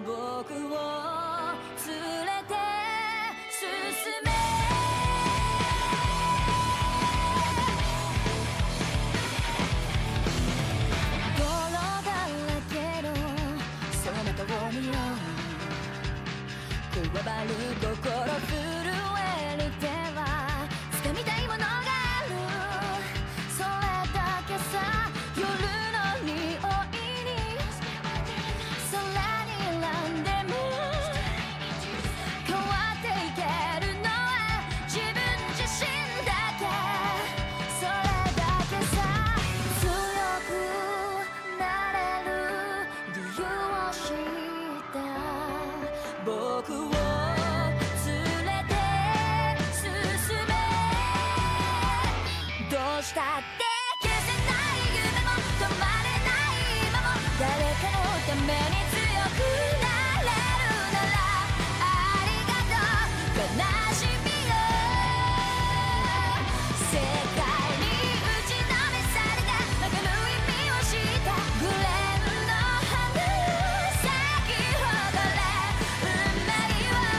僕を連れて進め泥だらけのその中を見ようこわばる心震えに手は掴みたいものがあるそれだけさ夜の匂いに空に選んでも変わっていけるのは自分自身だけそれだけさ強くなれる理由を知った僕を連れて進めどうしたって消せない夢も止まれない今も誰かのために強くなれるならありがとう悲しみよ世界に打ちのめされたわかる意味を知ったグレーの花咲き誇れ運命は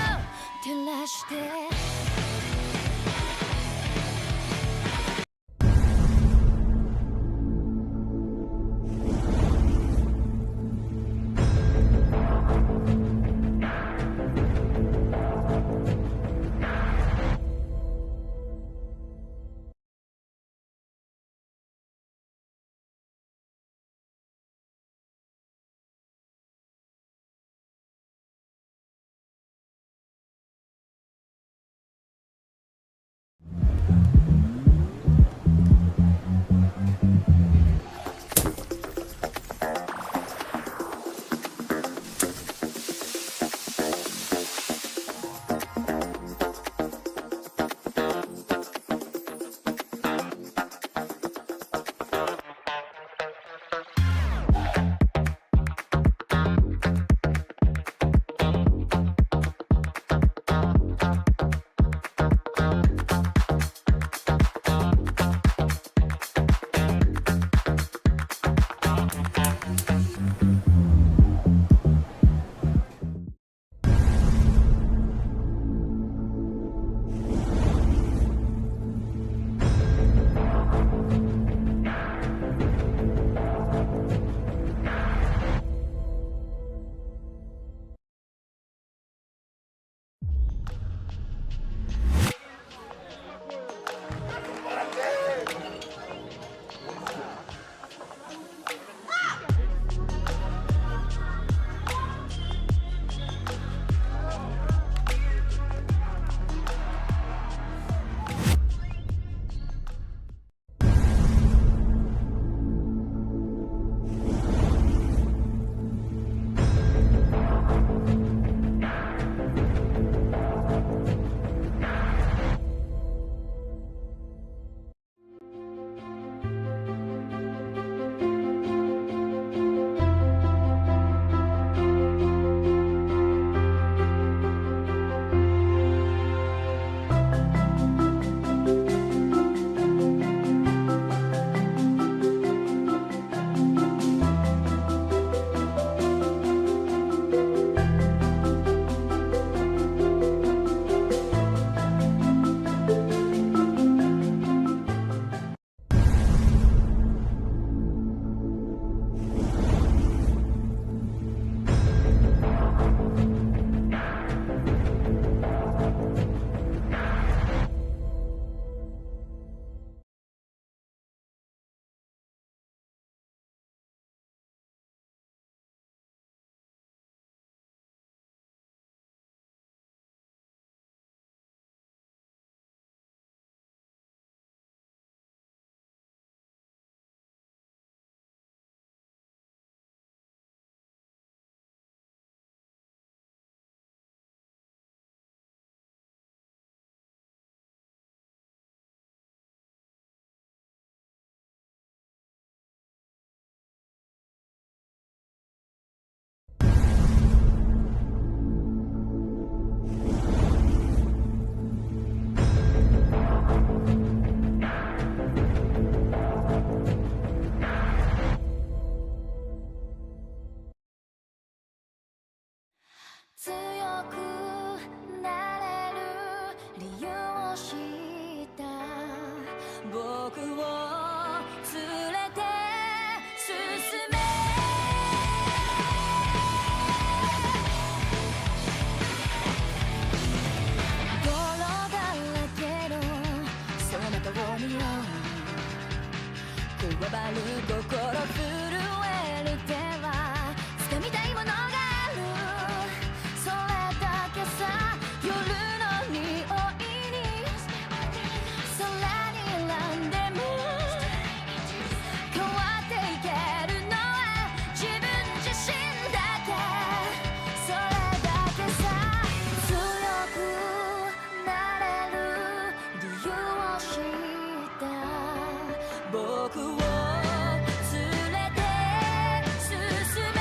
した僕を連れて進め泥だらけのその通りをくわばる心震える手は掴みたいものがあるそれだけさ夜の匂いに空に選んでも変わっていけるのは自分自身だけそれだけさ強くなれる理由を知った僕を連れて進め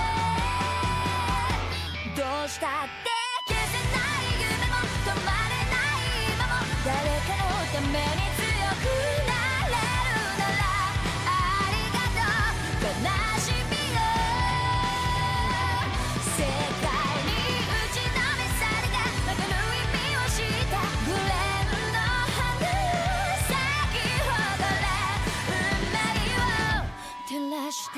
どうしたって消せない夢も止まれない今も誰かのために強くなれるならありがとう悲しみよ世界に打ちのめされたわかる意味を知ったグレーの花咲き誇れ運命を照らして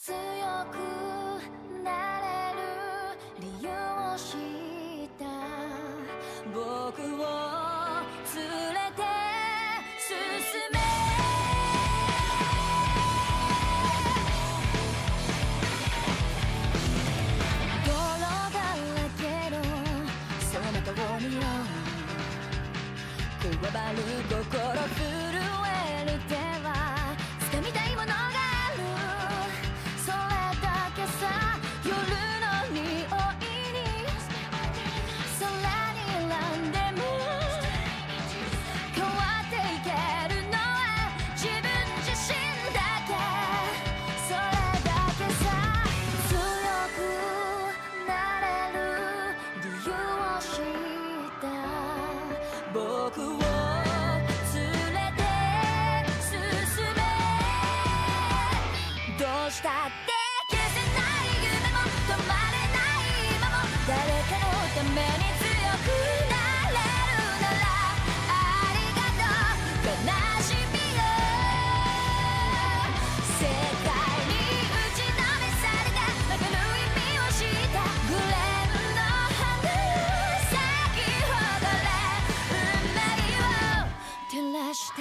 強くなれる理由を知った僕を連れて進め泥だらけのその通りをこわばる心震える手は掴みたいものがあるそれだけさ夜の匂いに空に選んでも変わっていけるのは自分自身だけそれだけさ強くなれる理由を知った僕を連れて進めどうしたって消せない夢も止まれない今も誰かのために強くなれるならありがとう悲しみよ世界に打ちのめされたわかる意味を知ったグレーの花よ咲き誇れ運命を照らして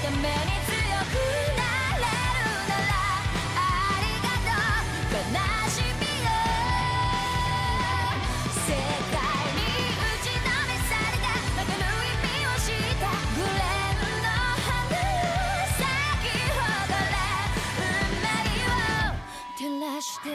ために強くなれるならありがとう悲しみよ世界に打ちのめされたわかる意味を知ったグレーの花よ咲き誇れ運命を照らして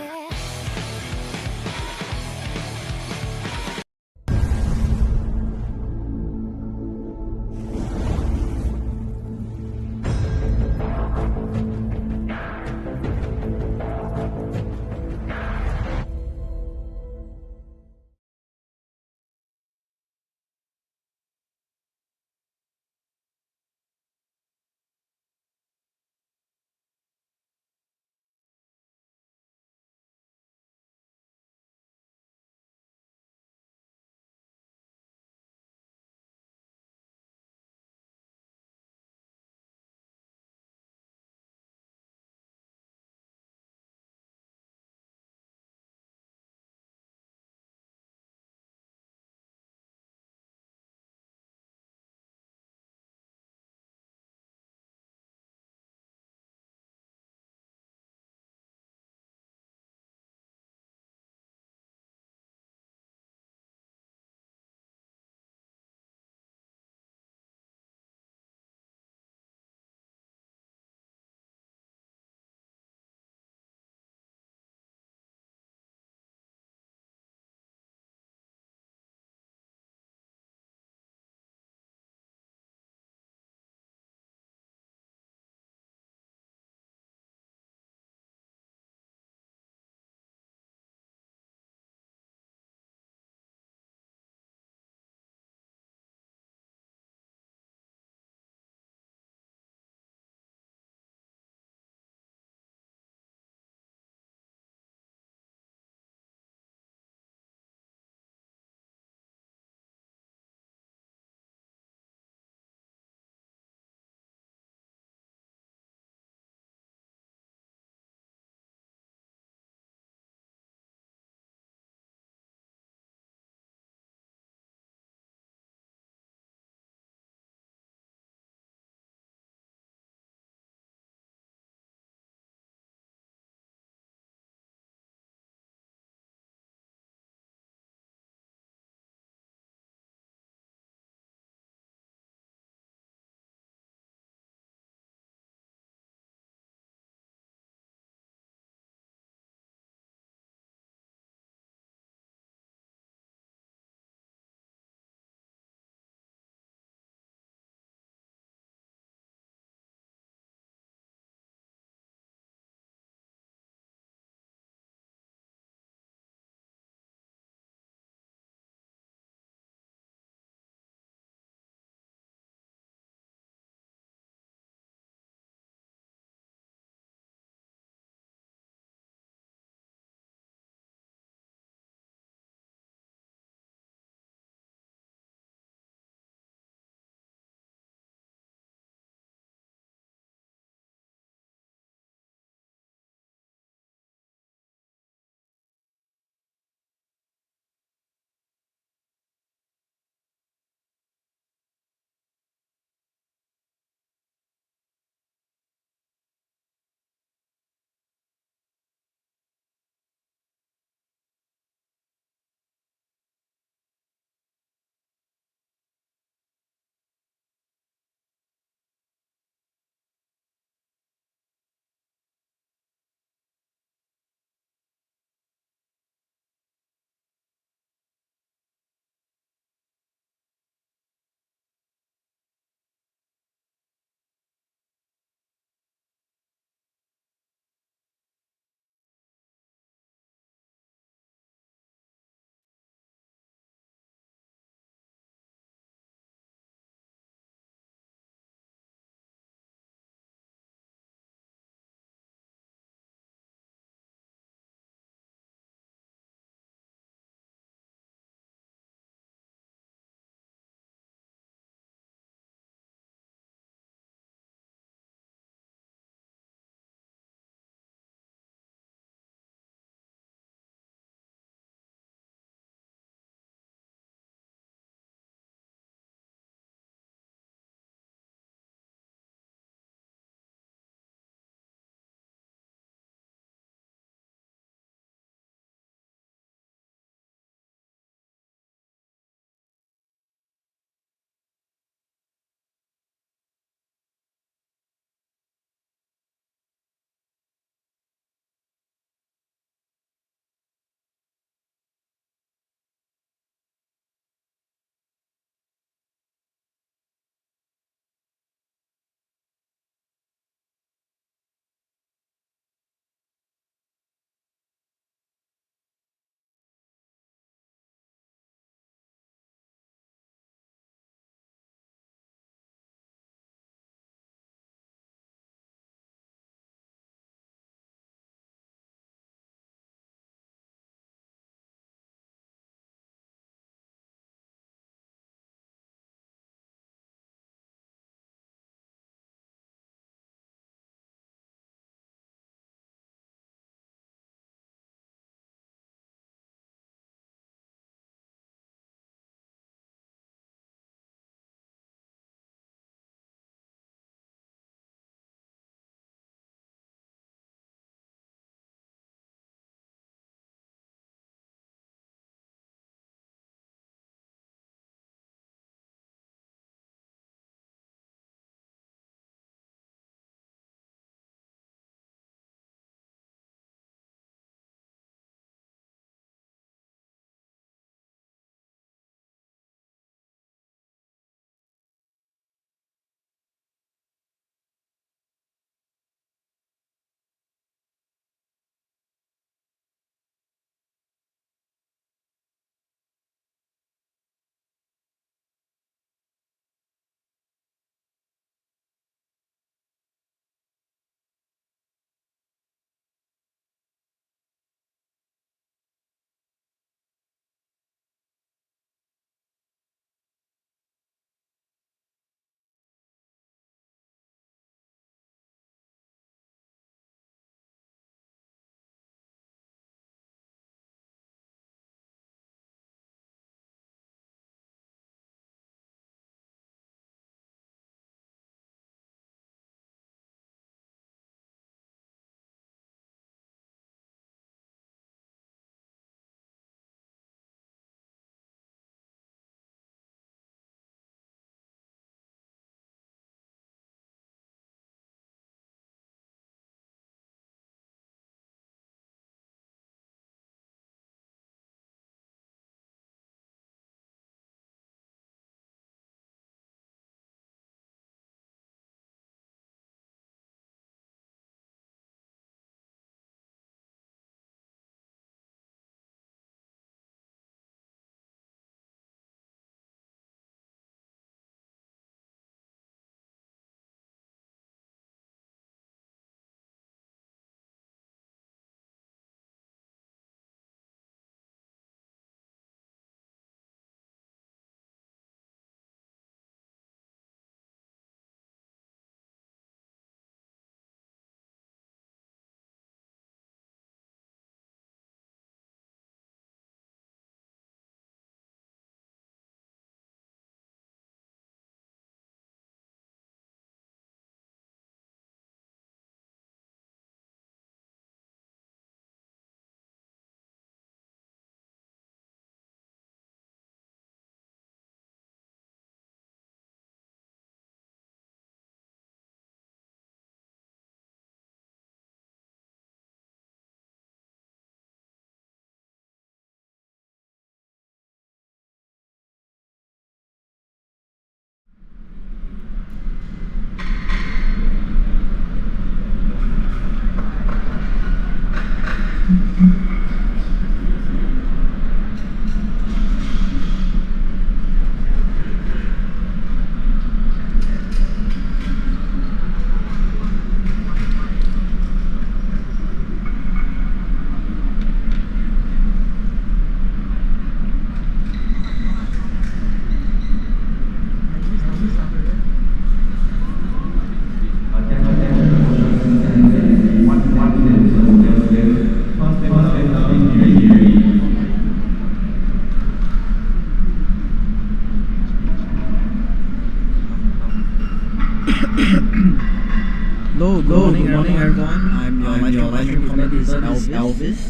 Hello, good morning everyone. I'm your live stream commentator, Elvis.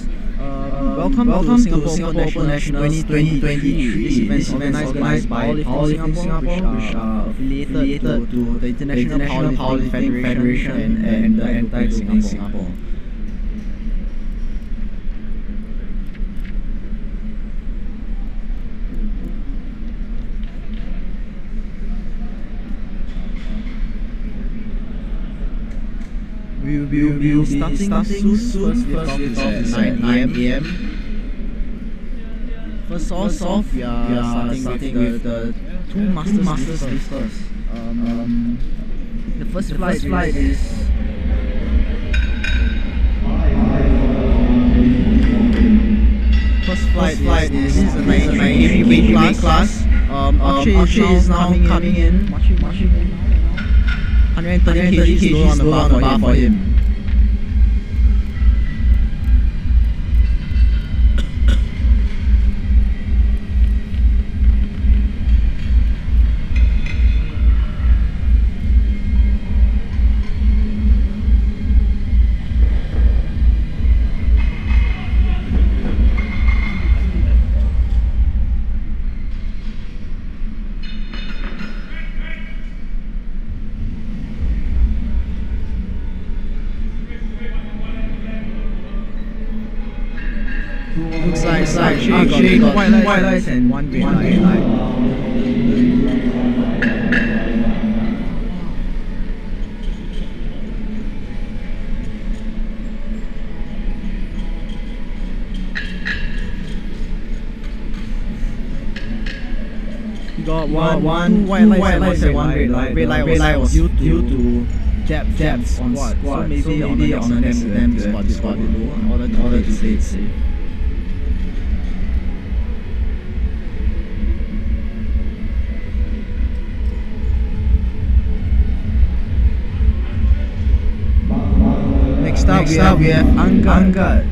Welcome to Singapore Open Nationals 2023. This event is organized by Powerlifting Singapore, which are affiliated to the International Powerlifting Federation and the Anti-Doping Singapore. We will be starting soon. First is at 9 a.m. First off, we are starting with the two masters lifters. The first flight is the 93 weight class. Akshay is now coming in. 130 kg on the bar for him. Looks like Akshay got white lights and one green light. He got one white lights and one red light. Red light was due to depth on squat. So maybe on the next attempt to squat below in order to play it safe. Next up we have Angad.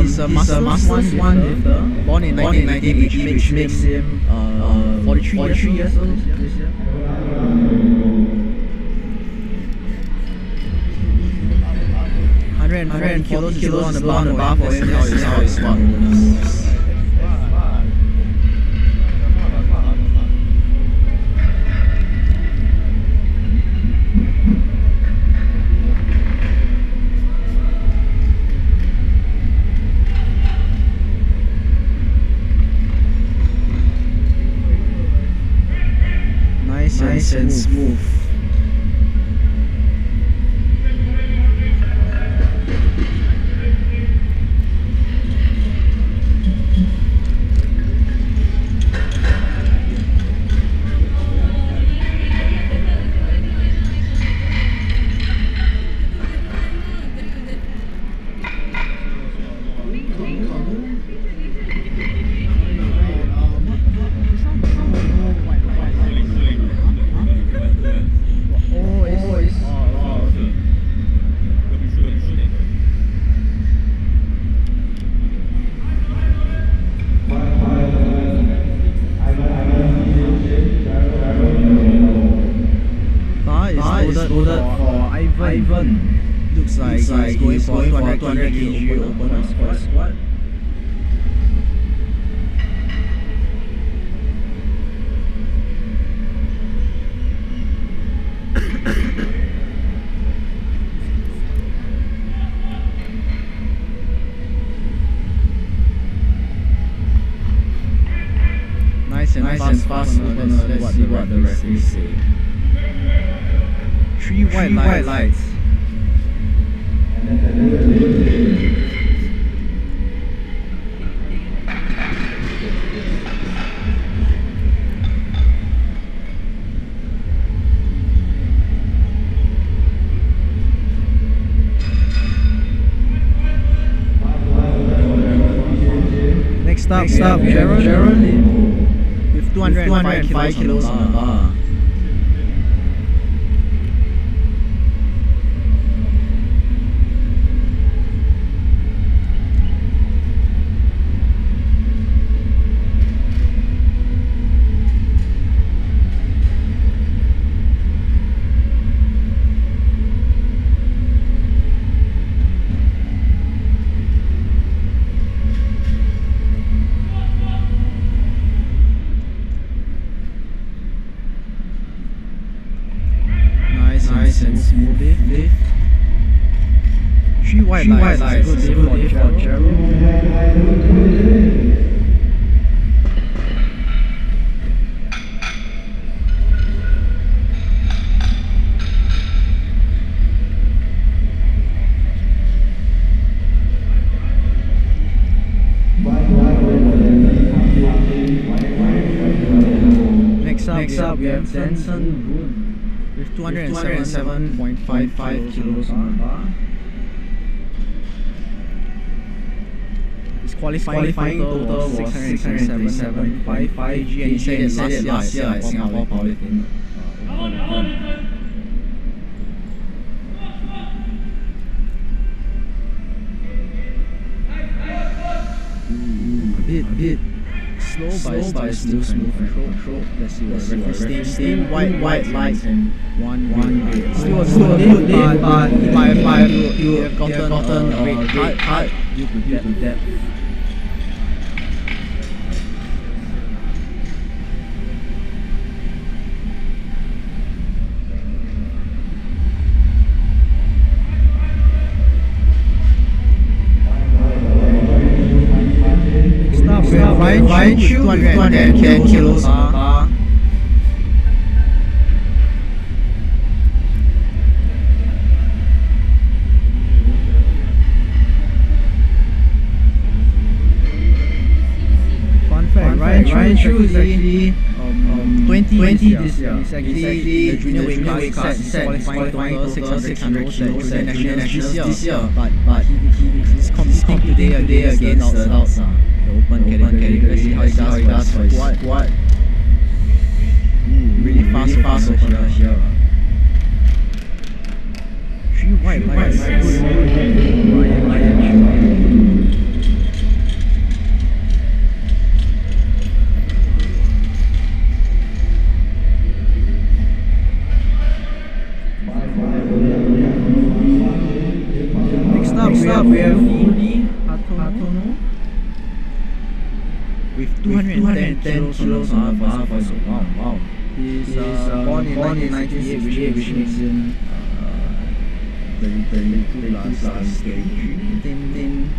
He's a Masters one lifter, born in 1998, which makes him 43 years old this year. 140 kilos on the bar for him. Now is how his squat moves. Nice and smooth. Loaded for Ivan. Looks like he's going for 200 kg opener squat. Nice and fast opener. Let's see what the referee say. 3 white lights. Next up, Sharon with 205 kilos on the bar. and smooth lift. 3 white lights, good lift for Gerald. Next up, we have Denson with 207.55 kilos on the bar. His qualifying total was 637.55 kg, and he said it last year at Singapore Powerlifting. A bit slow, but still smooth control. Let's see what the referee steam, white lights and one red. Still a good lift, but he might have gotten a red card due to depth. Ryan Chu, 210 kilos on the bar. Fun fact, Ryan Chu is actually 20 this year. He's actually the junior weight class set qualifying total 600 kilos at junior nationals this year. But he's competing today against the adults. Open category. Let's see how he does for his squat. Really fast over here. 3 white lights. Ryan Chu. Next up we have Uli Hatono with 210 kilos on the bar. Wow. He's born in 1998, which makes him 32 plus 33.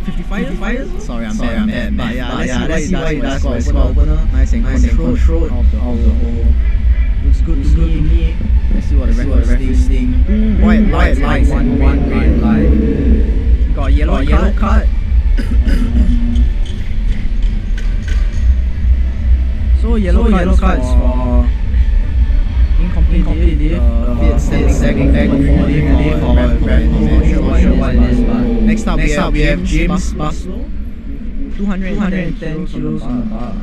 55? Sorry, I'm bad. But yeah, let's see what he does for squat opener. Nice and controlled of the whole. Looks good to me. Let's see what the referee sting. White lights and one red light. Got a yellow card. So yellow cards for incomplete lift, second leg for lift or not sure what it is, but next up we have James Baslow, 210 kilos on the bar.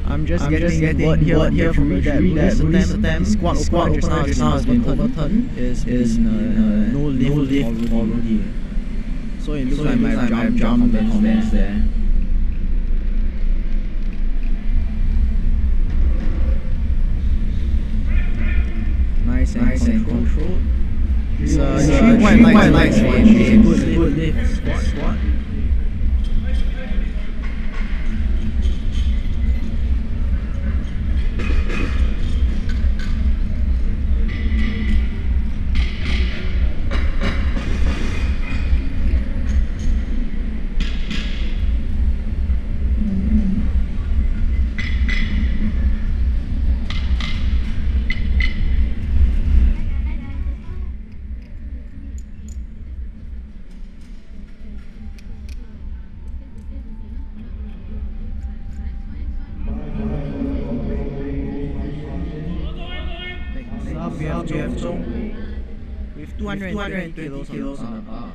I'm just getting word here from me that this attempt squat opener just now has been overturned is no lift for Rudy. So it looks like I jumped the comments there. Nice and controlled. It's 3 white lights for a good lift squat. We have Zhong with 220 kilos on the bar.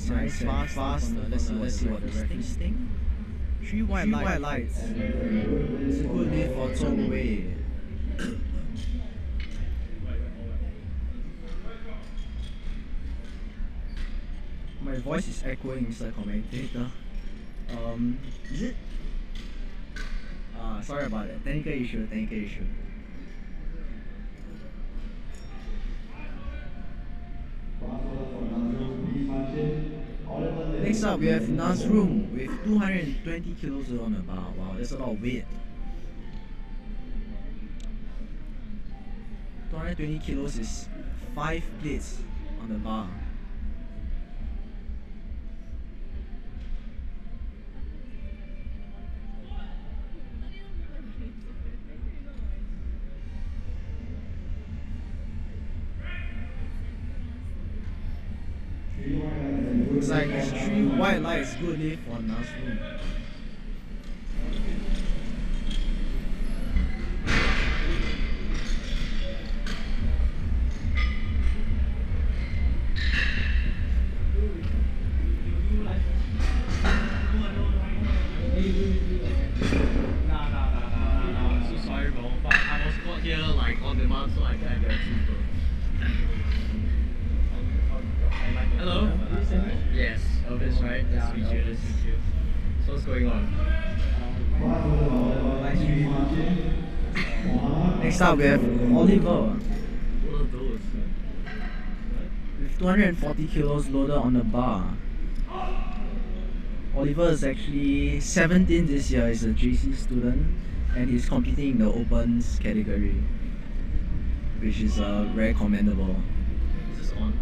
nice fast. Let's see what the referees think. 3 white lights. It's a good lift for Zhong Wei. My voice is echoing, Mr. Commentator. Is it? Sorry about that. Technical issue. Next up, we have Nazrum with 220 kilos on the bar. Wow, that's a lot of weight. 220 kilos is 5 plates on the bar. Looks like it's 3 white lights, good lift for Nazrum. So sorry, bro, but I was caught here like on demand, so I can't get a super. Hello? Yes, Elvis, right? Nice to meet you. So what's going on? Next up, we have Oliver What are those? with 240 kilos loaded on the bar. Oliver is actually 17 this year, he's a JC student, and he's competing in the opens category, which is very commendable. Is this on?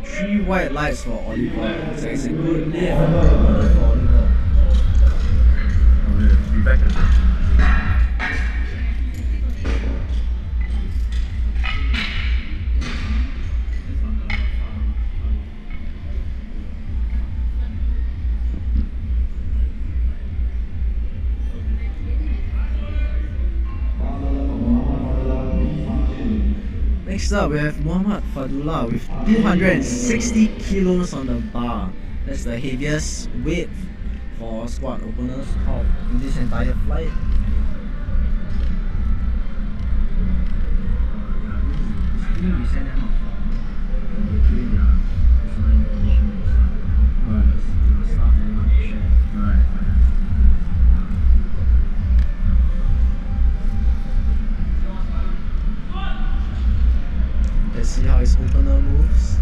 3 white lights for Oliver. So it's a good lift for Oliver. Be back in a bit. Next up, we have Muhammad Fadullah with 260 kilos on the bar. That's the heaviest weight for squat openers out in this entire flight. Let's see how his opener moves.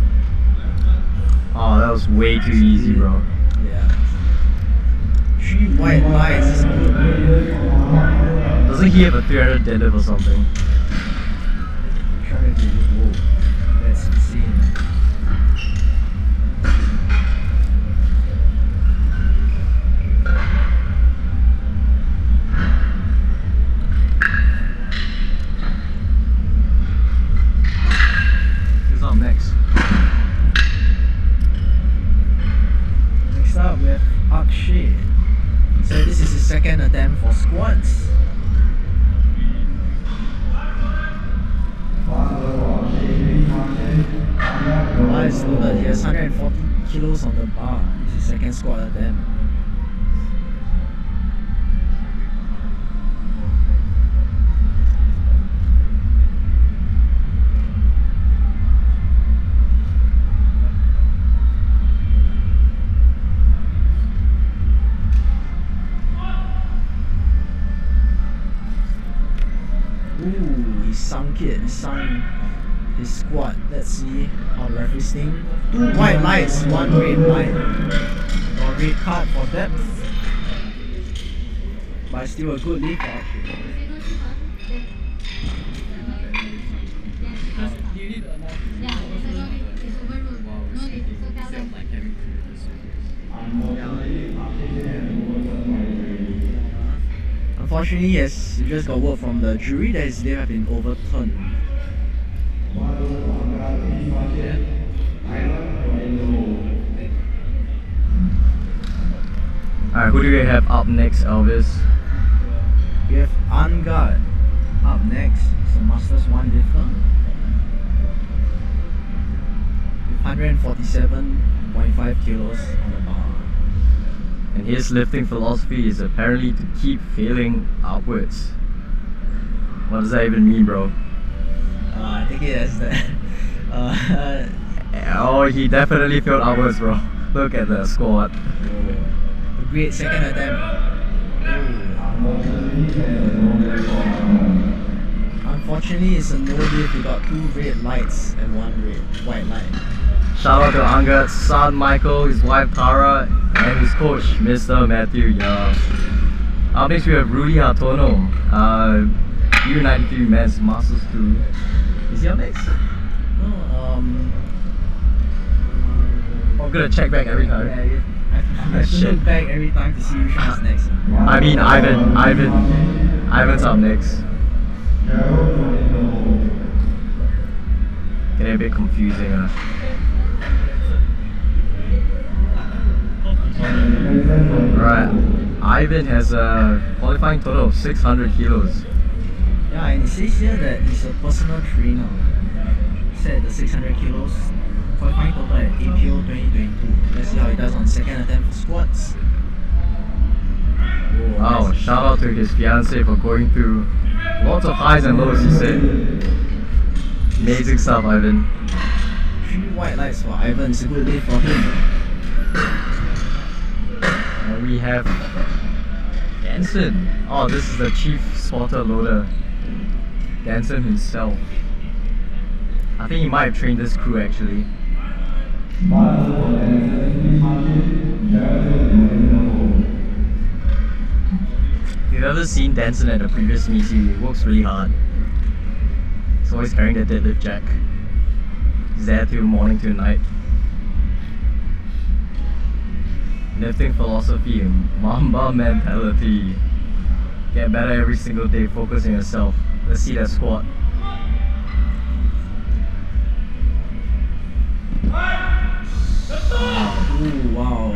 Oh, that was way too easy, bro. Yeah. 3 white lights is good. Doesn't he have a 300 deadlift or something? Trying to do, whoa, that's insane. Who's up next? Next up, we have Akshay. So this is his second attempt for squats. Bar is loaded. He has 140 kilos on the bar. This is his second squat attempt. Ooh, he sunk his squat. Let's see how the referees think. 2 white lights, 1 red light. Or red card for depth. But still a good lift for Akshay. Unfortunately, yes, you just got word from the jury that his lift have been overturned. Alright, who do we have up next, Elvis? We have Angad Up next is a Masters 1 lifter with 147.5 kilos on the bar. And his lifting philosophy is apparently to keep failing upwards. What does that even mean, bro? I think it has that. Oh, he definitely failed upwards, bro. Look at the squat. A great second attempt. Unfortunately, it's a no lift. We got 2 red lights and 1 white light. Shout out to Angat's son Michael, his wife Tara, and his coach Mr. Matthew. Yeah. Up next we have Rudy Hatono, U93 Men's Masters 2. Is he up next? No, I'm gonna check back every time. Yeah, I have to look back every time to see which one's next. I mean Ivan's up next. Getting a bit confusing. Alright, Ivan has a qualifying total of 600 kilos. Yeah, and it says here that he's a personal trainer. He said the 600 kilos, qualifying total at APO 2022. Let's see how he does on second attempt for squats. Wow, shout out to his fiance for going through lots of highs and lows, he said. Amazing stuff, Ivan. 3 white lights for Ivan, it's a good day for him. And we have Danson. Oh, this is the chief spotter loader. Danson himself. I think he might have trained this crew actually. If you've ever seen Danson at the previous meets, he works really hard. He's always carrying the deadlift jack. He's there till morning till night. Lifting philosophy and Mamba mentality. Get better every single day, focus on yourself. Let's see that squat. Ooh, wow.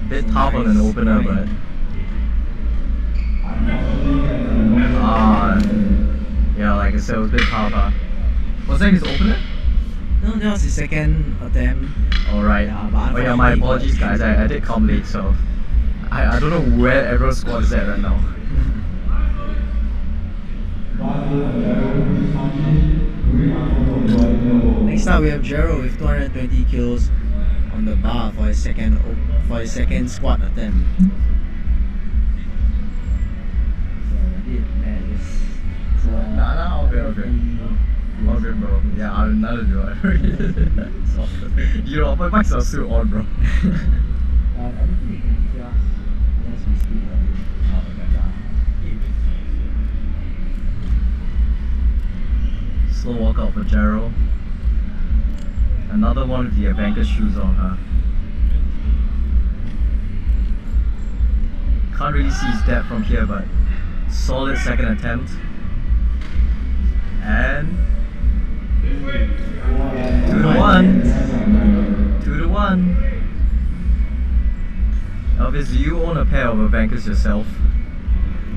Bit tough on an opener, but yeah, like I said, it was a bit tough. Was that his opener? No, that was his second attempt. Alright. Yeah, Oh yeah, my apologies guys, I did come late, so I don't know where everyone's squad is at right now. Next up we have Gerald with 220 kilos on the bar for his second squat attempt. Nah, all good. All good, bro. Yeah, I'm not a drawer. You know, my mics are still on, bro. Slow walkout for Gerald. Another one with the Avanca shoes on, huh? Can't really see his depth from here, but solid second attempt. And 2-1. 2-1. Elvis, do you own a pair of Avancas yourself?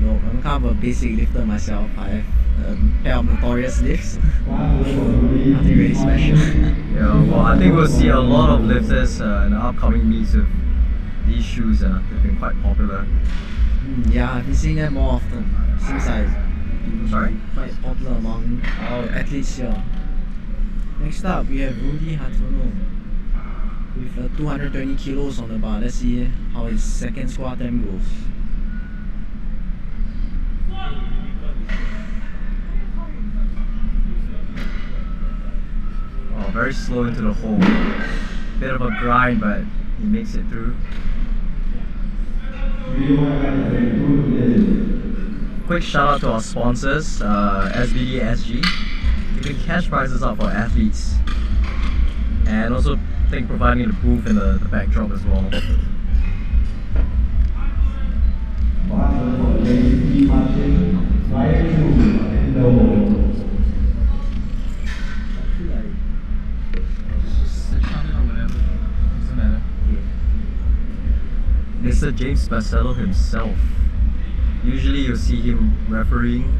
No, I'm kind of a basic lifter myself. I have a pair of notorious lifts. Nothing really special. Yeah, well, I think we'll see a lot of lifters in the upcoming meets with these shoes. They've been quite popular. Yeah, I've been seeing them more often. Seems like Sorry? quite popular among the athletes here. Next up, we have Rudy Hatono with 220 kilos on the bar. Let's see how his second squat attempt goes. Oh, very slow into the hole. Bit of a grind, but he makes it through. Quick shout out to our sponsors, SBD SG. Giving cash prizes out for athletes. And also, I think providing the booth and the backdrop as well. Mr. James Basello himself. Usually you'll see him refereeing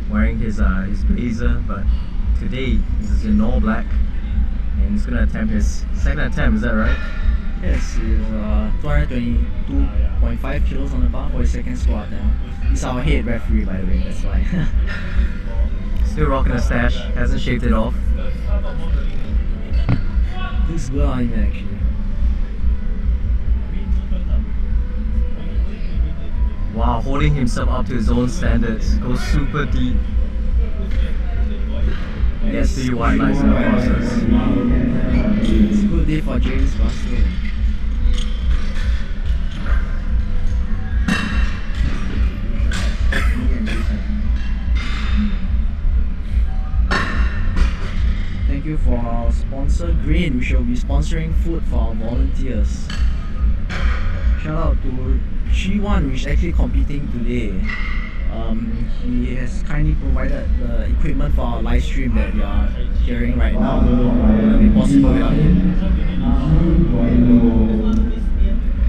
wearing his blazer, but today he's in all black and he's gonna attempt his second attempt, is that right? Yes, it's 222.5 kilos on the bar for his second squat. He's our head referee, by the way, that's why. Still rocking a stash, hasn't shaved it off. Looks good on him actually. Wow, holding himself up to his own standards, goes super deep. Gets 3 white lines in the process. It's a good day for James Buster. Thank you for our sponsor Green. We shall be sponsoring food for our volunteers. Shout out to Chi1, which is actually competing today. He has kindly provided the equipment for our live stream that we are hearing right now. It wouldn't be possible without him.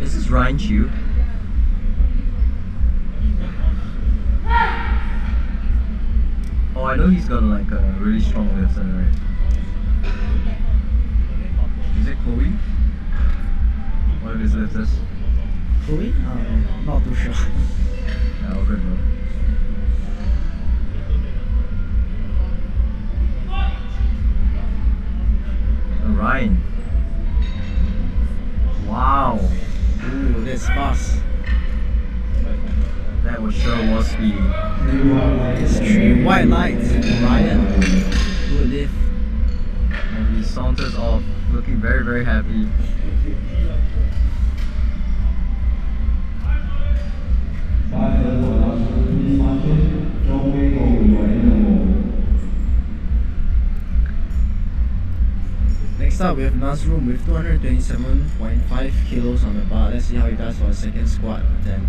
This is Ryan Chu. Oh, I know he's got like a really strong left and right. Is it Chloe? One of his lifters? Chloe? Not too sure. Yeah, I'll good bro. Ryan. Wow. Ooh, that's fast. That was sure was speedy. It's 3 white lights. Ryan. Good lift. And he saunters off, looking very, very happy. Next up, we have Nazrum with 227.5 kilos on the bar. Let's see how he does for a second squat attempt.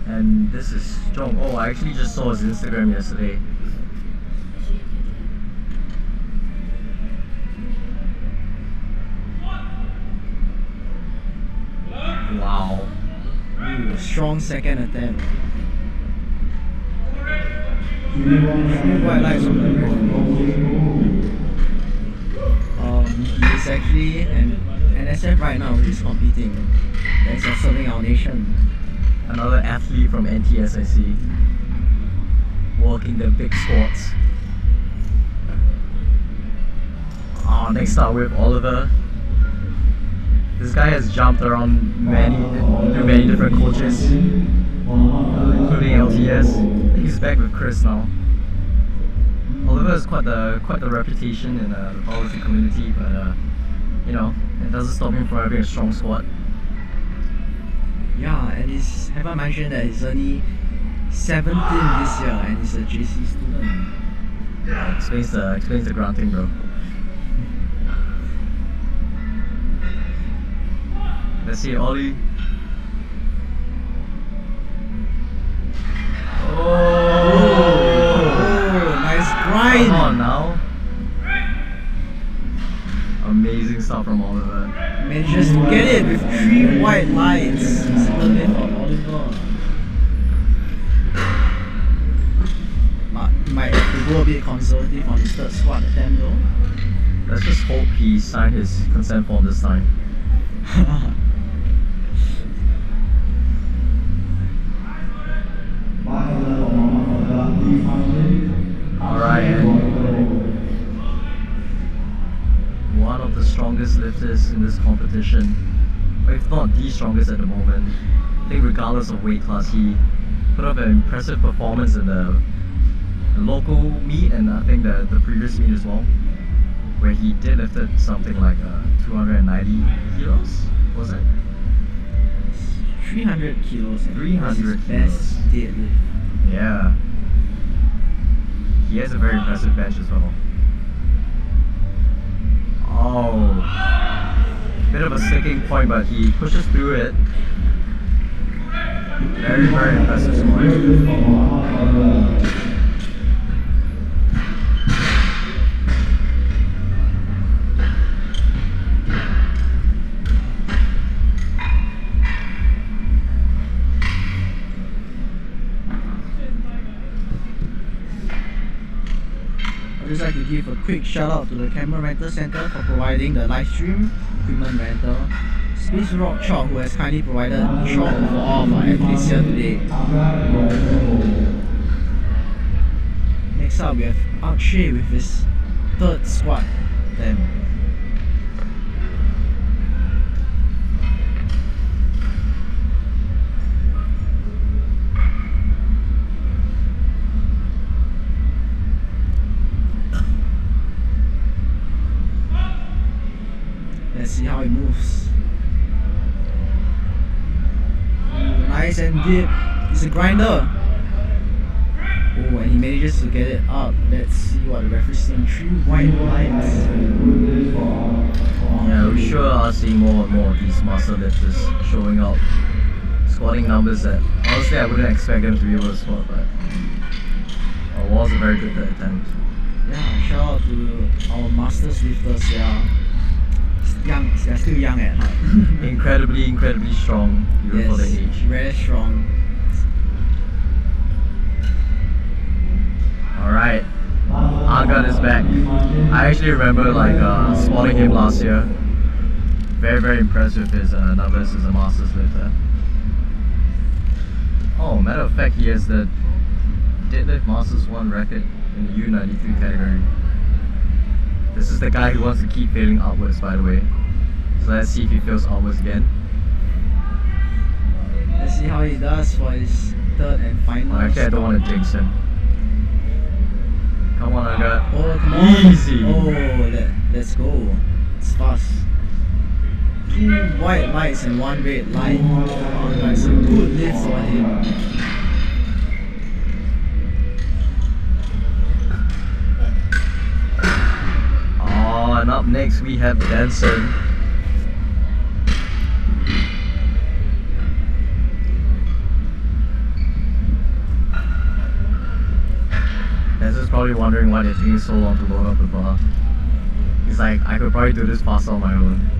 And this is strong. Oh, I actually just saw his Instagram yesterday. Wow. Ooh, strong second attempt. 3 white lights on the red. He's actually an NSF right now. He's competing. Thanks for serving our nation. Another athlete from NTSIC, working the big squats. Next up with Oliver. This guy has jumped around through many different coaches, including LTS. I think he's back with Chris now. Oliver has quite the reputation in the powerlifting community, but you know, it doesn't stop him from having a strong squat. Yeah, and haven't mentioned that he's only 17 this year and he's a JC student. Yeah, explains the grunting, bro. Let's see Ollie. Oh, nice grind. Come on now. Amazing stuff from Oliver. Manages to get it with 3 white lights. Single lift on Oliver. He might have to go a bit conservative on his third squat attempt though. Let's just hope he signed his consent form this time. Alright, and one of the strongest lifters in this competition. if not the strongest at the moment. I think regardless of weight class, he put up an impressive performance in the local meet and I think the previous meet as well, where he deadlifted something like 290 kilos, was it? 300 kilos. 300 best deadlift. Yeah. He has a very impressive bench as well. Oh. Bit of a sticking point, but he pushes through it. Very, very impressive score. I'd just like to give a quick shout out to the Camera Rental Center for providing the live stream equipment rental. Space Rock Chalk, who has kindly provided chalk for all of our athletes here today. Next up, we have Akshay with his third squat attempt. Let's see how it moves. Ooh, nice and deep. It's a grinder. Oh, and he manages to get it up. Let's see what the referee's seeing. 3 white lights. Yeah, we sure are seeing more and more of these master lifters showing up, squatting numbers that honestly I wouldn't expect them to be able to squat, but it was a very good attempt. Yeah, shout out to our masters lifters. They're still young at heart. Incredibly strong, even for the age. Very strong. Alright, Angad is back. I actually remember spotting him last year. Very, very impressed with his numbers as a masters lifter. Oh, matter of fact, he has the deadlift masters 1 record in the U93 category. This is the guy who wants to keep failing upwards, by the way. So let's see if he fails upwards again. Let's see how he does for his third and final. Actually, I don't want to jinx him. Come on, Angad. Oh, come on. Easy. Oh, let's go. It's fast. 2 white lights and 1 red light. Oh, that's a good lift for him. And up next we have Denson. Denson's probably wondering why they're taking so long to load up the bar. He's like, I could probably do this faster on my own.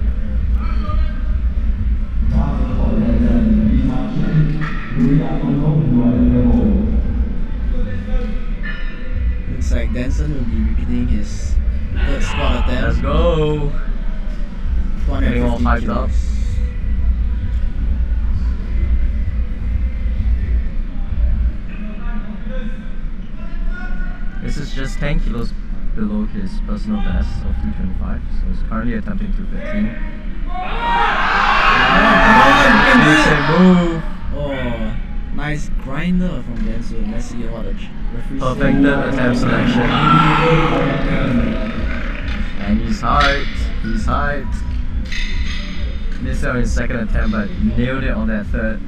Looks like Denson will be repeating his third squat attempt. Let's go! Getting all hyped up. This is just 10 kilos below his personal best of 225, so he's currently attempting 215. Move! Oh, nice grinder from Denson. Let's see what the referee says. Perfected attempt selection. And he's hyped. He's hyped. Missed out on his second attempt, but nailed it on that third.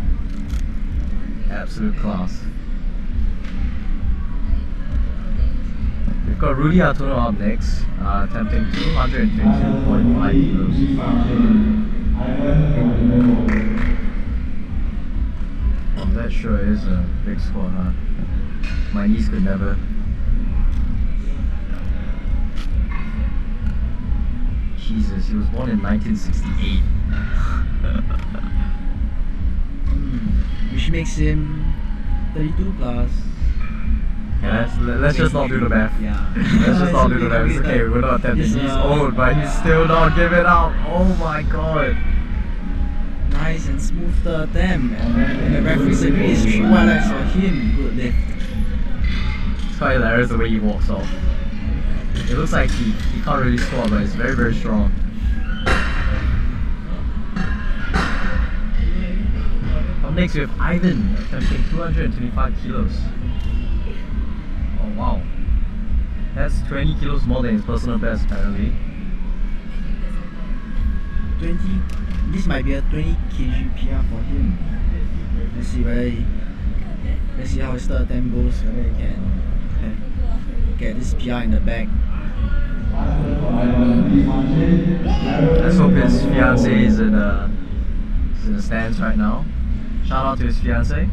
Absolute class. We've got Rudy Artono up next, attempting 222.5 kilos. Oh, that sure is a big squat, huh? My knees could never. Jesus, he was born in 1968. Which makes him 32 plus. Yeah, let's just not do the math. Yeah. Let's just not do the math. It's okay, we're not attempting. He's old, but he's still not giving up. Oh my god. Nice and smooth third attempt. And the referees agree it's 3 white lights for him. Good lift. It's quite hilarious the way he walks off. It looks like he can't really squat, but he's very, very strong. next we have Ivan attempting 225 kilos. Oh wow. That's 20 kilos more than his personal best apparently. 20. This might be a 20 kg PR for him. Let's see how his third attempt goes. Whether he can get this PR in the bag. Let's hope his fiance is in the stands right now. Shout out to his fiance.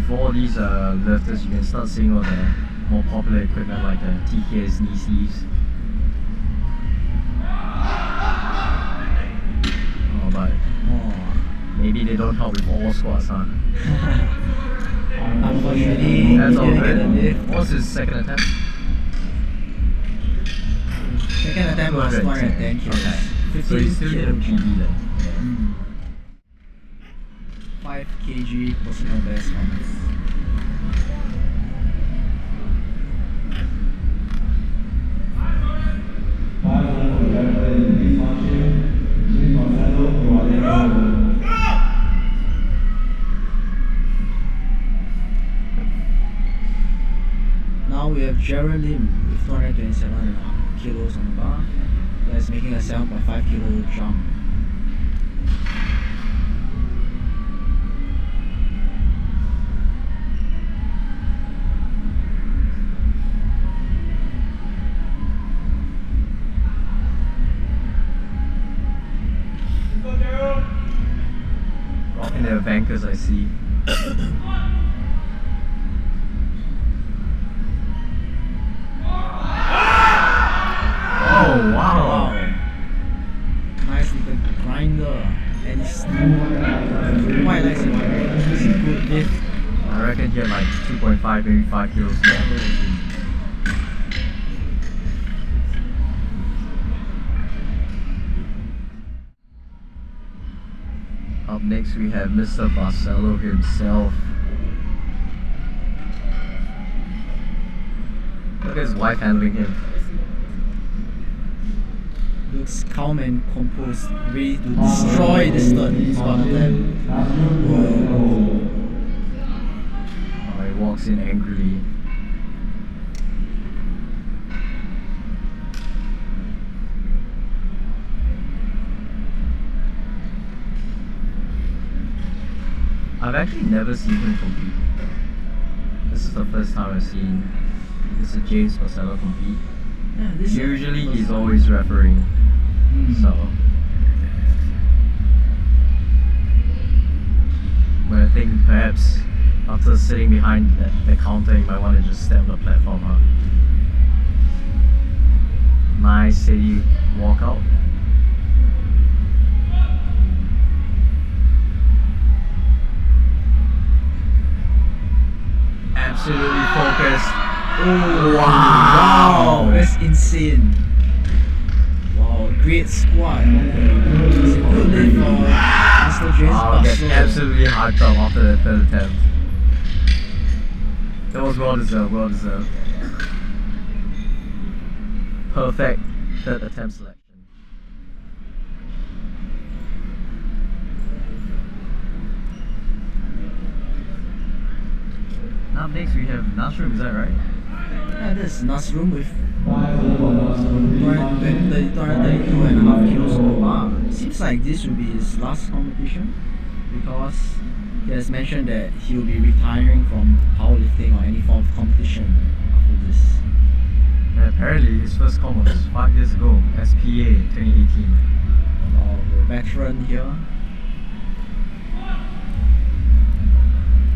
For all these lifters, you can start seeing all the more popular equipment like the TKS knee sleeves. Oh, but maybe they don't help with all squats, huh? Unfortunately, that's all he didn't get a good. lift. What's his second attempt? Second attempt was 210 kilos. Okay. 15 So he still didn't PB then. 5 kg personal best on this. Now we have Gerald Lim with 227.5 kilos on the bar. That's making a 7.5 kilo jump. Rocking their bankers, I see. Oh wow! Nice little grinder. And it's quite nice. It's a good lift. I reckon he had like 2.5, maybe 5 kilos more. Up next we have Mr. Barcelo himself. Look at his wife handling him. Looks calm and composed, ready to destroy this third spot attempt. Oh, he walks in angrily. I've actually never seen him compete. This is the first time I've seen Mr. James Barcelo compete. Yeah, this is Usually he's always refereeing. So, but I think perhaps after sitting behind the counter, you might want to just step on the platform, huh? Nice, steady walkout. Absolutely focused. Oh wow! That's insane. Wow, great squat. It's a good lift for Mr. James Wow, gets Barcelo. absolutely hard drop after the third attempt. That was well deserved, well deserved. Perfect third attempt selection. Up next we have Nasrum, is that right? Yeah, this is Nasrum with 232.5 kilos on the bar. Seems like this will be his last competition because he has mentioned that he will be retiring from powerlifting or any form of competition after this. And apparently his first comp was 5 years ago, SPA 2018. Our veteran here.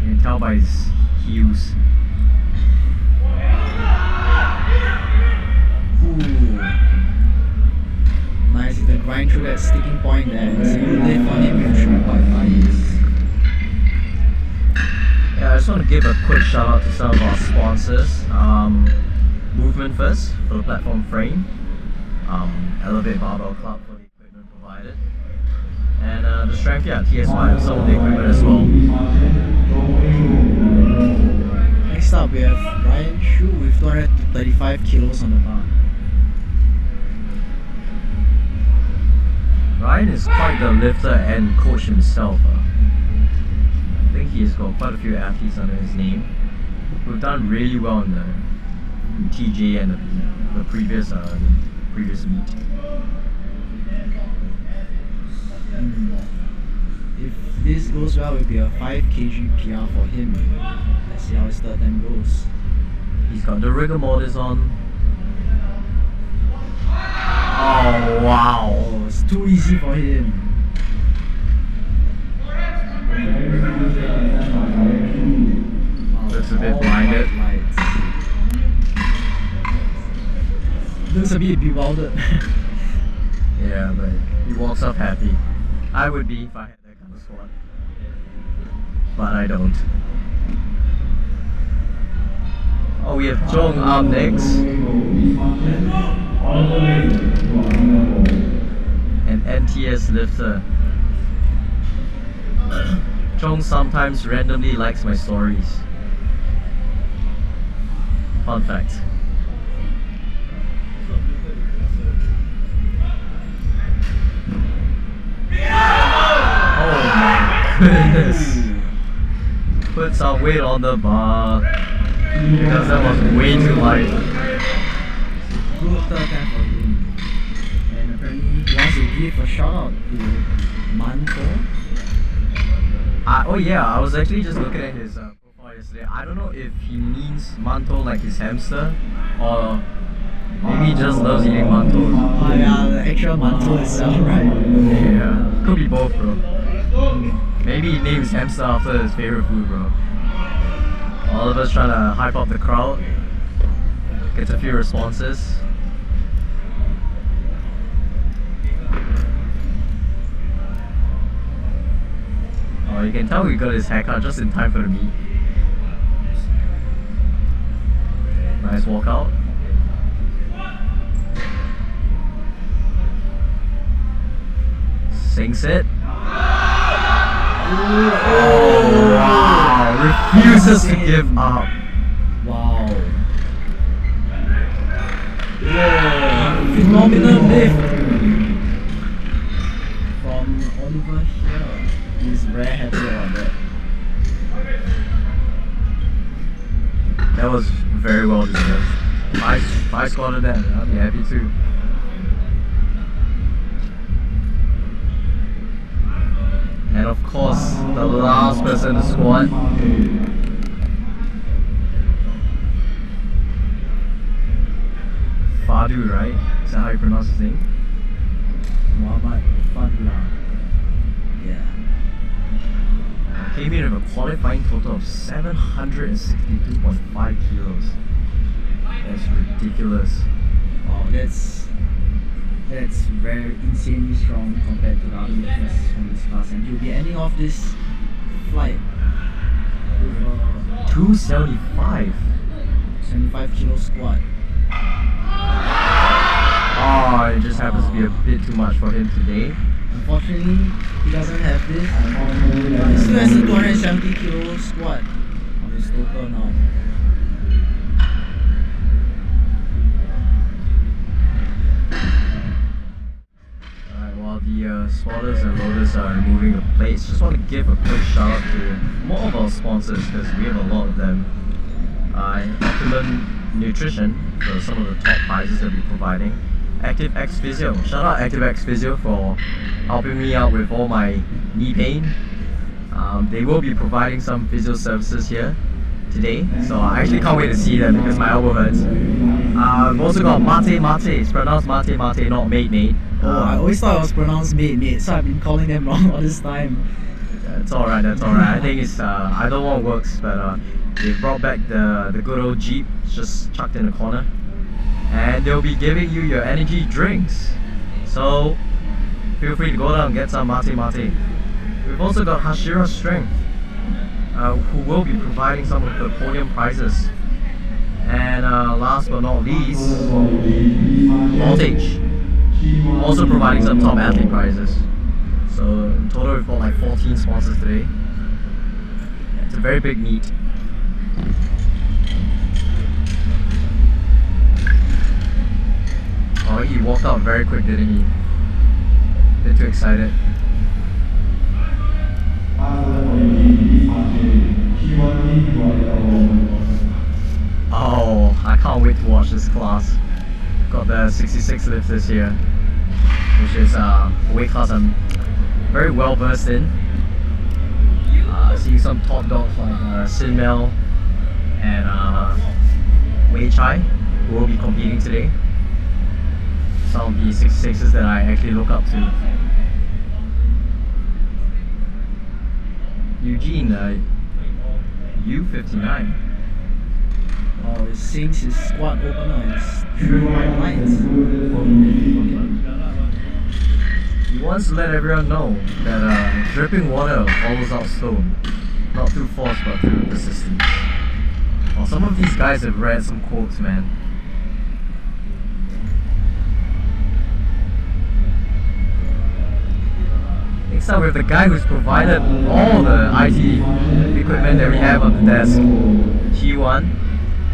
You can tell by his heels. Ooh. Nice to grind through that sticking point there. It's a good lift on him with 3.5. Yeah, I just want to give a quick shout out to some of our sponsors. Movement First for the platform frame. Elevate Barbell Club for the equipment provided. And the Strength, yeah, TSY for some of the equipment as well. Next up, we have Ryan Shu with 235 kilos on the bar. Ryan is quite the lifter and coach himself. I think he's got quite a few athletes under his name who've done really well in the TJ and the previous meet. If this goes well, it will be a 5 kg PR for him. Let's see how his third time goes. He's got the rigor mortis on. Oh wow! Oh, it's too easy for him. Looks a bit blinded. Looks a bit bewildered. Yeah, but he walks up happy. I would be if I had that kind of squat. But I don't. Oh, we have Zhong up next. An NTS lifter. Zhong sometimes randomly likes my stories. Fun fact. Oh my goodness. Put some weight on the bar because that was way too light. Good third time for him. And apparently he wants to give a shout out to Manto. Oh yeah, I was actually just looking at his profile yesterday. I don't know if he means manto like his hamster or maybe he just loves eating manto. Oh yeah, the actual manto itself, right? Yeah, could be both, bro. Maybe he named his hamster after his favorite food, bro. All of us trying to hype up the crowd. Gets a few responses. Oh, you can tell he got his haircut just in time for the meet. Nice walkout. Sinks it. Oh wow! Refuses to give up. Wow. Whoa. Phenomenal lift from Oliver here. He's very happy about that. That was very well deserved. If I squatted that, I'd be happy too. And of course, the last person to squat. Fadu, right? Is that how you pronounce his name? Muhammad Fadla. Yeah. Came in with a qualifying total of 762.5 kilos. That's ridiculous. Wow, that's very insanely strong compared to the other lifters from this class, and you'll be ending off this flight with 275. 75 kilo squat. Oh, it just happens to be a bit too much for him today. Unfortunately, he doesn't have this. He still has a 270 kilo squat on his total now. Alright, while the squatters and loaders are removing the plates, just want to give a quick shout out to more of our sponsors because we have a lot of them. Optimum Nutrition for some of the top prizes that we're providing. Active X Physio. Shout out Active X Physio for helping me out with all my knee pain. They will be providing some physio services here today, so I actually can't wait to see them because my elbow hurts. We've also got Mate Mate. It's pronounced Mate Mate, not Mate Mate. Oh, I always thought it was pronounced mate, so I've been calling them wrong all this time. That's alright, that's alright. I think it's either one works, but they brought back the good old Jeep. It's just chucked in the corner. And they'll be giving you your energy drinks. So feel free to go down and get some Mate Mate. We've also got Hashira Strength, who will be providing some of the podium prizes. And last but not least, Voltage, also providing some top athlete prizes. So in total we've got like 14 sponsors today. It's a very big meet. walked out very quick, didn't he? Bit too excited. Oh, I can't wait to watch this class. Got the 66 lift this year, which is a weight class I'm very well versed in. Seeing some top dogs like Sin Mel and Wei Chai, who will be competing today. Some of the 66s that I actually look up to. Eugene, U59. Oh, it sinks his squat opener is through white lines. He wants to let everyone know that dripping water follows out stone. Not through force, but through persistence. Well, some of these guys have read some quotes, man. Next up, we have the guy who's provided all the IT equipment that we have on the desk, Chi-Wan.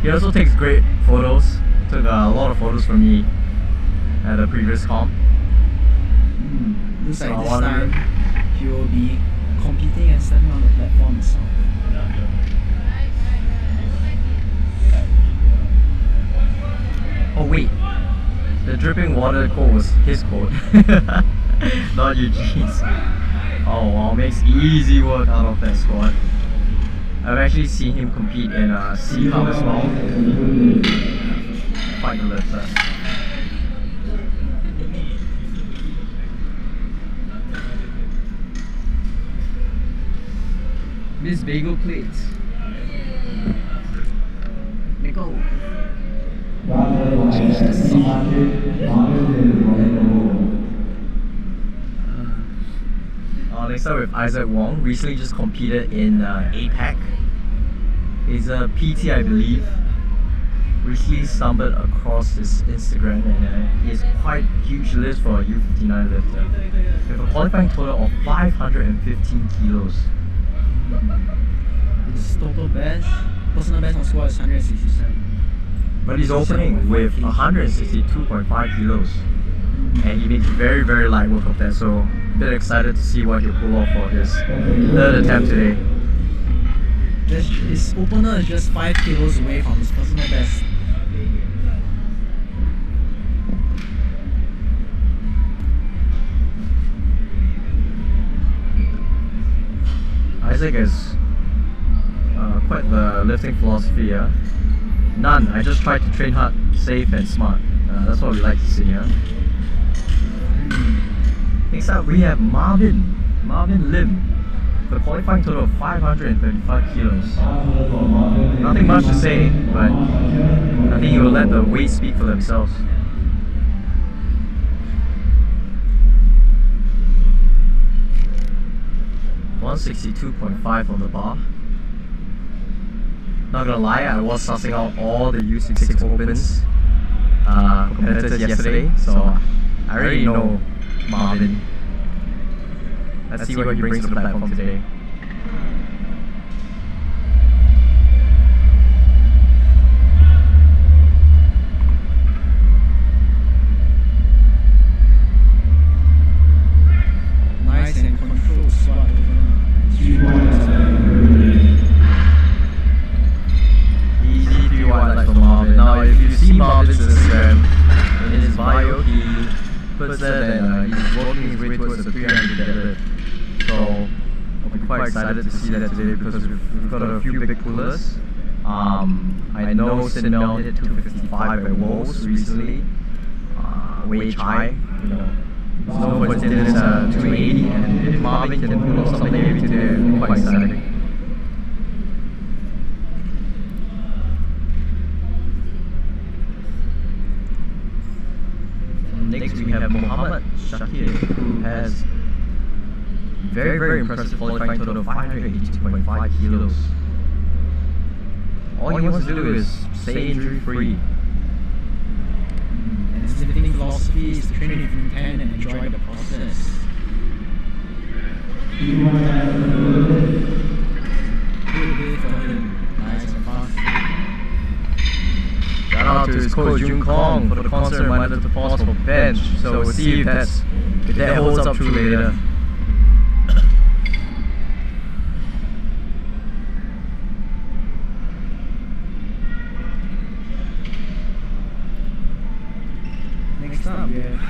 He also takes great photos. Took a lot of photos for me at the previous comp. Looks like this time he will be competing and standing on the platform itself. Oh wait, the dripping water quote was his quote, not Eugene's. Oh wow, makes easy work out of that squad. I've actually seen him compete in C-Cup as well. Quite the lifter. Miss Bagel Plates. Nicole. Change the next up with Isaac Wong. Recently just competed in APAC. He's a PT, I believe. Recently stumbled across his Instagram and he has quite huge list for a U59 lifter. With a qualifying total of 515 kilos. His total best, personal best on squat is 167. But he's opening with 162.5 kilos. And he makes very, very light work of that, so a bit excited to see what he'll pull off for his third attempt today. His opener is just 5 kilos away from his personal best. Isaac has quite the lifting philosophy, yeah? None, I just try to train hard, safe and smart. That's what we like to see, yeah? Next up we have Marvin Lim. The qualifying total of 535 kilos. Nothing much to say, but I think he will let the weight speak for themselves. $162.5 on the bar. Not gonna lie, I was sussing out all the U66 opens competitors yesterday, so I already know Marvin. Let's see what he brings to the platform today. Nice and controlled squat. Easy 3-1 like for Marvin. Now if you see Marvin's Instagram, in his bio he puts that he's working his way towards the 300 deadlift. So I'll be quite excited to see that today because we've got a few big pullers. I know Sin Mel hit 255 at Wolves recently. Wei Chai, you know, he's known for his deadlifts 280, and if Marvin can pull off something maybe today, it'll be quite exciting. Next we have Muhammad Shakir, who has very, very impressive qualifying total of 582.5 kilos. All he wants to do is stay injury free. And his lifting philosophy is to train with intent and enjoy the process. Good day for him. Nice and fast. Shout out to his coach Jun Kong for the concert reminder to pause for bench. So we'll see if that holds up true later. Next up, we have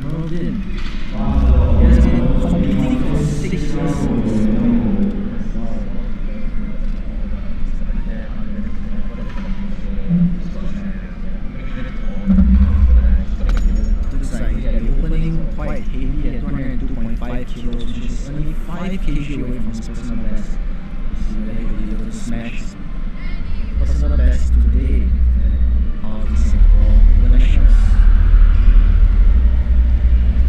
Mervin. He has been competing for 6 years. Looks like he'll be opening quite heavy at 202.5 kilos, which is only 5 kg away from his personal best. This is where he'll be able to smash his personal best today. Powerlifting Singapore Internationals.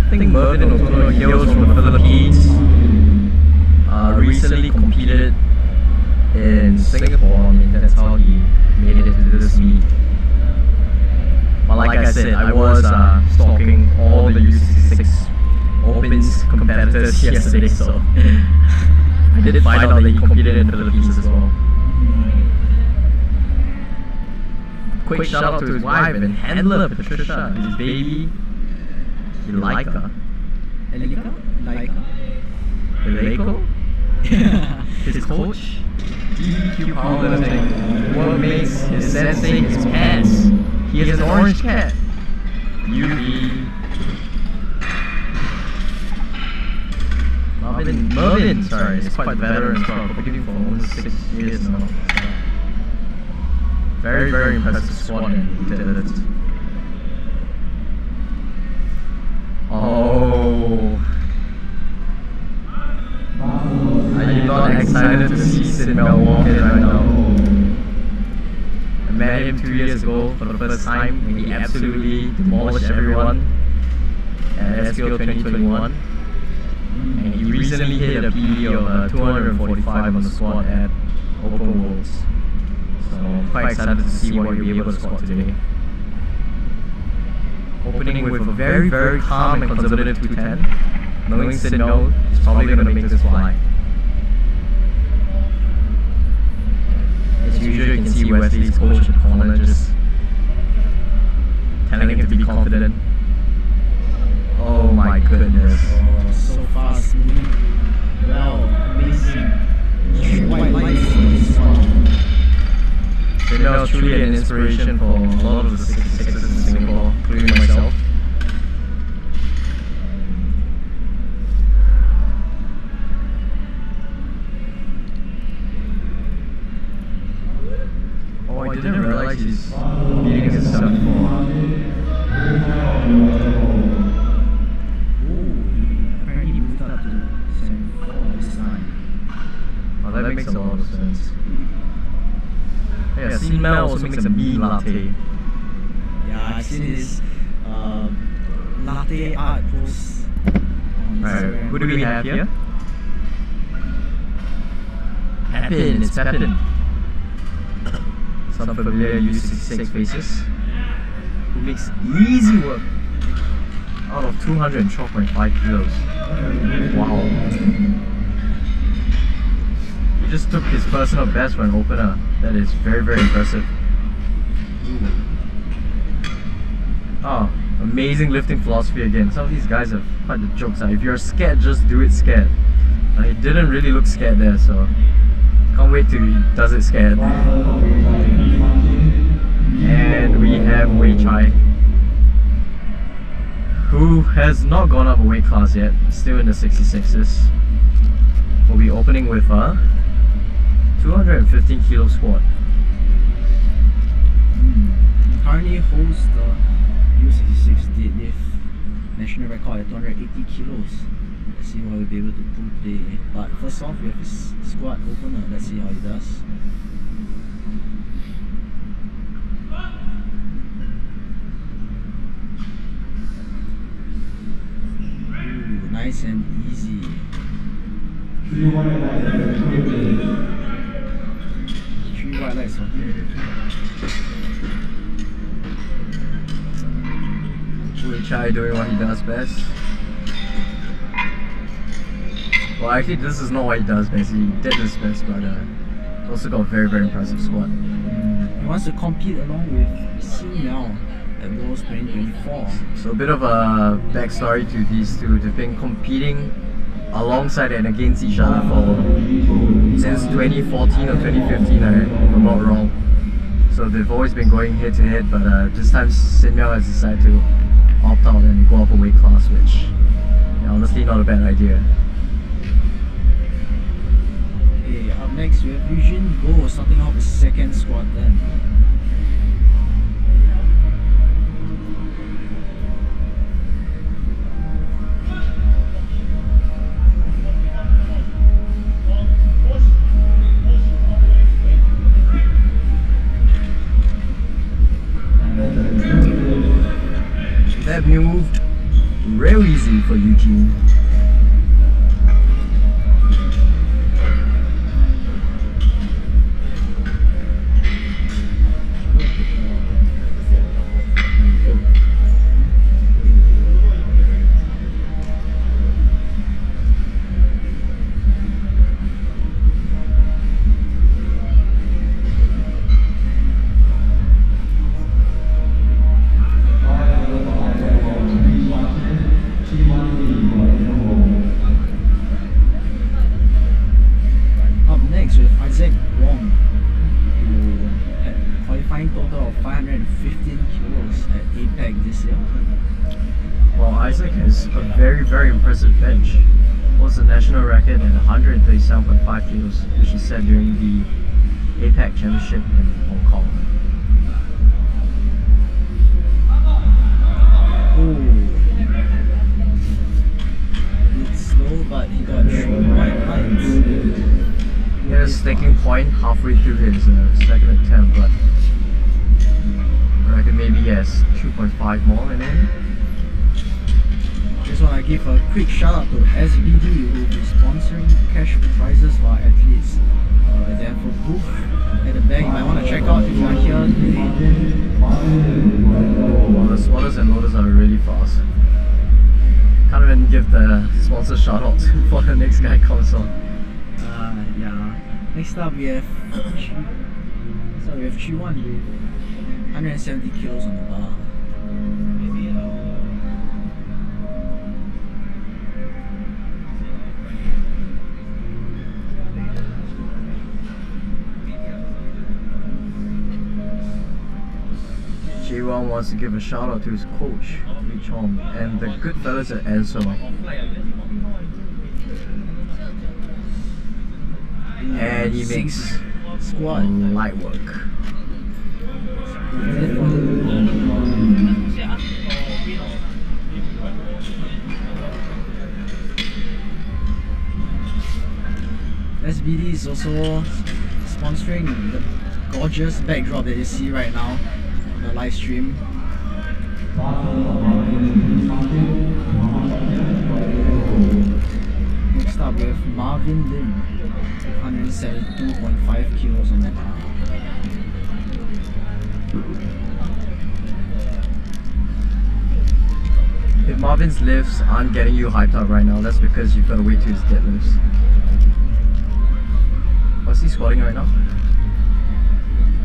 I think Mervin Otono hails from the Philippines. Recently competed in Singapore. I mean, that's how he made it to this meet. But like I said, I was stalking all the U66 Opens competitors yesterday, so I did find out that he competed in the Philippines as well. Quick shout out to his wife and handler Patricia, his baby Elika. Eleko? His coach, DQ powerlifting, what makes his sensei his pants. He has an orange cat. UV. Mervin, sorry, is quite veteran as well, competing for almost 6 years now. So very, very impressive squat and deadlift. Oh. Are you not excited to see Sid Mel walk in right now? I met him 2 years ago for the first time when he absolutely demolished everyone at SKO 2021. And he recently hit a PB of 245 on the squat at Open Worlds. So I'm quite excited to see what he'll be able to squat today. Opening with a very, very calm and conservative 210. Knowing Sid Mel is probably going to make this fly. As usual, you can see Wesley's coach in the corner just telling him to be confident. Oh my goodness. Oh, so fast, well, amazing. Quite light for this one. Sid Mel is truly an inspiration for a lot of the 66ers in Singapore, including myself. Oh, I didn't realize he's beating himself for. Apparently moved up to 74 this time. Oh, that makes a lot of sense. Yeah, Sid Mel also makes a mean latte. Yeah, I've seen his latte art post on Right, Instagram. who do we have here? Pepin, it's Pepin. Some familiar U66 faces who makes easy work out of 212.5 kilos. Wow. He just took his personal best for an opener. That is very, very impressive. Oh, amazing lifting philosophy again. Some of these guys have quite the jokes. If you're scared, just do it scared. He didn't really look scared there, so can't wait till he does it scared. And we have Wei Chai, who has not gone up a weight class yet, still in the 66s. We'll be opening with a 215 kilo squat. He currently holds the U66 deadlift national record at 280 kilos. Let's see what he'll be able to pull today. But first off, we have his squat opener. Let's see how he does. Ooh, nice and easy. 3 white lights on here. Wei Chai doing what he does best. Well, actually, this is not what he does best. He did his best, but also got a very, very impressive squat. He wants to compete along with Xin Miao at Worlds 2024. So a bit of a backstory to these two. They've been competing alongside and against each other for since 2014 or 2015, if I'm not wrong. So they've always been going head to head, but this time Xin Miao has decided to opt out and go up a weight class, which honestly not a bad idea. Okay, up next we have Eugene Go starting off his second squat then. That moved real easy for Eugene. Total of 515 kilos at APEC this year. Well, Isaac has a very, very impressive bench. Holds the national record at 137.5 kilos, which he set during the APEC Championship in Hong Kong. Oh, it's slow, but he got 3 white lines. He had a sticking point halfway through his second attempt, but I reckon maybe he has 2.5 more in him. Just want to give a quick shout out to SBD who will be sponsoring cash prizes for our athletes. They have a booth at the back, you might want to check out if you are here today. The squatters and loaders are really fast. Can't even give the sponsor shout out before the next guy comes on. Yeah. Next up we have Chi1 with 170 kilos on the bar. J1 wants to give a shout out to his coach, Lee Chong, and the good fellas at Ansel. And he makes squat light work. SBD is also sponsoring the gorgeous backdrop that you see right now on the live stream. Next up we have Marvin Lim with 172.5 kilos on the bar. If Marvin's lifts aren't getting you hyped up right now, that's because you've got to wait till his deadlifts. What's he squatting right now?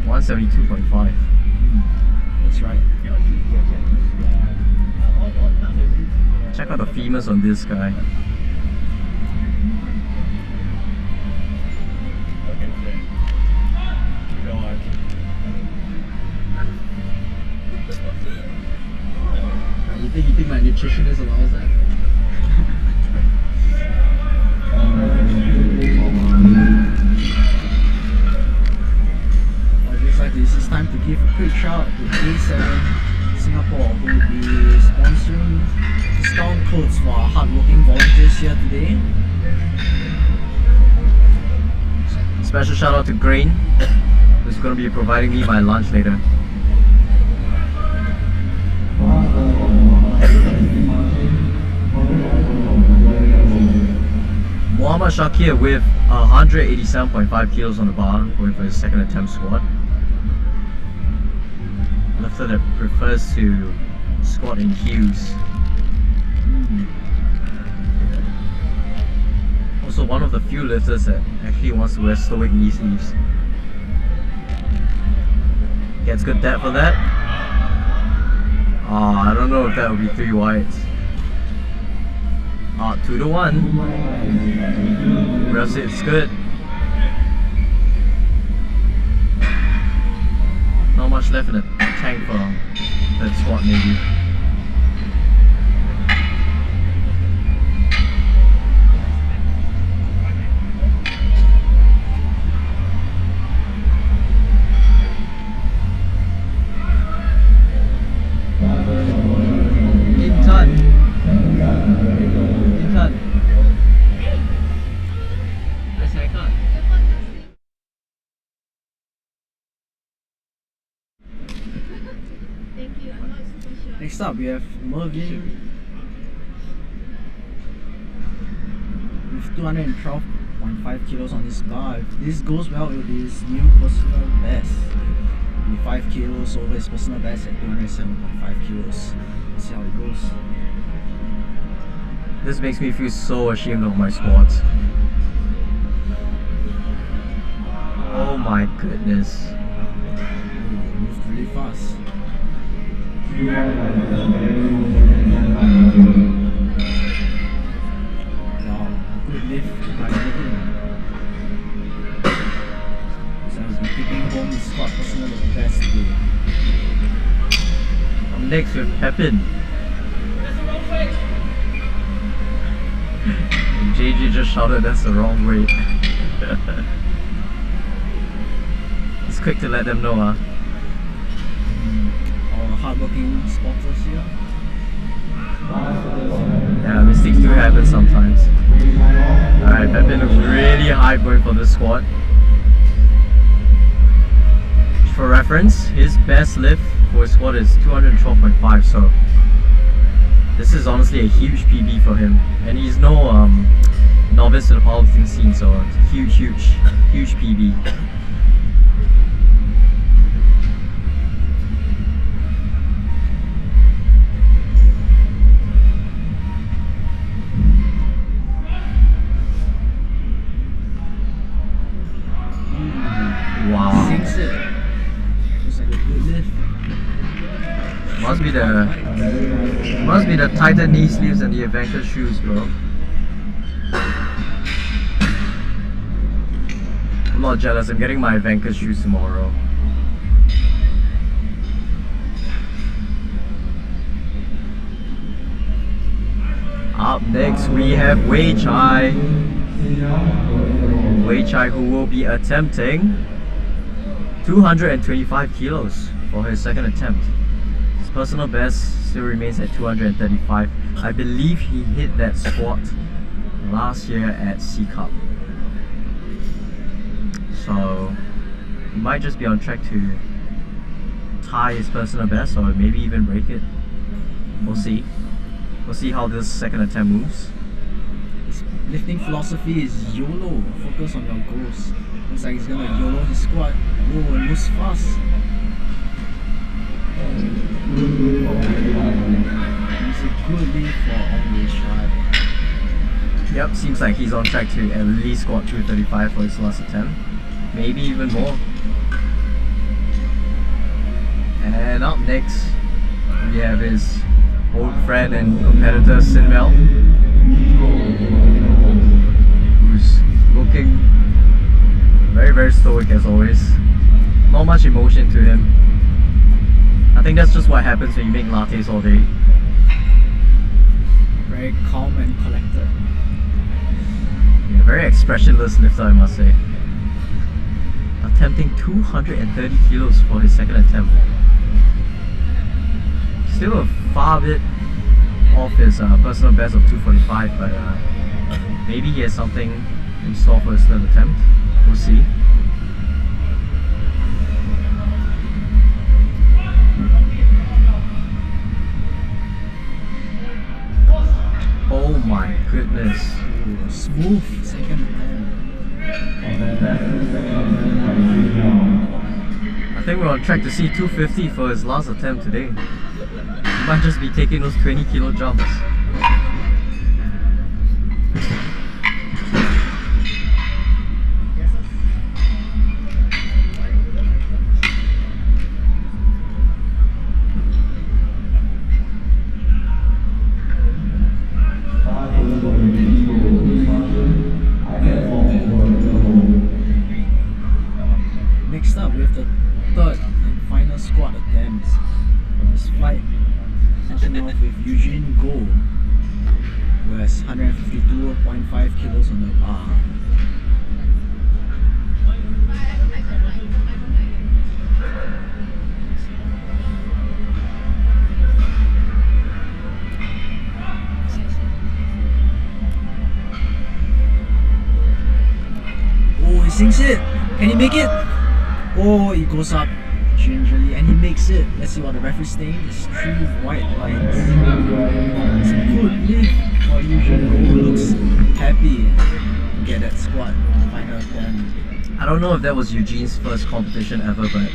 172.5. That's right. Check out the femurs on this guy. You think my nutritionist allows that? Just like this, it's time to give a quick shout out to A7 Singapore who will be sponsoring discount codes for our hardworking volunteers here today. Special shout out to Grain, who's going to be providing me my lunch later. Muhammad Shakir with 187.5 kilos on the bar, going for his second attempt squat. Lifter that prefers to squat in heels. Also one of the few lifters that actually wants to wear stoic knee sleeves. Gets good depth for that. I don't know if that would be 3 wides. 2 to 1. Revs it's good. Not much left in the tank for that squat maybe. Next up, we have Mervin with 212.5 kilos on his bar. If this goes well, it will be his new personal best. It'll be 5 kilos over his personal best at 207.5 kilos. Let's see how it goes. This makes me feel so ashamed of my squats. Oh my goodness. Ooh, moved really fast. Wow, good lift by Mervin. So he's been taking home his squat personal best today. Next with Pepin. JJ just shouted that's the wrong weight. It's quick to let them know, huh? Our hardworking spotters here. Yeah, mistakes do happen sometimes. Alright, Pepin looks really hyped going for this squat. For reference, his best lift for his squat is 212.5, so this is honestly a huge PB for him. And he's no novice to the powerlifting scene, so it's huge PB. Wow. Sinks it. Looks like a good lift. Must be the tighter knee sleeves and the Avanca shoes, bro. I'm not jealous, I'm getting my Avanca shoes tomorrow. Up next we have Wei Chai. Wei Chai, who will be attempting 225 kilos for his second attempt. His personal best still remains at 235. I believe he hit that squat last year at C Cup. So he might just be on track to tie his personal best or maybe even break it. We'll see. We'll see how this second attempt moves. His lifting philosophy is YOLO. Focus on your goals. Looks like he's gonna YOLO his squat. Whoa, and moves fast. It's a good lift for Wei Chai. Yep, seems like he's on track to at least squat 235 for his last attempt. Maybe even more. And up next, we have his old friend and competitor Sinmel, who's looking very stoic as always. Not much emotion to him. I think that's just what happens when you make lattes all day. Very calm and collected. Yeah, very expressionless lifter, I must say. Attempting 230 kilos for his second attempt. Still a far bit off his personal best of 245, but maybe he has something in store for his third attempt. We'll see. Oh my goodness. Ooh, smooth second attempt. I think we're on track to see 250 for his last attempt today. He might just be taking those 20 kilo jumps. starting off with Eugene Go, who has 152.5 kilos on the bar. Oh, he sinks it! Can he make it? Oh, he goes up gingerly and he makes it. Let's see what the referee's saying. It's 3 white lines. It's a good lift for Eugene Go, who looks happy to get that squat final attempt. I don't know if that was Eugene's first competition ever, but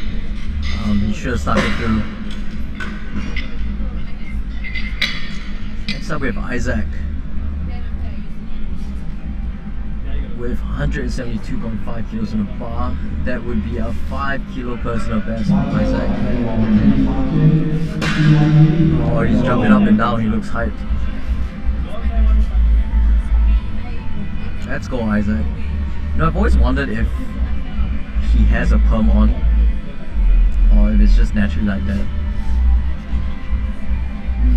he should have started through. Next up we have Isaac with 172.5 kilos on the bar. That would be a 5 kilo personal best for Isaac. Oh, he's jumping up and down, he looks hyped. Let's go, Isaac. You know, I've always wondered if he has a perm on or if it's just naturally like that.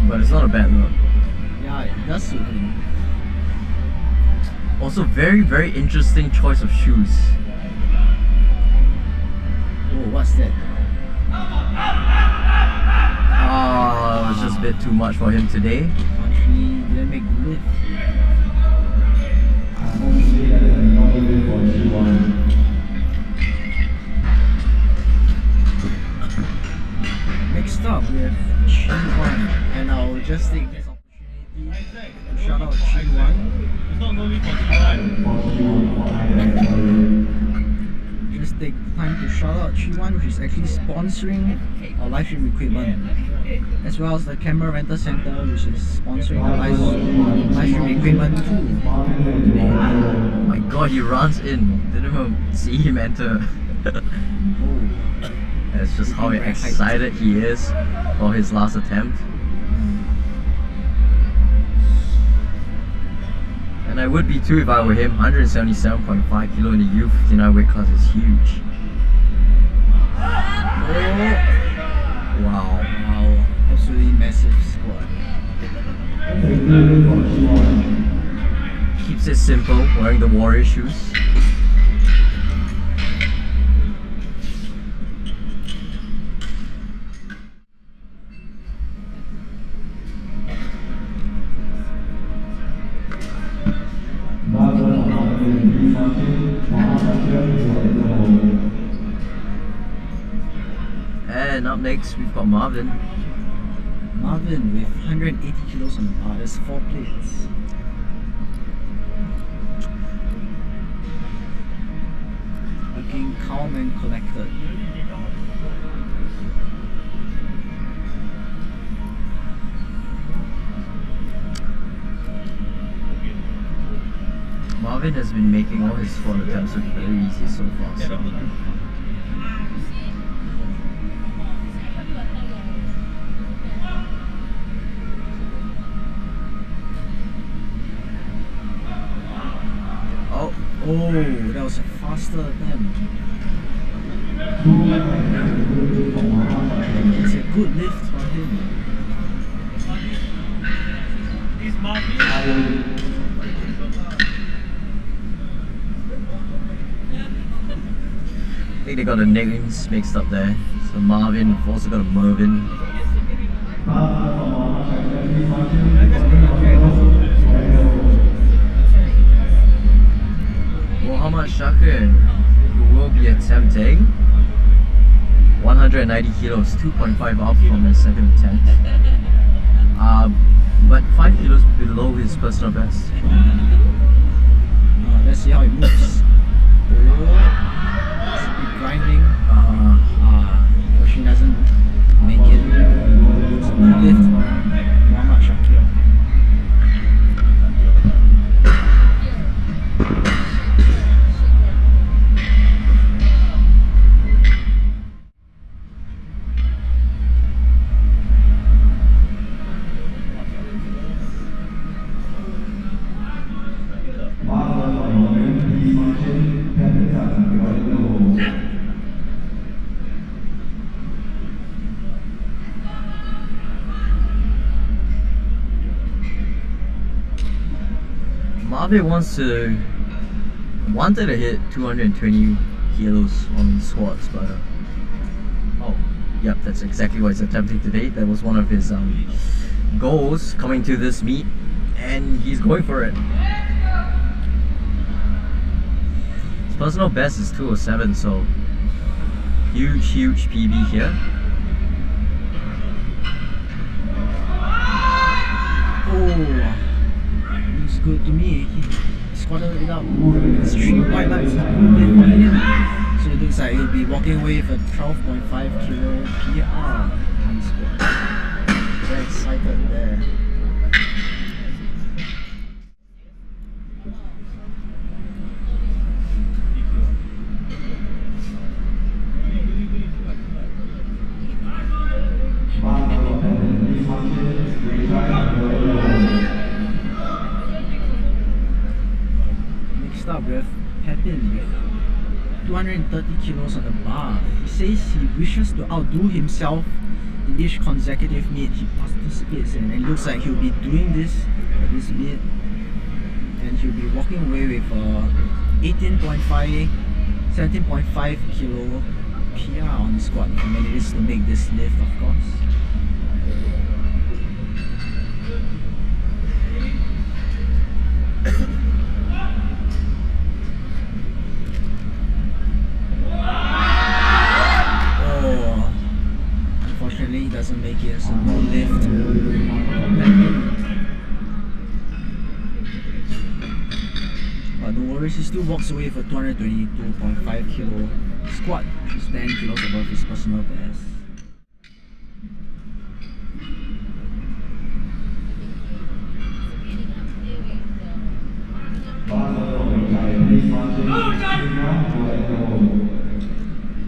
But it's not a bad look. Yeah, it does suit him. Also, very, very interesting choice of shoes. Oh, what's that? Oh, it was just a bit too much for him today. Actually, didn't make the lift. Next up, we have Chi1, and I'll just take this opportunity to shout out Chi1. Just take time to shout out Chi1, which is actually sponsoring our live stream equipment, as well as the Camera Rental Center, which is sponsoring our live stream equipment too. Oh my god, he runs in. Didn't even see him enter. Oh. That's just how excited he is for his last attempt. And I would be too if I were him. 177.5 kilo in the U59 weight class is huge. Oh. Wow, absolutely massive squat. Keeps it simple, wearing the warrior shoes. And up next we've got Marvin. Marvin with 180 kilos on the bar. There's 4 plates. Looking calm and collected. Marvin has been making all his squat attempts look very easy so far. So. Oh, that was a faster attempt. It's a good lift for him. I think they got the names mixed up there. So Marvin, we've also got a Mervin. Well, how much Shaka will be attempting? 190 kilos, 2.5 off from his second attempt. But 5 kilos below his personal best. Let's see how it moves. It's a bit grinding. But she doesn't make it. It's a good lift for Muhammad Shakir. Part of it wanted to hit 220 kilos on squats, but oh, yep, that's exactly what he's attempting today. That was one of his goals coming to this meet, and he's going for it. His personal best is 207, so huge PB here. Oh, looks good to me. He squatted it up. It's 3 white lights. So it looks like he'll be walking away with a 12.5 kilo PR on squat. Very excited there. Next up we have Pepin with 230 kilos on the bar. He says he wishes to outdo himself in each consecutive meet he participates in, and it looks like he'll be doing this at this meet, and he'll be walking away with 17.5 kilo PR on the squat if he manages to make this lift, of course. Oh, unfortunately he doesn't make it, so no lift. But no worries, he still walks away with a 222.5 kilo squat, which is 10 kilos above his personal best.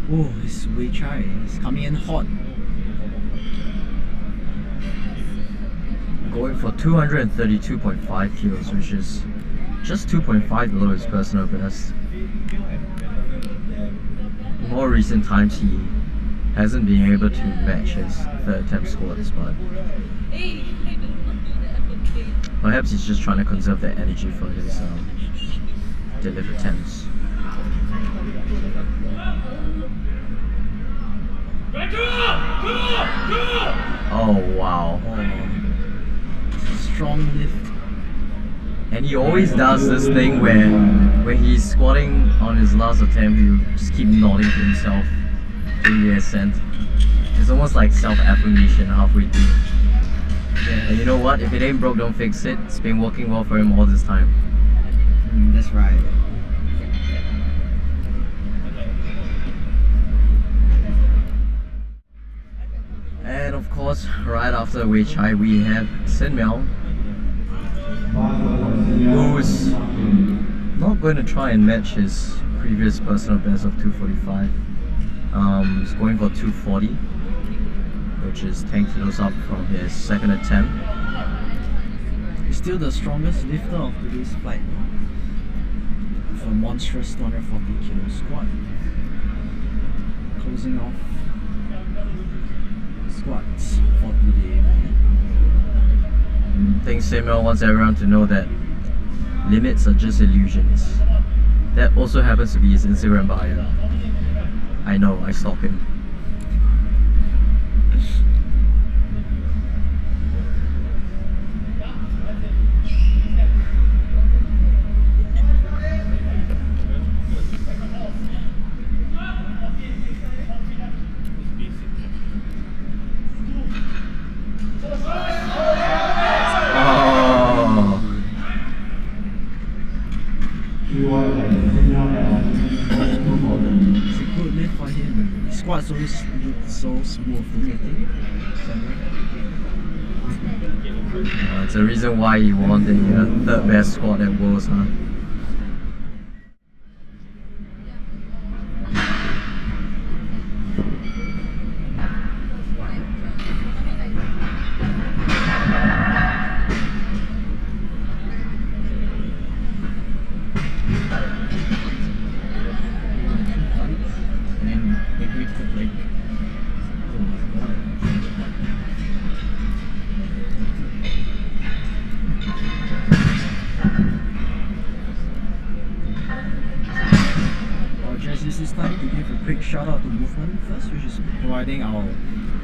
Oh, it's Wei Chai. It's coming in hot. Going for 232.5 kilos, which is just 2.5 below his personal best. In more recent times, he hasn't been able to match his third attempt squats, but perhaps he's just trying to conserve that energy for his deadlift attempts. Oh wow. Strong lift. And he always does this thing where when he's squatting on his last attempt, he'll just keep nodding to himself during the ascent. It's almost like self-affirmation halfway through. Yeah. And you know what? If it ain't broke, don't fix it. It's been working well for him all this time. That's right. And of course, right after Wei Chai, we have Sin Miao, who's not going to try and match his previous personal best of 245. He's going for 240, which is 10 kilos up from his second attempt. He's still the strongest lifter of today's flight, with a monstrous 240 kilo squat. Closing off squats for today. I think Samuel wants everyone to know that limits are just illusions. That also happens to be his Instagram bio. I know, I stalk him. It's a good lift for him. His squats always look so smooth, don't you think? It's a reason why he won the third best squat at Worlds, huh? quick shout out to Movement first, which is providing our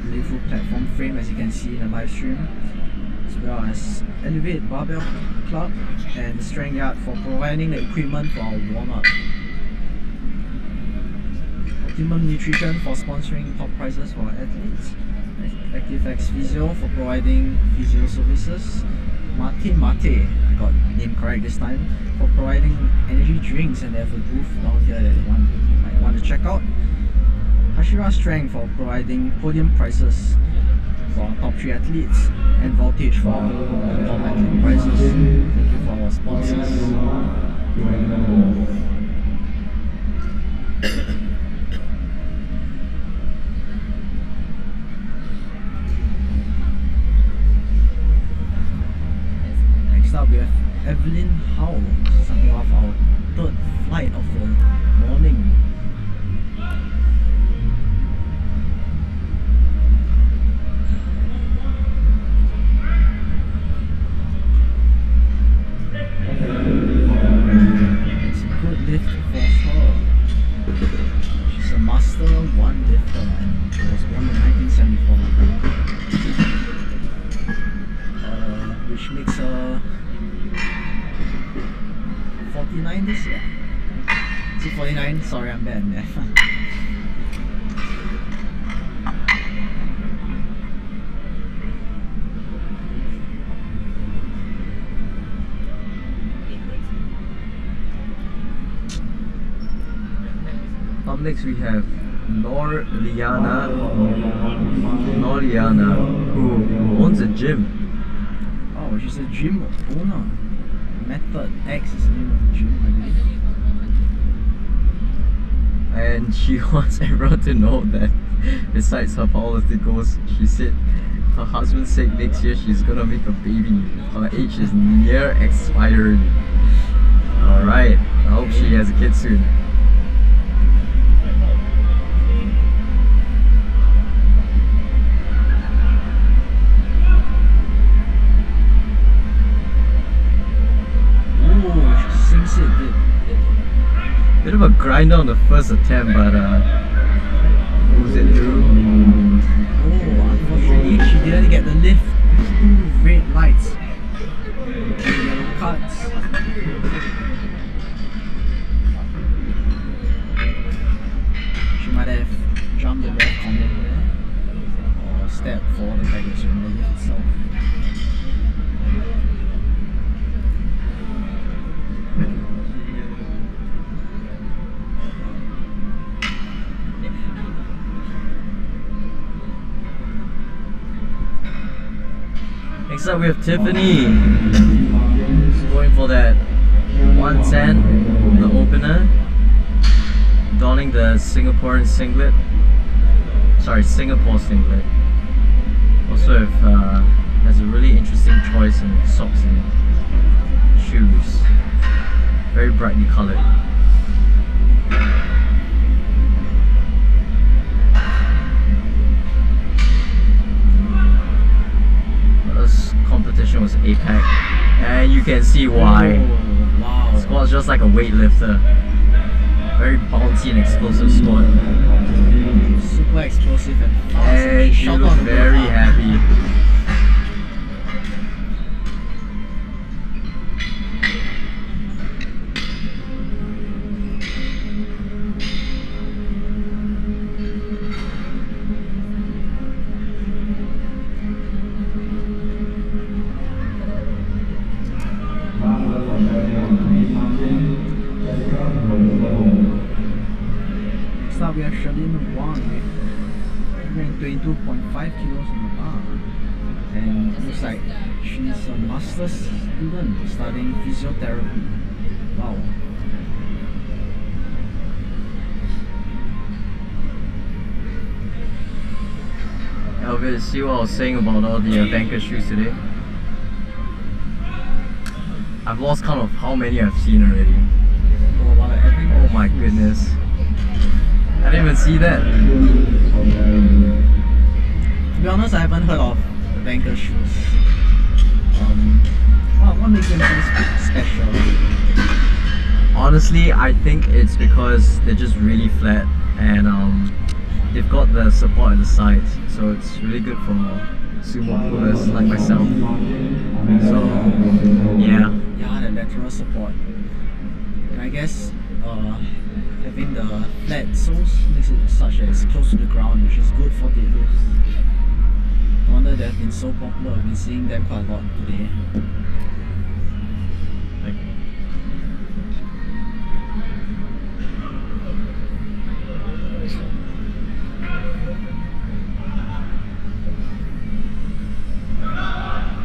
Liverpool platform frame, as you can see in the live stream, as well as Elevate Barbell Club and the Strength Yard for providing the equipment for our warm-up. Optimum Nutrition for sponsoring top prizes for our athletes. ActiveX Physio for providing physio services. Mate, I got the name correct this time, for providing energy drinks, and they have a booth down here that you might want to check out. Hashira Strength for providing podium prizes for our top 3 athletes, and Voltage for the top athlete prizes. Thank you for our sponsors. Next up we have Evelyn Howe, starting off our third flight of the morning. It's a good lift for her. She's a master 1 lifter and she was born in 1974. Which makes her 49 this year. Is it 49? Sorry, I'm bad in math. Up next we have Liana, who owns a gym. Oh, she's a gym owner. Method X is the name of the gym, I believe. And she wants everyone to know that besides her powerlifting goals, she said her husband's sake next year she's gonna make a baby. Her age is near expiring. Alright, I hope she has a kid soon. Bit of a grinder on the first attempt, but pulls it through. Oh, unfortunately she didn't get the lift. 2 red lights, 2 yellow cards. She might have jumped the red comment there, or stepped forward and backwards during the lift itself. Next up we have Tiffany. She's going for that 110, the opener. Donning the Singapore singlet. Also has a really interesting choice in socks and shoes. Very brightly coloured. Competition was APAC, and you can see why. Oh, wow. Squat's just like a weightlifter. Very bouncy and explosive squat. Super explosive and fast. And she looks very happy. Next up we have Charlene Wang with 22.5 kilos on the bar, and looks like she's a master's student studying physiotherapy. Wow. Elvis, see what I was saying about all the banker shoes today? I've lost count of how many I've seen already. Oh my goodness. I didn't even see that. To be honest, I haven't heard of banker shoes. What makes them so special? Honestly, I think it's because they're just really flat and they've got the support at the sides, so it's really good for sumo pullers like myself. So yeah. Yeah, the lateral support. And I guess having the flat soles makes it such that it's close to the ground, which is good for deadlifts. No wonder they've been so popular. I've been seeing them quite a lot today.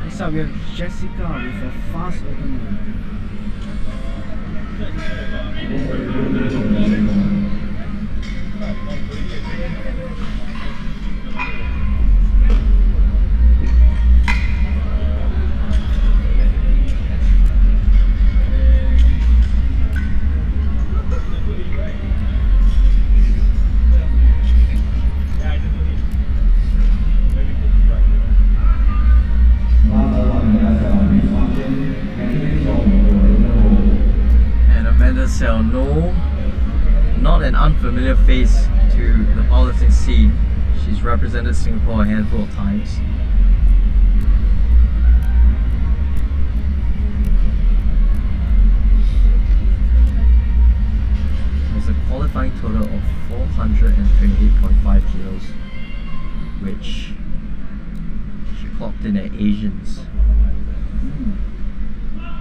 Next up we have Jessica with a fast opener. No, not an unfamiliar face to the powerlifting scene. She's represented Singapore a handful of times. There's a qualifying total of 428.5 kilos, which she clocked in at Asians.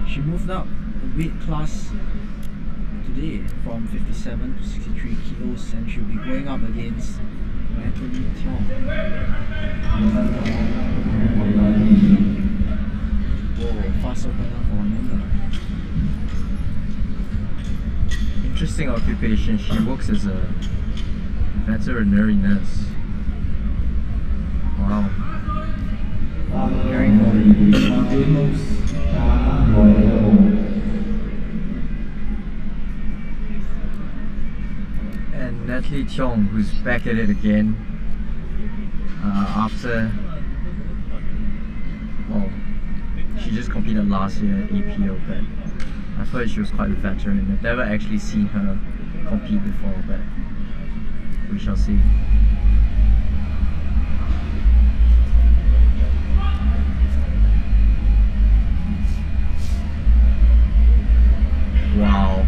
She moved up a weight class today from 57 to 63 kilos, and she'll be going up against Natalie Tiong. Whoa, fast opener for Amanda. Interesting occupation. She works as a veterinary nurse. Wow. Caring for animals. Natalie Tiong, who's back at it again after, well, she just competed last year at APO, but I've heard she was quite a veteran. I've never actually seen her compete before, but we shall see. Wow.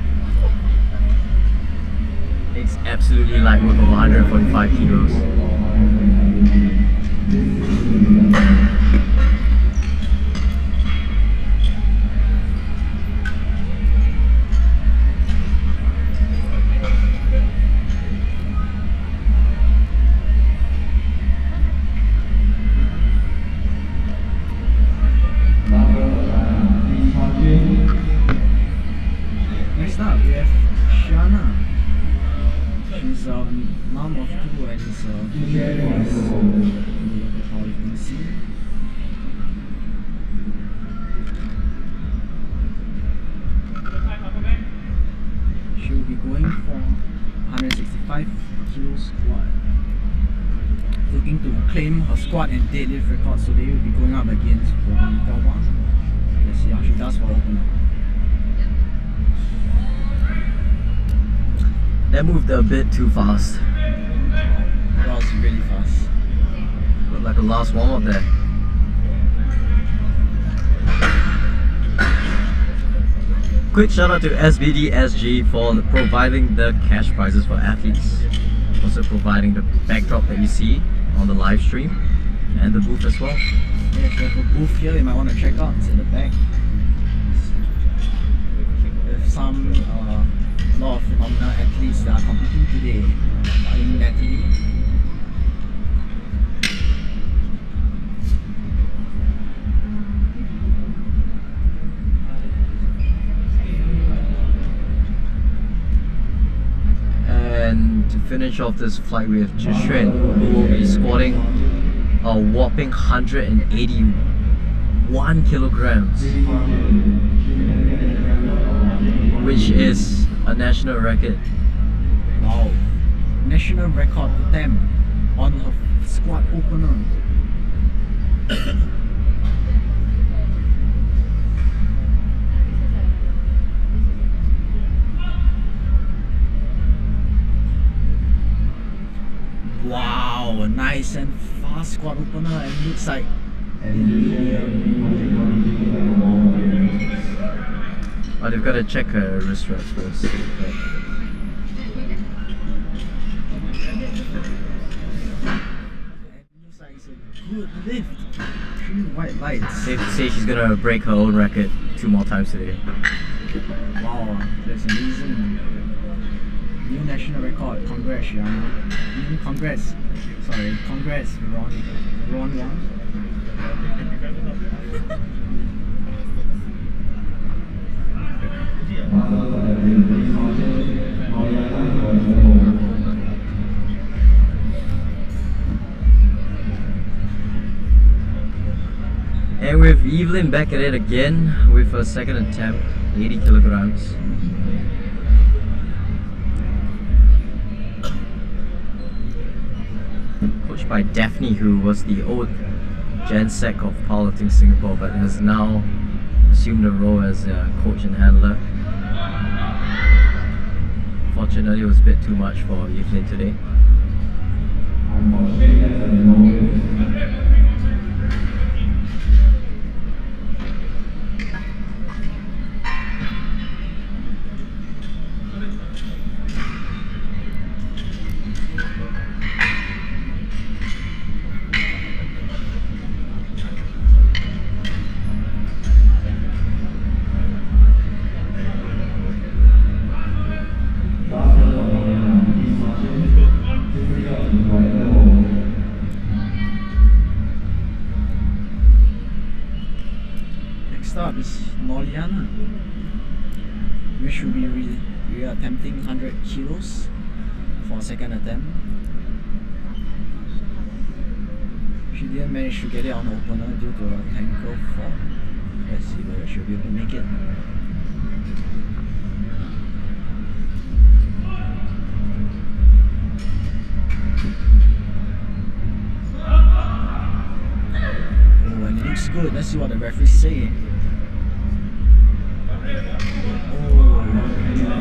It's absolutely light work of 145 kilos. Next up we have Shiana. She's mom of two and is the powerlifting scene. She will be going for 165 kilo squat. Looking to claim her squat and deadlift records, so they will be going up against Veronica Wang. Let's see how she does for opener. That moved a bit too fast. That was really fast. Looked like a last warm up there. Quick shout out to SBDSG for providing the cash prizes for athletes. Also providing the backdrop that you see on the live stream and the booth as well. Yes, we have a booth here you might want to check out. It's in the back. We have some a lot of phenomenal athletes that are competing today. Starting Natalie. And to finish off this flight, we have Zhixuan, who will be squatting a whopping 181 kilograms, which is a national record. Wow. National record attempt on her squat opener. squat opener and looks like Oh, they've got to check her wrist rest first. looks like it's a good lift. 3 white lights. Safe to say she's gonna break her own record 2 more times today. Wow, that's amazing. New national record. Congrats, Yang. Congrats. Sorry, congrats, Ron Yang. And with Evelyn back at it again with her second attempt, 80 kilograms. Coached by Daphne, who was the old Gen Sec of Powerlifting Singapore, but has now assumed the role as a coach and handler. Fortunately, it was a bit too much for Evelyn today. Next up is Noliana, which will be attempting 100 kilos for second attempt. She didn't manage to get it on the opener due to a technical fault. Let's see whether she'll be able to make it. Oh, and it looks good. Let's see what the referee's saying.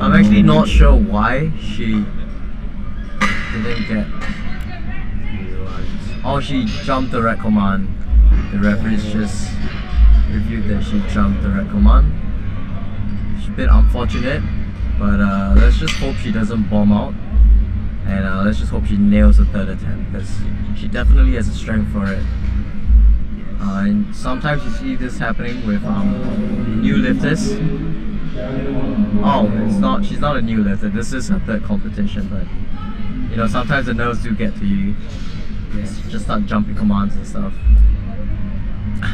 I'm actually not sure why she didn't get. Oh, she jumped the red command. The referees just reviewed that she jumped the red command. It's a bit unfortunate, but let's just hope she doesn't bomb out. And let's just hope she nails the third attempt, because she definitely has the strength for it. And sometimes you see this happening with new lifters. Oh, she's not a new lifter, this is her third competition, but you know, sometimes the nerves do get to you. Just start jumping commands and stuff.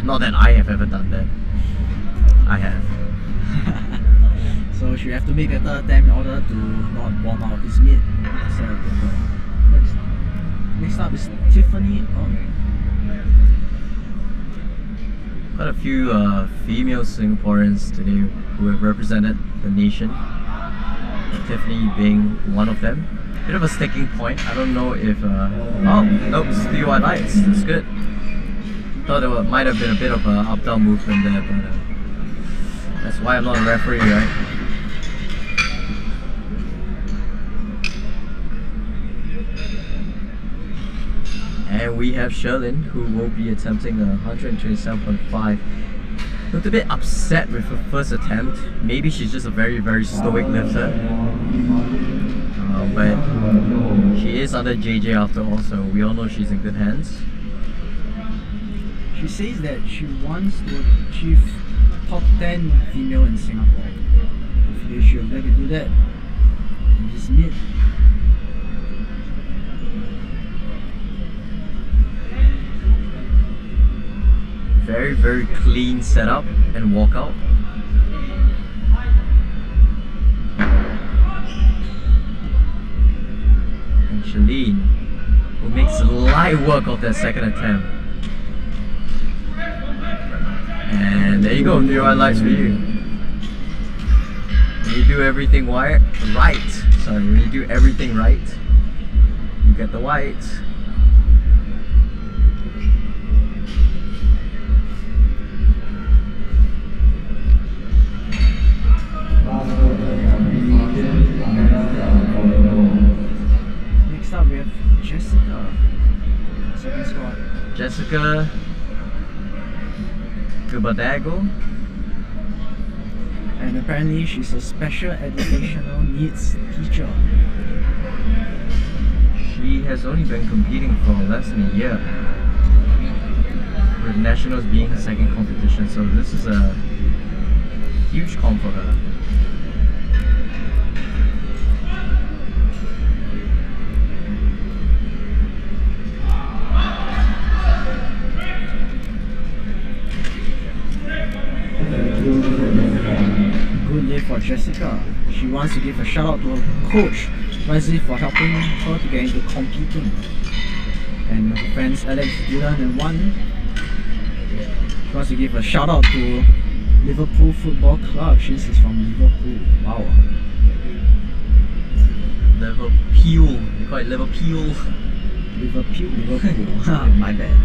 Not that I have ever done that. I have. So she have to make a third attempt in order to not bomb out this mid. Next up is Tiffany. Quite a few female Singaporeans today who have represented the nation. Tiffany being one of them. Bit of a sticking point. I don't know if oh nope, it's 3 white lights. That's good. Thought there might have been a bit of a up-down movement there, but that's why I'm not a referee, right? And we have Sherlyn, who will be attempting a 127.5. Looked a bit upset with her first attempt. Maybe she's just a very, very stoic lifter. But she is under JJ after all, so we all know she's in good hands. She says that she wants to achieve top 10 female in Singapore. If she'll be able to do that in this mid. Very, very clean setup and walkout. And Shalene, who makes light work of that second attempt. And there you go, 3 white lights for you. When you do everything right, when you do everything right, you get the whites. Jessica Gubadago. And apparently she's a special educational needs teacher. She has only been competing for less than a year, with nationals being her second competition, so this is a huge comp for her. Good day for Jessica. She wants to give a shout out to her coach, Wesley, for helping her to get into competing. And her friends Alex, Dylan and Wan. She wants to give a shout out to Liverpool Football Club. She's from Liverpool. Wow. Liverpool. They call it Liverpool. Liverpool. My bad.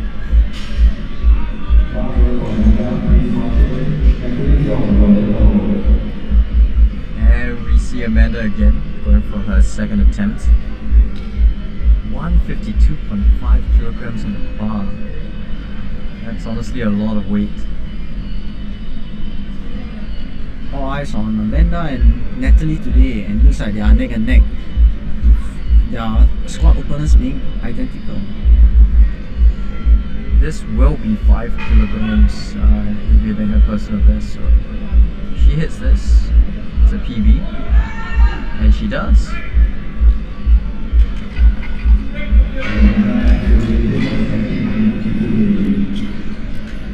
And we see Amanda again going for her second attempt. 152.5 kilograms on the bar. That's honestly a lot of weight. All eyes on Amanda and Natalie today, and looks like they are neck and neck. Their squad opponents being identical. This will be 5 kilograms heavier than her personal best, so if she hits this, it's a PB, and she does.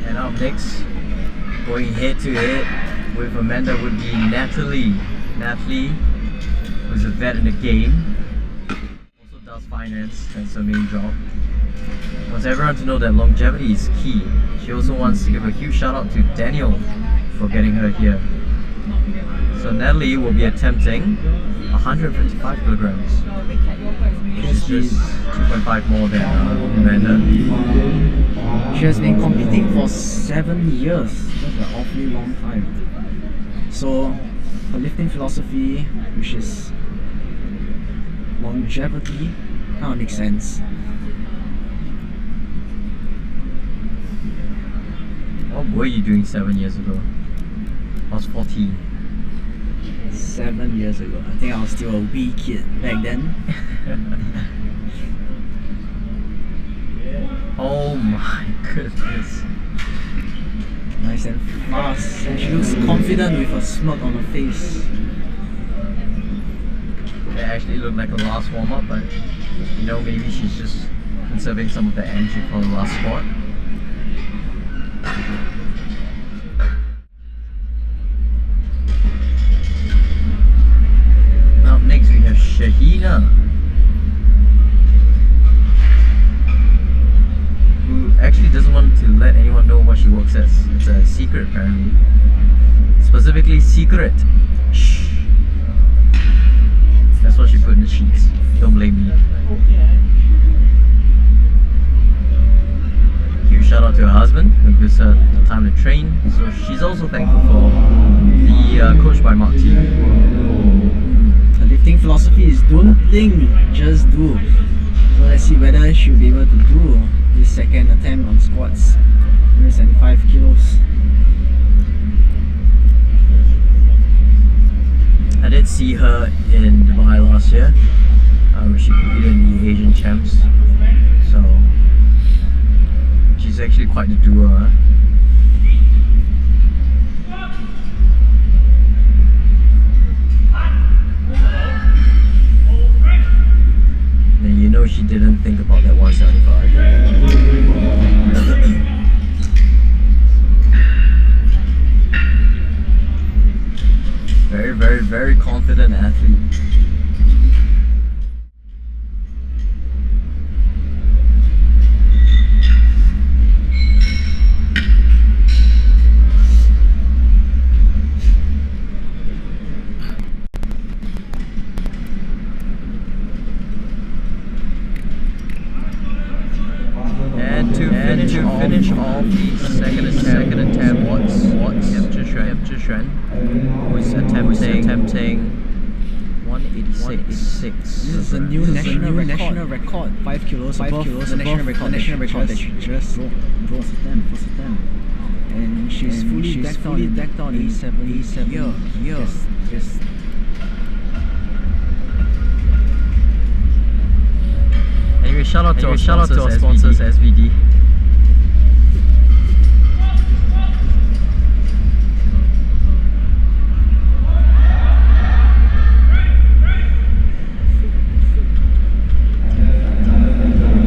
And up next, going head to head with Amanda would be Natalie. Natalie, who's a vet in the game, also does finance, that's her main job. Wants everyone to know that longevity is key. She also wants to give a huge shout out to Daniel for getting her here. So Natalie will be attempting 155 kilograms, which is just 2.5 more than Amanda. She has been competing for 7 years. That's an awfully long time. So her lifting philosophy, which is longevity, kind of makes sense. What were you doing 7 years ago? I was 14. 7 years ago. I think I was still a wee kid back then. Oh my goodness. Nice and fast. And she looks confident with a smirk on her face. It actually looked like a last warm-up, but you know, maybe she's just conserving some of the energy for the last squat. Now next we have Shahina, who actually doesn't want to let anyone know what she works as. It's a secret apparently. Specifically secret. Shh. That's what she put in the sheets. Don't blame me. Huge shout out to her husband who gives her the time to train. So she's also thankful for the coach by Mark T. Her lifting philosophy is don't think, just do. So let's see whether she'll be able to do this second attempt on squats. 175 kilos. I did see her in Dubai last year, where she competed in the Asian Champs. So she's actually quite the doer. Huh? And you know she didn't think about that 175. Very confident athlete. And to finish off the second attempt, what's Yep, Zhishuan, who is attempting 180 186. This is a new national record. 5 kilos above the national record that she just broke. And she's fully decked on 87 year. Just Anyway, shout out to our sponsors SVD.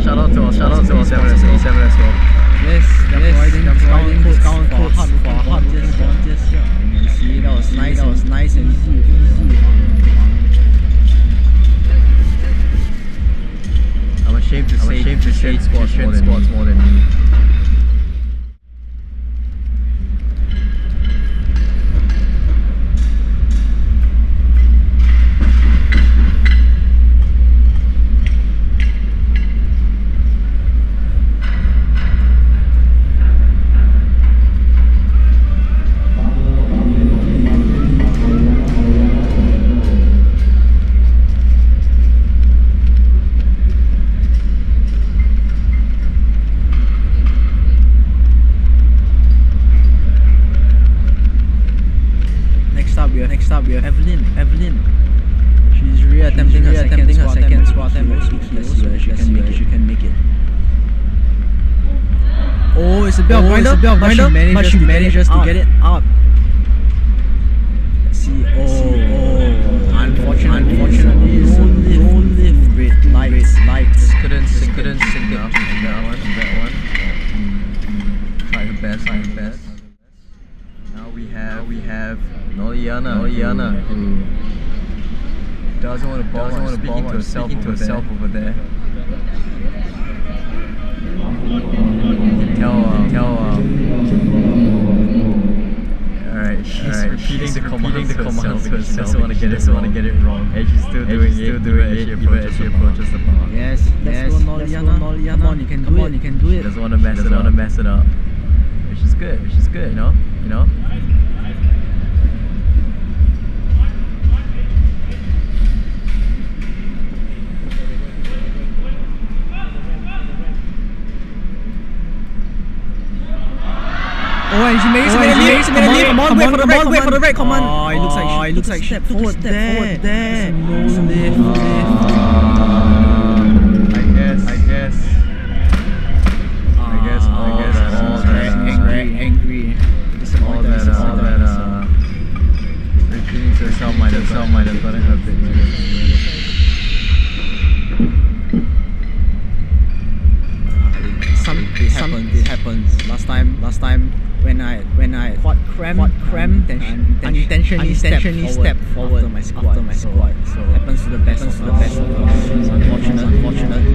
Shout out to our 7 as well. yes, providing discount codes for hard volunteers here. You see, that was nice and easy. I'm ashamed to say squats more than me. Next up we have Evelyn. She's re-attempting her second squat attempt. Let's see whether she can make it. Oh, it's a bit of grinder, but she manages to get it up. Let's see. Unfortunately, no lift rate lights. Couldn't sink enough in that one. Try her best. Now we have Noliana who doesn't want to bomb, speaking to herself over there. You can tell alright, she's repeating the command to herself because she doesn't want to get it wrong. And she's still doing it as she approaches the bar. Yes, let's go Noliana. Come on, you can do it. Doesn't want to mess it up. Which is good, you know? Oh, and she made it. Come on, wait for the break. Come on. Oh, it looks like she step forward there. No lift. I guess all that angry. All that repeating to herself might have gotten her a bit It happens. Last time when I quad crammed, then she unintentionally stepped forward after my squat. So happens to the best of us. It's unfortunate.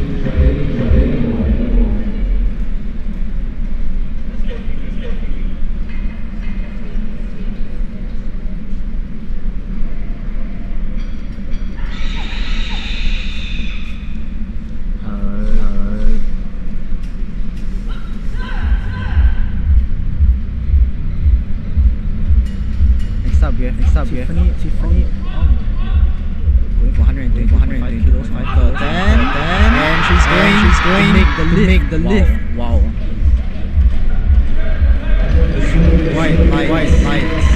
Next up, Tiffany. Going for 120 kilos, 5 and she's going to make the lift. Wow. White lights.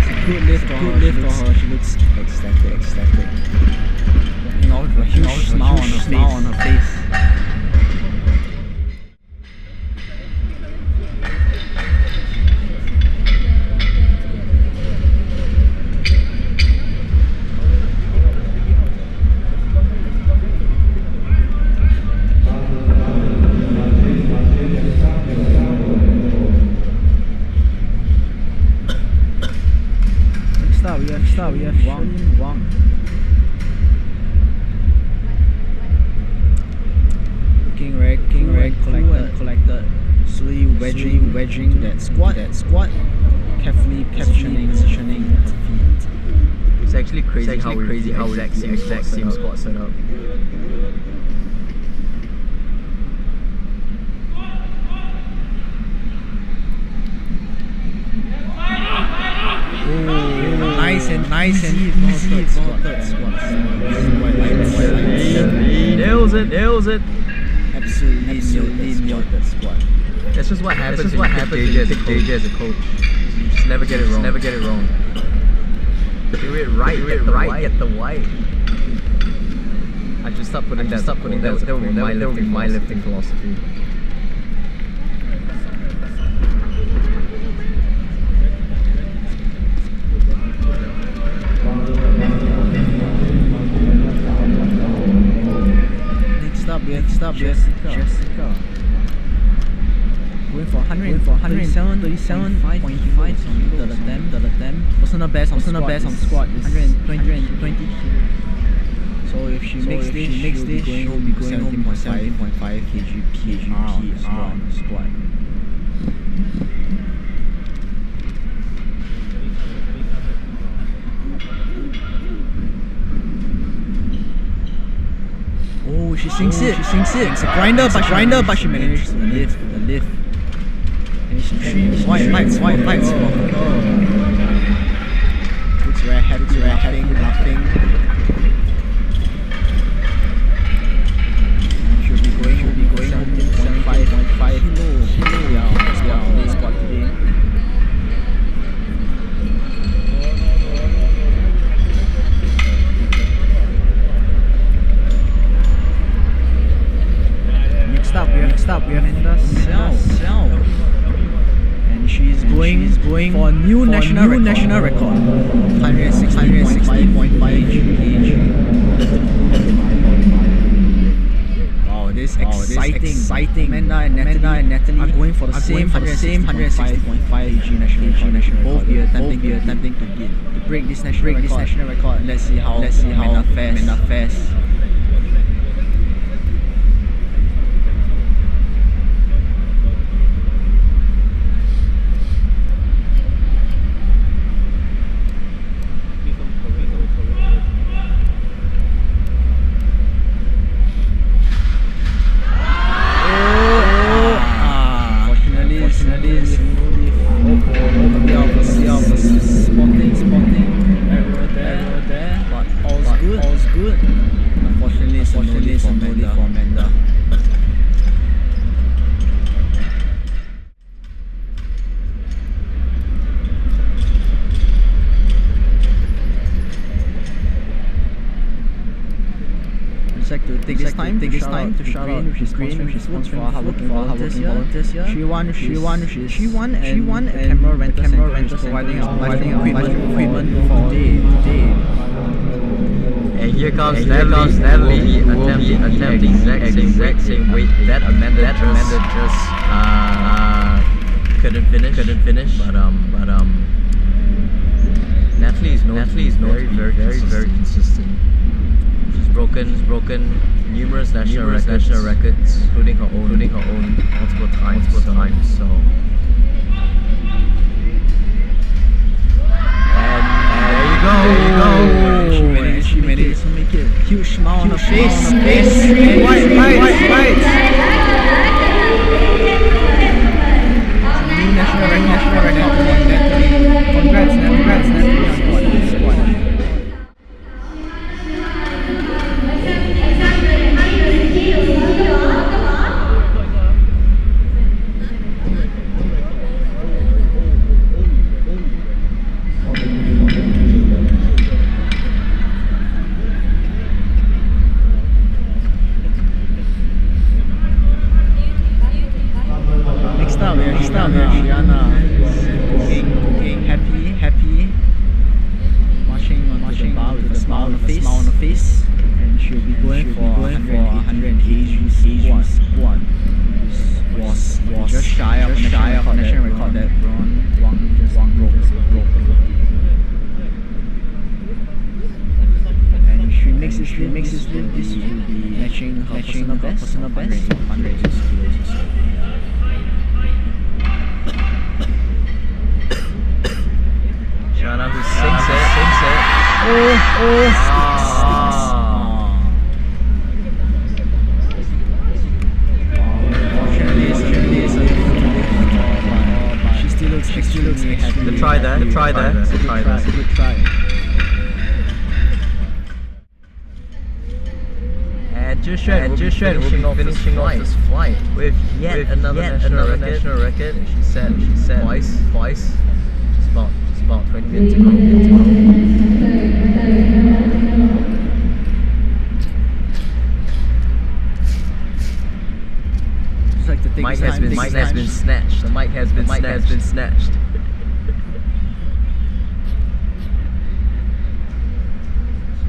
It's a good lift for her. She looks ecstatic. Walking out with a huge smile on her face. We have Wang. Looking very collected. Slowly wedging that squat. Carefully positioning her feet. It's actually crazy how the exact same squat setup. nice and easy third squat. Nails it. Absolutely nailed that squat. That's just what happens when you pick JJ as a coach. You just never get it wrong. Do it right, get the white. I just stopped putting that. That would be my lifting philosophy. Next up, Jessica. Going for 137.5 the attempt. Personal best on squat is 120. So if she makes this, she'll be going 17.5 kg on the squat. Oh, she sinks it. It's a grinder, but she managed to lift the lift. And she white lights. Oh. Looks very happy, laughing. She'll be going 17.5 kilo. Squat today. Next up, we have Linda Sell. And she's going for a new national record. 160.5 kg. Wow, this exciting. Amanda and Natalie are going for the same 160.5 kg national record. Both be attempting to break this national record. Let's see how Amanda fares. Unfortunately, it's a no for Amanda. I'd like to take this time to shout out which is sponsors for our hardworking volunteers here. She won, and camera rentals providing our equipment for today. And here comes Natalie attempting the exact same weight that Amanda just couldn't finish. But Natalie is known to be very consistent. She's broken numerous national records, including her own multiple times. So. There you go. She managed to make it. Huge smile on her face. Right. New national record. Congrats, Natalie. Shiana cooking happy, marching to the bar with a smile on her face, and she'll be going for 100 kg squat. Was just shy of the national record that Wang broke. And she makes this lift. This will be matching her personal best. 100 kilos. Shana who sings it. Unfortunately, it's a she still looks happy. To try that. It's a good try. Zhishuan will be finishing off this flight with yet another national record. She said twice. It's about 20 minutes ago. Like the mic has been snatched. The mic has been snatched.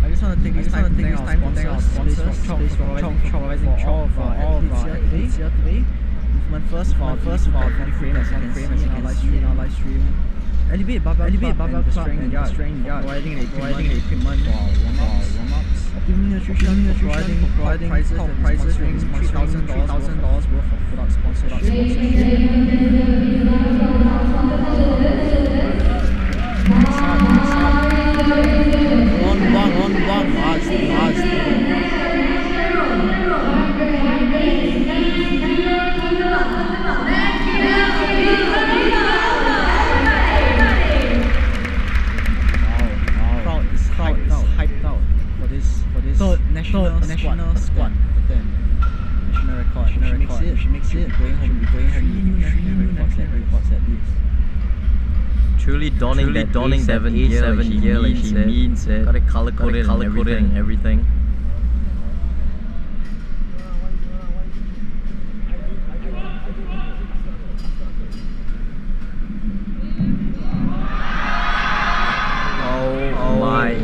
I just want to take this time to thank our sponsors for providing all of our athletes here today. Movement first of all, really famous as you can see in our live stream. Elevate Barbell Club and the Strength Yard providing the equipment for our warm-ups. Optimum Nutrition providing top prizes ranging $3,000 worth of product sponsorship. One, fast. Crowd is hyped out for this national squad. Then national record. She makes it. Going home. Three new national records at least. Truly donning that A7 gear like she means it. Got it color coded and everything.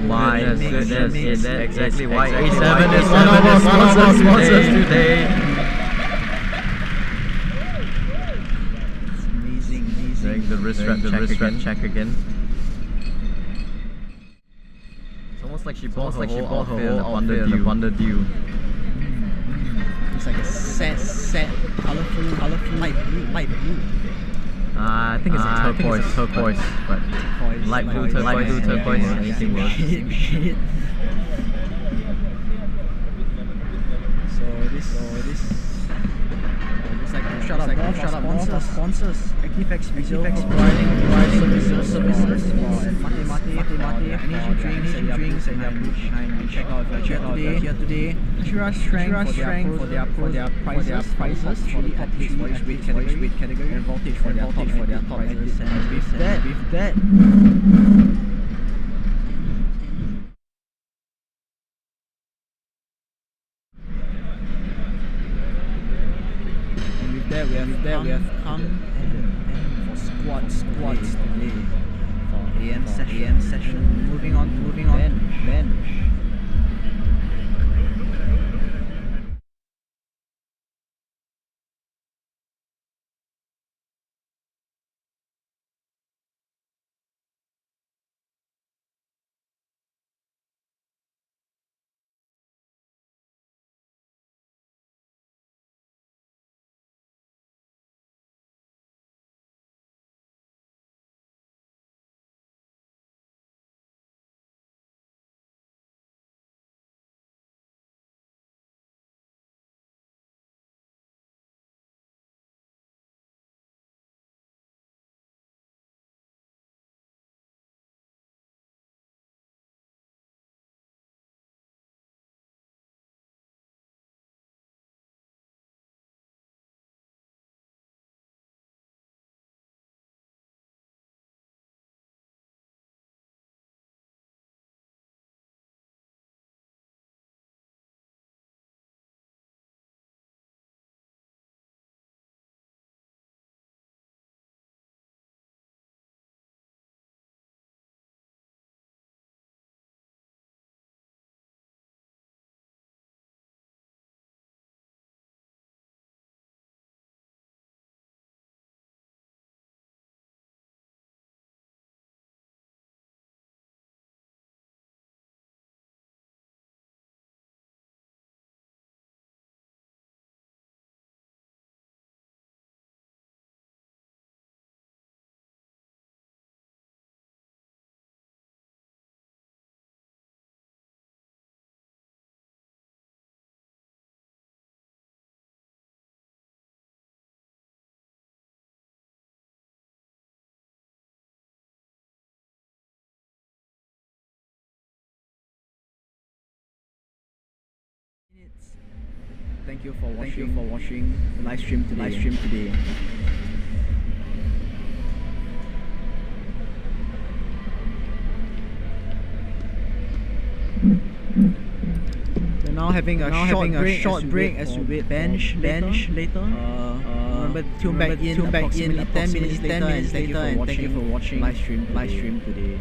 My goodness, is that exactly why A7 is one of our sponsors today. It's amazing. Doing the wrist wrap check again. It's almost like she bought her whole outfit in Thunder Dew. It's like a set, colorful, light blue. I think it's a turquoise, but light blue turquoise, anything works. So this like shut up more for sponsors. ActiveX providing services for Mate energy drinks and their booth. Check out if you're here today. Ashura Strength for their prices for the athletes for each weight category and voltage for their top athletes. And with that we have come for squats today for AM session. Moving on. Bench. Thank you for watching the live stream today. We're now having a short break as we wait bench later. Remember to tune back in approximately 10 minutes later, and thank you for watching live stream today.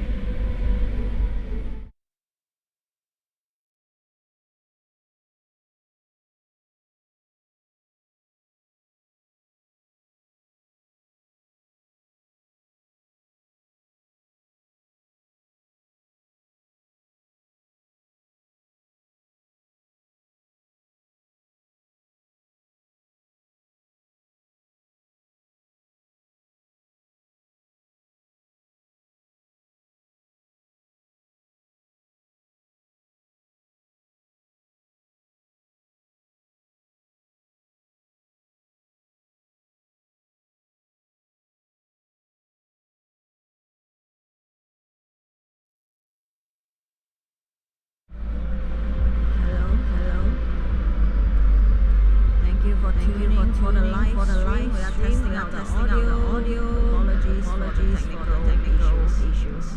Thank you for tuning in for the live stream. We are testing out the audio. Apologies for the technical issues.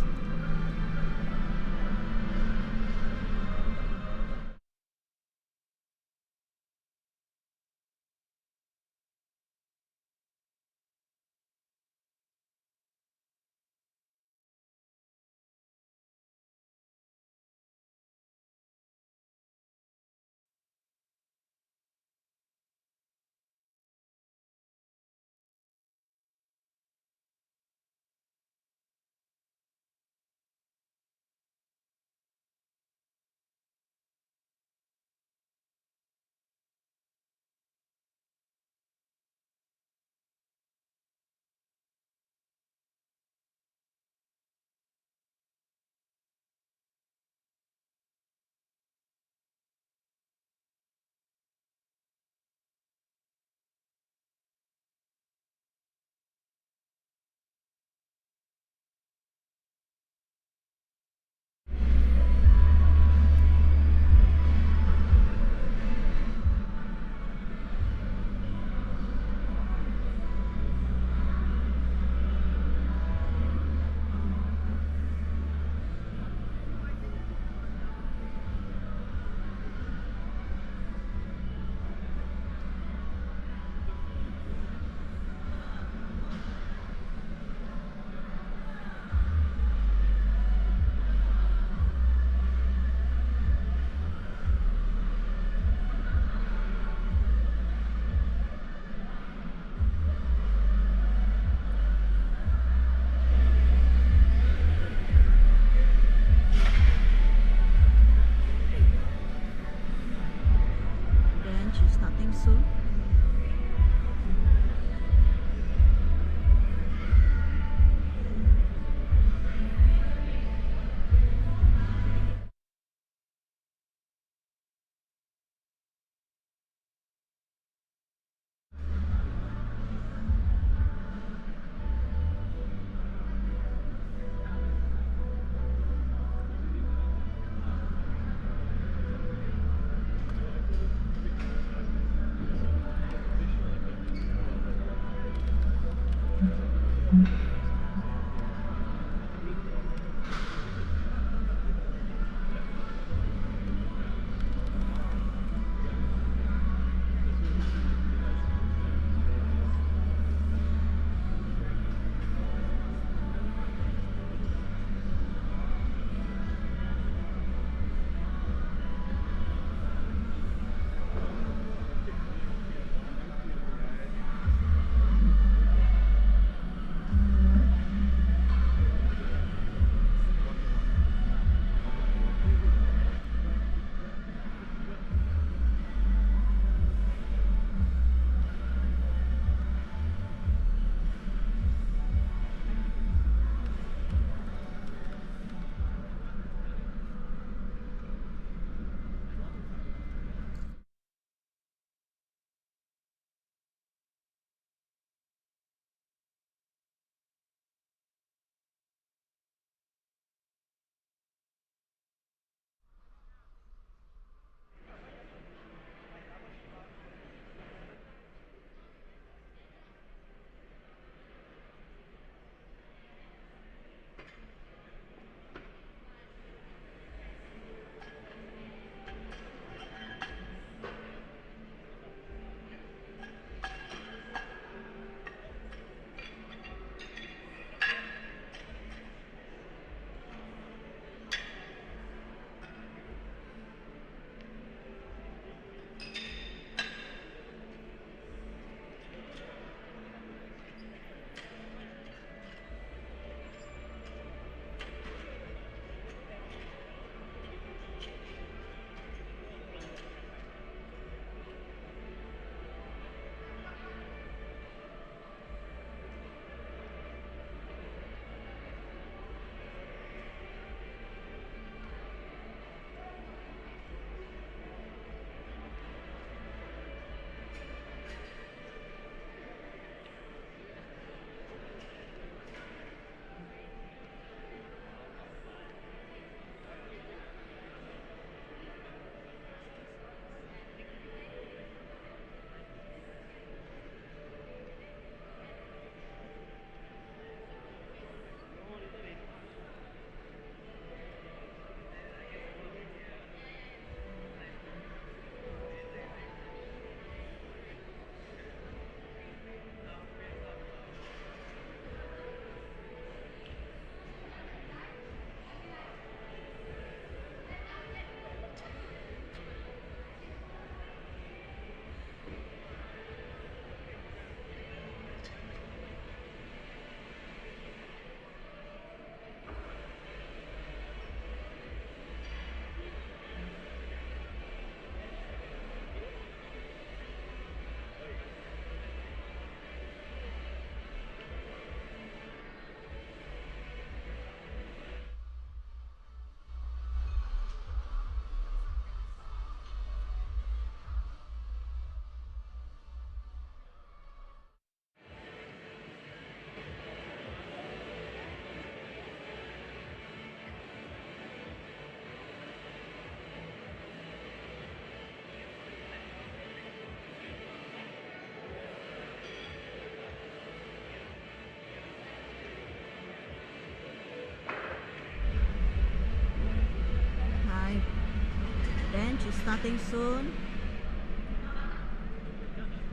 Bench is starting soon.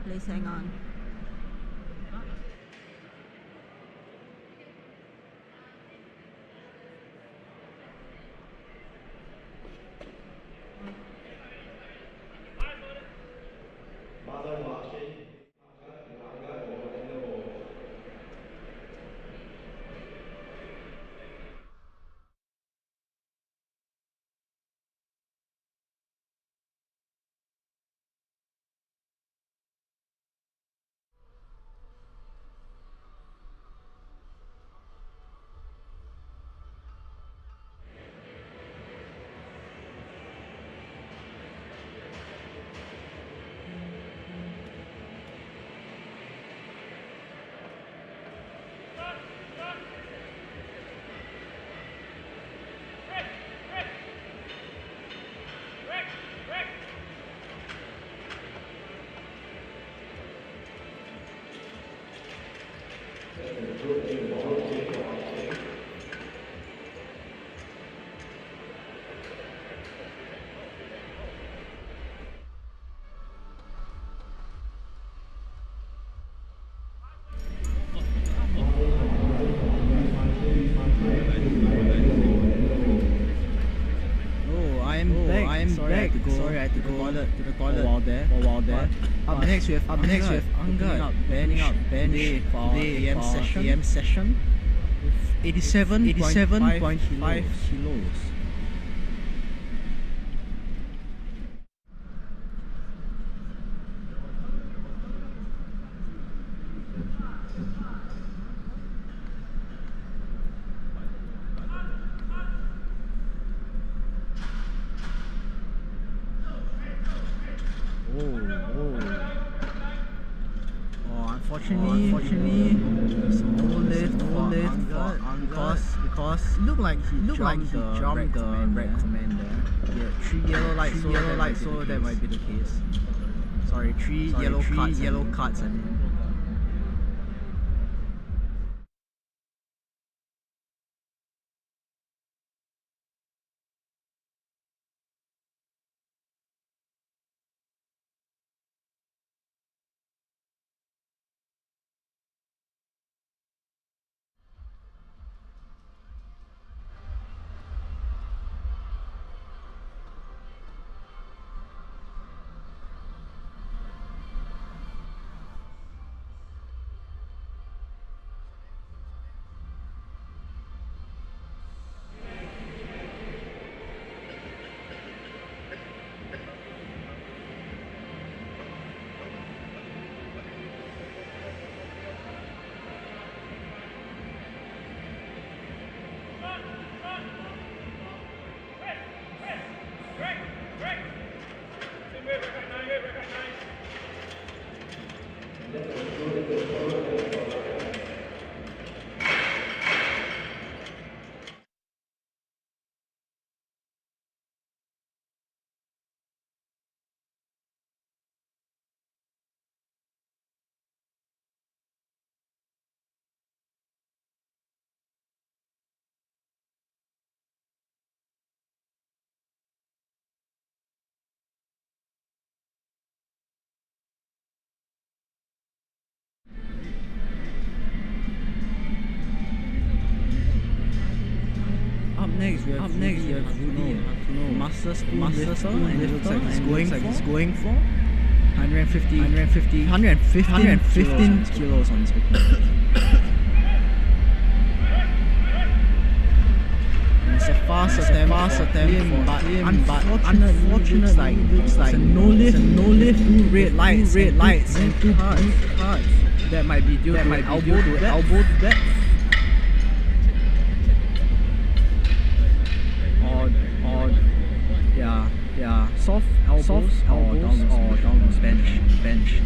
Please hang on. Oh, I am back. Sorry, I had to go to the toilet for a while there. Up next we have Angad banning out bench for AM session with 87.5 kilos. Unfortunately, there's no lift for Angad because it looked like he jumped the red command there. Yeah, 3 yellow lights, so that might be the case. Sorry, 3 yellow cards. I mean. Up next, we have Rudy, Master Spoon lifter, and it looks like he's going for 115 kilos on his big man. It's a fast attempt but unfortunately looks like no lift, 2 red lights, and 2 cards. That might be due to elbow to depth. Yeah, soft elbows or down bench.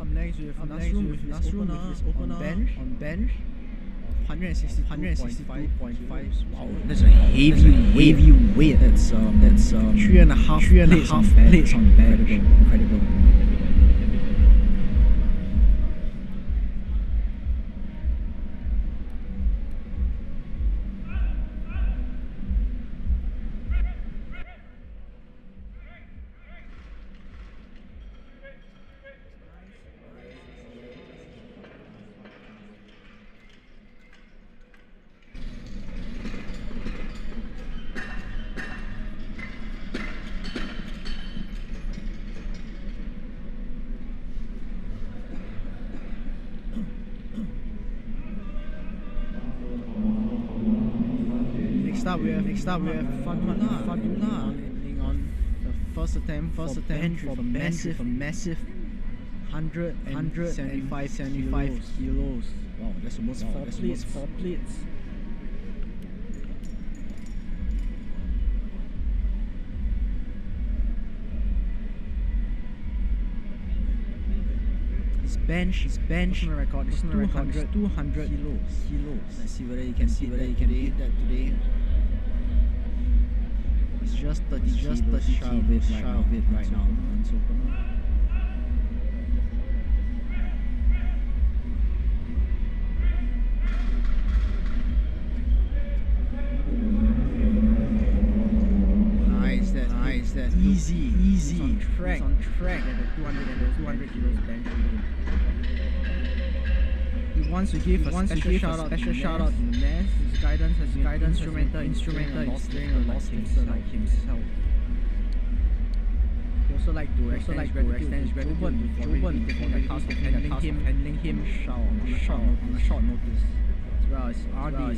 Up next we have Nasrun with his opener on bench. 162.5 wow, that's a heavy weight. That's 3.5 plates on bench. Incredible. Next up we have Fadula on the first attempt for a massive 175 kilos. Wow, that's almost 4 plates. His bench record is 200 kilos. Let's see whether he can beat that today. It's just 30 shy of it right now. Nice, that easy. He's on track. At the 200 kilos bench. He wants to give a special shout out to Ness. His guidance has been instrumental in staying like himself. He also like to extend his gratitude to Joban for taking the task of handling him on a short notice. As well as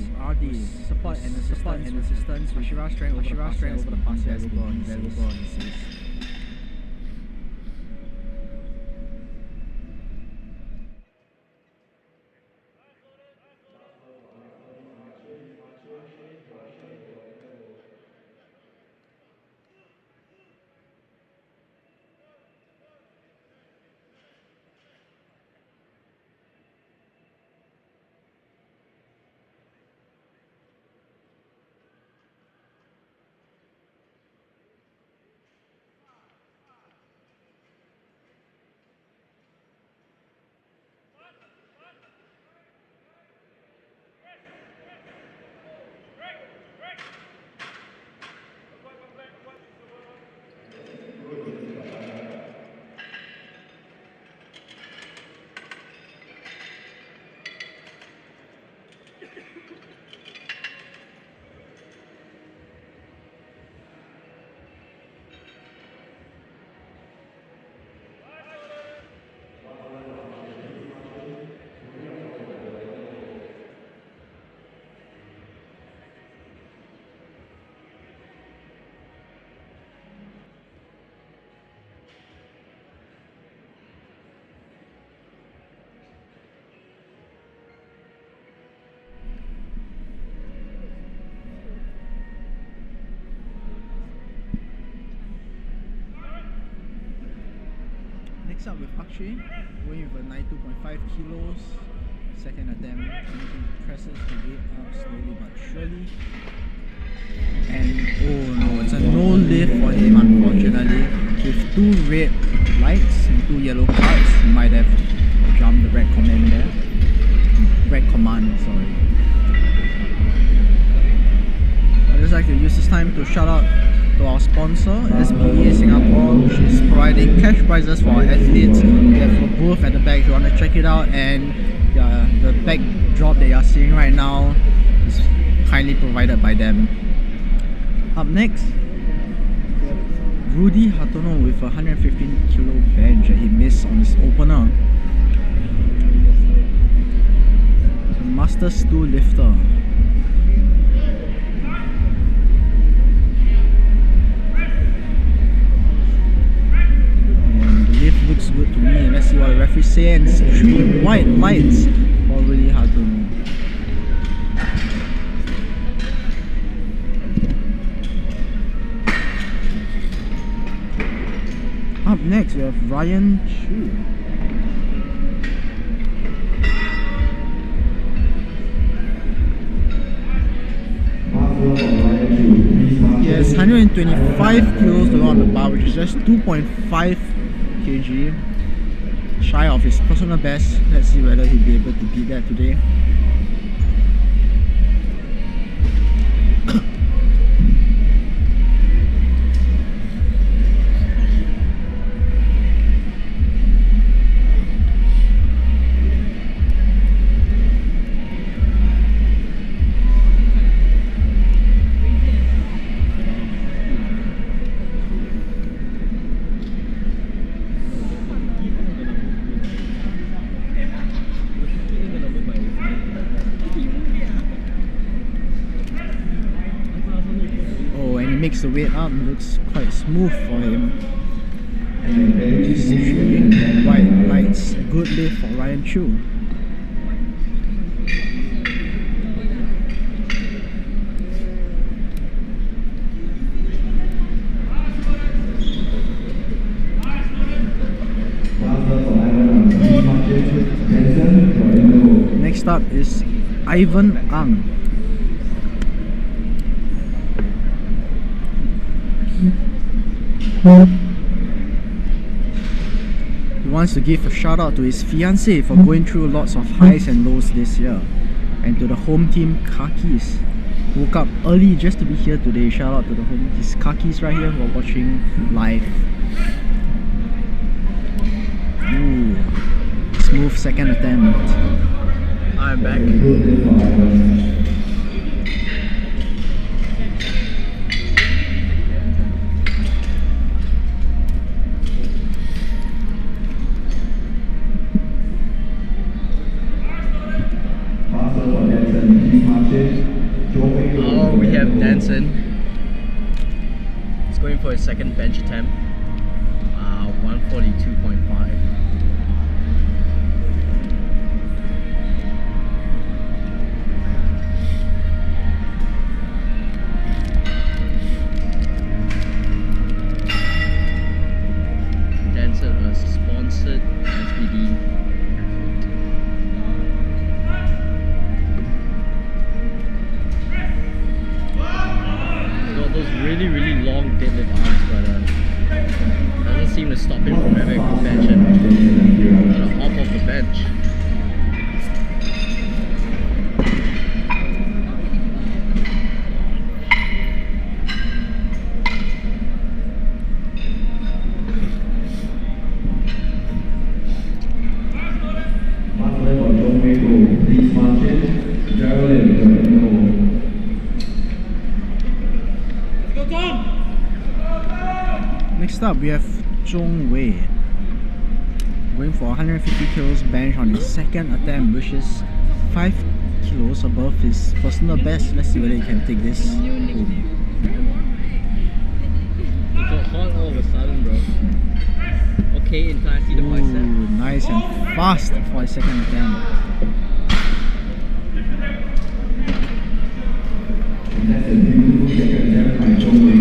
RD support and assistance with Shira's strength over the past year has been invaluable, he says. Next up with Akshay, going with a 92.5 kilos. Second attempt, he presses the weight up slowly but surely. And oh no, it's a no lift for him unfortunately. With 2 red lights and 2 yellow cards, he might have jumped the red command there. Red command, sorry. I'd just like to use this time to shout out to our sponsor, SBA Singapore, which is providing cash prizes for our athletes. We have a booth at the back if you want to check it out, and the backdrop that you are seeing right now is kindly provided by them. Up next, Rudy Hatono with a 115 kilo bench that he missed on his opener. The master stool lifter. And the lift looks good to me. Let's see what the referee says. And it's 3 white lights for Rudy Hatono. Up next, we have Ryan Chu. Yes, 125 kilos to go on the bar, which is just 2.5 kg shy of his personal best. Let's see whether he'll be able to beat that today. Makes the weight up, looks quite smooth for him. And these 3 white lights, a good lift for Ryan Chu. Next up is Ivan Ang. He wants to give a shout out to his fiancée for going through lots of highs and lows this year, and to the home team Kakis. Woke up early just to be here today. Shout out to the home his Kakis right here who are watching live. Ooh, smooth second attempt. I'm back. Oh, we have Danson. He's going for his second bench attempt. 142.5. Danson, a sponsored SBD. Really long deadlift arms, but doesn't seem to stop him from having a good bench and hop off the bench. Next up, we have Zhong Wei going for 150 kilos bench on his second attempt, which is 5 kilos above his personal best. Let's see whether he can take this home. It got hot all of a sudden, bro. Okay, in time, see the bicep. Nice and fast for his second attempt. That's a beautiful second attempt by Zhong Wei.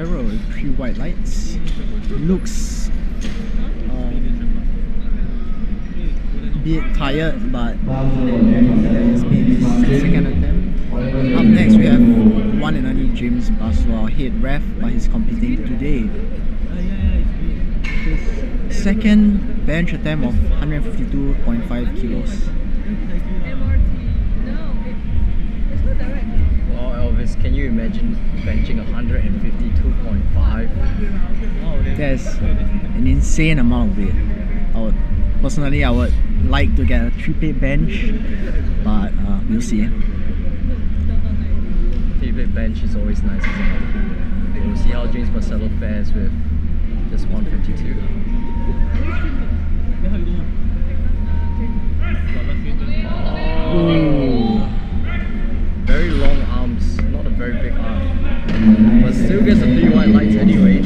barrel with 3 white lights. Looks a bit tired, but he's made his second attempt. Up next we have one and only James Basso, our head ref, but he's competing today. His second bench attempt of 152.5 kilos. Elvis, can you imagine benching 152.5? That's an insane amount of weight. Personally, I would like to get a 3-plate bench, but we'll see. 3-plate bench is always nice, isn't it? We'll see how James Marcelo fares with this 152. Oh. Very long arms, not a very big arm, but still gets the 3 white lights anyway.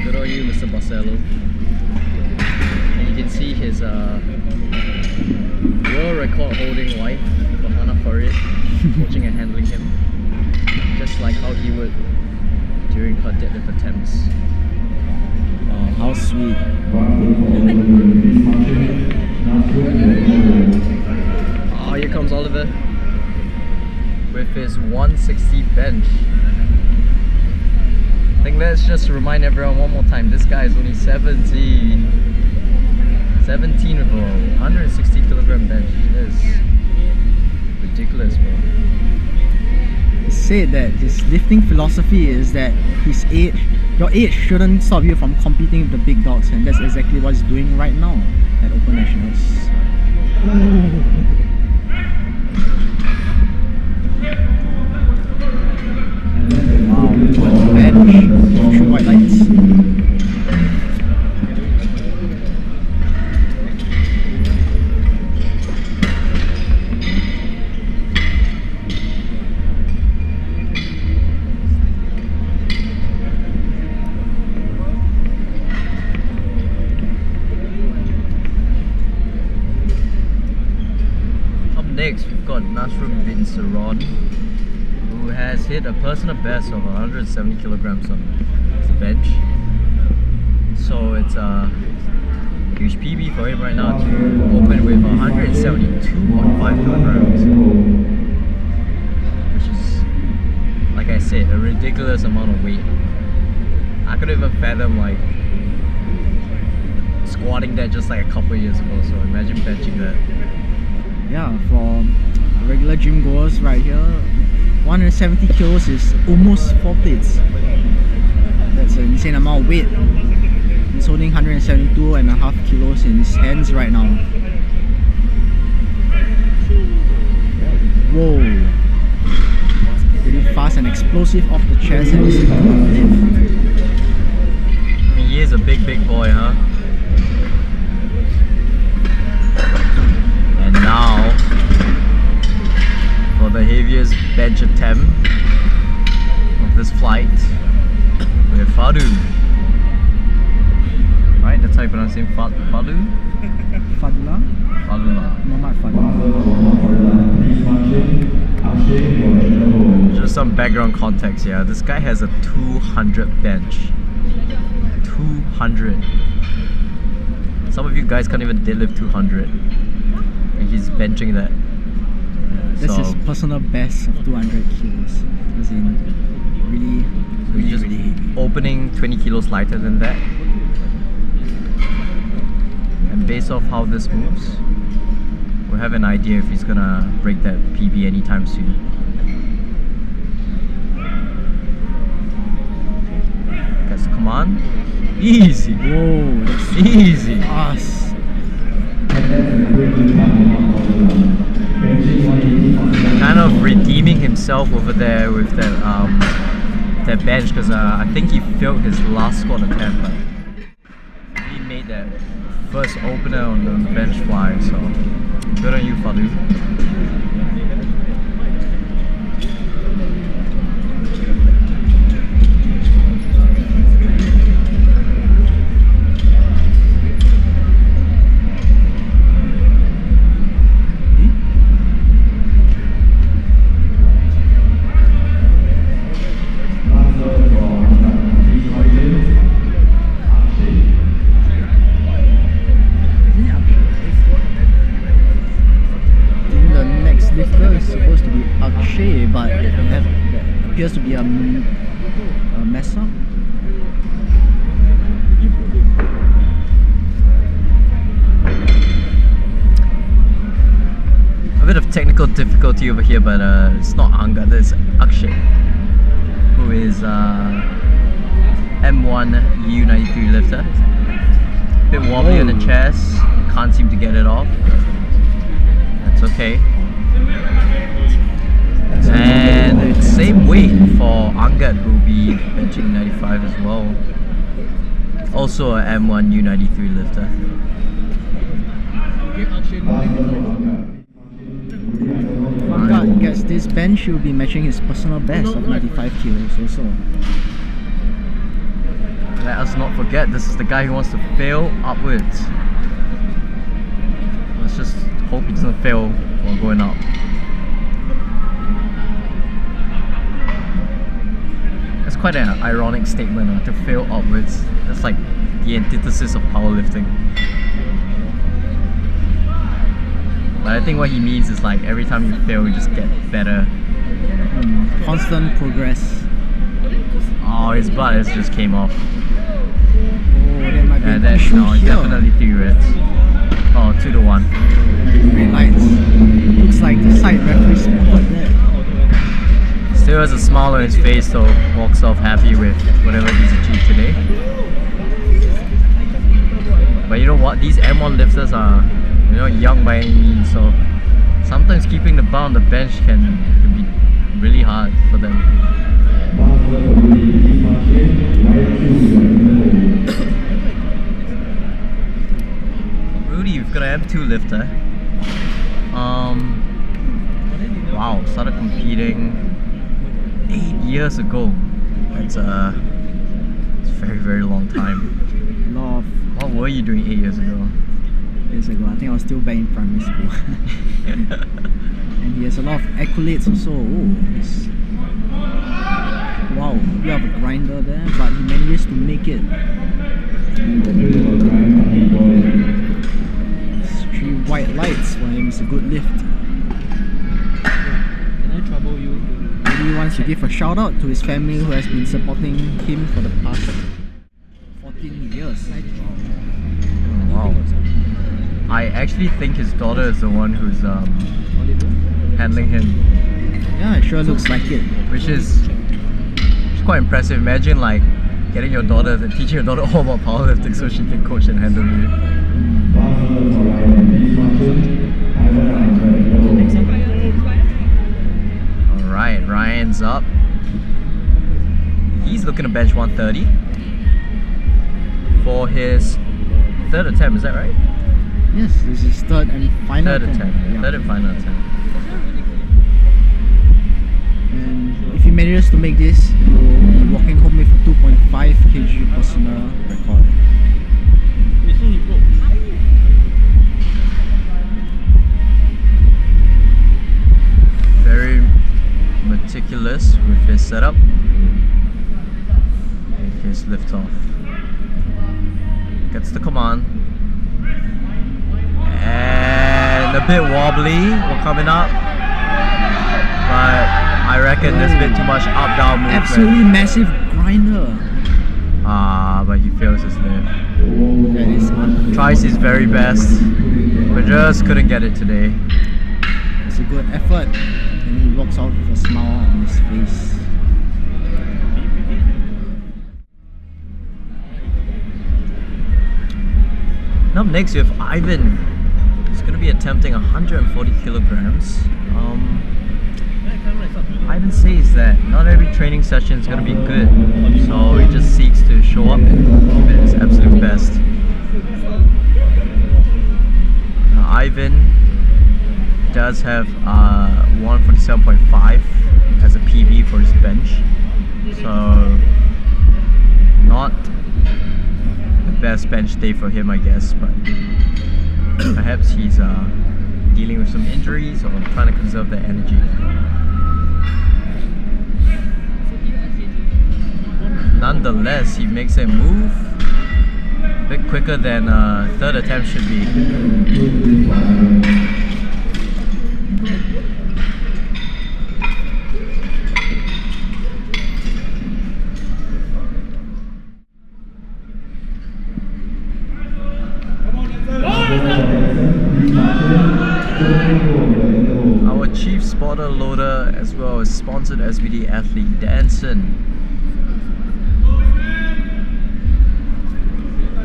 Good on you, Mr. Marcelo. And you can see his world record holding wife, Bahana Farid, coaching and handling him, just like how he would during her deadlift attempts. Wow, how sweet. Oh, here comes Oliver with his 160 bench. I think let's just remind everyone one more time, this guy is only 17 with a 160 kilogram bench. That is ridiculous, bro. He said that his lifting philosophy is that your age shouldn't stop you from competing with the big dogs, and that's exactly what he's doing right now at Open Nationals. Wow, bench, 3 white lights. Next, we've got Nasrum bin Saron, who has hit a personal best of 170 kilograms on the bench. So it's a huge PB for him right now to open with 172.5 kilograms, which is, like I said, a ridiculous amount of weight. I couldn't even fathom like squatting that just like a couple of years ago, so imagine benching that. Yeah, for regular gym goers right here, 170 kilos is almost 4 plates. That's an insane amount of weight. He's holding 172.5 kilos in his hands right now. Whoa! Really fast and explosive off the chest and lift. I mean, he is a big boy, huh? And now, for the heaviest bench attempt of this flight, we have Fadu. Right, that's how you pronounce him, Fadu? Fadula? Fadula. Muhammad Fadula. Just some background context here. This guy has a 200 bench. 200. Some of you guys can't even deadlift 200. And he's benching that. That's his personal best of 200 kilos. As in, really heavy. Opening 20 kilos lighter than that. And based off how this moves, we'll have an idea if he's gonna break that PB anytime soon. Guys, come on. Easy. Whoa, that's Easy. fast. Kind of redeeming himself over there with that bench, because I think he failed his last squat attempt, but he made that first opener on the bench fly, so good on you, Fadu. is supposed to be Akshay, but there appears to be a mess up. A bit of technical difficulty over here, but it's not Angad, it's Akshay, who is M1 U93 lifter. Bit wobbly on the chest, can't seem to get it off. That's okay. And same weight for Angad, who will be benching 95 as well. Also a M1 U93 lifter. Angad gets this bench, he will be matching his personal best of 95 kilos also. Let us not forget, this is the guy who wants to fail upwards. Let's just hope he doesn't fail while going up. That's quite an ironic statement, to fail upwards. That's like the antithesis of powerlifting. But I think what he means is like every time you fail, you just get better. Constant progress. Oh, his blood has just came off. Oh, there might be an That's issue no, here. definitely 3 reds. Oh, 2-1. Green lights. Looks like the side referee spotted that. Still has a smile on his face, so walks off happy with whatever he's achieved today. But you know what? These M1 lifters are, young by any means, so sometimes keeping the bar on the bench can be really hard for them. Rudy, you've got an M2 lifter. Wow, started competing 8 years ago. It's a very, very long time. What were you doing 8 years ago? Years ago, I think I was still back in primary school. And he has a lot of accolades also. Wow, we have a grinder there, but he manages to make it. It's 3 white lights for him, it's a good lift. Can I trouble you? Maybe he wants to give a shout out to his family who has been supporting him for the past 14 years. Wow. I actually think his daughter is the one who's handling him. Yeah, it sure looks like it. Which is quite impressive. Imagine like getting your daughter and teaching your daughter all about powerlifting so she can coach and handle you. Alright, Ryan's up. He's looking to bench 130 for his 3rd attempt, is that right? Yes, this is 3rd and final 3rd attempt. Yeah. 3rd and final attempt. And if he manages to make this, he will be walking home with a 2.5 kg personal record. Very meticulous with his setup and his lift off. Gets the command. And a bit wobbly, we're coming up. But I reckon there's a bit too much up-down movement. Absolutely massive grinder. But he fails his lift. That is Tries his very best, but just couldn't get it today. It's a good effort. And he walks out with a smile on his face. Up next we have Ivan. He's going to be attempting 140 kilograms. Ivan says that not every training session is going to be good, so he just seeks to show up and give it his absolute best. Now, Ivan does have 147.5 as a PB for his bench, so not the best bench day for him, I guess, but perhaps he's dealing with some injuries or trying to conserve their energy. Nonetheless, he makes a move a bit quicker than 3rd attempt should be. shoulder, as well as sponsored SBD athlete Danson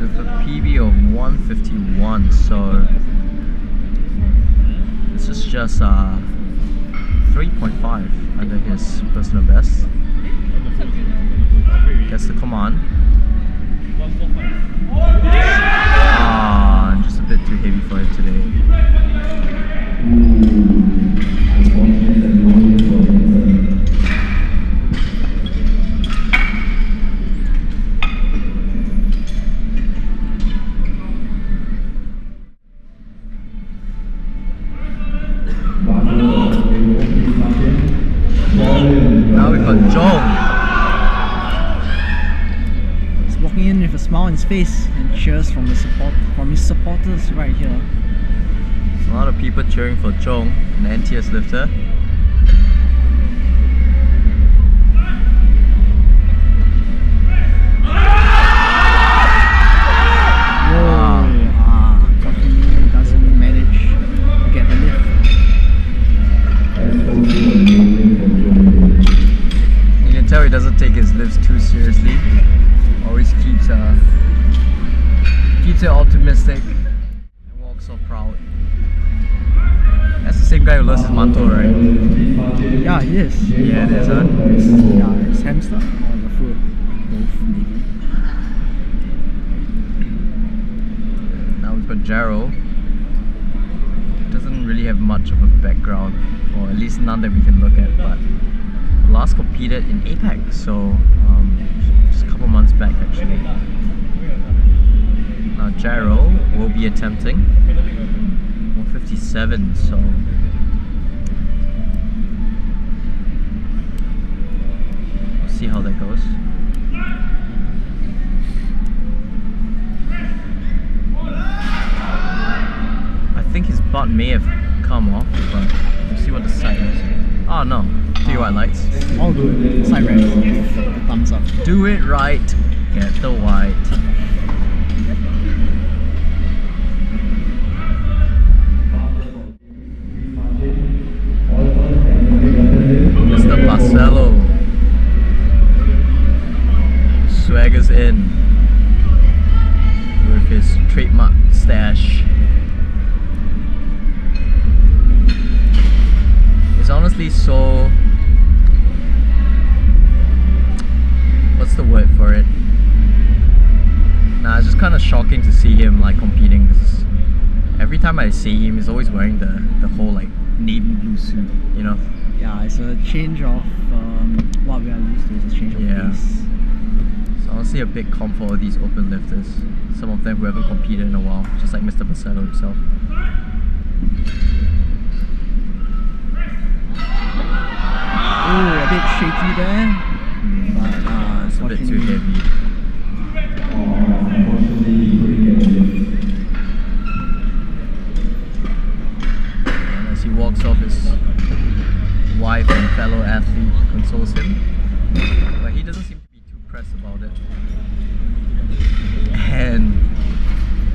with a PB of 151. So this is just 3.5 under his personal best. Gets the command. Just a bit too heavy for him today. Now we've got Joe. He's walking in with a smile on his face and cheers from his supporters right here. A lot of people cheering for Chong, an NTS lifter. Unfortunately doesn't manage to get the lift. You can tell he doesn't take his lifts too seriously. Always keeps it optimistic and walks off proud. That's the same guy who lost his mantle, right? Yeah, he is. Yeah, it is, huh? Yeah, it's hamster or the foot. Both maybe. Now we've got Jaro. Doesn't really have much of a background, or at least none that we can look at, but last competed in APEC, so just a couple months back actually. Now Jaro will be attempting 157, so we'll see how that goes. I think his butt may have come off, but we'll see what the side is. Oh no, do your white lights. All good. Side reps. Thumbs up. Do it right, get the white. Mr. Marcelo swaggers in with his trademark stash. It's honestly so... what's the word for it? Nah, it's just kind of shocking to see him like competing, because every time I see him, he's always wearing the whole like navy blue suit, you know? Yeah, it's a change of what we are used to. It's a change of pace. It's honestly a big comp for all these open lifters. Some of them who haven't competed in a while, just like Mr. Marcelo himself. Oh, a bit shaky there, but It's a bit too heavy. And as he walks off, his wife and fellow athlete consoles him, but he doesn't seem to be too pressed about it. And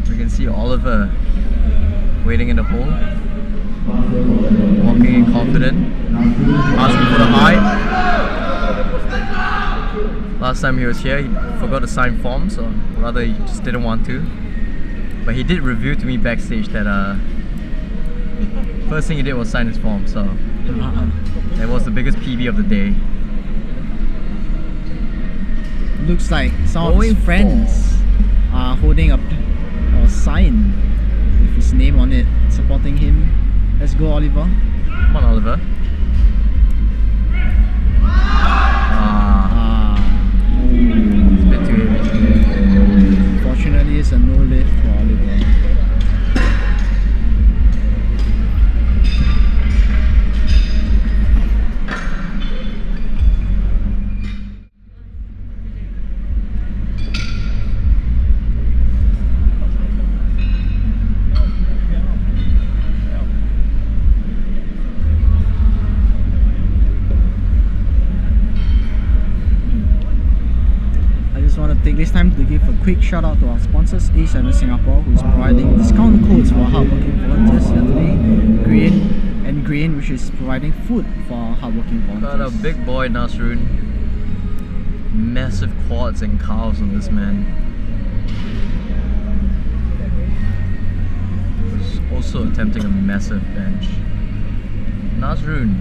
we can see Oliver waiting in the hole, walking in confident, asking for the height. Last time he was here, he forgot to sign form, so rather he just didn't want to. But he did reveal to me backstage that first thing he did was sign his form, so that was the biggest PB of the day. Looks like some of his friends are holding a sign with his name on it, supporting him. Let's go, Oliver. Come on, Oliver. It's a bit too heavy. Fortunately, it's a no lift for Oliver. Take this time to give a quick shout out to our sponsors, A7 Singapore, who is providing discount codes for hardworking volunteers here today. Green and Grain, which is providing food for hardworking volunteers. Got a big boy Nasrun. Massive quads and calves on this man. He's also attempting a massive bench. Nasrun,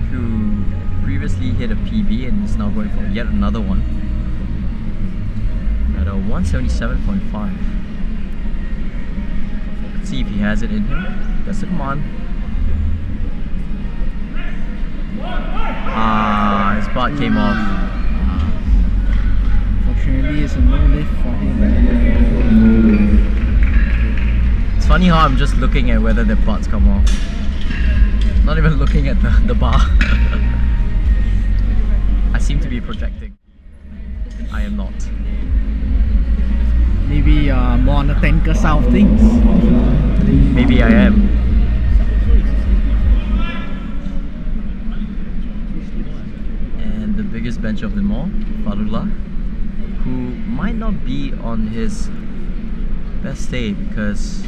who previously hit a PB and is now going for yet another one at a 177.5. Let's see if he has it in him. That's the command. His butt came off. Unfortunately, it's a no lift for him. It's funny how I'm just looking at whether their butts come off. Not even looking at the bar. I seem to be projecting. I am not. Maybe more on the tanker side of things. Maybe I am. And the biggest bench of them all, Fadullah, who might not be on his best day because...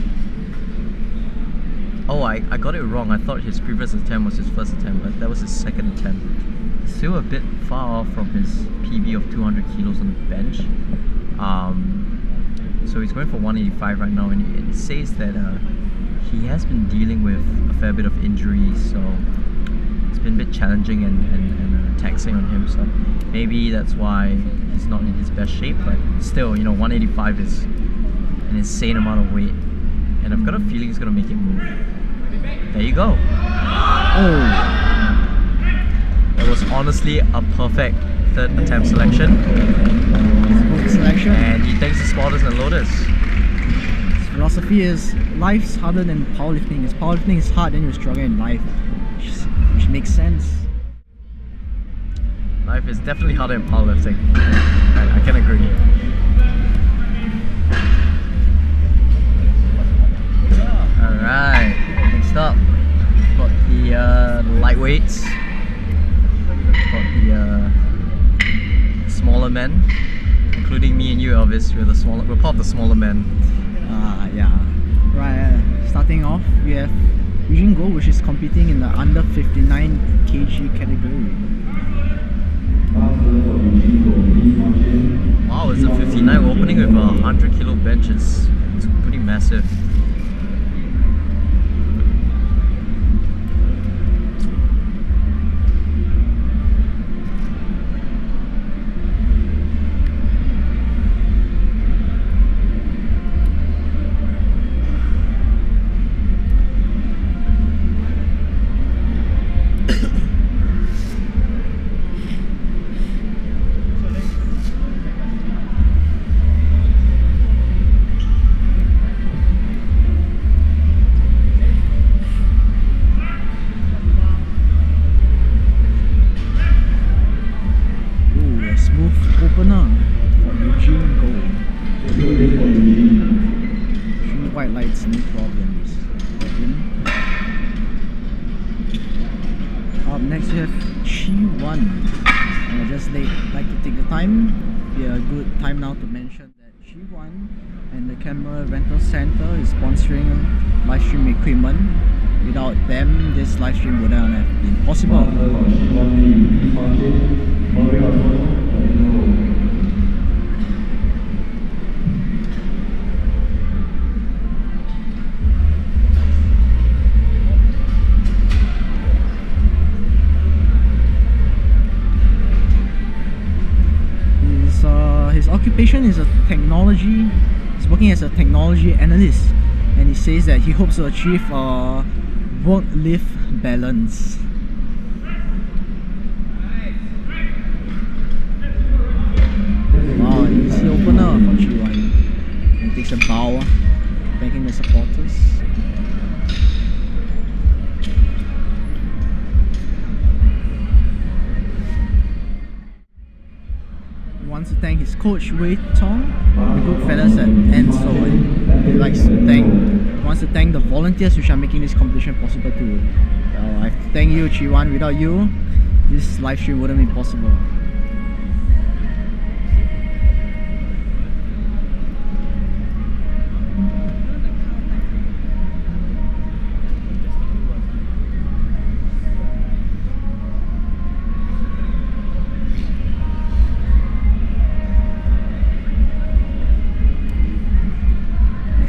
Oh, I got it wrong. I thought his previous attempt was his first attempt, but that was his second attempt. Still a bit far off from his PB of 200 kilos on the bench. So he's going for 185 right now, and it says that he has been dealing with a fair bit of injuries, so it's been a bit challenging and taxing on him. So maybe that's why he's not in his best shape. But still, you know, 185 is an insane amount of weight, and I've got a feeling he's gonna make it move. There you go. Oh, It was honestly a perfect third attempt selection. good selection. And he thanks the spotters and loaders. His philosophy is life's harder than powerlifting. If powerlifting is hard, then you struggle in life, which makes sense. Life is definitely harder than powerlifting. I can agree. Alright, next up, got the lightweights. Got the smaller men, including me and you, Elvis. We're part of the smaller men. Yeah. Right, starting off, we have Eugene Gold, which is competing in the under 59 kg category. Wow, it's a 59. We're opening with a 100 kilo bench. It's pretty massive. Opener for Eugene Gold. 3 white lights, no problems for him. Up next we have Chi1. And I just like to take the time, be a good time now to mention that Chi1 and the camera rental center is sponsoring live stream equipment. Without them, this live stream wouldn't have been possible. His occupation is a technology. He's working as a technology analyst, and he says that he hopes to achieve a work-life balance. Wow, easy opener for Chi1. He takes a bow, thanking the supporters. He wants to thank his coach Wei Tong, the good fellas at Enso, and he wants to thank the volunteers which are making this competition possible too. I thank you, Chi1. Without you, this live stream wouldn't be possible.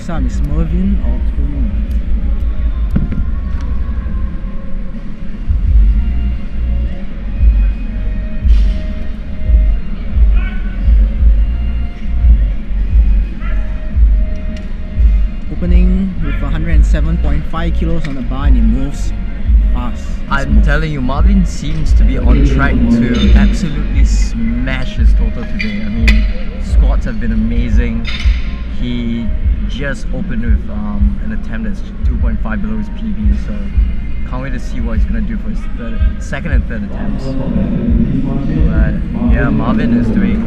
Next up is Mervin or Tono. Opening with 107.5 kilos on the bar and he moves fast. I'm telling you, Marvin seems to be on track to absolutely smash his total today. I mean, squats have been amazing. He just opened with an attempt that's 2.5 below his PB, so can't wait to see what he's gonna do for his second and third attempts. But yeah, Marvin is doing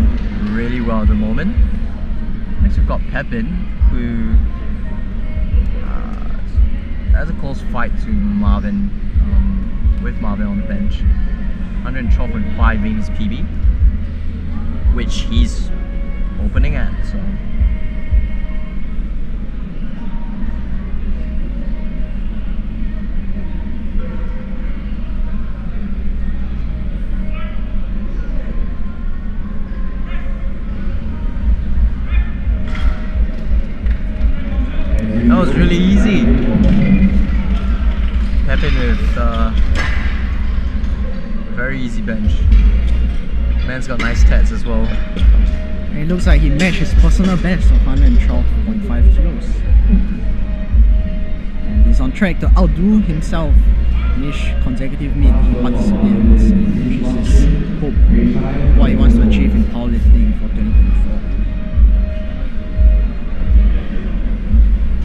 really well at the moment. Next we've got Pepin, who has a close fight to Marvin, with Marvin on the bench. 112.5 being his PB, which he's opening at, so. That was really easy. Pepin with very easy bench. Man's got nice tats as well. And it looks like he matched his personal best of 112.5 kilos. And he's on track to outdo himself in each consecutive meet he participates in, which is his hope, what he wants to achieve in powerlifting for 2024.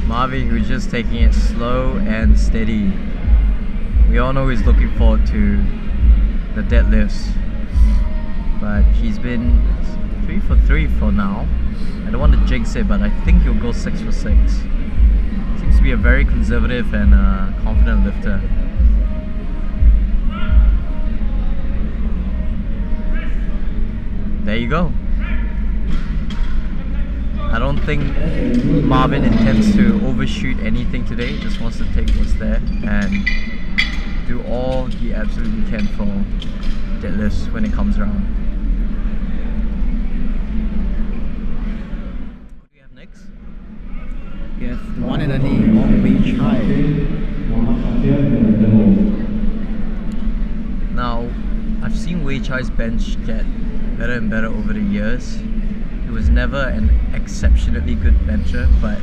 Marvin, who's just taking it slow and steady. We all know he's looking forward to the deadlifts, but he's been 3 for 3 for now. I don't want to jinx it, but I think he'll go 6 for 6. Seems to be a very conservative and confident lifter. There you go. I don't think Marvin intends to overshoot anything today. He just wants to take what's there and do all he absolutely can for deadlifts when it comes around. What do we have next? We have the one and only Wei Chai. Now, I've seen Wei Chai's bench get better and better over the years. He was never an exceptionally good bencher, but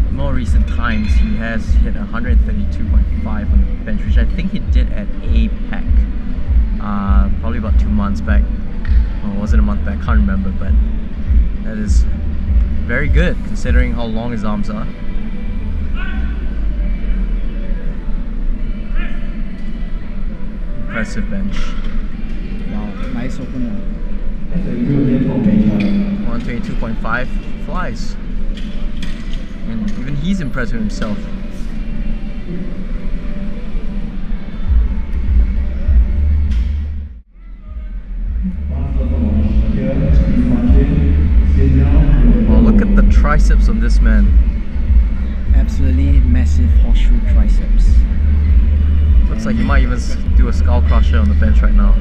in more recent times he has hit 132.5 on the bench, which I think he did at APEC probably about 2 months back, or was it a month back, can't remember, but that is very good considering how long his arms are. Impressive bench. Wow, nice opener. 122.5 flies. And even he's impressed with himself. Well, look at the triceps on this man. Absolutely massive horseshoe triceps. Looks like he might even do a skull crusher on the bench right now.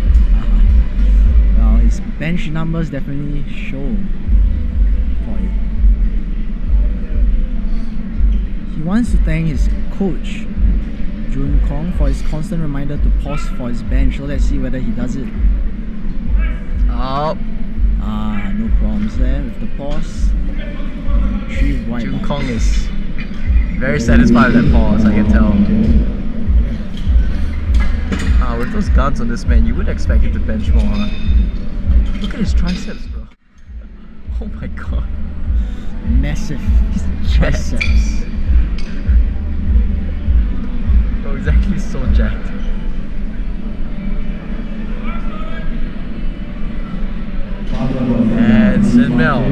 Well, his bench numbers definitely show for it. He wants to thank his coach, Jun Kong, for his constant reminder to pause for his bench. So let's see whether he does it. Oh, No problems there with the pause. 3 wide Jun lines. Kong is very satisfied with that pause, I can tell. With those guns on this man, you would expect him to bench more, huh? Look at his triceps, bro. Oh my god. Massive triceps. Bro, he's actually so jacked. And Sin Mel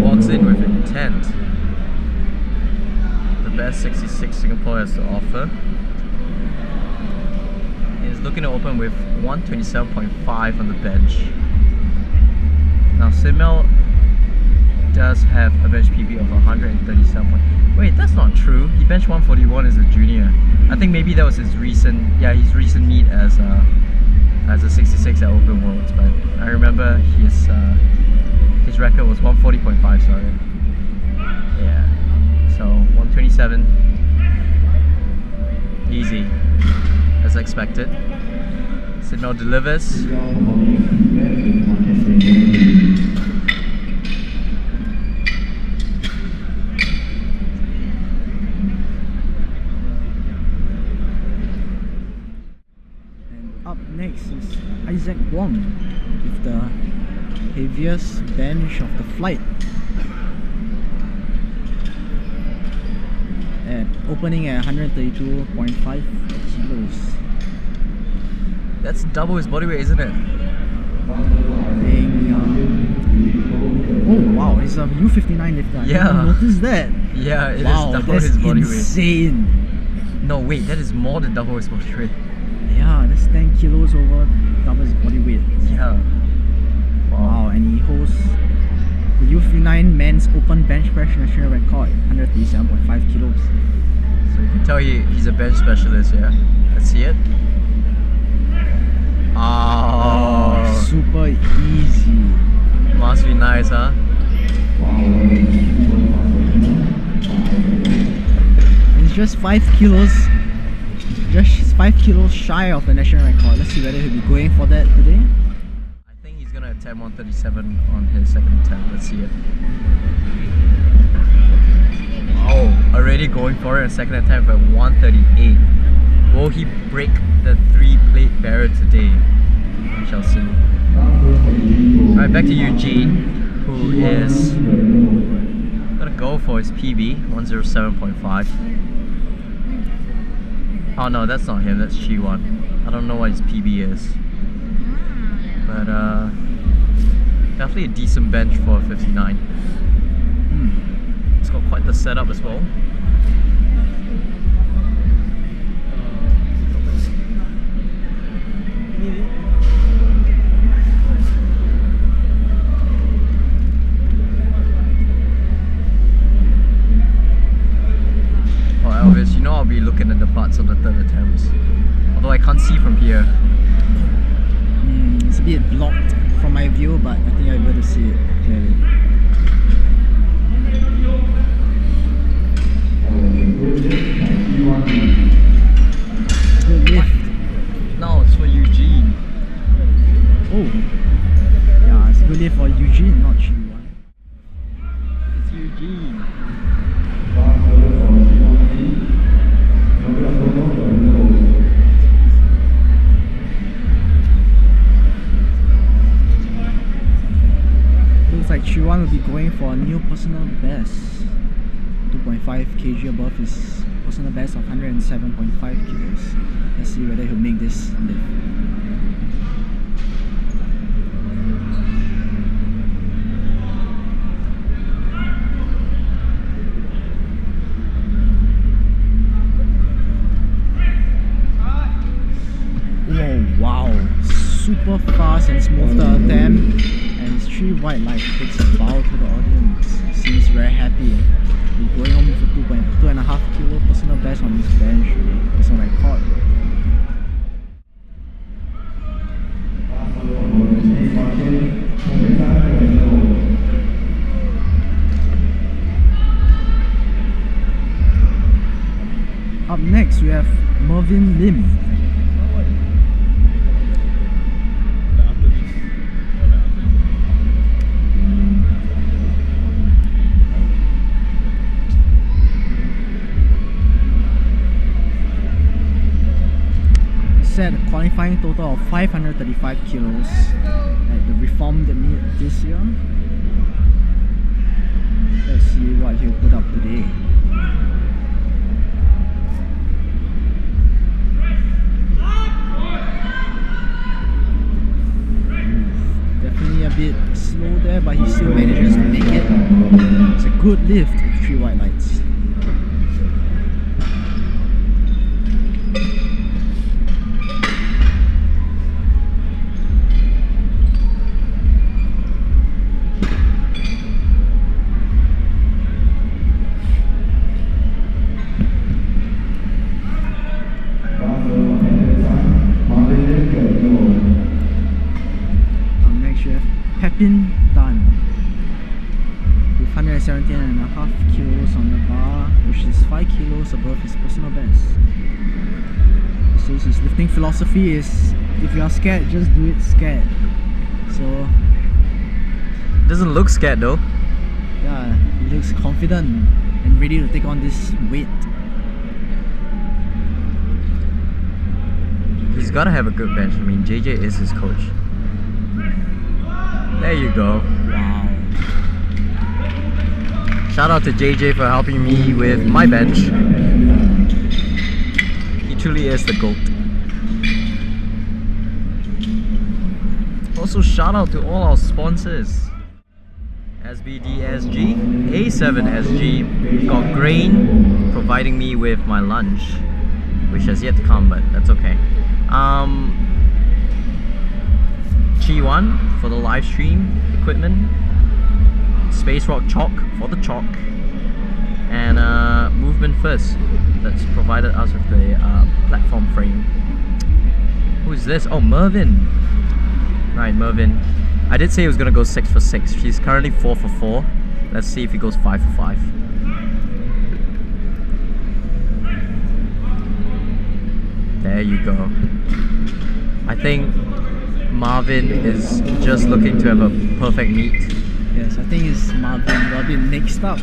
walks in with intent. The best 66 Singapore has to offer. He's looking to open with 127.5 on the bench. Now Sin Mel does have a bench PB of 137. Wait, that's not true. He benched 141 as a junior. I think maybe that was his recent meet as a 66 at Open Worlds. But I remember his record was 140.5. Sorry. Yeah. So 127. Easy. As expected. Signal delivers. Up next is Isaac Wong with the heaviest bench of the flight. And opening at 132.5 kilos. That's double his body weight, isn't it? Oh wow, it's a U59 lifter. I Yeah. didn't notice that. Yeah, it is Wow, double that's his body weight. insane. No, wait, that is more than double his body weight. Yeah, that's 10 kilos over double his body weight. Yeah. Wow, and he holds the U59 men's open bench press national record, 137.5 kilos. So you can tell he's a bench specialist, yeah? Let's see it. Oh, Super easy. must be nice, huh? It's just 5 kilos. Just 5 kilos shy of the national record. Let's see whether he'll be going for that today. I think he's gonna attempt 137 on his second attempt. Let's see it. Oh, already going for it in second attempt at 138. Will he break the 3-plate barrier today? We shall see. Alright, back to Eugene, who is gonna go for his PB, 107.5. Oh no, that's not him, that's Chi1. I don't know what his PB is. But definitely a decent bench for a 59. It's got quite the setup as well. Oh Elvis, you know I'll be looking at the butts on the third attempts. Although I can't see from here. It's a bit blocked from my view, but I think I'll be able to see it clearly. Good lift. No, it's for Eugene. Oh. Yeah, it's good lift for Eugene, not Chi1. It's Eugene. Looks like Chi1 will be going for a new personal best. 2.5 kg above his personal best of 107.5 kilos. Let's see whether he'll make this lift. Oh wow, super fast and smooth the attempt, and his 3 white light takes a bow to the audience. Seems very happy. He's going home with a 2.5 kilo personal best on his bench, personal record. Up next we have Mervyn Lim. Set a qualifying total of 535 kilos at the reformed meet this year. Let's see what he'll put up today. Definitely a bit slow there, but he still manages to make it. It's a good lift with 3 white lights. 17.5 kilos on the bar, which is 5 kilos above his personal best. He says his lifting philosophy is, if you are scared, just do it scared. So Doesn't look scared though. yeah, he looks confident and ready to take on this weight. He's gotta have a good bench. I mean, JJ is his coach. There you go. Wow. Shout out to JJ for helping me with my bench. He truly is the GOAT. Also, shout out to all our sponsors: SBDSG, A7SG, got Grain providing me with my lunch, which has yet to come, but that's okay. Chi1 for the live stream equipment, Space Rock Chalk for the chalk, and Movement First that's provided us with the platform frame. Who is this? Oh, Mervin. Right, Mervin. I did say he was gonna go 6 for 6. He's currently 4 for 4. Let's see if he goes 5 for 5. There you go. I think Marvin is just looking to have a perfect meet. Yes, I think it's Marvin Robin. Next up,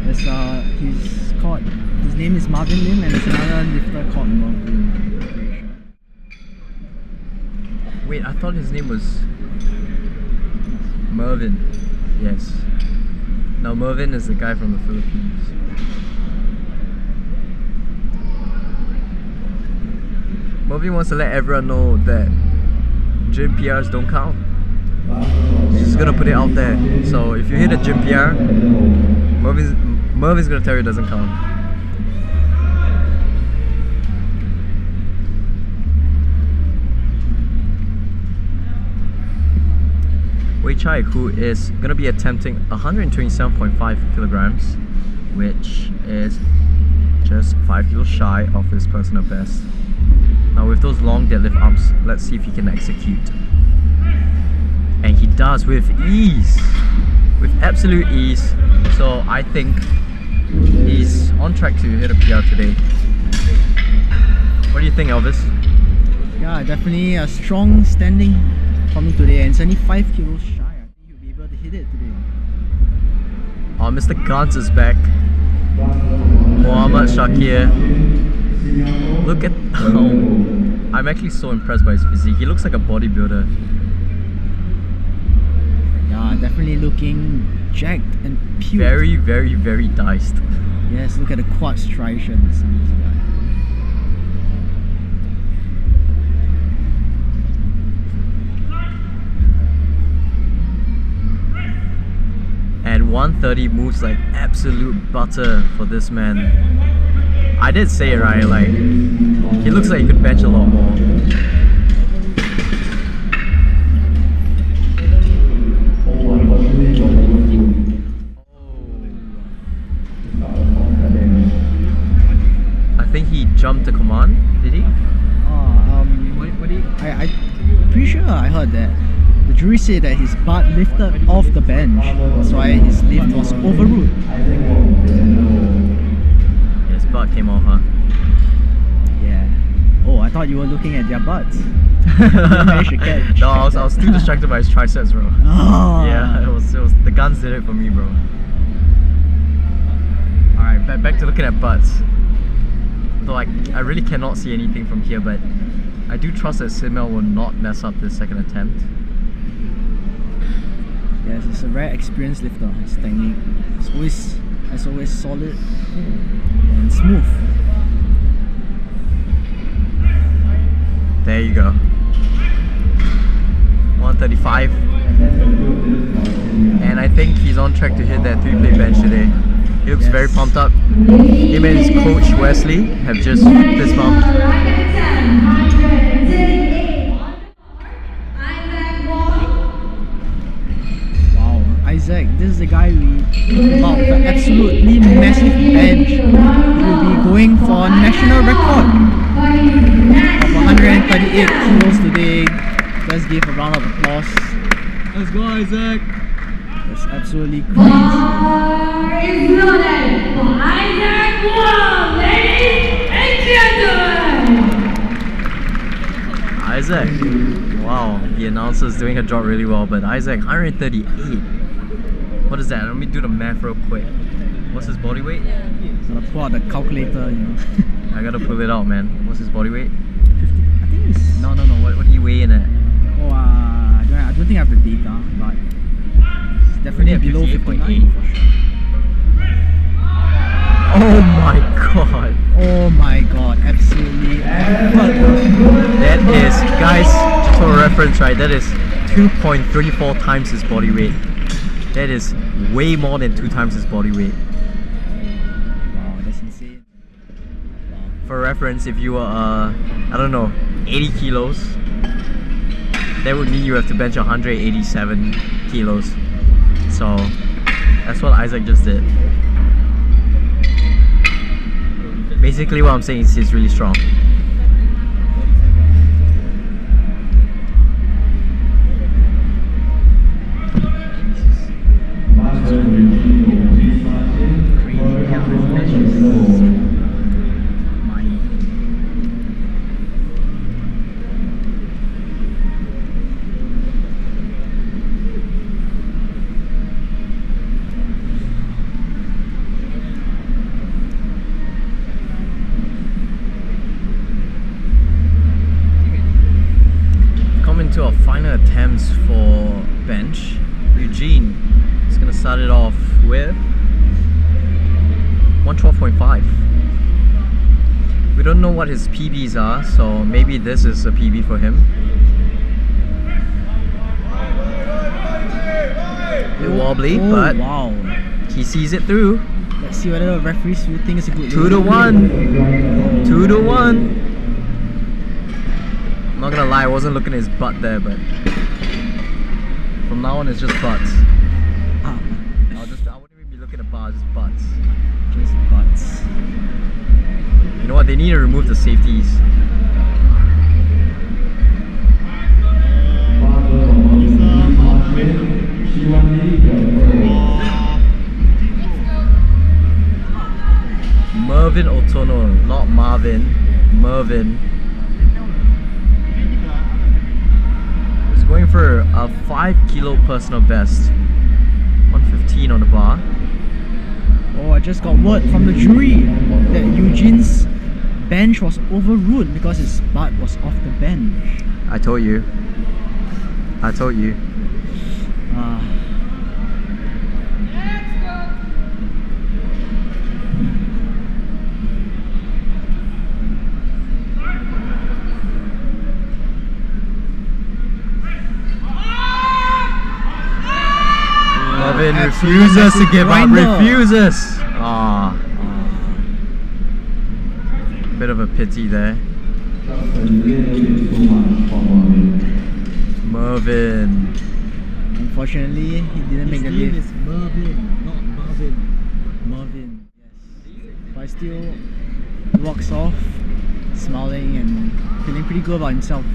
there's his name is Marvin Lim, and there's another lifter called Mervin. Wait, I thought his name was Mervin. Yes. Now Mervin is the guy from the Philippines. Mervin wants to let everyone know that gym PRs don't count. He's just gonna put it out there. So if you hit a gym PR, Mervin's gonna tell you it doesn't count. Wei Chai, who is gonna be attempting 127.5 kilograms, which is just 5 kilos shy of his personal best. Now with those long deadlift arms, let's see if he can execute. And he does with ease, with absolute ease. So I think he's on track to hit a PR today. What do you think, Elvis? Yeah, definitely a strong standing coming today, and 75 kilos shy. I think he'll be able to hit it today. Oh, Mr. Gantz is back. Muhammad Shakir. Look at I'm actually so impressed by his physique. He looks like a bodybuilder. Yeah, definitely looking jacked and peeled. Very, very, very diced. Yes, look at the quad striations on this guy. And 130 moves like absolute butter for this man. I did say it right, like, he looks like he could bench a lot more. I think he jumped the command, did he? What did he? I'm pretty sure I heard that. The jury said that his butt lifted off the bench. That's why his lift was overruled. His butt came off, huh? Yeah. Oh, I thought you were looking at their butts. You didn't manage to catch. No, I was too distracted by his triceps, bro. Oh. Yeah, it was the guns did it for me, bro. Alright, back to looking at butts. Though I really cannot see anything from here, but I do trust that Simel will not mess up this second attempt. Yes, he's a very experienced lifter. His technique is always solid and smooth. There you go. 135. And I think he's on track to hit that 3-plate bench today. He looks very pumped up. Him and his coach Wesley have just fist bumped. Wow, Isaac, this is the guy we talked about with an absolutely massive bench. He will be going for a national record of 138 kilos today. Let's give a round of applause. Let's go, Isaac! That's absolutely crazy. Bar is loaded for Isaac Wong, ladies and gentlemen. Isaac. Wow, the announcer's doing her job really well, but Isaac, 138. What is that? Let me do the math real quick. What's his body weight? So I pull out the calculator, you know. I gotta pull it out, man. What's his body weight? 50. I think it's... No. What do you weigh in at? Oh, I don't think I have the data, but it's definitely below 59 for sure. Oh my god. Oh my god, absolutely. That is, guys, just for reference, right? That is 2.34 times his body weight. That is way more than 2 times his body weight. Wow, that's insane. Wow. For reference, if you were, I don't know, 80 kilos, that would mean you have to bench 187 kilos. So, that's what Isaac just did. Basically what I'm saying is he's really strong. To our final attempts for bench. Eugene is gonna start it off with 112.5. We don't know what his PBs are, so maybe this is a PB for him. A bit wobbly, but wow. he sees it through. Let's see whether the referees will think it's a good 2 to 1. 2 to 1. Not gonna lie, I wasn't looking at his butt there, but from now on it's just butts. I wouldn't even be looking at bars, just butts. Just butts. You know what? They need to remove the safeties. Mervin Otono, not Marvin. Mervin. Going for a 5 kilo personal best. 115 on the bar. Oh, I just got word from the jury that Eugene's bench was overruled because his butt was off the bench. I told you. I told you. Mervin refuses to give up. Refuses. Bit of a pity there. Mervin. Unfortunately, he didn't make the lift. His name is Mervin, not Marvin. Marvin, yes. But still walks off, smiling and feeling pretty good about himself.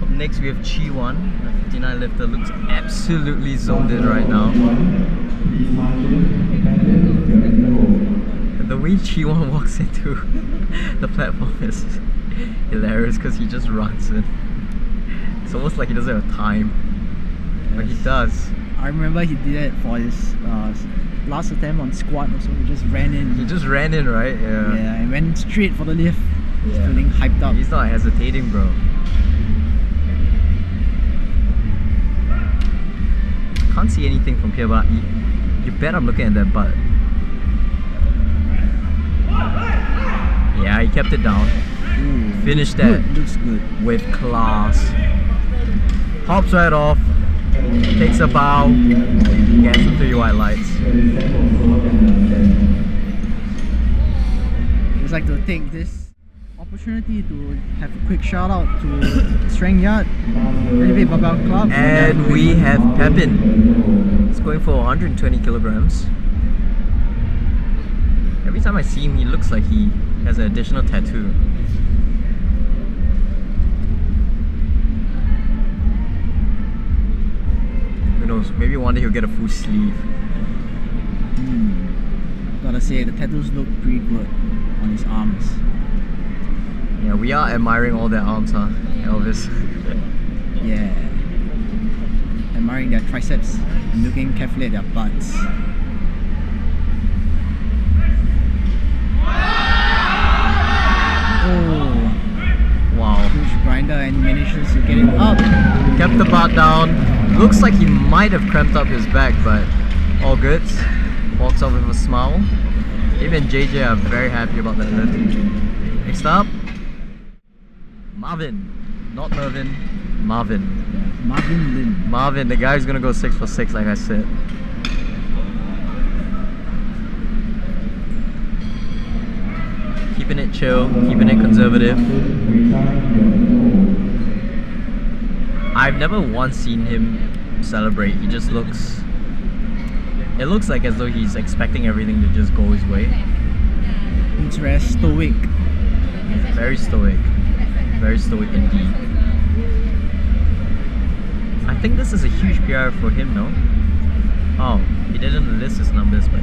Up next we have Chi1, a 59 lifter. Looks absolutely zoned in right now. And the way Chi1 walks into the platform is hilarious because he just runs in. It's almost like he doesn't have time, but he does. I remember he did it for his last attempt on squat also. He just ran in. He just ran in, right? Yeah. Yeah, and went straight for the lift. He's Yeah. feeling hyped up. He's not hesitating, bro. Can't see anything from here, but you bet I'm looking at that butt. Yeah, he kept it down. Ooh, Finished that looks good. with class. Hops right off, takes a bow, gets the 3 white lights. I'd like to take this opportunity to have a quick shout out to Strength Yard, Elevate Barbell Club. And we have Pepin. He's going for 120 kilograms. Every time I see him, he looks like he has an additional tattoo. knows? Maybe one day he'll get a full sleeve. Gotta say, the tattoos look pretty good on his arms. Yeah, we are admiring all their arms, huh, Elvis? Yeah. Admiring their triceps and looking carefully at their butts. Oh. Wow. Huge grinder, and he manages to get it up. Kept the butt down. Looks like he might have cramped up his back, but all good. Walks off with a smile. Him and JJ are very happy about that lift. Next up, Marvin. Not Mervin, Marvin. Marvin Lin. Marvin, the guy who's gonna go 6 for 6 like I said. Keeping it chill, keeping it conservative. I've never once seen him celebrate. He just looks... It looks like as though he's expecting everything to just go his way. It's very stoic. Very stoic. Very stoic indeed. I think this is a huge PR for him, no? Oh, he didn't list his numbers, but...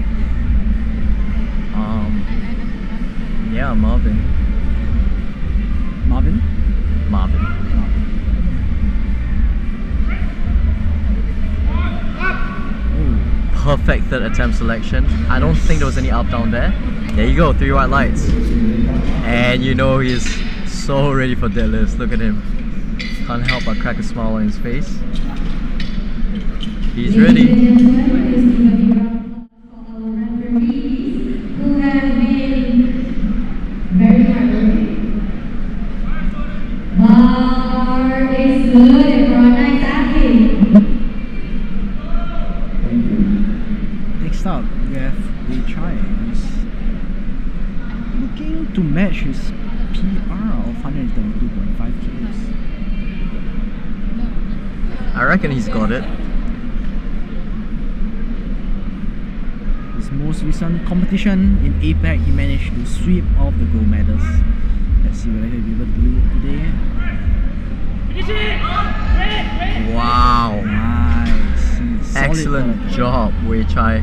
Yeah, Marvin. Marvin? Marvin. Perfect third attempt selection. I don't think there was any up down there. There you go, 3 white lights. And you know he's so ready for deadlifts. Look at him. Can't help but crack a smile on his face. He's ready. Very hardworking. Bar is good for a nice athlete. Next up, we have Wei Chai. He's looking to match his PR of 132.5 kilos. I reckon he's got it. His most recent competition in APAC, he managed to sweep off the gold medals. Let's see whether he'll be able to do it today. Wow. Nice. Solid Excellent third. job, Wei Chai.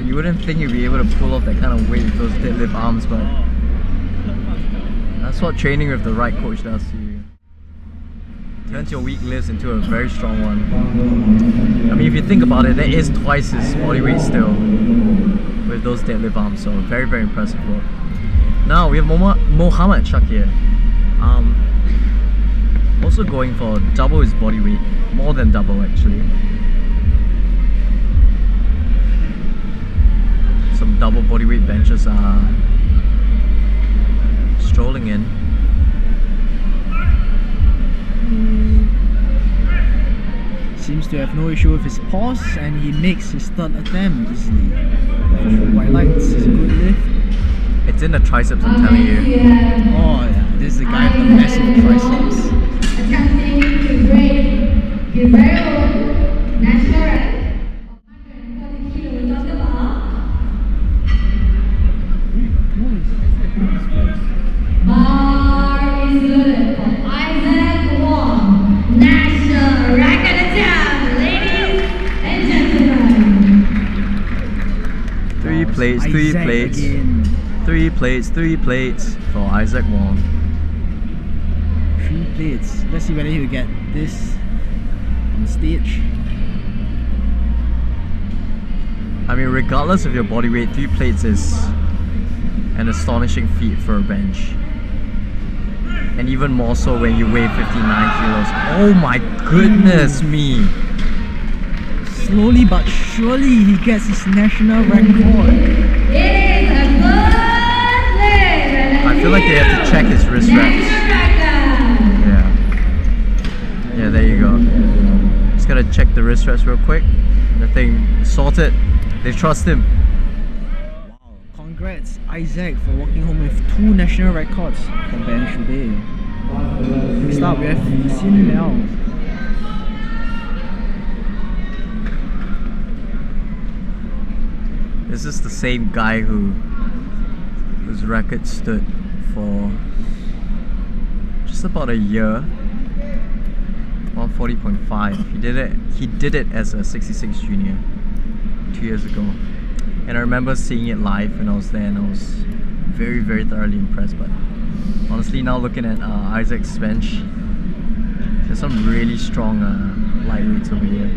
You wouldn't think you'd be able to pull off that kind of weight with those deadlift arms, but that's what training with the right coach does to you. Turns your weak lifts into a very strong one. I mean, if you think about it, that is twice his body weight still with those deadlift arms, so very, very impressive work. Now we have Mohammed Shakir. Also going for double his body weight, more than double actually. Some double body weight benches are strolling in. Seems to have no issue with his pause, and he makes his third attempt easily. White lights is a good lift. It's in the triceps, I'm telling you. Oh yeah, this is the guy with the massive triceps. Attempting to break his very own national record. 140 kilos on the bar. Bar is good for Isaac Wong. National record attempt, ladies and gentlemen. 3 plates, 3 Isaac plates. again. 3 plates, 3 plates for Isaac Wong. 3 plates. Let's see whether he'll get this on stage. I mean, regardless of your body weight, 3 plates is an astonishing feat for a bench. And even more so when you weigh 59 kilos. Oh my goodness me! Slowly but surely he gets his national record. It is a good lift. I feel like they have to check his wrist reps. Yeah. Yeah, there you go. Just gotta check the wrist reps real quick. The thing sorted. They trust him. Wow. Congrats Isaac for walking home with 2 national records for bench today. Next up we have Xin Liao. This is the same guy whose record stood for just about a year. 140.5. He did it as a 66 junior 2 years ago. And I remember seeing it live when I was there, and I was very, very thoroughly impressed. But honestly, now looking at Isaac's bench, there's some really strong lightweights over here.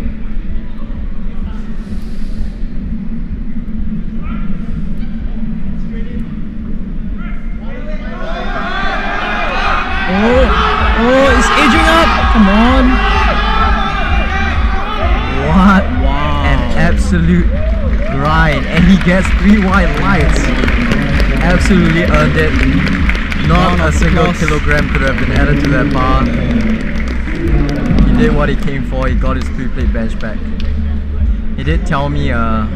Oh, it's edging up! Come on! What? Wow. An absolute grind, and he gets 3 white lights. Absolutely earned it. Not Round a of single applause. kilogram could have been added to that bar. He did what he came for. He got his 3-plate bench back. He did tell me, I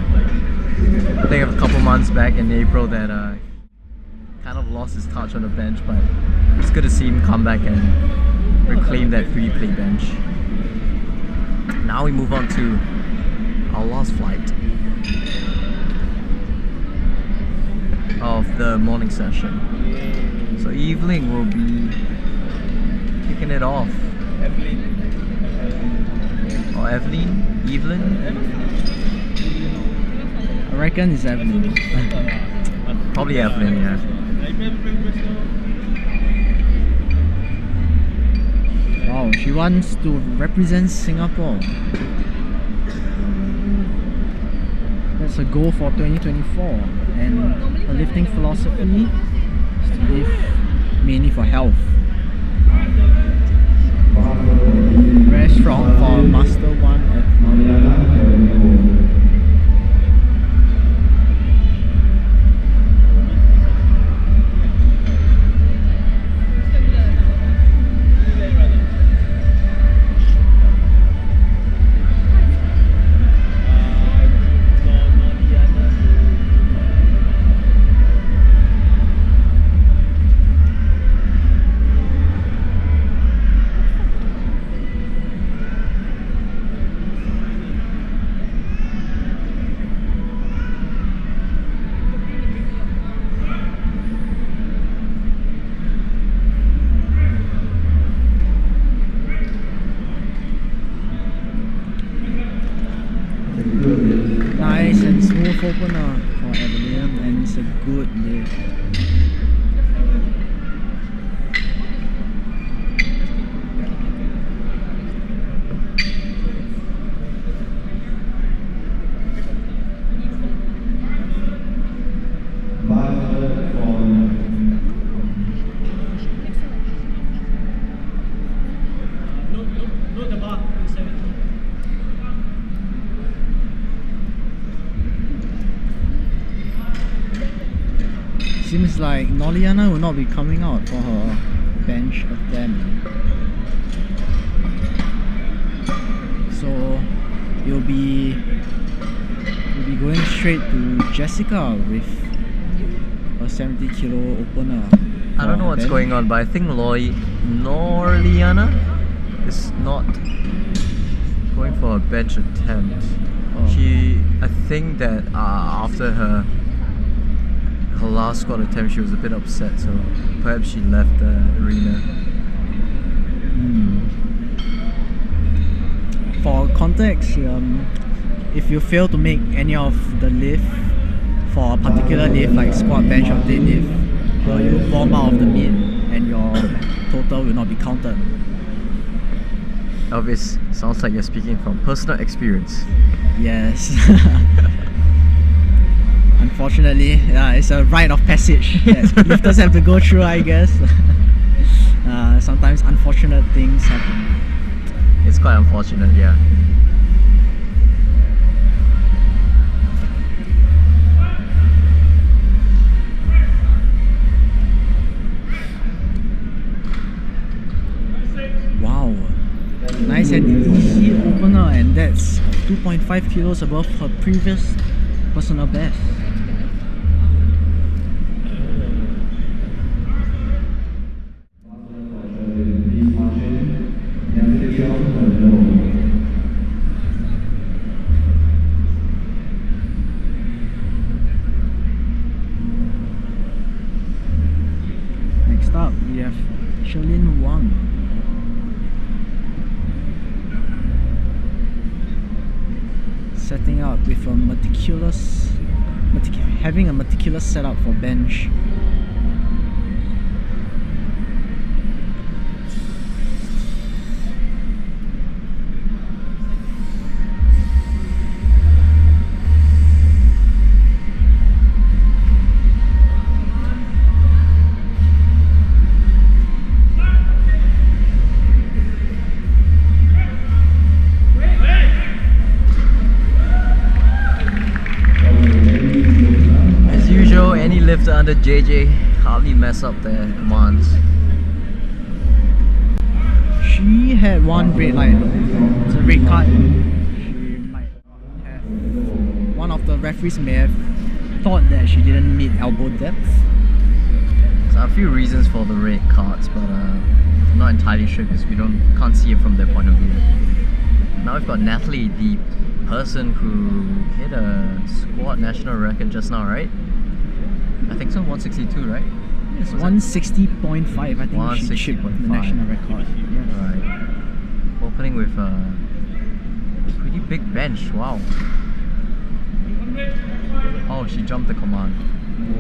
think a couple months back in April, that kind of lost his touch on the bench, but it's good to see him come back and reclaim that 3-plate bench. Now we move on to our last flight of the morning session. So Evelyn will be kicking it off. Or Evelyn? I reckon it's Evelyn. Probably Evelyn, yeah. Wow, she wants to represent Singapore. That's a goal for 2024. And her lifting philosophy is to live mainly for health. Very strong for Master 1 at nice and smooth opener for Evelyn, and it's a good lift. Seems like Noliana will not be coming out for her bench attempt. So you'll be going straight to Jessica with a 70 kilo opener. I don't know what's going on, but I think Norliana is not going for a bench attempt. Oh. I think that after her last squat attempt, she was a bit upset, so perhaps she left the arena. For context, if you fail to make any of the lift for a particular lift like squat, bench or deadlift, you bomb out of the meet and your total will not be counted. Elvis, sounds like you're speaking from personal experience. Yes. Unfortunately, it's a rite of passage that lifters have to go through, I guess. Sometimes unfortunate things happen. It's quite unfortunate, yeah. Wow. Nice and easy opener, and that's 2.5 kilos above her previous personal best. Next up, we have Shalin Wang. setting up with a having a meticulous setup for bench. Any lifter under JJ hardly mess up their commands. She had one red light though. It's a red card. She might have. One of the referees may have thought that she didn't meet elbow depth. So a few reasons for the red cards, but I'm not entirely sure because we can't see it from their point of view. Now we've got Natalie, the person who hit a squat national record just now, right? I think so, 162, right? It's 160.5, I think she chipped the national record. Yeah. Right. Opening with a pretty big bench, wow. Oh, she jumped the command.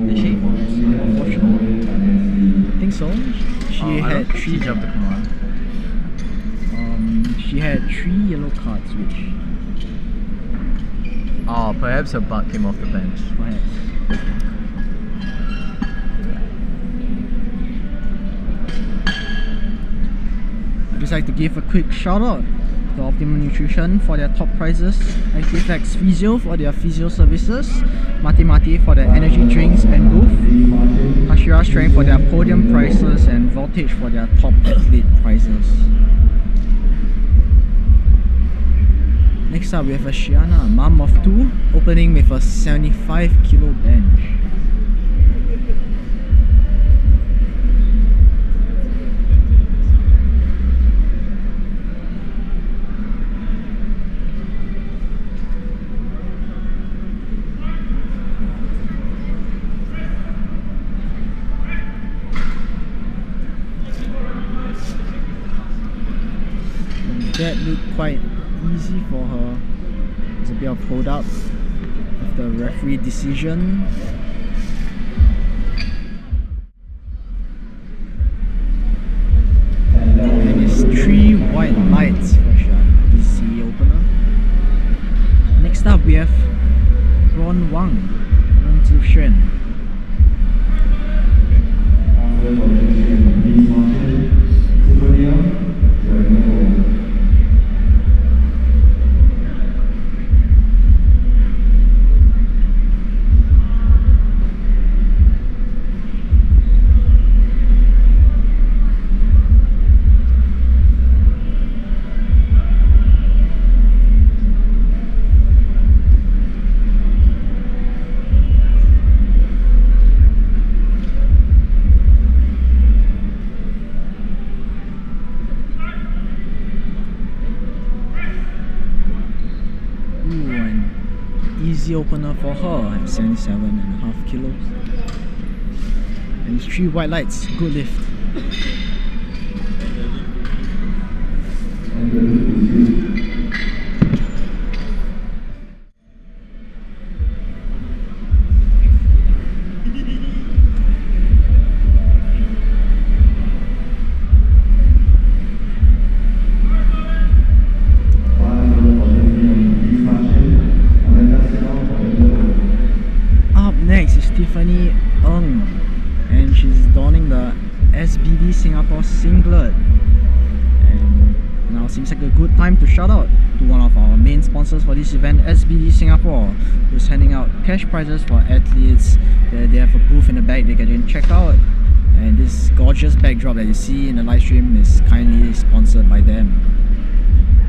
Did she? I think so. She had three. She jumped the command. She had 3 yellow cards, which... Oh, perhaps her butt came off the bench. Perhaps. I'd just like to give a quick shout out to Optimum Nutrition for their top prizes, ActiveX Physio for their physio services, Mati for their energy drinks and booth, Hashira Strength for their podium prizes, and Voltage for their top athlete prizes. Next up we have a Shiana, mom of 2, opening with a 75 kilo bench. That looked quite easy for her. There's a bit of hold up with the referee decision. And it's 3 white lights for Shan, the C opener. Next up we have Ron Wang, Ron Zixuan. Easy opener for her at 77.5 kilos. And it's 3 white lights, good lift. Next is Tiffany Ng, and she's donning the SBD Singapore singlet. And now seems like a good time to shout out to one of our main sponsors for this event, SBD Singapore, who's handing out cash prizes for athletes. They have a booth in the back they can check out, and this gorgeous backdrop that you see in the live stream is kindly sponsored by them.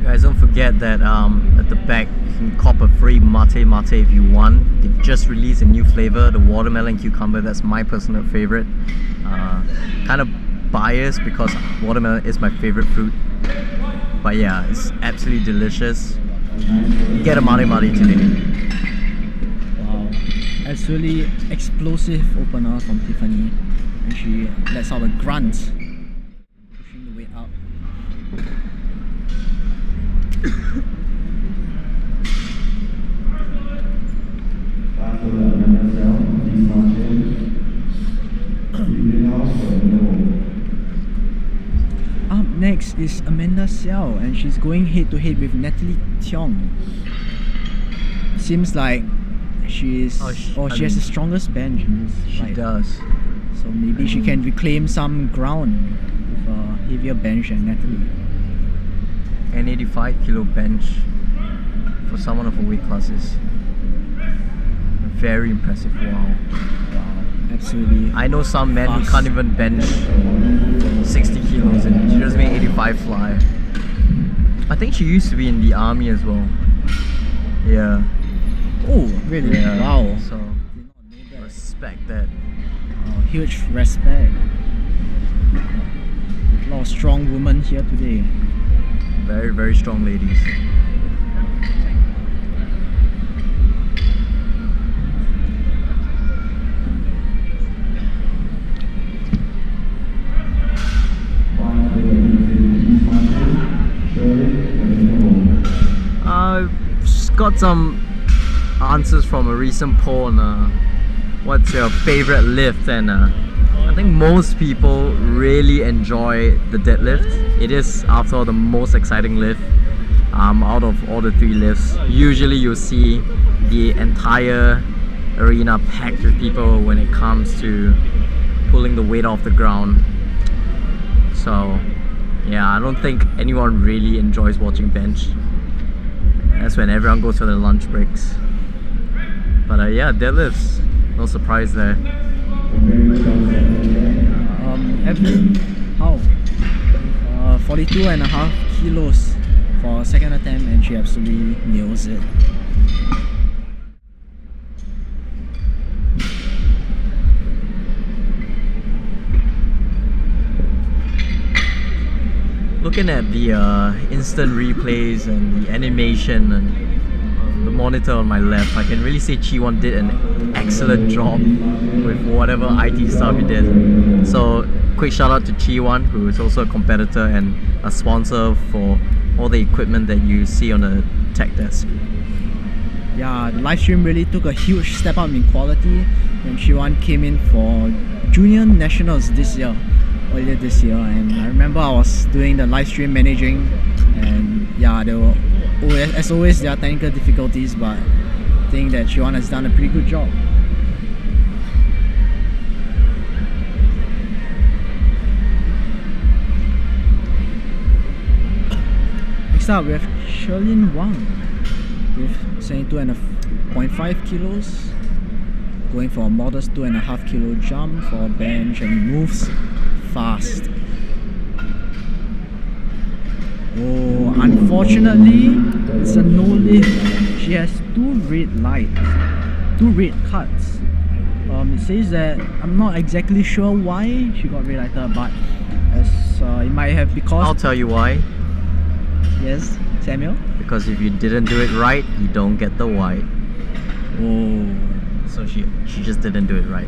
Guys, don't forget that at the back you can cop a free mate if you want. They've just released a new flavor, the watermelon cucumber. That's my personal favorite. Kind of biased because watermelon is my favorite fruit. But yeah, it's absolutely delicious. Get a mate today. Wow, absolutely explosive opener from Tiffany. And she lets out a grunt, pushing the weight up. next is Amanda Xiao, and she's going head to head with Natalie Tiong. Seems like she has the strongest bench in this She fight. does. So maybe she can reclaim some ground with a heavier bench than Natalie. An 85 kilo bench for someone of her weight class is very impressive. Wow. Absolutely. I know some men who Fast. can't even bench 60 kilos and she just made 85 fly. I think she used to be in the army as well. Yeah. Oh, really? Yeah. Wow. So, respect that. Oh, huge respect. A lot of strong women here today. Very, very strong ladies. Just got some answers from a recent poll on what's your favorite lift, and I think most people really enjoy the deadlift. It is, after all, the most exciting lift out of all the 3 lifts. Usually you'll see the entire arena packed with people when it comes to pulling the weight off the ground. So yeah, I don't think anyone really enjoys watching bench. That's when everyone goes for their lunch breaks. But yeah, deadlifts, no surprise there. Evelyn, how? 42.5 kilos for a second attempt, and she absolutely nails it. Looking at the instant replays and the animation and the monitor on my left, I can really say Chi-Won did an excellent job with whatever IT stuff he did. So quick shout out to Chi-Won, who is also a competitor and a sponsor for all the equipment that you see on the tech desk. Yeah, the live stream really took a huge step up in quality when Chi-Won came in for Junior Nationals earlier this year, and I remember I was doing the live stream managing, and yeah, there were, as always, there are technical difficulties, but I think that Chi-Won has done a pretty good job. Next up we have Sherlyn Wang with 72.5 kilos, going for a modest 2.5 kilo jump for a bench, and he moves fast. Oh, unfortunately, it's a no lift. She has 2 red lights, 2 red cuts. It says that, I'm not exactly sure why she got red lighted, but as it might have because. I'll tell you why. Yes, Samuel? Because if you didn't do it right, you don't get the white. Oh, So she just didn't do it right.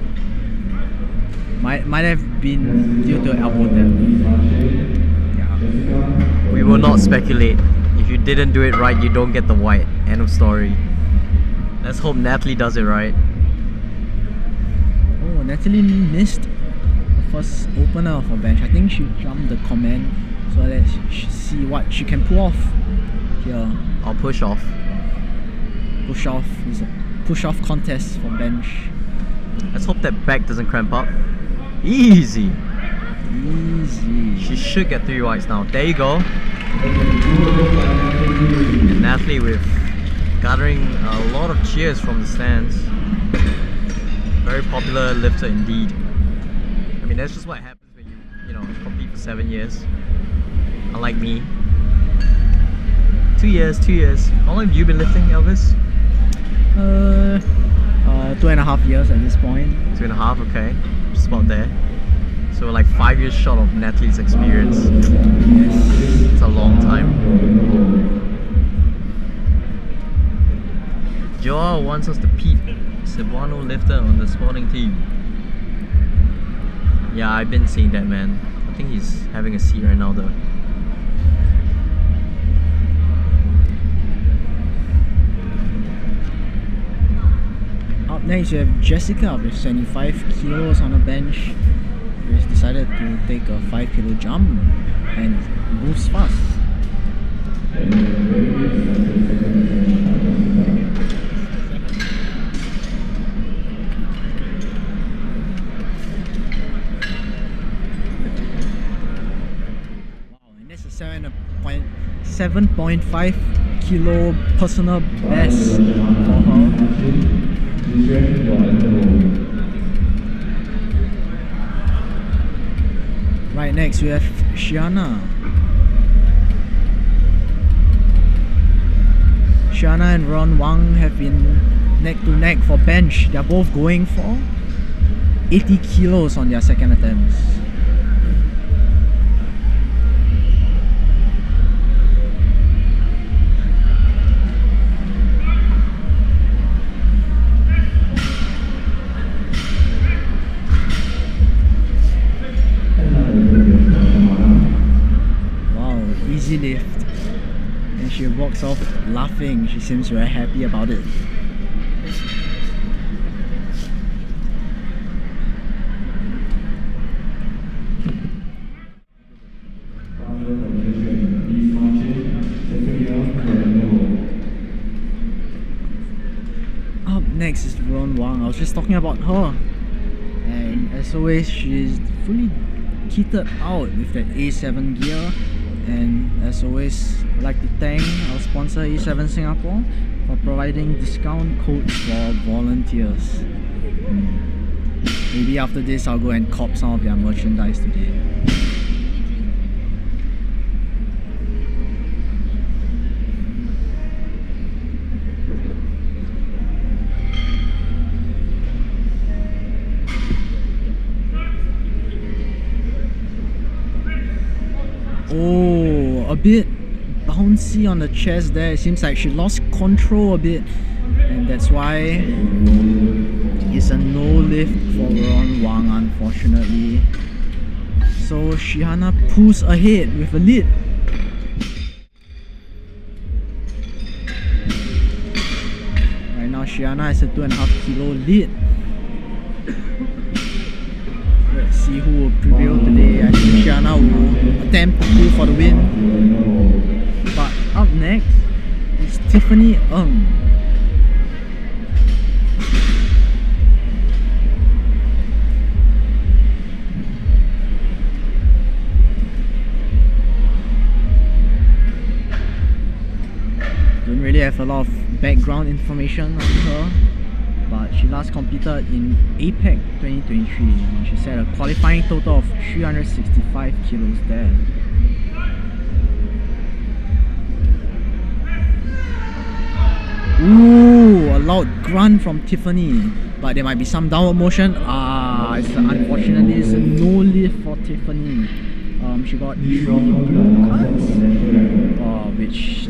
might have been due to elbow depth. Yeah. We will not speculate. If you didn't do it right, you don't get the white. End of story. Let's hope Natalie does it right. Oh, Natalie missed the first opener of her bench. I think she jumped the comment, so let's see what she can pull off here. Or push off. Push off is a push off contest for bench. Let's hope that back doesn't cramp up. Easy. Easy. She should get 3 whites now. There you go. And Natalie with gathering a lot of cheers from the stands. Very popular lifter indeed. I mean, that's just what happens when you compete for 7 years. Unlike me. 2 years. How long have you been lifting, Elvis? 2.5 years at this point. 2.5, okay. Just about there. So we're like 5 years short of Natalie's experience. Yes. It's a long time. Joel wants us to peep Cebuano lifter on the sporting team. Yeah, I've been seeing that, man. I think he's having a seat right now though. Up Next, you have Jessica with 75 kilos on the bench. She has decided to to take a 5 kilo jump and moves fast. Wow, and that's a 7.5 kilo personal best for her. Right next we have Shiana. Shiana and Ron Wang have been neck to neck for bench. They're both going for 80 kilos on their second attempts. Easy lift, and she walks off laughing. She seems very happy about it. Up next is Ron Wang. I was just talking about her, and as always she's fully kitted out with that A7 gear. And as always, I'd like to thank our sponsor A7 Singapore for providing discount codes for volunteers. Maybe after this I'll go and cop some of their merchandise today. Oh, a bit bouncy on the chest there. It seems like she lost control a bit, and that's why it's a no lift for Ron Wang, unfortunately. So Shiana pulls ahead with a lead. Right now Shiana has a 2.5 kilo lead. Let's see who will prevail today. I think Shiana will attempt to pull for the win. But up next is Tiffany Ng. Don't really have a lot of background information on her, but she last competed in APEC 2023 and she set a qualifying total of 365 kilos there. Ooh, a loud grunt from Tiffany, but there might be some downward motion. Unfortunately it's a no lift for Tiffany. She got 3 cuts, which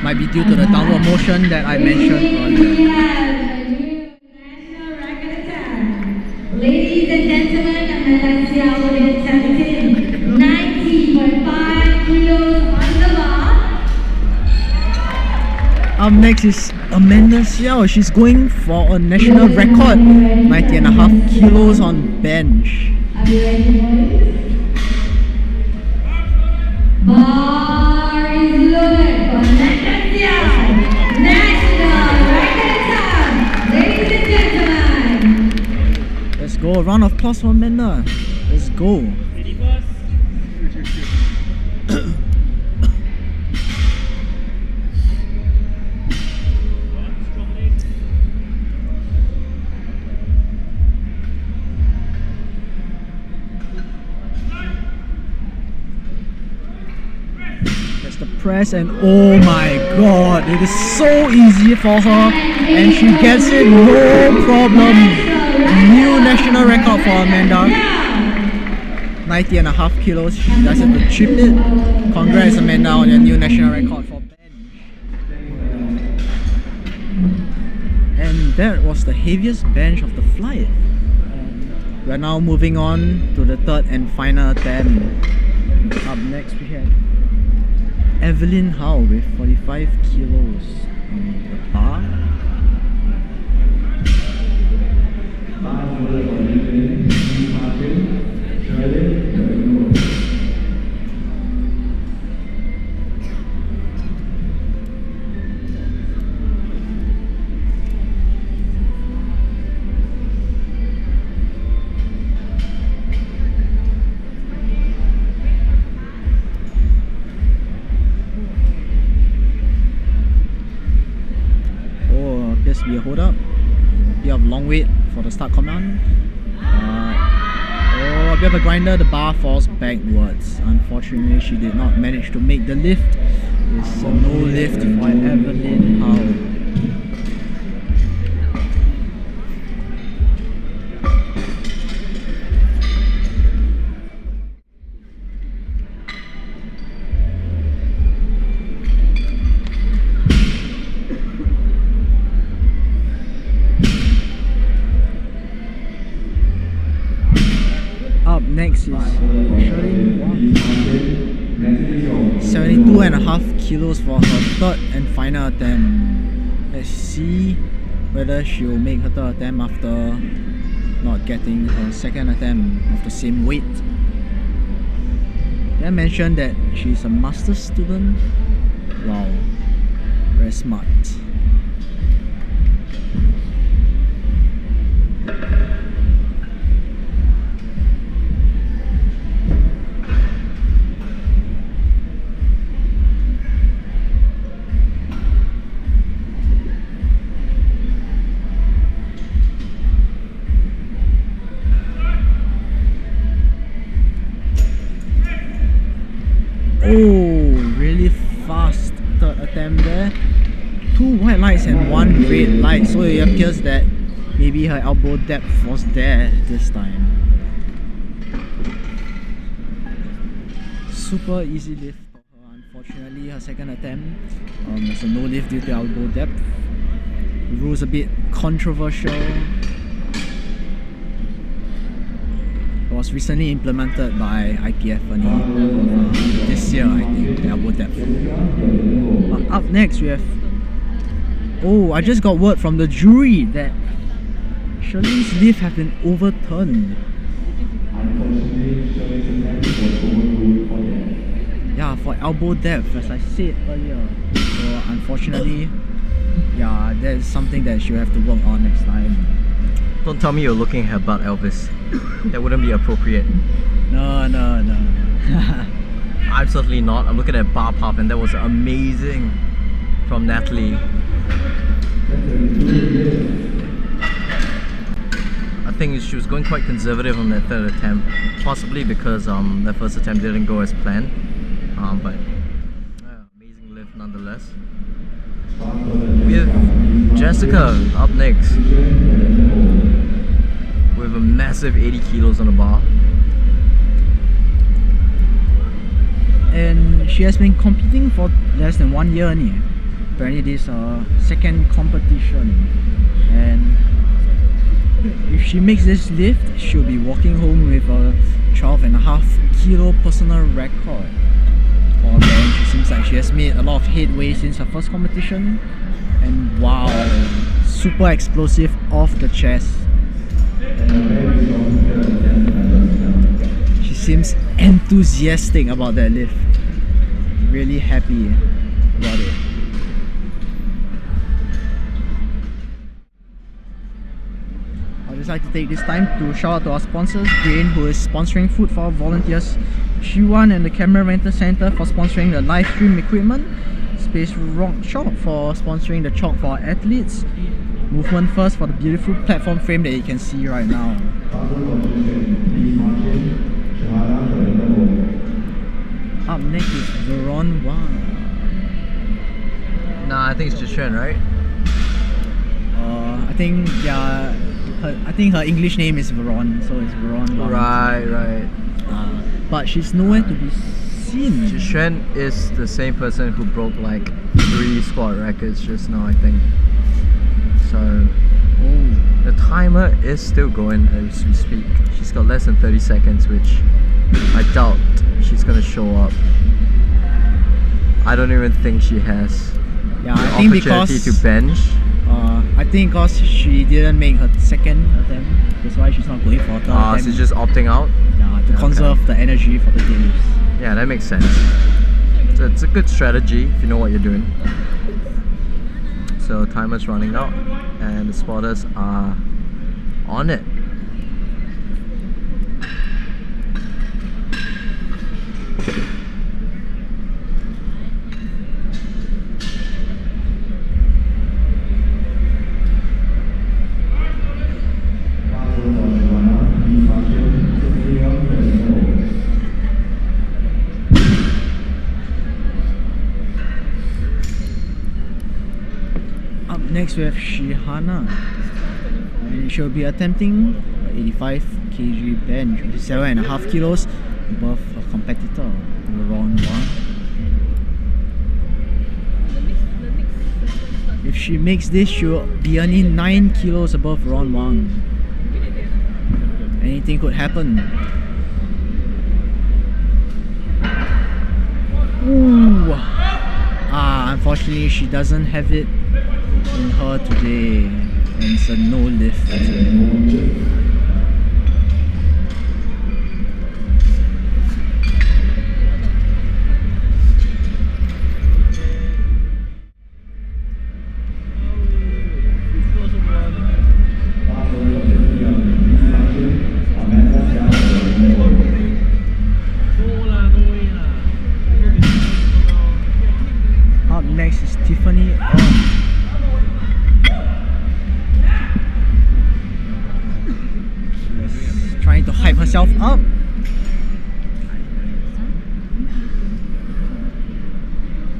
might be due to the downward motion that I mentioned earlier. Ladies and gentlemen, Amanda Xiao will be attempting 90.5 kilos on the bar. Up next is Amanda Xiao. She's going for a national record, 90.5 kilos on bench. Are you ready, boys? Bar is loaded for Amanda Xiao. National record time, ladies and gentlemen. Let's go, a round of applause for Amanda. Let's go. That's the press, and oh my god, it is so easy for her and she gets it no problem. New national record for Amanda. 90.5 kilos. She does have to chip it. Congrats Amanda on your new national record for bench. And that was the heaviest bench of the flight. We are now moving on to the third and final attempt. Up next we have Evelyn Howe with 45 kilos on the bar. hold up. Bit of long weight for the start command. Oh, a bit of a grinder, the bar falls backwards. Unfortunately, she did not manage to make the lift. It's a no lift for Evelyn Howe. Up next is 72.5 kilos for her third and final attempt. Let's see whether she'll make her third attempt after not getting her second attempt of the same weight. Did I mention that she's a master's student? Wow, very smart. Oh, really fast third attempt there. 2 white lights and 1 red light, so it appears that maybe her elbow depth was there this time. Super easy lift for her. Unfortunately, her second attempt was a no lift due to elbow depth. The rule's a bit controversial. It was recently implemented by IPF this year, I think, the elbow depth. But up next we have... Oh, I just got word from the jury that Shirley's lift has been overturned. Yeah, for elbow depth, as I said earlier. So unfortunately, yeah, that's something that she'll have to work on next time. Don't tell me you're looking at her butt, Elvis. That wouldn't be appropriate. No. I'm certainly not. I'm looking at bar pop, and that was amazing from Natalie. I think she was going quite conservative on that third attempt, possibly because the first attempt didn't go as planned. But amazing lift nonetheless. We have Jessica up next with a massive 80 kilos on the bar. And she has been competing for less than 1 year only. Apparently this is her second competition. And if she makes this lift, she'll be walking home with a 12.5 kilo personal record. Although she seems like she has made a lot of headway since her first competition. And wow, super explosive off the chest. She seems enthusiastic about that lift. Really happy about it. I'd just like to take this time to shout out to our sponsors, Brain, who is sponsoring food for our volunteers, Shiwan and the Camera Rental Center for sponsoring the live stream equipment, Space Rock Shop for sponsoring the chalk for our athletes, Movement First for the beautiful platform frame that you can see right now. Up next is Veron Wang. Nah, I think it's Jishen, right? I think yeah, I think her English name is Veron, so it's Veron Wang. Right. But she's nowhere to be seen. Jishen is the same person who broke like 3 squat records just now, I think. So the timer is still going as we speak. She's got less than 30 seconds, which I doubt she's gonna show up. I don't even think she has Yeah, the I think opportunity because to bench. I think because she didn't make her second attempt, that's why she's not going for her third attempt. So she's just opting out. Yeah, to conserve the energy for the deadlifts. Yeah, that makes sense. So it's a good strategy if you know what you're doing. So timer's running out and the spotters are on it. Next we have Shihana, and she'll be attempting a 85 kg bench, which is 7.5 kilos above a competitor in round 1. If she makes this, she'll be earning 9 kilos above round 1. Anything could happen. Ooh. Unfortunately she doesn't have it in her today, and it's a no lift. Up next is Tiffany. She's trying to hype herself up.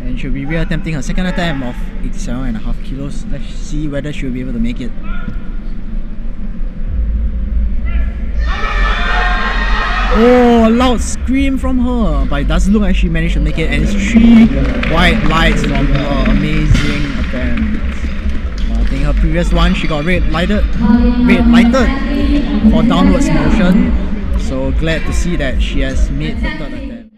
And she'll be reattempting her second attempt of 87.5 kilos. Let's see whether she'll be able to make it. Oh, a loud scream from her, but it doesn't look like she managed to make it, and it's 3 white lights from her amazing attempt. I think her previous one she got red lighted for downwards motion, so glad to see that she has made the third attempt.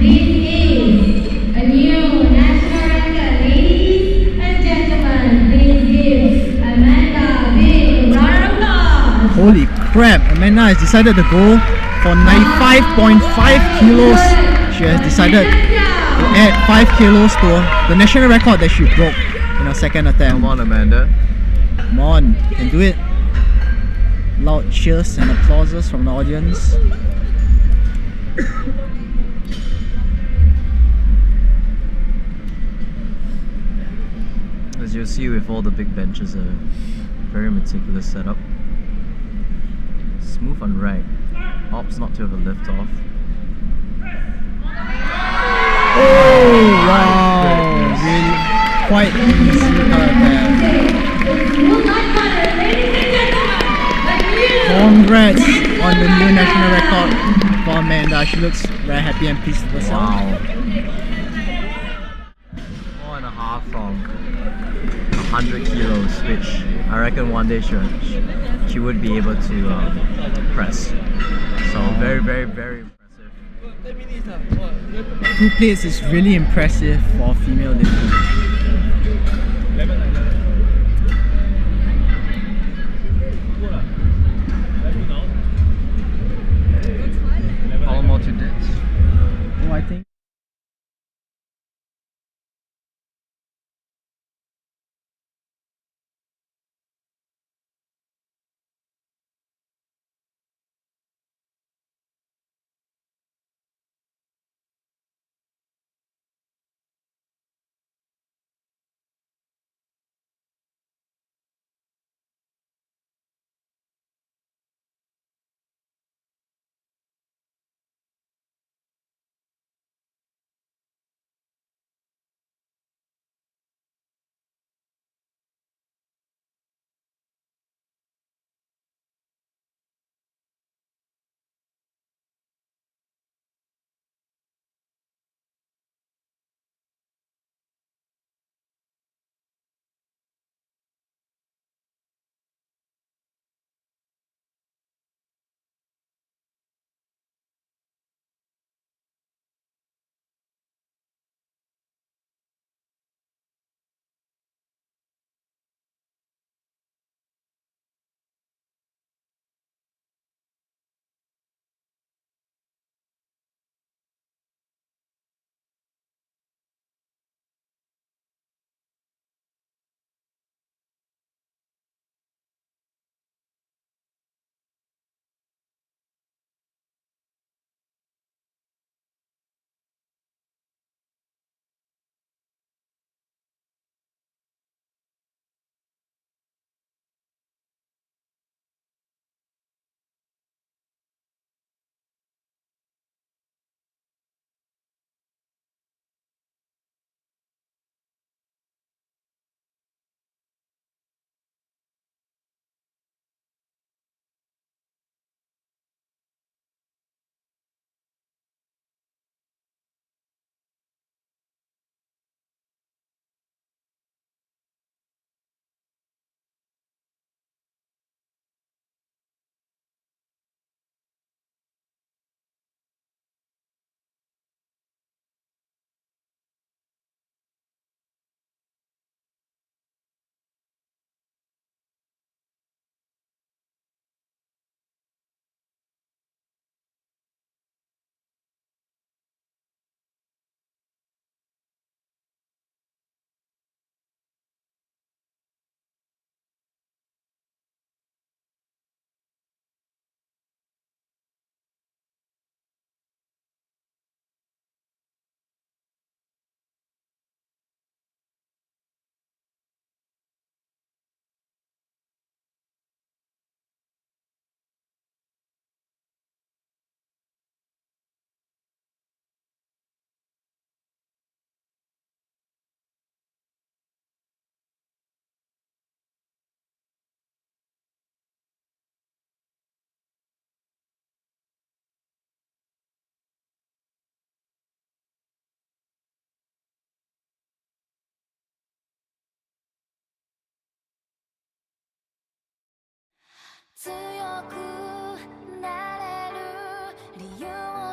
This is a new national record, ladies and gentlemen. This is Amanda with round of applause. Holy crap, Amanda has decided to go for 95.5 kilos. She has decided to add 5 kilos to the national record that she broke in her second attempt. Come on, Amanda. Come on, you can do it. Loud cheers and applauses from the audience. As you'll see with all the big benches, a very meticulous setup. Smooth on right. Opts not to have a lift off. Oh wow! Really quite easy attempt. Congrats on the new national record for Amanda. She looks very happy and pleased with herself. Wow. 4.5 from 100 kilos, which I reckon one day she would be able to press. So very, very, very impressive. 2 plates is really impressive for female lifting. All more to deaths. Oh, I think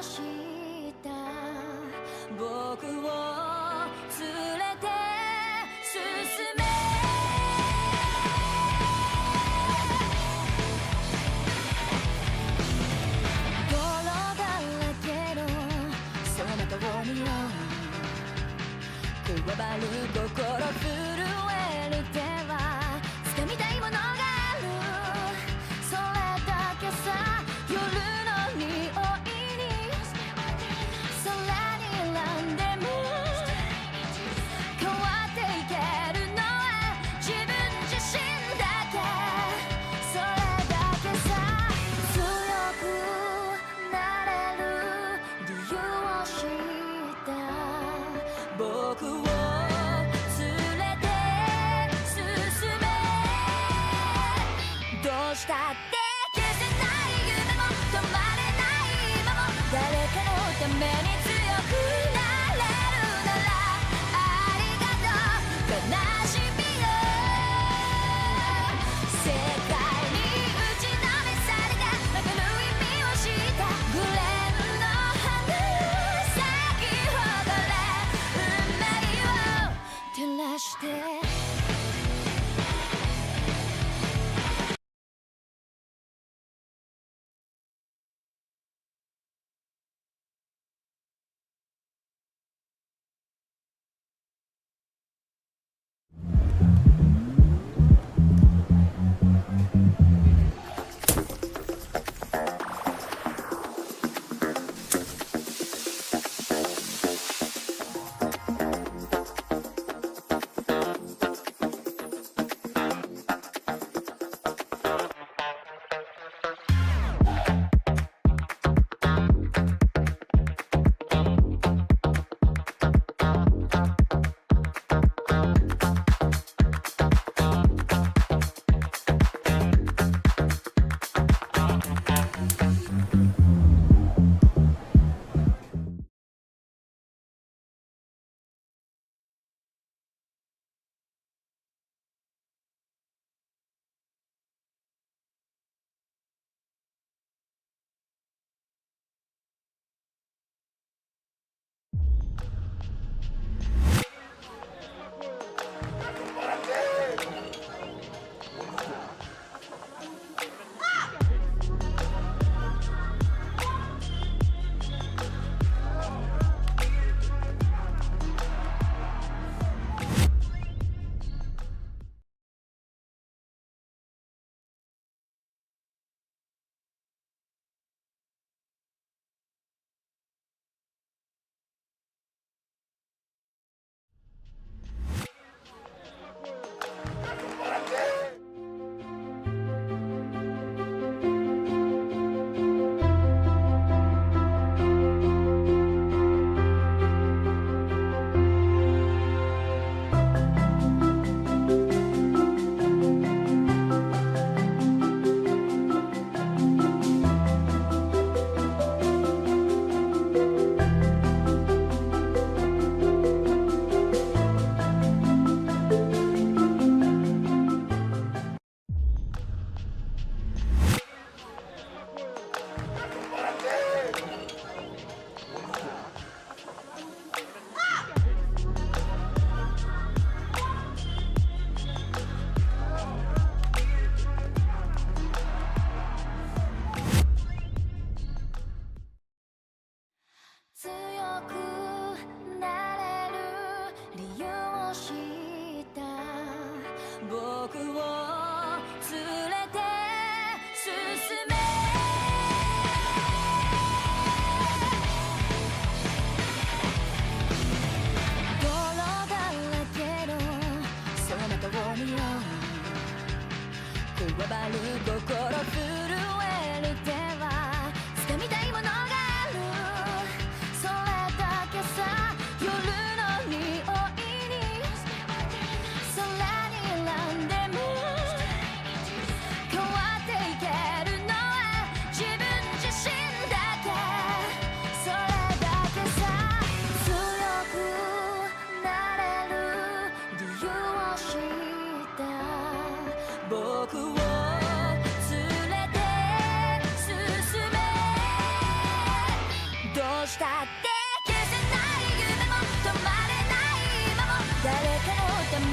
した僕を連れて進め泥だらけのその通りをくわばる心震える手は掴みたいものがあるそれだけさ夜の匂いに空に選んでも変わっていけるのは自分自身だけそれだけさ強くなれる理由を知った僕を連れて進めどうしたって消せない夢も止まれない今も誰かのために強くなれるならありがとう悲しみよ世界に打ちのめされたわかる意味を知ったグレーの花咲き誇れ運命を照らして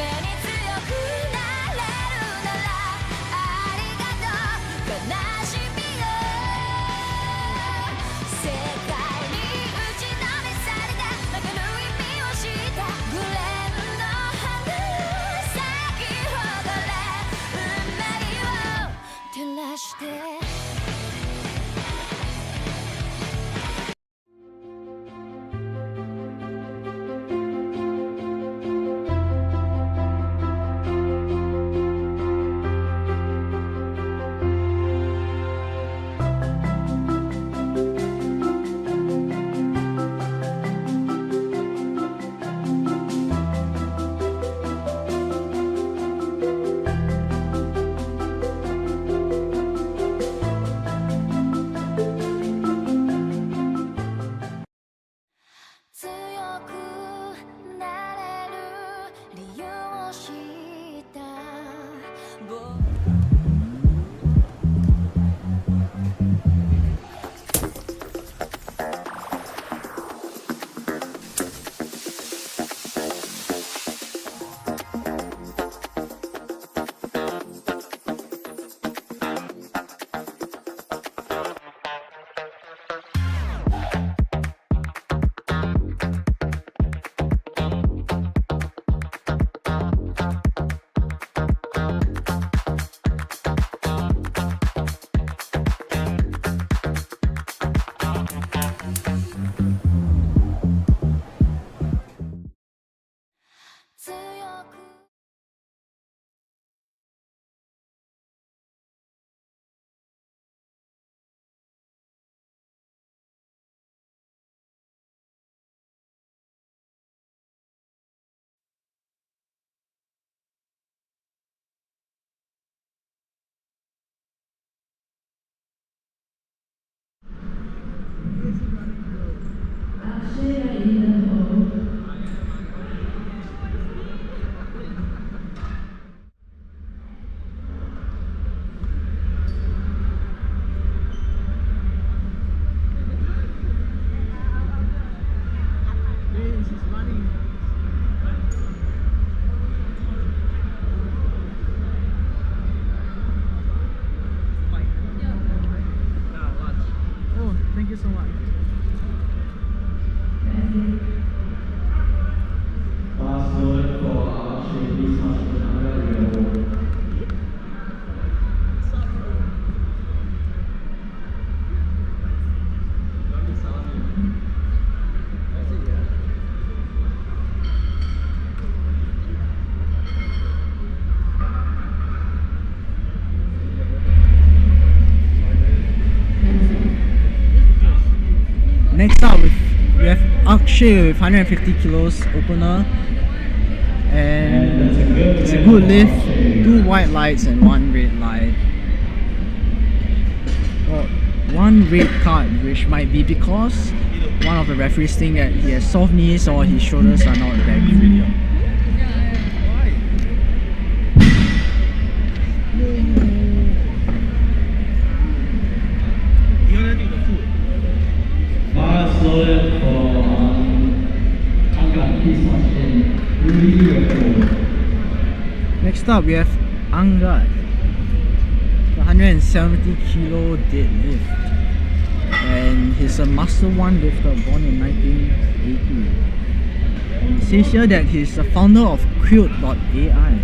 めに強くなれるならありがとう悲しみよ世界に打ちのめされた曲がる意味を知ったグレーの花咲き誇れ運命を照らして強くなれる理由を知った僕強くOh, thank you so much. Fast forward for Akshay, please march to Anga Rio. Next up, we have Akshay with 150 kilos opener, and it's a good lift. 2 white lights and 1 red light. Got 1 red card, which might be because one of the referees think that he has soft knees or his shoulders are not very clear. Fast forward for Anga, please march in. Rudy, Next up, we have Angad, 170 kilo deadlift, and he's a Master 1 lifter born in 1980. And it says here that he's the founder of Quilt.ai.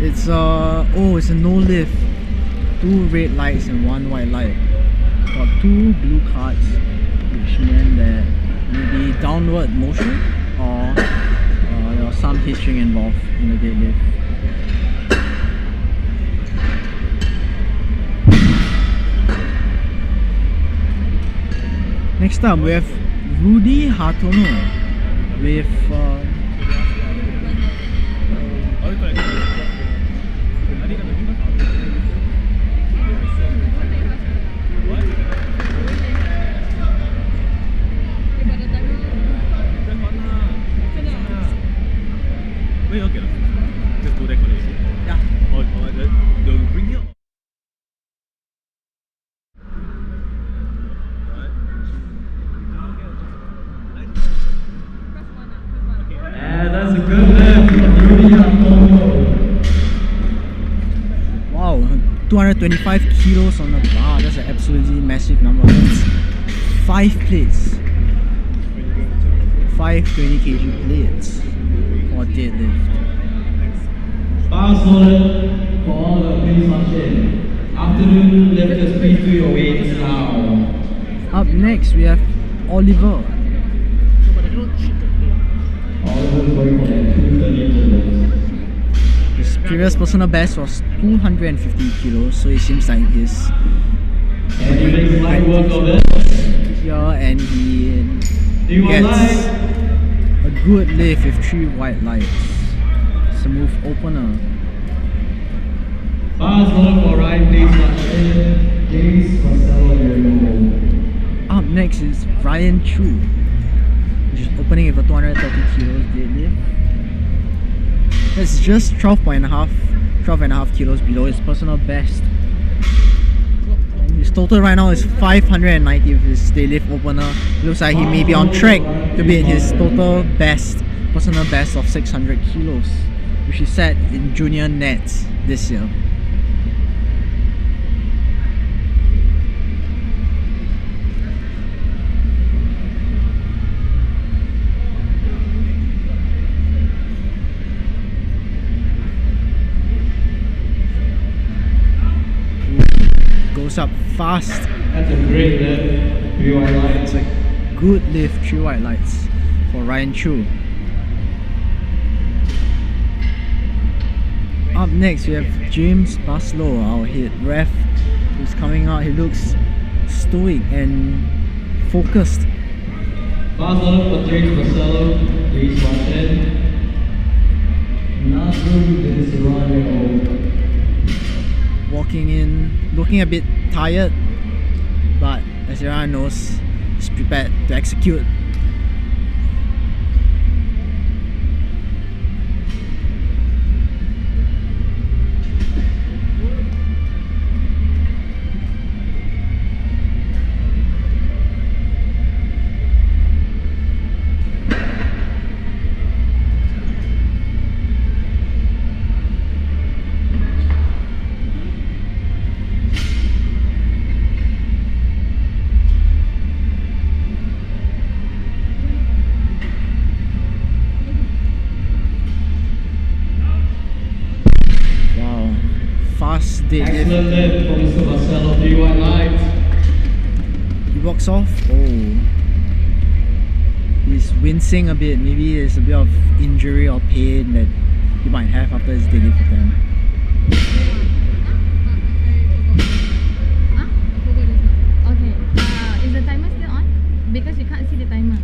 It's it's a no lift, 2 red lights and 1 white light. Got 2 blue cards, which meant that maybe downward motion or there was some hitching involved in the deadlift. Next up, we have Rudy Hartono with 225 kilos on the bar. That's an absolutely massive number. That's 5 plates. 5 20 kg plates for deadlift. Fast forward for all the please watch in. Afternoon lifters, please do your weights now. Up next, we have Oliver. Oliver is going for that 230 kilos. His previous personal best was 250 kilos, so it seems like he's And he makes light work of it. here and he Do you want gets light? a good lift with 3 white lights. Smooth opener. Fast forward for right, please watch in. James Marcelo Aguilera. Up next is Ryan Chu, which is opening with a 230 kilos deadlift. That's just 12.5 kilos below his personal best. And his total right now is 590 with his deadlift opener. Looks like he may be on track to beat his total best, personal best of 600 kilos, which he set in junior nets this year. Goes up fast. That's a great lift. 3 white lights. It's a good lift, 3 white lights for Ryan Chu. Up next, we have James Baslow, our head ref, who's coming out. He looks stoic and focused. Fast forward for James Marcelo. Please watch in. Nasrum is running. Walking in, looking a bit tired, but as everyone knows, he's prepared to execute. Excellent lift from Mr. Marcelo. 3 white lights. He walks off. Oh, he's wincing a bit. Maybe there's a bit of injury or pain that he might have after his deadlift attempt. Okay. Is the timer still on? Because you can't see the timer.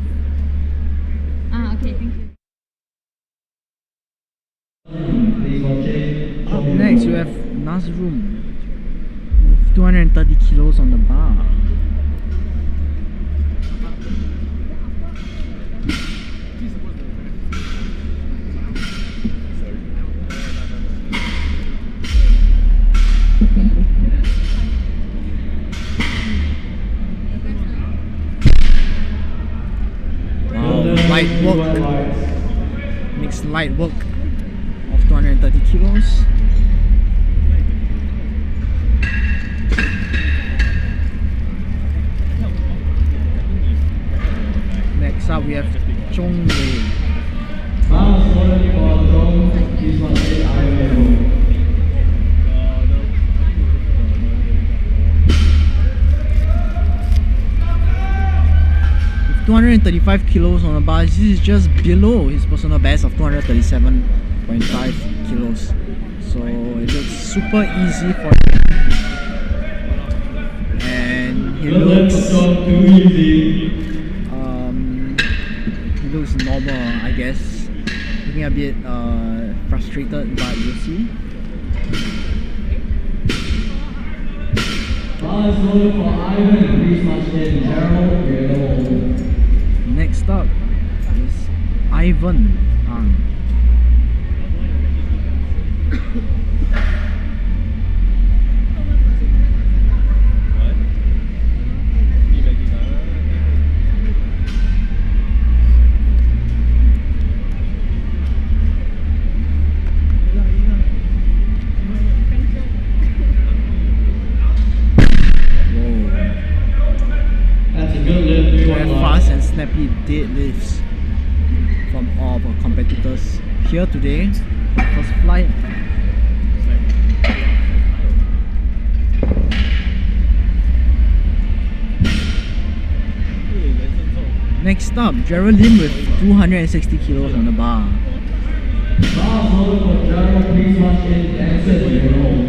Okay, thank you. Please watch in. Up next, we have Nazrum with 230 kilos on the bar. Wow, light work. Makes light work of 230 kilos. Next up, we have Chong Wei. Fast forward for Dong. Please watch in. Iron 235 kilos on the bar. This is just below his personal best of 237.5 kilos. So it looks super easy for him. And he looks too easy. he looks normal, I guess. Looking a bit frustrated, but you'll see. Fast forward for Ivan. Please watch in. Gerald Yellow. Next up is Ivan Ang. speed deadlifts from all of our competitors here today. First flight. Next up, Geraldine with 260 kilos on the bar. Last order for Gerald, please march in and exit when you roll.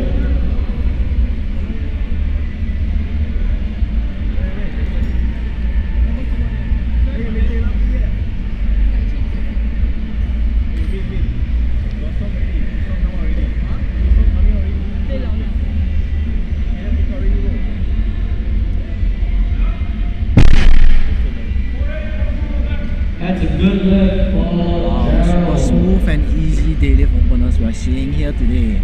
That's a good lift for Super Gerald. smooth and easy deadlift openers we are seeing here today.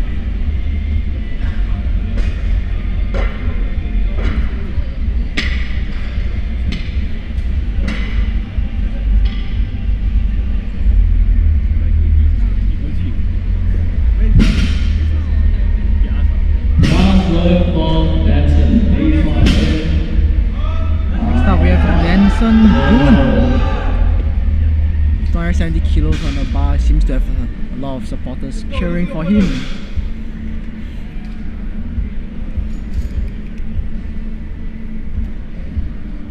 Last lift for Benson, please march in. Next up we have Danson Boone. 270 kilos on the bar, seems to have a lot of supporters cheering for him.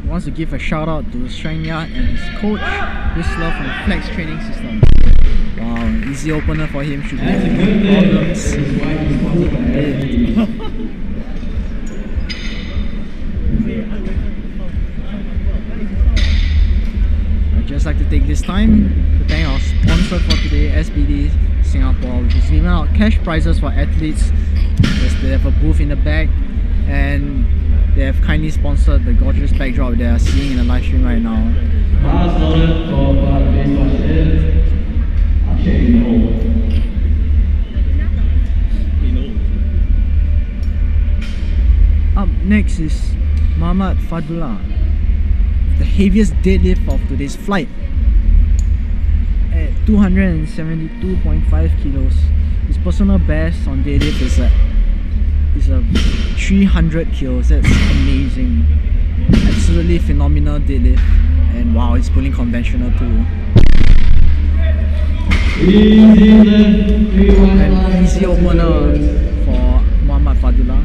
He wants to give a shout out to Shanya and his coach, Whistler from Flex Training System. Wow, easy opener for him, should be That's a no good problems. lift. This is why he's sponsored by I'd just like to take this time to thank our sponsor for today, SBD Singapore, which is giving out cash prizes for athletes. Yes, they have a booth in the back and they have kindly sponsored the gorgeous backdrop they are seeing in the live stream right now. Last order for please march in. Akshay, no. Up next is Muhammad Fadullah, the heaviest deadlift of today's flight at 272.5 kilos. His personal best on deadlift is a 300 kilos. That's amazing. Absolutely phenomenal deadlift, and wow, he's pulling conventional too. Easy lift, 315. An easy opener for Muhammad Fadullah.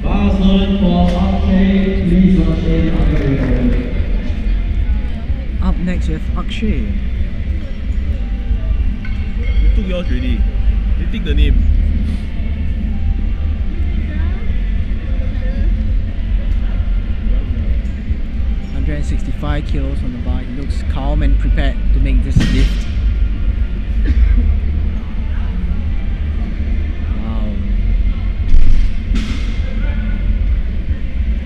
Last order for Akshay, please march in. Up next we have Akshay. You took yours already. You take the name. .65 kilos on the bar. He looks calm and prepared to make this lift. Wow.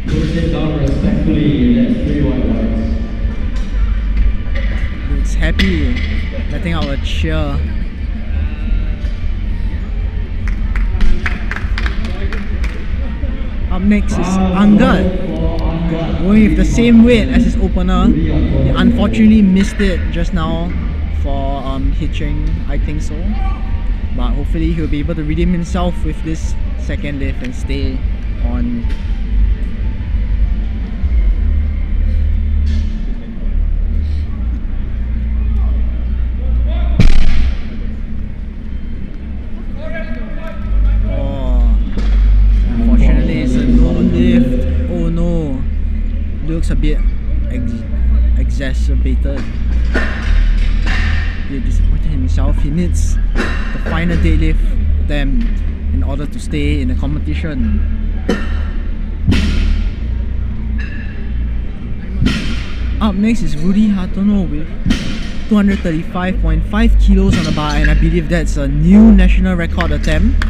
Push it down respectfully, that's 3 white whites. Looks happy, letting out a cheer. Up next is Angad, going with the same weight as his opener. He unfortunately missed it just now for hitching, I think so. But hopefully he'll be able to redeem himself with this second lift and stay on. Unfortunately, it's a no lift. Oh no, looks a bit exacerbated. He disappointed himself. He needs the final deadlift attempt in order to stay in the competition. Up next is Rudy Hatono with 235.5 kilos on the bar, and I believe that's a new national record attempt.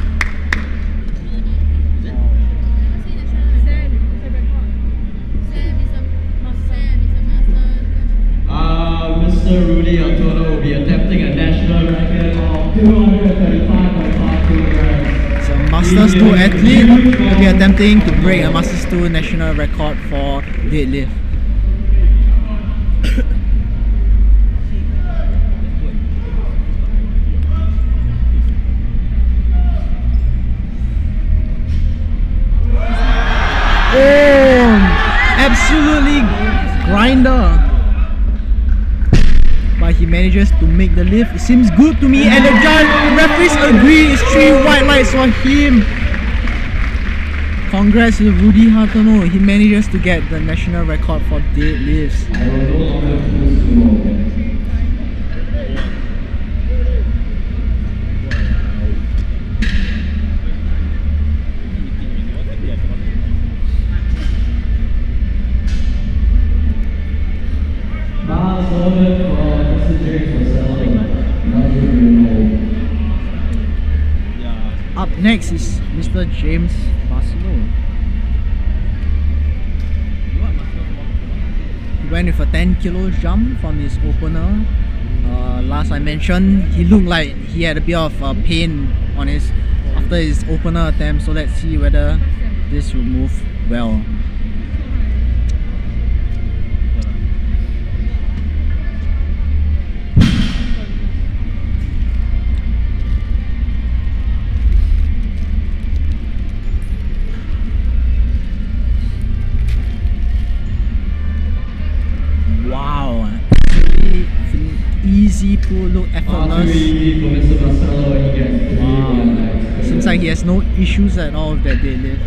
Mr. Rudy Antono will be attempting a national record of 235.5 kilograms. So Masters 2 athlete will be attempting to break a Masters 2 national record for deadlift. Oh, absolutely grinder. But he manages to make the lift. It seems good to me, and the referees agree. It's 3 white lights for him. Congrats to Rudy Hartono. He manages to get the national record for deadlifts. I will no longer pull sumo. Bars loaded for Mr. James Marcelo. Up next is Mr. James Barcelo. He went with a 10 kilo jump from his opener. Last I mentioned, he looked like he had a bit of pain on his after his opener attempt. So let's see whether this will move well. Wow, easy pull, look effortless. Wow, seems like he has no issues at all with that deadlift.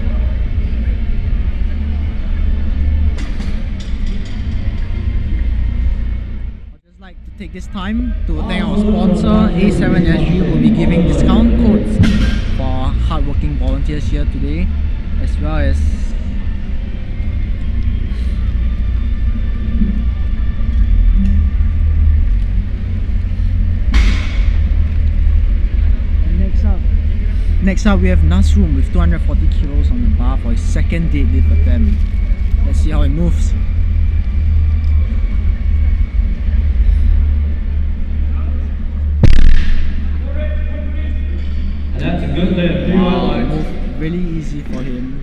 I'd just like to take this time to thank our sponsor. A7SG will be giving discount codes for hardworking volunteers here today, as well as next up we have Nasrum with 240 kilos on the bar for his second deadlift attempt. Let's see how it moves. And that's a good lift. Wow, it moved really easy for him.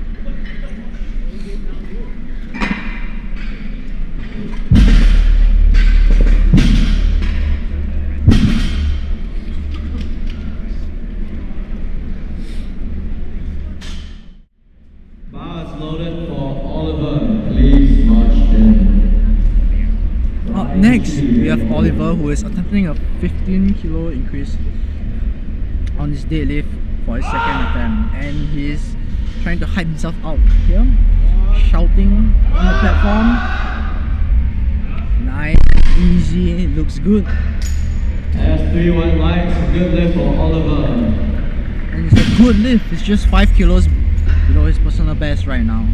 Up next, we have Oliver, who is attempting a 15 kilo increase on his deadlift for his second attempt, and he's trying to hype himself out here, shouting on the platform. Nice, easy, it looks good. That's 3 white lights, good lift for Oliver. And it's a good lift, it's just 5 kilos below his personal best right now.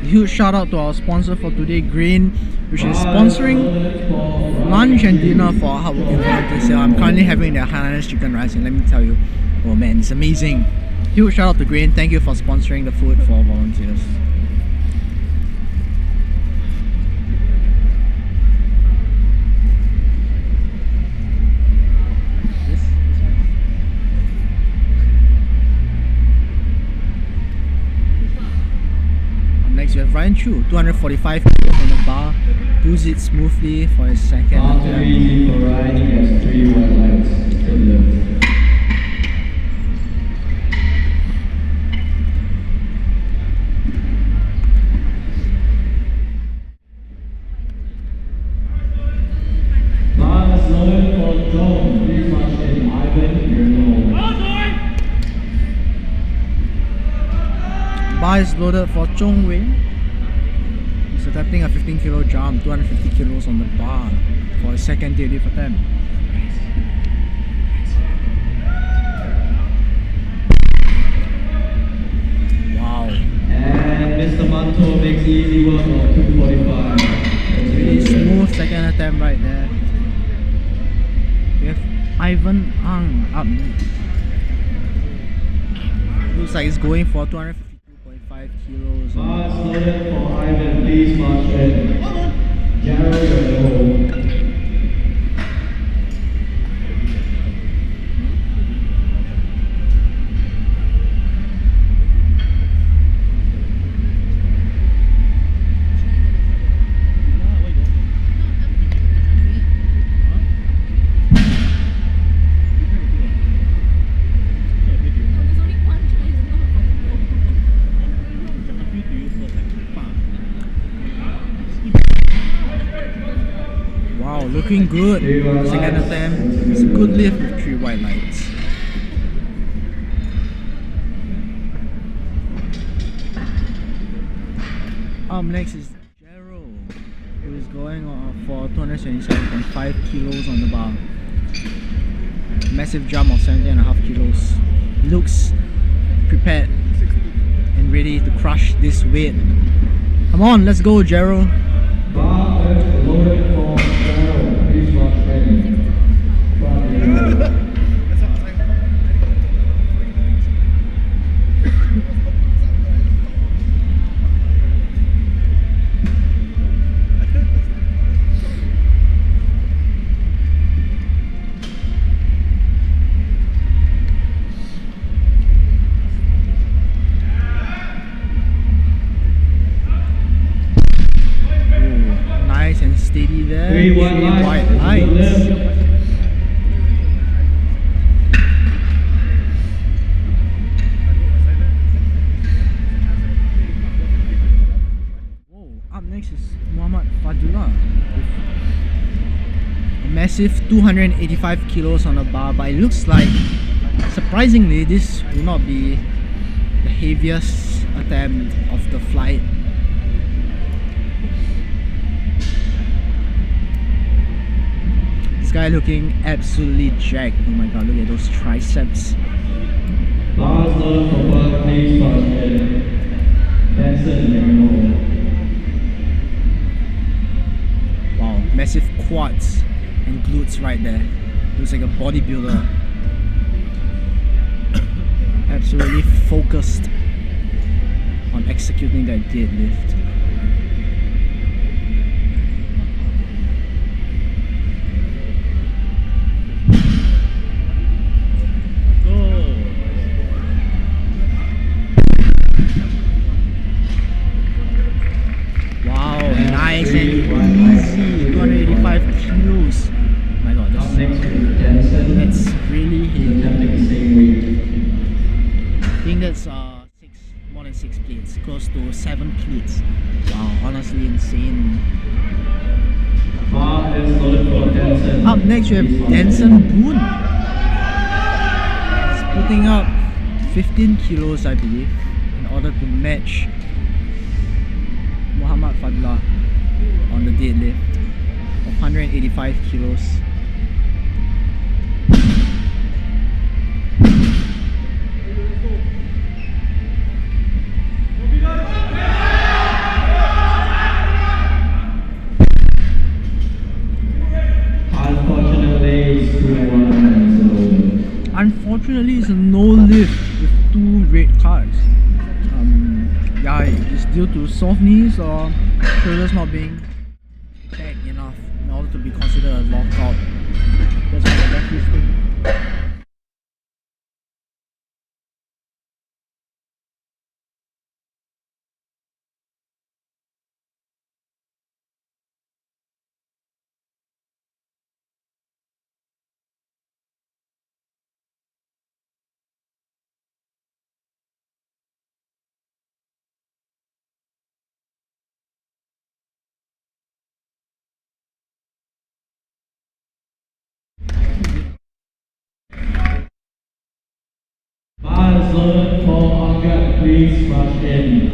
Huge shout out to our sponsor for today, Grain, which is sponsoring lunch and dinner for hardworking volunteers. I'm currently having their Hainanese chicken rice, and let me tell you, oh man, it's amazing. Huge shout out to Grain, thank you for sponsoring the food for volunteers. Next, we have Ryan Chu, 245 kilos on the bar, pulls it smoothly for his second attempt. Easy for Ryan, he has 3 white lights. Good lift. Bars loaded for Fast loaded for Chong Wei. He's attempting a 15 kilo jump, 250 kilos on the bar for his second deadlift attempt. Wow. And Mr. Manto makes easy work of 245. Really smooth second attempt right there. We have Ivan Ang up next. Looks like he's going for 252.5 kilos. Fast loaded for Ivan, please march in. Gerald, you're at home. Wow, looking good. Second attempt. It's a good lift with 3 white lights. Up next is Gerald, who is going for 277.5 kilos on the bar. Massive jump of 17.5 kilos. Looks prepared and ready to crush this weight. Come on, let's go, Gerald. Bar is loaded for Gerald, please march in. Front row. Nice and steady there. 3 white Three lights. white To the lights. left. Whoa, up next is Muhammad Fadullah with a massive 285 kilos on the bar, but it looks like, surprisingly, this will not be the heaviest attempt of the flight. This guy looking absolutely jacked. Oh my god, look at those triceps. Bars loaded for Perth, please march in. Benson, you're at home. Wow, massive quads and glutes right there. Looks like a bodybuilder. Absolutely focused on executing that deadlift. Wow, nice and easy. 285 kilos. My god, Up next is Jensen. that's really heavy. Attempting the same weight. I think that's more than 6 plates, close to 7 plates. Wow, honestly insane. Bar is loaded for Jensen. Up next we have Please march Denson in. Boone. He's putting up 15 kilos, I believe, in order to match Muhammad Fadla on the deadlift of 185 kilos. Unfortunately, it's 2-1 and it's loaded. Unfortunately, it's a no lift with 2 red cards. Yeah, it's due to soft knees or shoulders not being back enough in order to be considered a lockout. That's what the referees think. Bar is loaded for Angad, please rush in.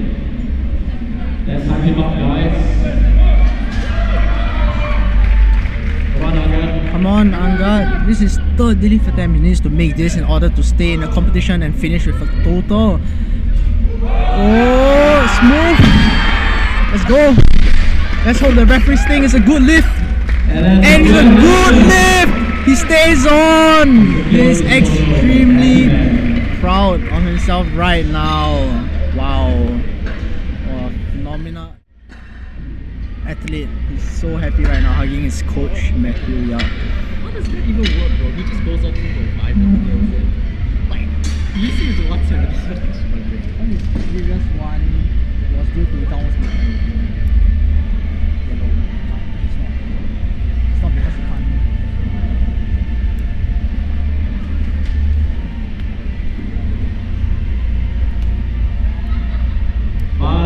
Let's hype him up, guys. Come on, Angad. Come on, Angad. This is third deadlift attempt. He needs to make this in order to stay in the competition and finish with a total. Oh, smooth. Let's go. Let's hope the referee's thing is a good lift. And it's a good lift. He stays on. He is extremely proud of himself right now. Wow. Oh, phenomenal athlete. He's so happy right now, hugging his coach Matthew. Yeah. How does that even work, bro? He just goes on 2.5 and like, easy is 170. His previous one was due to downwards movement. It's not because he can't.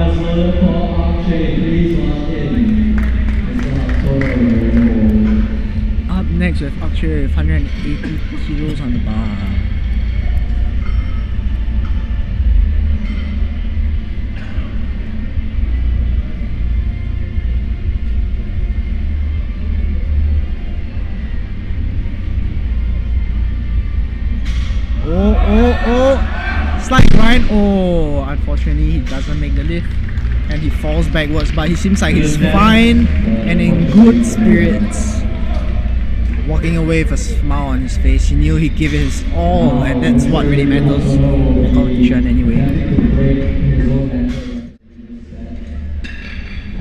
For Akshay, please rush in. Up next we have Akshay with 180 kilos on the bar. Oh, slide grind. Oh, unfortunately he doesn't make the lift and he falls backwards, but he seems like he's fine and in good spirits. Walking away with a smile on his face. He knew he'd give it his all, and that's what really matters in the competition anyway.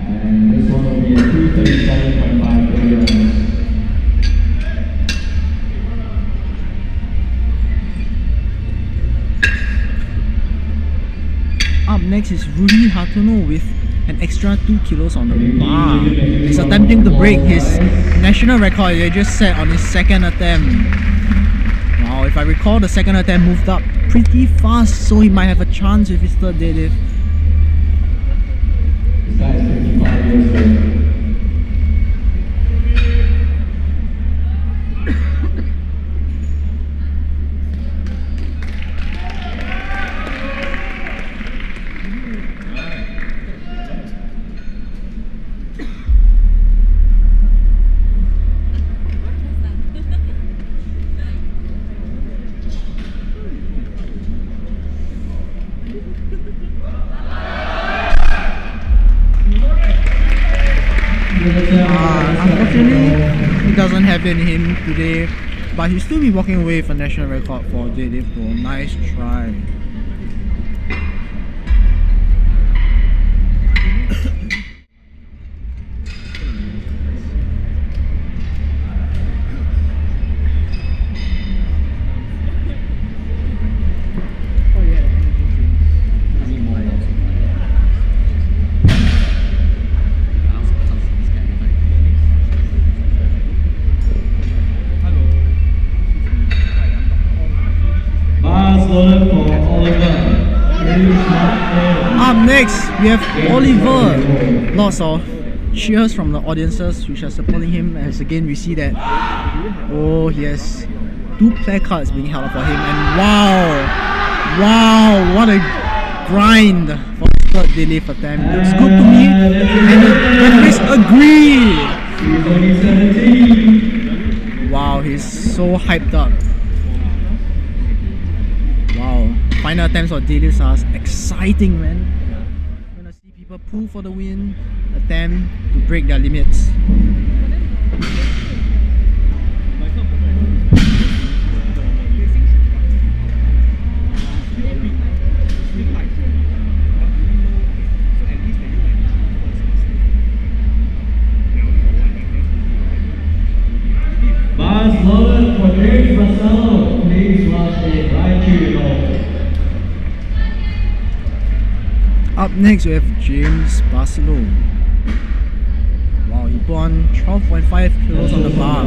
And this one will be a 237.5 kilograms. Up next is Rudy Hartono with an extra 2 kilos on the bar. He's attempting to break his national record he just set on his second attempt. Wow, if I recall, the second attempt moved up pretty fast, so he might have a chance with his third deadlift. This guy is 55 years old. Unfortunately, he doesn't have it in him today, but he'll still be walking away with a national record for deadlift. Nice try. Up next, we have Oliver. Lots of cheers from the audiences which are supporting him, as again we see that, oh, he has 2 placards being held up for him, and wow, what a grind for his third deadlift attempt. Looks good to me, and the referees agree. Wow, he's so hyped up. Wow, final attempts for deadlifts are exciting, man. You're gonna see people pull for the win, attempt to break their limits. Bars loaded for James Russell. Please rush in right to your goal. Up next, we have James Barcelo. Wow, he put on 12.5 kilos on the bar.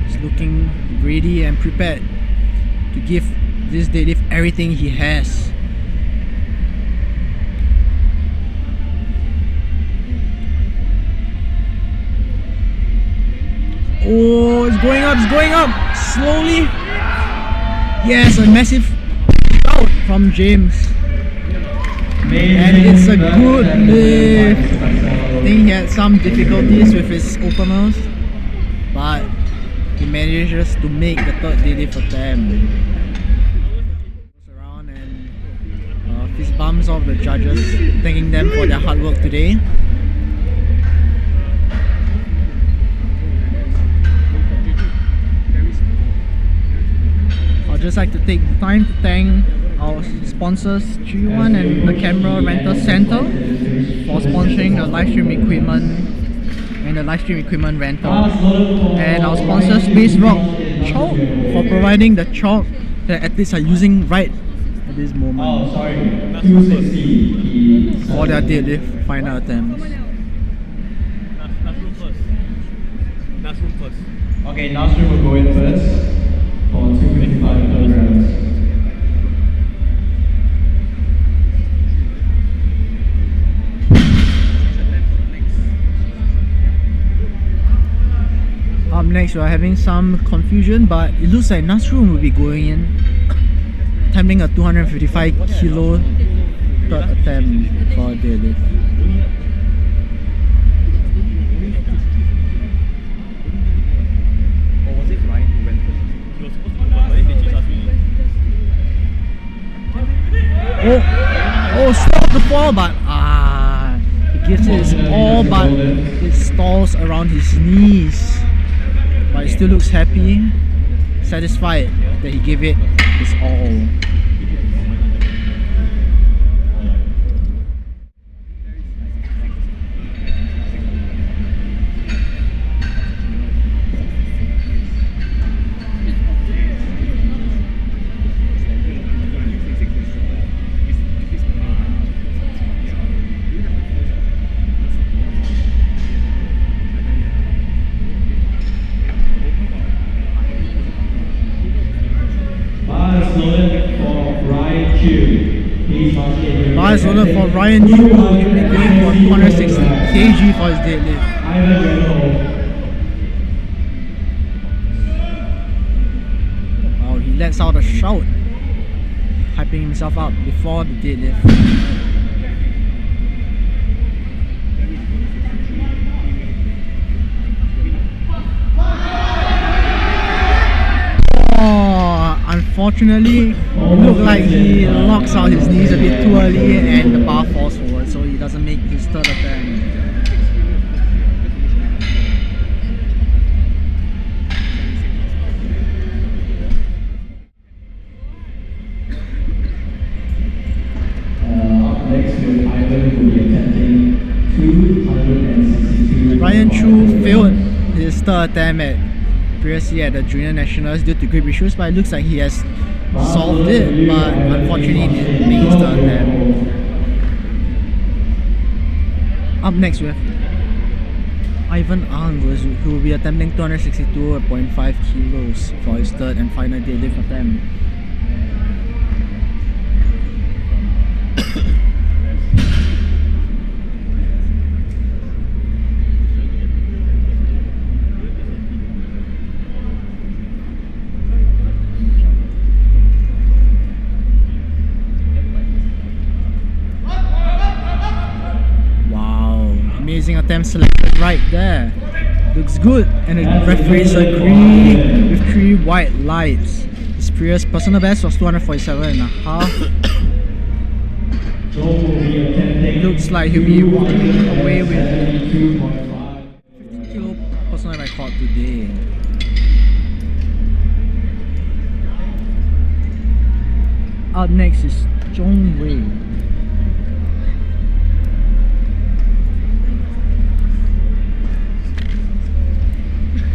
He's looking ready and prepared to give this deadlift everything he has. Oh, it's going up slowly. Yes, a massive shout from James. And it's a good lift. I think he had some difficulties with his openers, but he manages to make the third deadlift attempt. Goes around and fist bumps off the judges, thanking them for their hard work today. I'd just like to take the time to thank our sponsors G1 and the Camera Rental Center for sponsoring the live stream equipment and the live stream equipment rental, and our sponsor Space Rock Chalk for providing the chalk that athletes are using right at this moment for their deadlift final attempts. Nasrum first. Okay, Nasrum will go in first for 255 kilograms. Up next, we are having some confusion, but it looks like Nasrum will be going in, attempting a 255 kilo third attempt for deadlift. Or was it Ryan who went first? He was supposed to go first, but then they chased us really. Oh, stop the fall, but he gives it his all, but it stalls around his knees. But he still looks happy, satisfied that he gave it his all. Bar loader for Ryan Chu, will be going for 260 kg for his deadlift. Wow, he lets out a shout, hyping himself up before the deadlift. Unfortunately, it looked like he locks out his knees a bit too early and the bar falls forward, so he doesn't make his third attempt. Up next, Ivan will be attempting 262. Ryan Chu failed his third attempt previously at the Junior Nationals due to grip issues, but it looks like he has solved it, but unfortunately he didn't make his third attempt. Up next we have Ivan Ang, who will be attempting 262.5 kilos for his third and final deadlift attempt. Amazing attempt selected right there. Looks good, and the referees agree with 3 white lights. His previous personal best was 247.5. Looks like he'll be walking away with 15 kilo personal record today. Up next is Zhong Wei.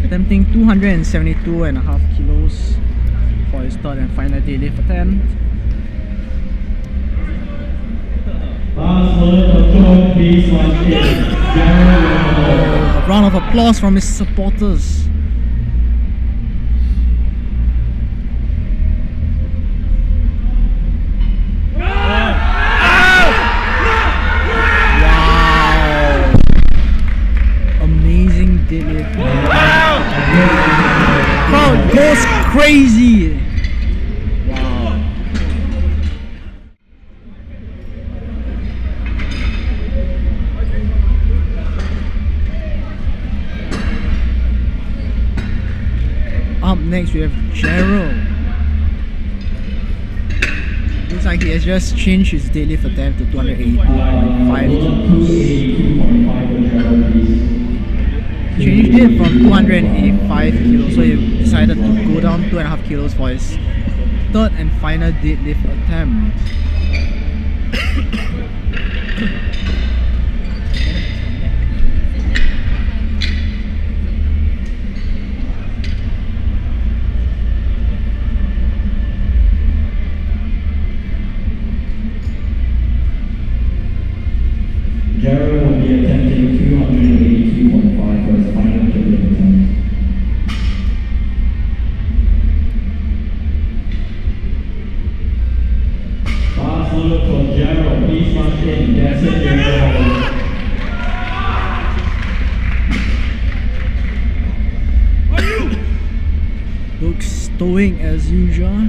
Attempting 272.5 kilos for his third and final deadlift attempt. A round of applause from his supporters. deadlift. Crowd goes crazy. Wow. Up next we have Gerald. Looks like he has just changed his deadlift attempt to 282.5 kilos. Changed it from 285 kilos, so he decided to go down 2.5 kilos for his third and final deadlift attempt. Jared will be attempting 282.5 for his final deadlift attempt. Fast load for Jared, please march in. That's it, Jared. Looks stoic as usual,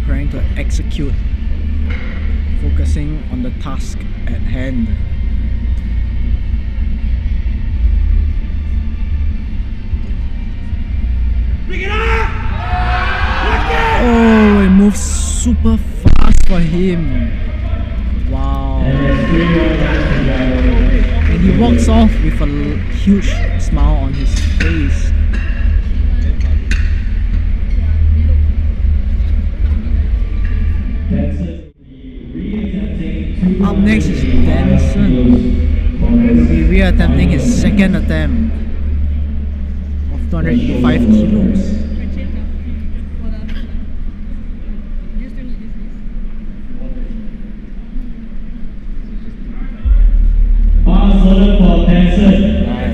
trying to execute, focusing on the task at hand. Oh, it moves super fast for him. Wow. And he walks off with a huge smile on his face. Up next is Denson. He'll be re-attempting his second attempt of 285 kilos.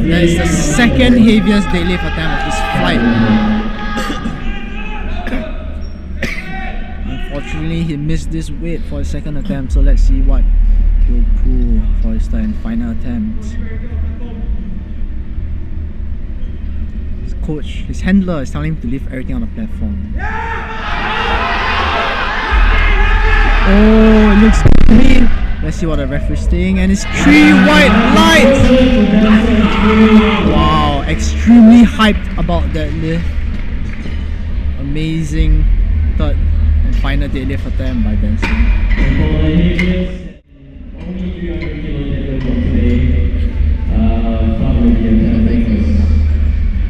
That is the second heaviest deadlift attempt of this flight. Unfortunately, he missed this weight for his second attempt, so let's see what he'll pull for his third and final attempt. His coach, his handler, is telling him to leave everything on the platform. Oh, it looks clean. Let's see what the referee's saying, and it's 3 white lights! Wow, extremely hyped about that lift. Amazing third and final deadlift attempt by Benson.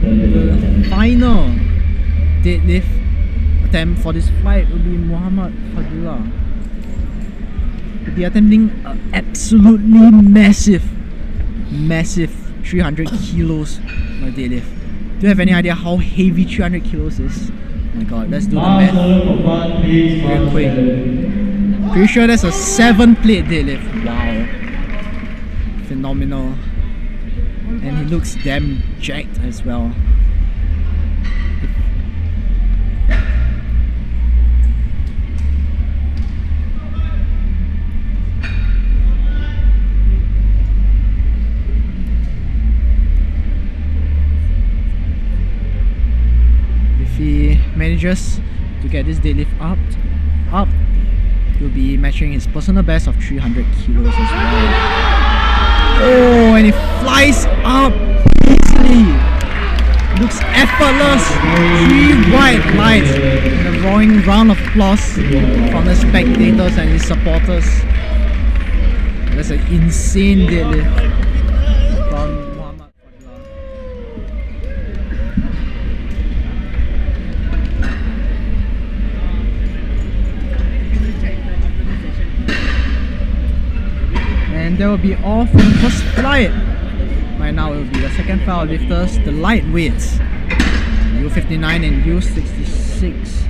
The final deadlift attempt for this flight will be Muhammad Fadullah. He'll be attempting an absolutely massive 300 kilos on a deadlift. Do you have any idea how heavy 300 kilos is? Oh my god, let's do the math real quick. Pretty sure that's a 7-plate deadlift. Wow. Phenomenal. And he looks damn jacked as well. If he manages to get this deadlift up, he'll be matching his personal best of 300 kilos as well. Oh, and it flies up easily. Looks effortless. 3 white lights. And a roaring round of applause from the spectators and his supporters. That's an insane deadlift from Muhammad Fadullah. And that will be all from the first flight. Right now it will be the second flight of lifters, the lightweights, U59 and U66.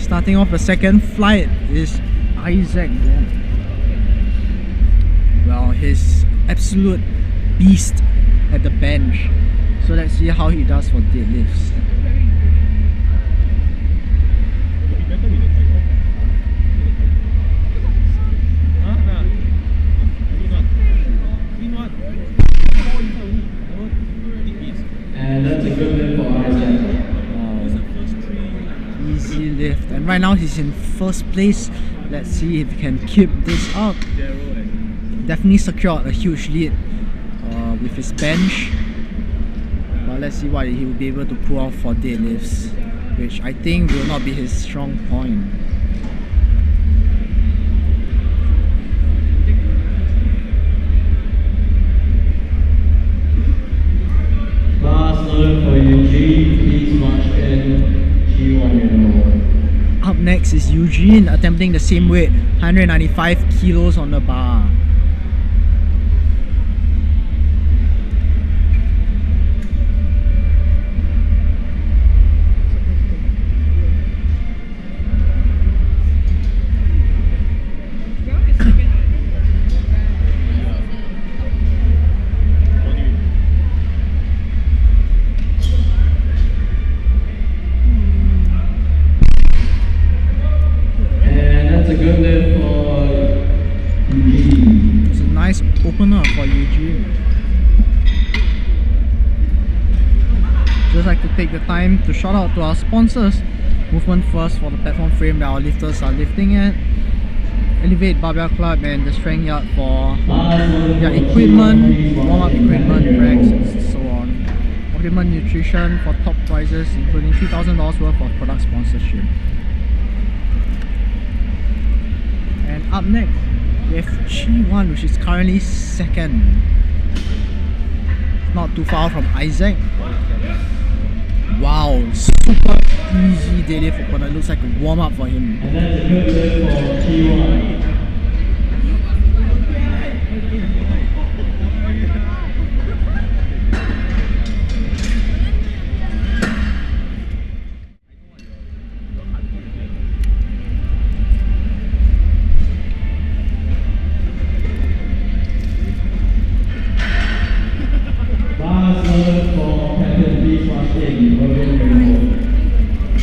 Starting off the second flight is Isaac Wong. Well, his absolute beast at the bench. So let's see how he does for deadlifts. And that's a good lift for Isaac. Easy lift, and right now he's in first place. Let's see if he can keep this up. Definitely secured a huge lead with his bench, but let's see what he will be able to pull off for deadlifts, which I think will not be his strong point. Last load for Eugene, please march in G1. Up next is Eugene, attempting the same weight, 195 kilos on the bar. Opener for Eugene. Just like to take the time to shout out to our sponsors. Movement First for the platform frame that our lifters are lifting at. Elevate Barbell Club and the Strength Yard for their equipment, warm-up equipment, racks and so on. Optimum Nutrition for top prizes including $3,000 worth of product sponsorship. And up next we have Chi1, which is currently second. Not too far from Isaac. Wow, super easy deadlift opener. Looks like a warm up for him. And that's a good lift for Chi1.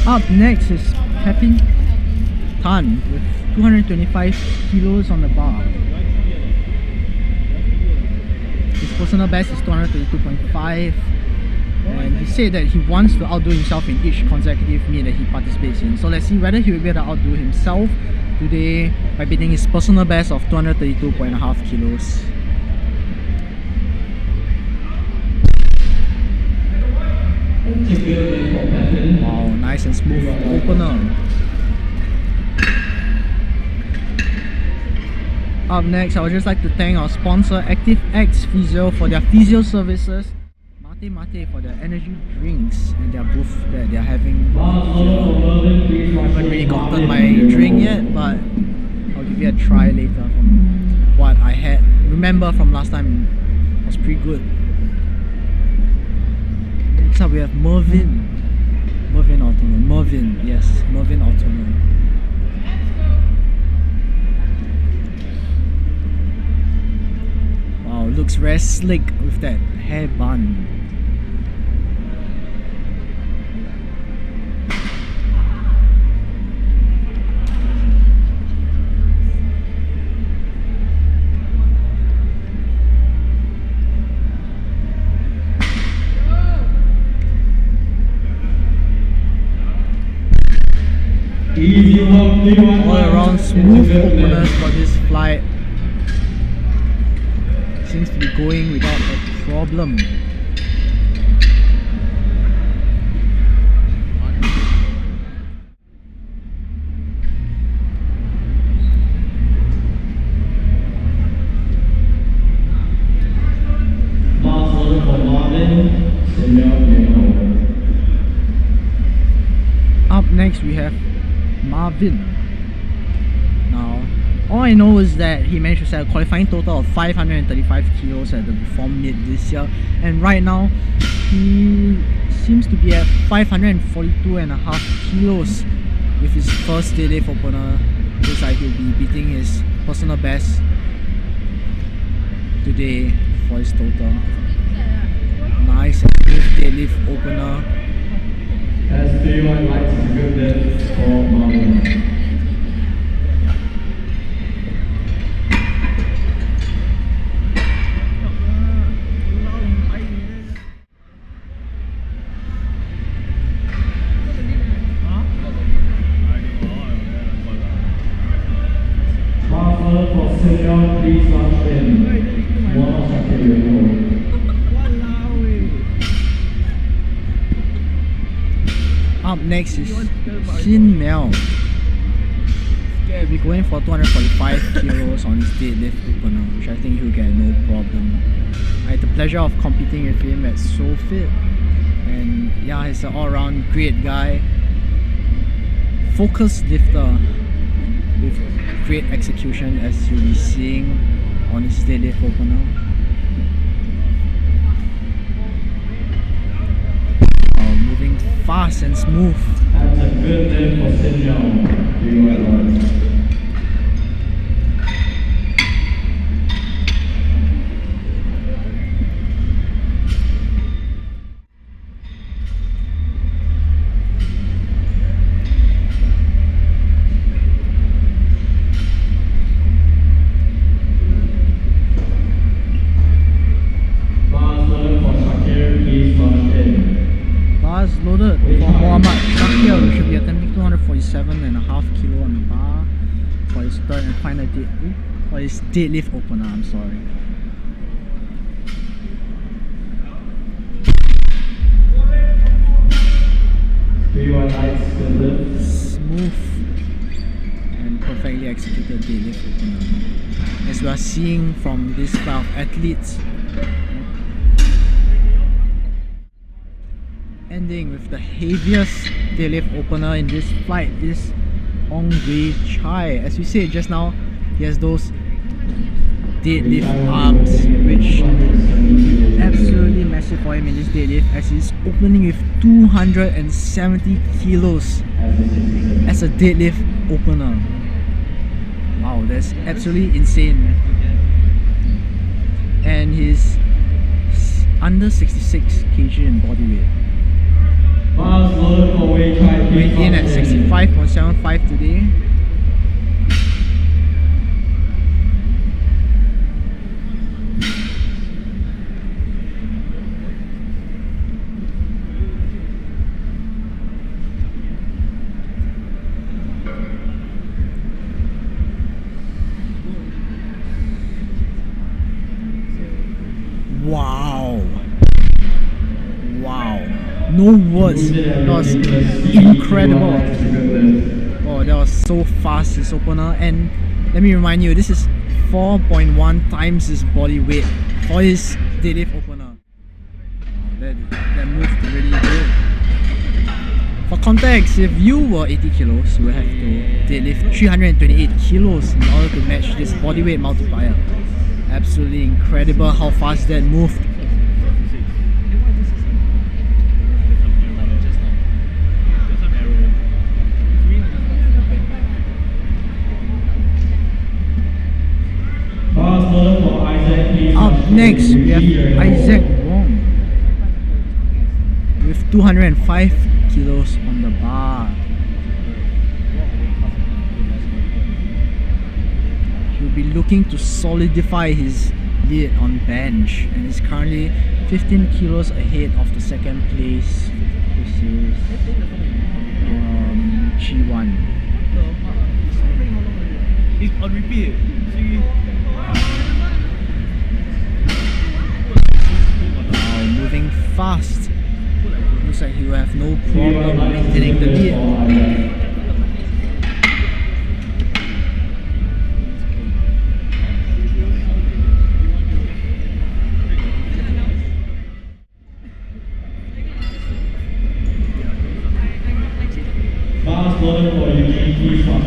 Up next is Peppy Tan with 225 kilos on the bar. His personal best is 232.5, and he said that he wants to outdo himself in each consecutive meet that he participates in. So let's see whether he will be able to outdo himself today by beating his personal best of 232.5 kilos. Wow, nice and smooth opener. Up next, I would just like to thank our sponsor ActiveX Physio for their physio services, Mate for their energy drinks and their booth that they are having. I haven't really gotten my drink yet, but I'll give it a try later from what I had. Remember from last time, it was pretty good. Next up we have Mervin Autono. Wow, looks very slick with that hair bun. All around smooth openers for this flight. Seems to be going without a problem. Up next we have Marvin. Now, all I know is that he managed to set a qualifying total of 535 kilos at the Reform Meet this year, and right now he seems to be at 542.5 kilos with his first deadlift opener. Looks like he'll be beating his personal best today for his total. Nice and smooth deadlift opener. As 31 likes a good lift for Marlon. For senior, please launch in. One Up next is Shin Mel. He'll be going for 245 kilos on his deadlift opener, which I think he'll get no problem. I had the pleasure of competing with him at SoFit, and yeah, he's an all-round great guy. Focused lifter with great execution, as you'll be seeing on his deadlift opener. Moving fast and smooth. That's a good lift for senior. Bars loaded for Muhammad Shakir, who should be attempting 247.5 kilo on the bar for his third and final for his deadlift opener. I'm sorry. Smooth and perfectly executed deadlift opener. As we are seeing from this crowd of athletes. Ending with the heaviest deadlift opener in this flight is Ong Wei Chai. As we said just now, he has those deadlift arms, which absolutely massive for him in this deadlift, as he's opening with 270 kilos as a deadlift opener. Wow, that's absolutely insane. And he's under 66 kg in body weight. Weighed in at 65.75 today. Wow. No words. That was incredible. Oh, that was so fast, his opener. And let me remind you, this is 4.1 times his body weight for his deadlift opener. That moved really good. For context, if you were 80 kilos, you would have to deadlift 328 kilos in order to match this body weight multiplier. Absolutely incredible how fast that moved. Up next, we have Isaac Wong with 205 kilos on the bar. He'll be looking to solidify his lead on bench, and is currently 15 kilos ahead of the second place, which is G1. He's on repeat. Moving fast. Looks like he will have no problem maintaining the lead. Fast loader for UGT fast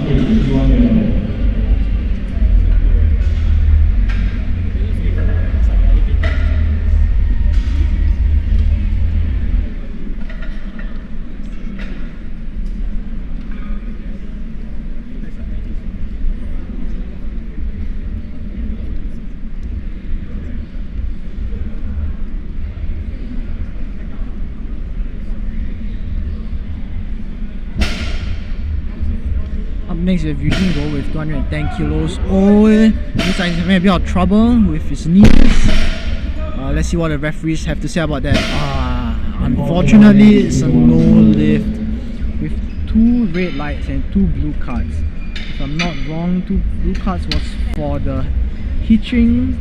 next we have Eugene Go with 210 kilos. Oh, looks like he's having a bit of trouble with his knees. Let's see what the referees have to say about that. Unfortunately, it's a no lift with 2 red lights and 2 blue cards. If I'm not wrong, 2 blue cards was for the hitching.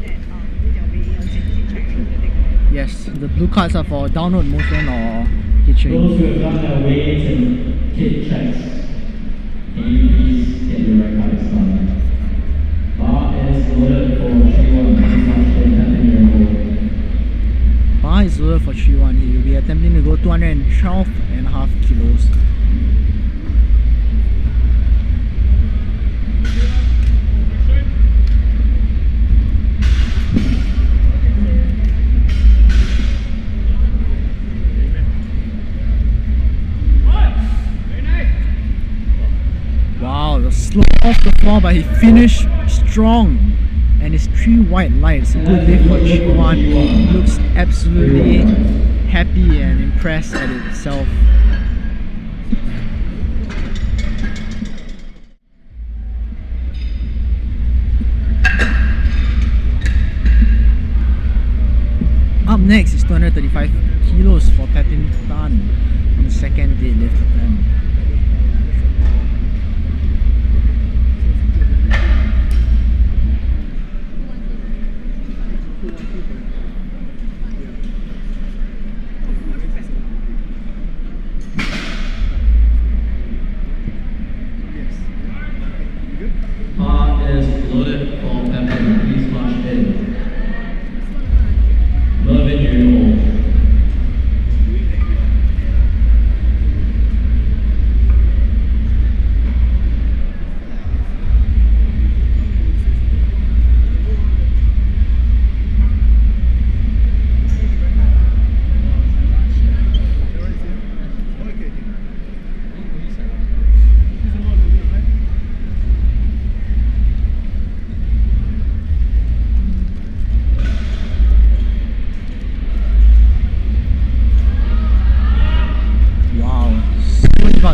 Yes, the blue cards are for downward motion or hitching. Those who have done their weights and hit checks, can you please get your records done? Bar is loaded for 3-1, please not stay attempting your hold. Bar is loaded for 3-1. He will be attempting to go 212.5 kilos. Wow, the slope off the floor, but he finished strong. And his 3 white lights, a good lift for G1. Looks absolutely happy and impressed at itself. Up next is 235 kilos for Pepin Tan on the second deadlift attempt. Bar is loaded for Pepin, please march in. Mervin, you hold.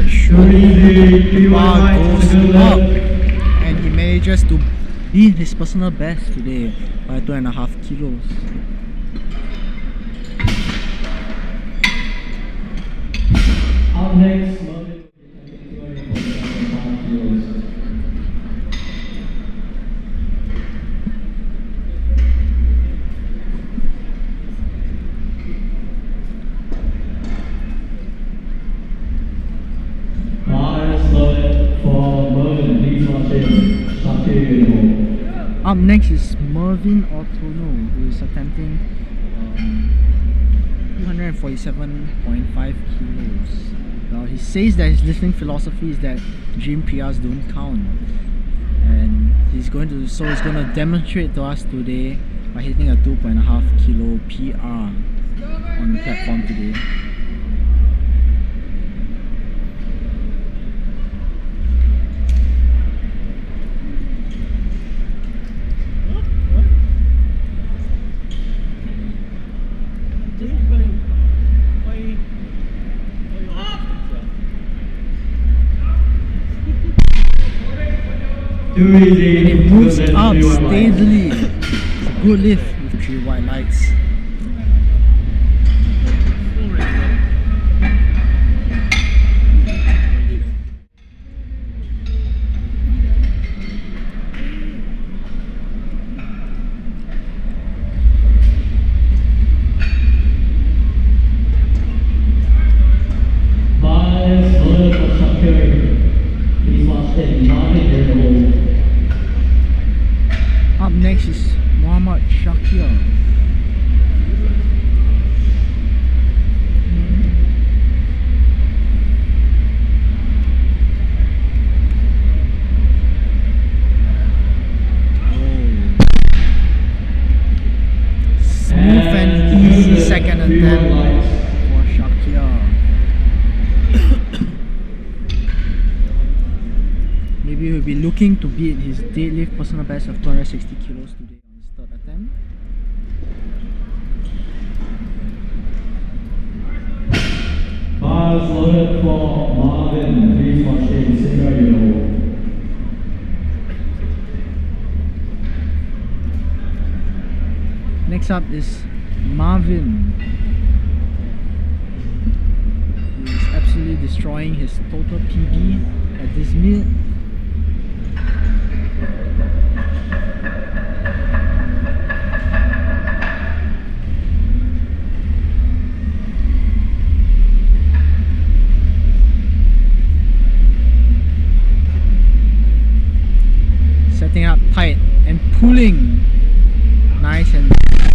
Surely bar goes up, and he manages to beat his personal best today by 2.5 kilos. Up next, Mervin, 245 kilos. Up next is Mervin Ortono, who is attempting 247.5 kilos. Well, he says that his lifting philosophy is that gym PRs don't count, and he's going to demonstrate to us today by hitting a 2.5 kilo PR on the platform today. And it moves up steadily. It's a good lift with 3 white lights. Up next is Muhammad Shakir. Smooth and easy second attempt for Shakir. Maybe he'll be looking to beat his deadlift personal best of 260 kilos today on his third attempt. Bars loaded for Marvin, please watch in single. Next up is Marvin. He's absolutely destroying his total PB at this meet. Setting up tight and pulling nice and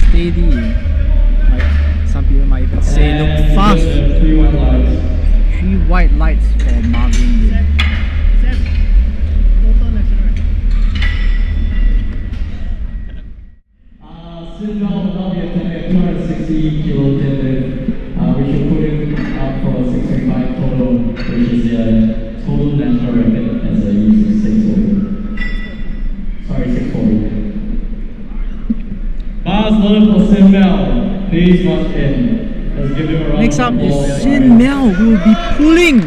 steady. Like some people might even say, look fast. 3 white lights. 3 white lights for Marvin. Since now will not be attending 260 kilo deadlift, we should put him up for 625 total, which is the total national record as a user 640. Bars loaded for Sin Mel. Please march in. Let's give him a round Next of up applause. is Sin Mel, who will be pulling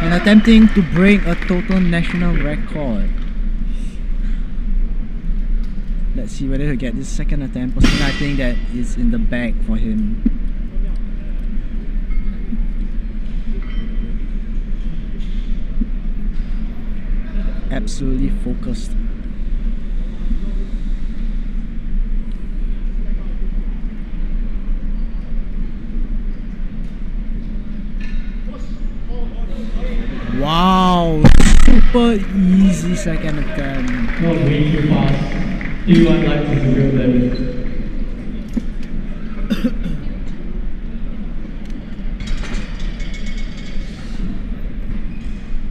and attempting to break a total national record. Let's see whether he'll get this second attempt. Personally, I think that is in the bag for him. Absolutely focused. Wow, super easy second attempt. That was way too fast. 3 white lights is a real deadlift.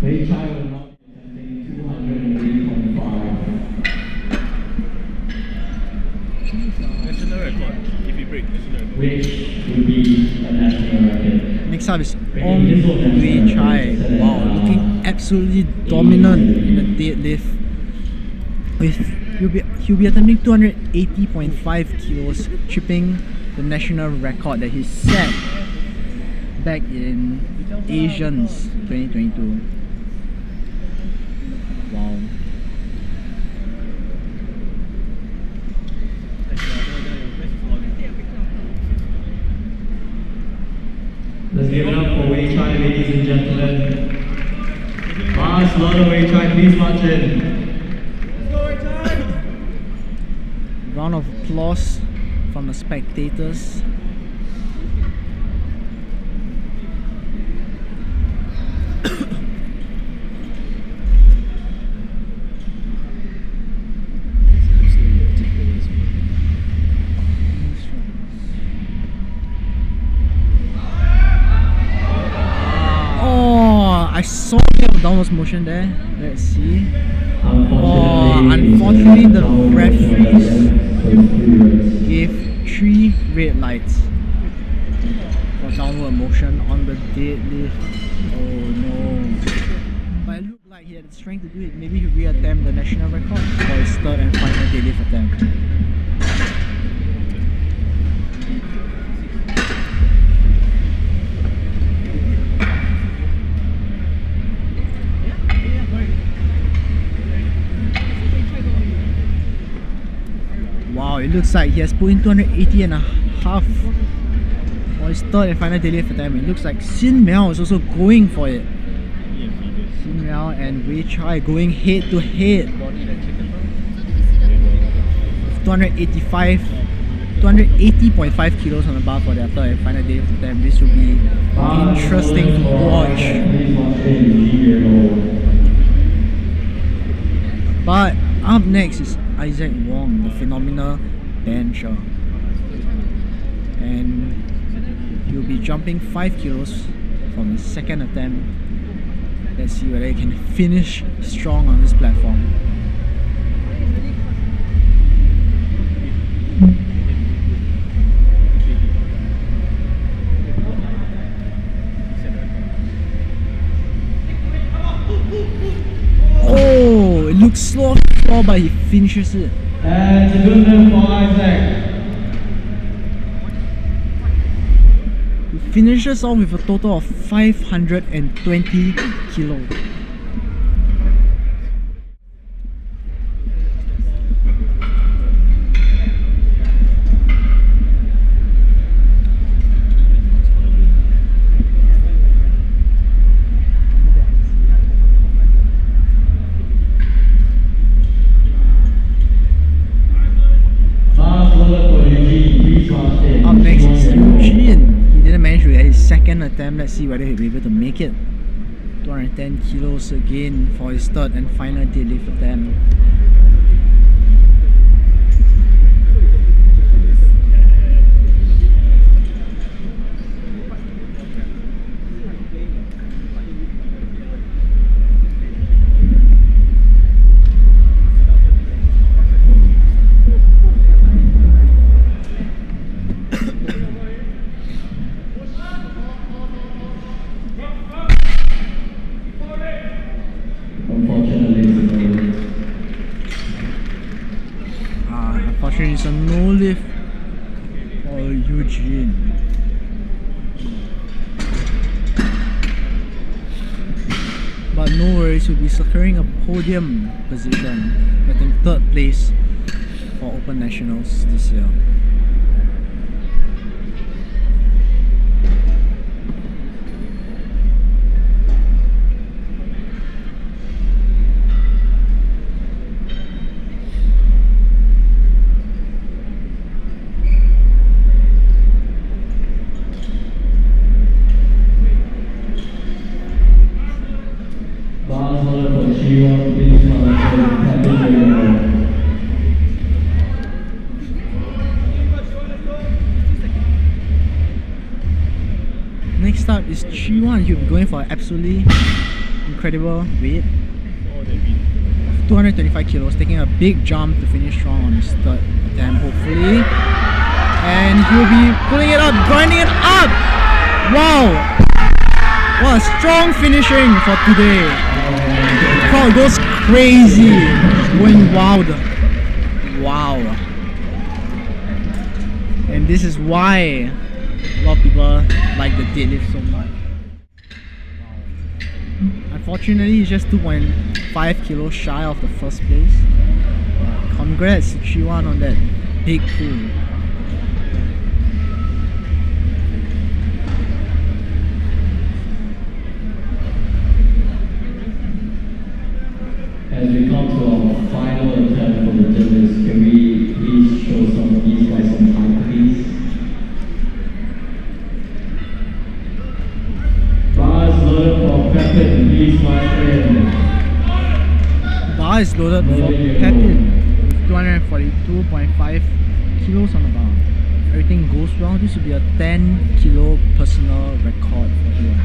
Wei Chai will not be attempting 203.5. National record. If you break national record. Which would be a national record. Next up is Wei Chai. Wow, looking absolutely dominant in the deadlift. He'll be attempting 280.5 kilos, chipping the national record that he set back in Asians 2022. Wow. Let's give it up for Wei Chai, ladies and gentlemen. March, lot of Wei Chai, please march in. Round of applause from the spectators. Oh, I saw the downwards motion there. Let's see. Oh, unfortunately the referees gave 3 red lights for downward motion on the deadlift. Oh no. But it looked like he had the strength to do it. Maybe he'll reattempt the national record for his third and final deadlift attempt. Wow, it looks like he has put in 280.5 for his third and final deadlift attempt. It looks like Sin Mel is also going for it. Sin Mel and Wei Chai going head to head. 280.5 kilos on the bar for their third and final deadlift attempt. This will be interesting to watch. But up next is Isaac Wong, the phenomenal bencher, and he'll be jumping 5 kilos from his second attempt. Let's see whether he can finish strong on this platform. Oh, it looks slow off the floor, but he finishes it. And to do them for Isaac. He finishes off with a total of 520 kilos. second attempt. Let's see whether he'll be able to make it. 210 kilos again for his third and final deadlift attempt. Unfortunately, it's a no lift for Eugene. But no worries, we'll be securing a podium position, getting third place for Open Nationals this year. Next up is Chi-Wan. He'll be going for an absolutely incredible weight of 225 kilos, taking a big jump to finish strong on his third attempt, hopefully. And he'll be pulling it up, grinding it up! Wow! What a strong finishing for today. The crowd goes crazy, going wild. Wow. And this is why a lot of people like the deadlift so much. Unfortunately, he's just 2.5 kilos shy of the first place. Congrats to Chi-Wan on that big pull. As we come to our final attempt for the deadlifts, can we please show some these guys some time, please? Bars loaded for Pepin, please march in. Bar is loaded for Pepin with 242.5 kilos on the bar. If everything goes well, this will be a 10 kilo personal record for him.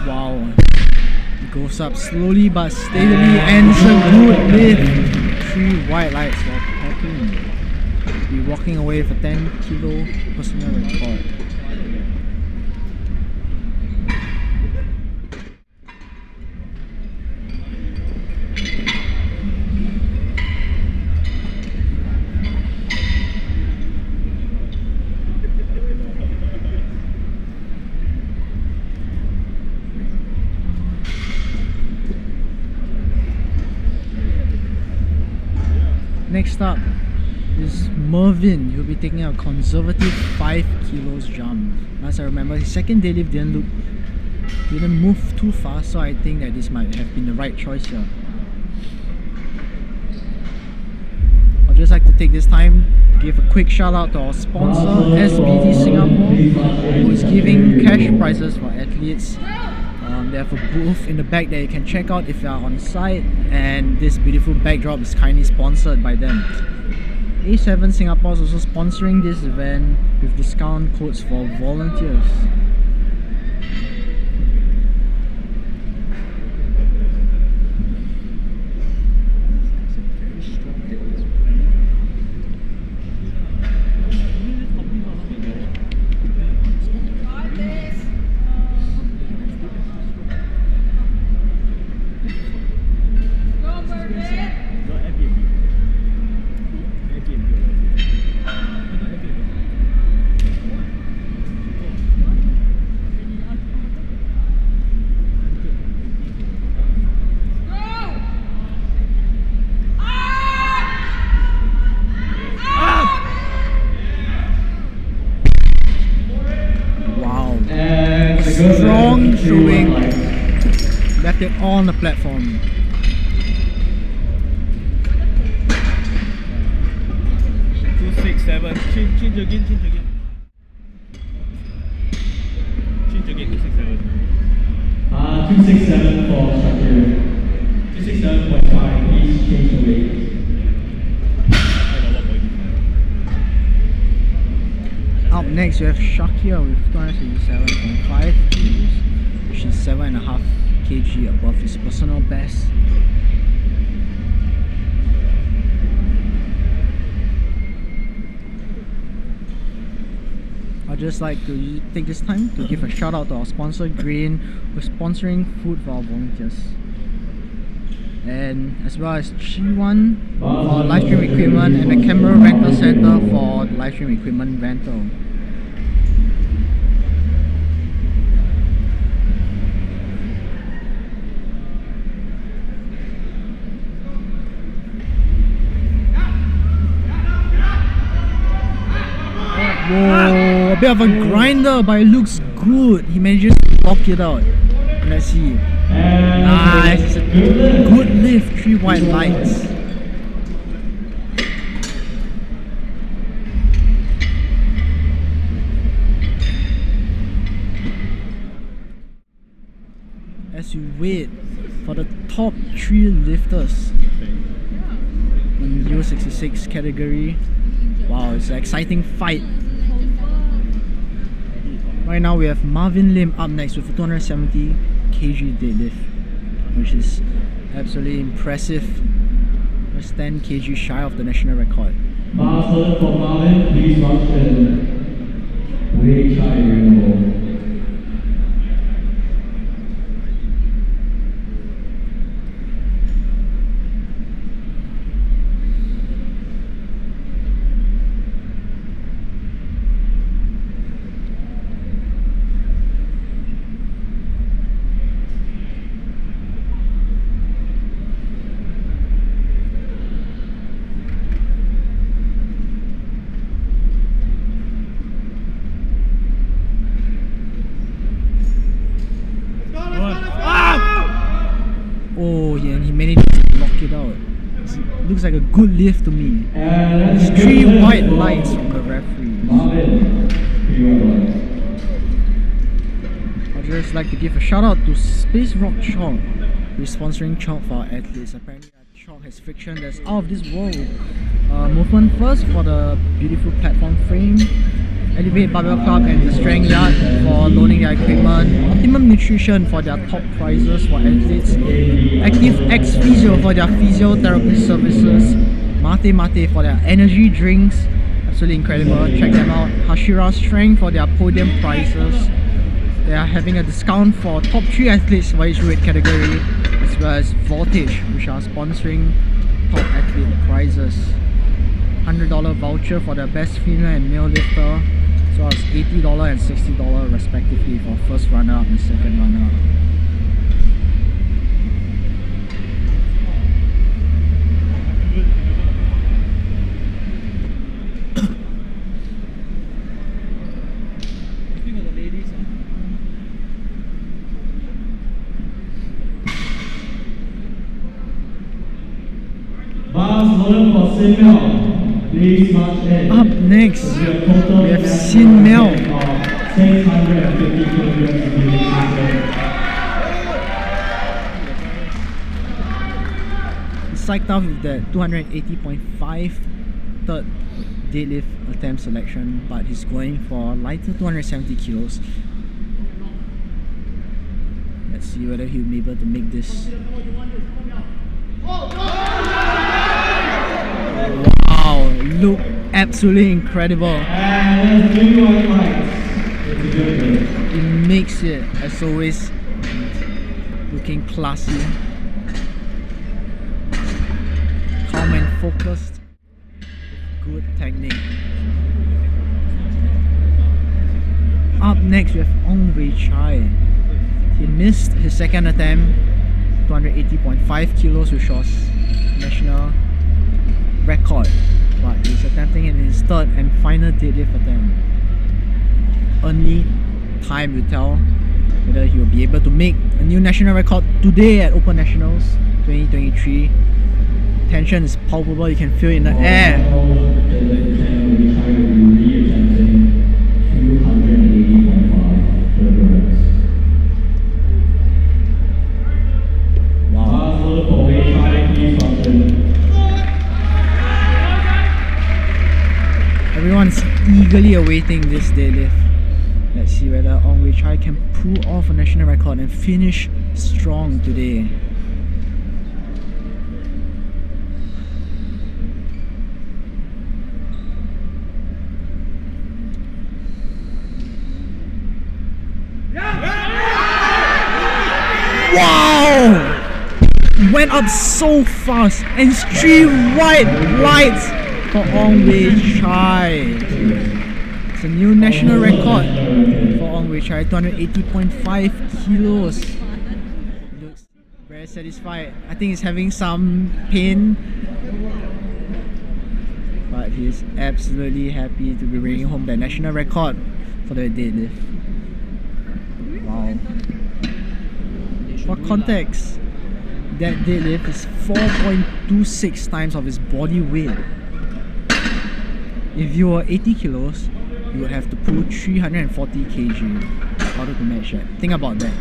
Wow, it goes up slowly but steadily and it's a good lift. 3 white lights for Pepin. Be walking away with a 10 kilo personal record. Next up is Mervin. He'll be taking a conservative 5 kilos jump. As I remember, his second deadlift didn't move too fast, so I think that this might have been the right choice here. I'd just like to take this time to give a quick shout out to our sponsor, SBT Singapore, who is giving cash prizes for athletes. They have a booth in the back that you can check out if you are on site, and this beautiful backdrop is kindly sponsored by them. A7 Singapore is also sponsoring this event with discount codes for volunteers. strong showing. Left it all on the platform. Change again. Change again, 267. 267 for structure. 267.5, please change the weight. Up next, we have Shakia with 267.5 kgs, which is 7.5 kg above his personal best. I'd just like to take this time to give a shout out to our sponsor Grain, who's sponsoring food for our volunteers, and as well as Chi1 for live stream equipment and the camera rental center for live stream equipment rental. Whoa, a bit of a grinder, but it looks good. He manages to block it out. Let's see. Nice, it's a good lift, 3 white lights. As you wait for the top 3 lifters in U66 category. Wow, it's an exciting fight. Right now we have Marvin Lim up next with a 270 kg deadlift, which is absolutely impressive. Just 10 kg shy of the national record. Master for Marvin, please rush in. Weight try rainbow. Oh yeah, and he managed to block it out. It looks like a good lift to me. There's 3 white lights from the referee. I'd just like to give a shout out to Space Rock Chalk, who's sponsoring chalk for our athletes. Apparently chalk has friction that's out of this world. Movement first for the beautiful platform frame, Elevate Barbell Club and the Strength Yard for loaning their equipment, Optimum Nutrition for their top prizes for athletes, Active X Physio for their physiotherapy services, Mate for their energy drinks, absolutely incredible, check them out, Hashira Strength for their podium prizes. They are having a discount for top 3 athletes for each weight category, as well as Voltage, which are sponsoring top athlete prizes. $100 voucher for the best female and male lifter, as well as $80 and $60 respectively for first runner-up and second runner-up. Up next, we have Sin Mel. He's psyched out with that 280.5 third deadlift attempt selection, but he's going for lighter 270 kilos. Let's see whether he'll be able to make this. Wow, look absolutely incredible. He makes it, as always, looking classy, calm and focused, good technique. Up next we have Ong Wei Chai. He missed his second attempt, 280.5 kilos, which was national record, but he's attempting it in his third and final deadlift attempt. Only time will tell whether he will be able to make a new national record today at Open Nationals 2023. Tension is palpable, you can feel it in the air. Everyone's eagerly awaiting this deadlift. Let's see whether Ong Wei Chai can pull off a national record and finish strong today. Wow! Went up so fast, and it's 3 white lights for Ong Wei Chai. It's a new national record for Ong Wei Chai, 280.5 kilos. Looks very satisfied. I think he's having some pain, but he's absolutely happy to be bringing home the national record for the deadlift. Wow. For context, that deadlift is 4.26 times of his body weight. If you were 80 kilos, you would have to pull 340 kg in order to match that. Think about that.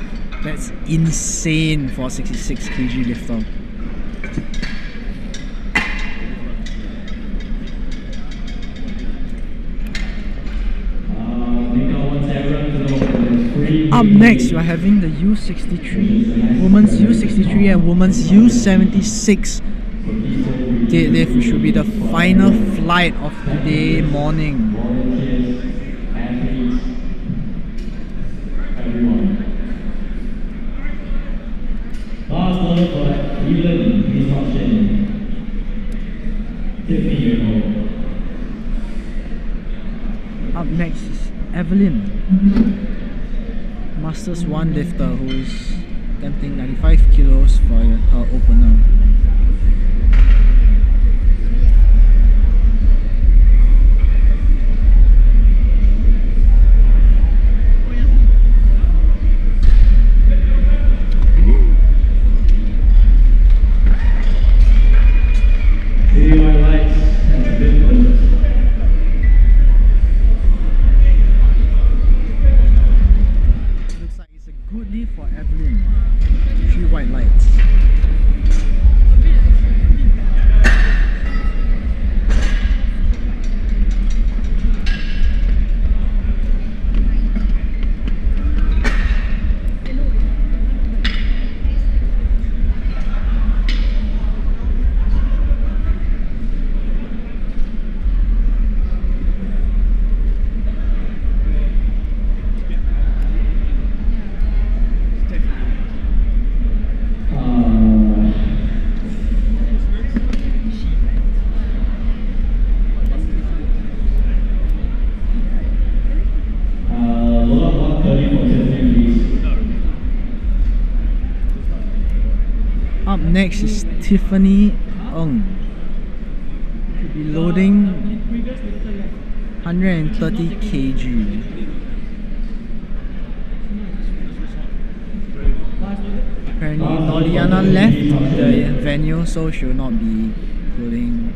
That's insane for a 66 kg lifter. Up next, you are having the U63, women's U63 and women's U76 deadlift, which will be the final flight of today morning. Up next is Evelyn, Masters 1 lifter, who is attempting 95 kilos for her opener. For Evelyn, 3 white lights. Up next is Tiffany Ng. She'll be loading 130 kg. Apparently Noliana left the venue, so she will not be loading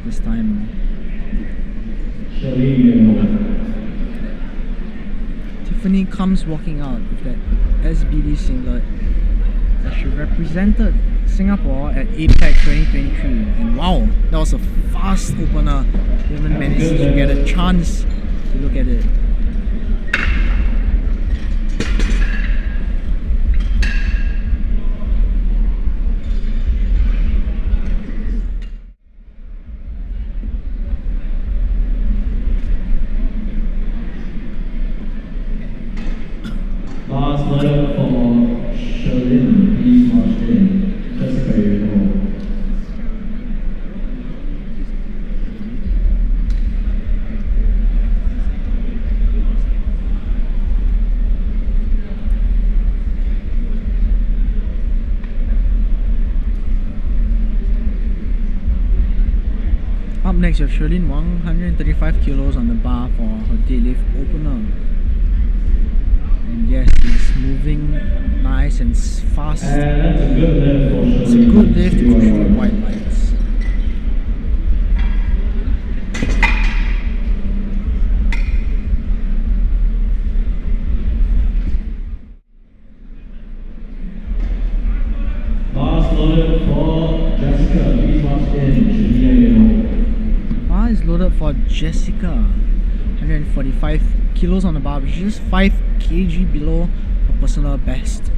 this time. Tiffany comes walking out with that SBD singlet that she represented Singapore at APEC 2023, and wow, that was a fast opener. We haven't managed to get a chance to look at it. Last letter for Shalin, please march in. Just for your call. Up next, you have Sherlyn Wang, 135 kilos on the bar for her deadlift opener. And And yes, he's moving nice and fast. And that's a good lift for It's a good lift for 3 white lights. Bars loaded for Jessica. Please march in. Bar is loaded for Jessica. 145 kilos on the bar, which is just 5 kg below her personal best.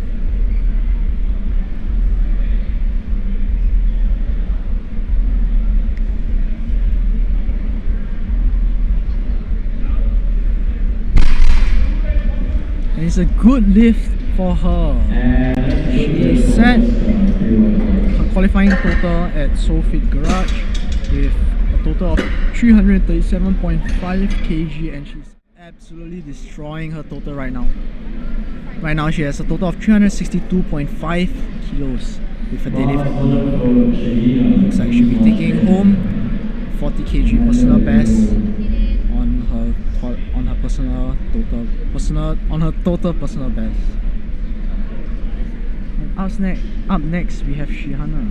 And it's a good lift for her. She set her qualifying total at SoFit Garage with a total of 337.5 kg, and she's absolutely destroying her total right now. Right now she has a total of 362.5 kilos with her deadlift. Looks like she'll be taking home 40 kg personal best on her total personal best. And up next we have Shihana.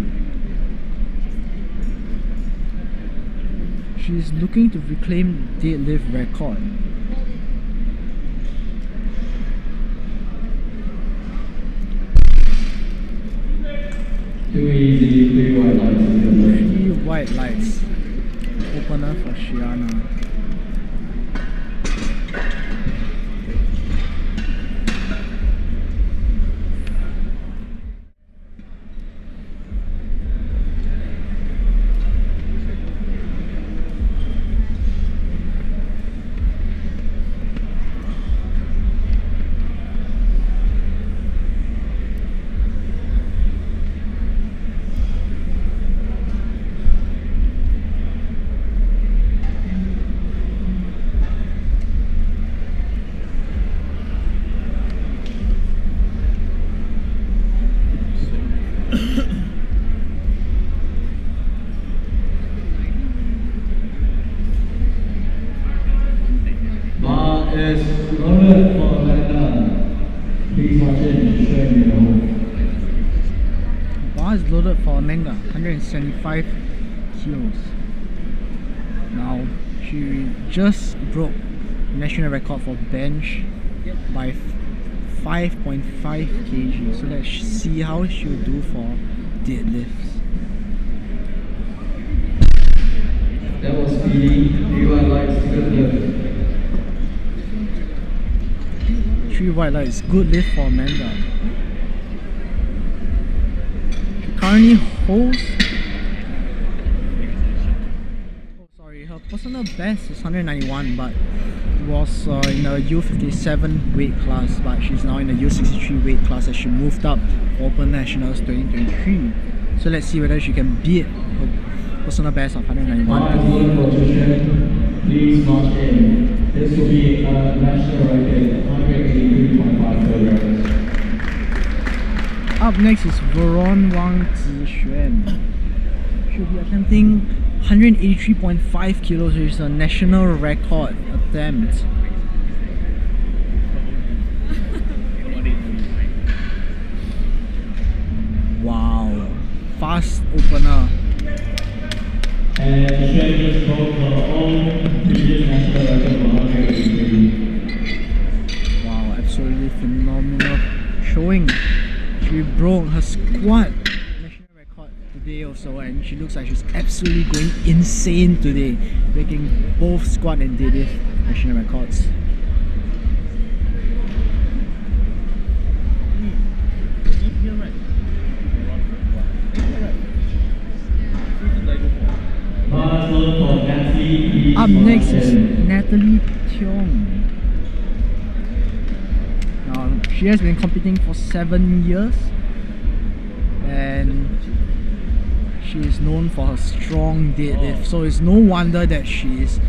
She's looking to reclaim deadlift record. Too easy, 3 white lights. 3 white lights. Opener for Shiana. Bar is loaded for Amanda. Please march in. Bar is loaded for Amanda, 175 kilos. Now, she just broke national record for bench by 5.5 kg. So let's see how she'll do for deadlifts. That was speedy. 3 white lights, good lift. 3 white lights, good lift for Amanda. She currently holds. Her personal best is 191, but was in the U57 weight class, but she's now in the U63 weight class as she moved up for Open Nationals 2023. So let's see whether she can beat her personal best of 191. Please march in. This will be a national record, 183.5 kilograms. Up next is Veron Wang Zixuan. She'll be attempting 183.5 kilos, which is a national record attempt. Wow, fast opener. And Zixuan just broke her own previous national record of 183. Wow, absolutely phenomenal showing. She broke her squat national record today also, and she looks like she's absolutely going insane today, breaking both squat and deadlift national records. Up next is Natalie Tiong. Now, she has been competing for 7 years, and she is known for her strong deadlift. So it's no wonder that she is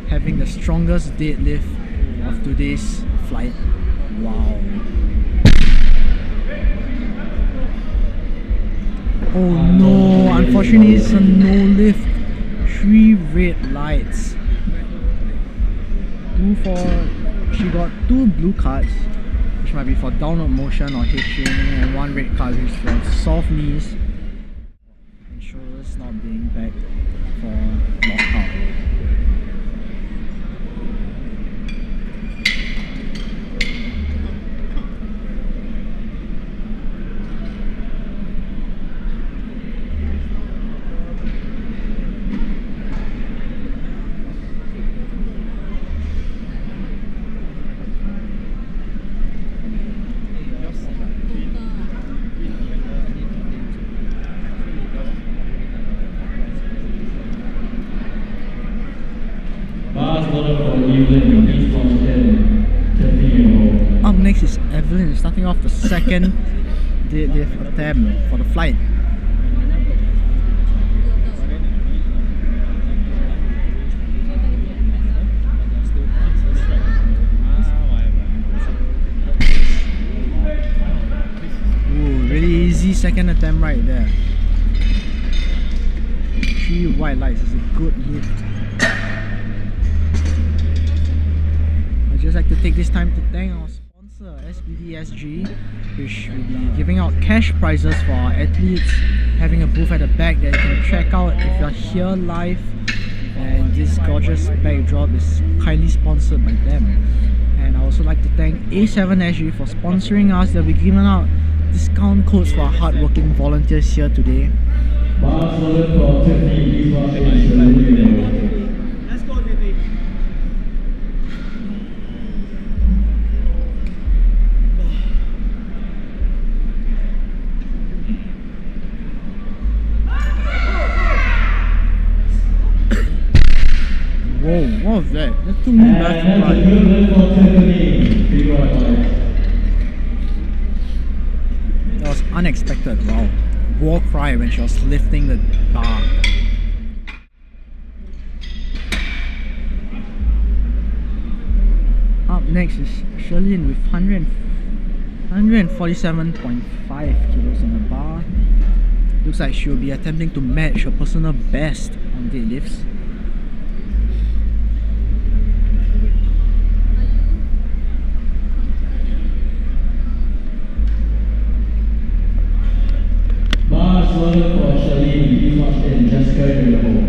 having the strongest deadlift of today's flight. Wow. Oh no, unfortunately it's a no lift. 3 red lights. She got 2 blue cards might be for downward motion or hitching, and 1 red card is for soft knees and shoulders not being back for lockout. Up next is Evelyn, starting off the second deadlift attempt for the flight. Ooh, really easy second attempt right there. 3 white lights is a good lift. I'd just like to take this time to thank our sponsor SBDSG, which will be giving out cash prizes for our athletes, having a booth at the back that you can check out if you're here live, and this gorgeous backdrop is kindly sponsored by them. And I also like to thank A7SG for sponsoring us. They'll be giving out discount codes for our hardworking volunteers here today. Whoa, what was that? That took me back to life. That was unexpected, wow. War cry when she was lifting the bar. Up next is Charlene with 147.5 kilos on the bar. Looks like she will be attempting to match her personal best on deadlifts. For Charlene, please watch in Jessica in the hole.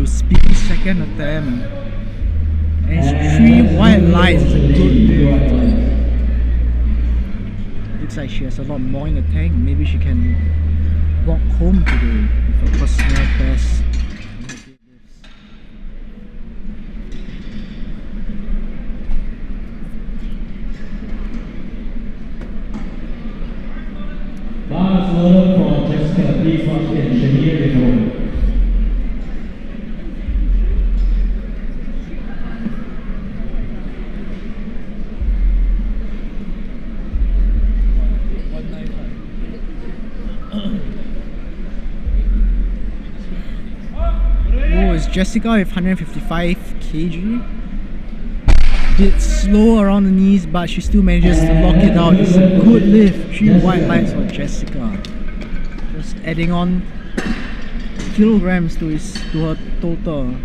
Speedy second attempt, and it's 3 white lights. It's a good lift. Looks like she has a lot more in the tank. Maybe she can walk home today with her personal best. Last word from Jessica, please watch in Shahir in the hole. Jessica with 155 kg. Bit slow around the knees, but she still manages to lock it out. It's a good lift. 3 white lights for Jessica. Just adding on kilograms to her total.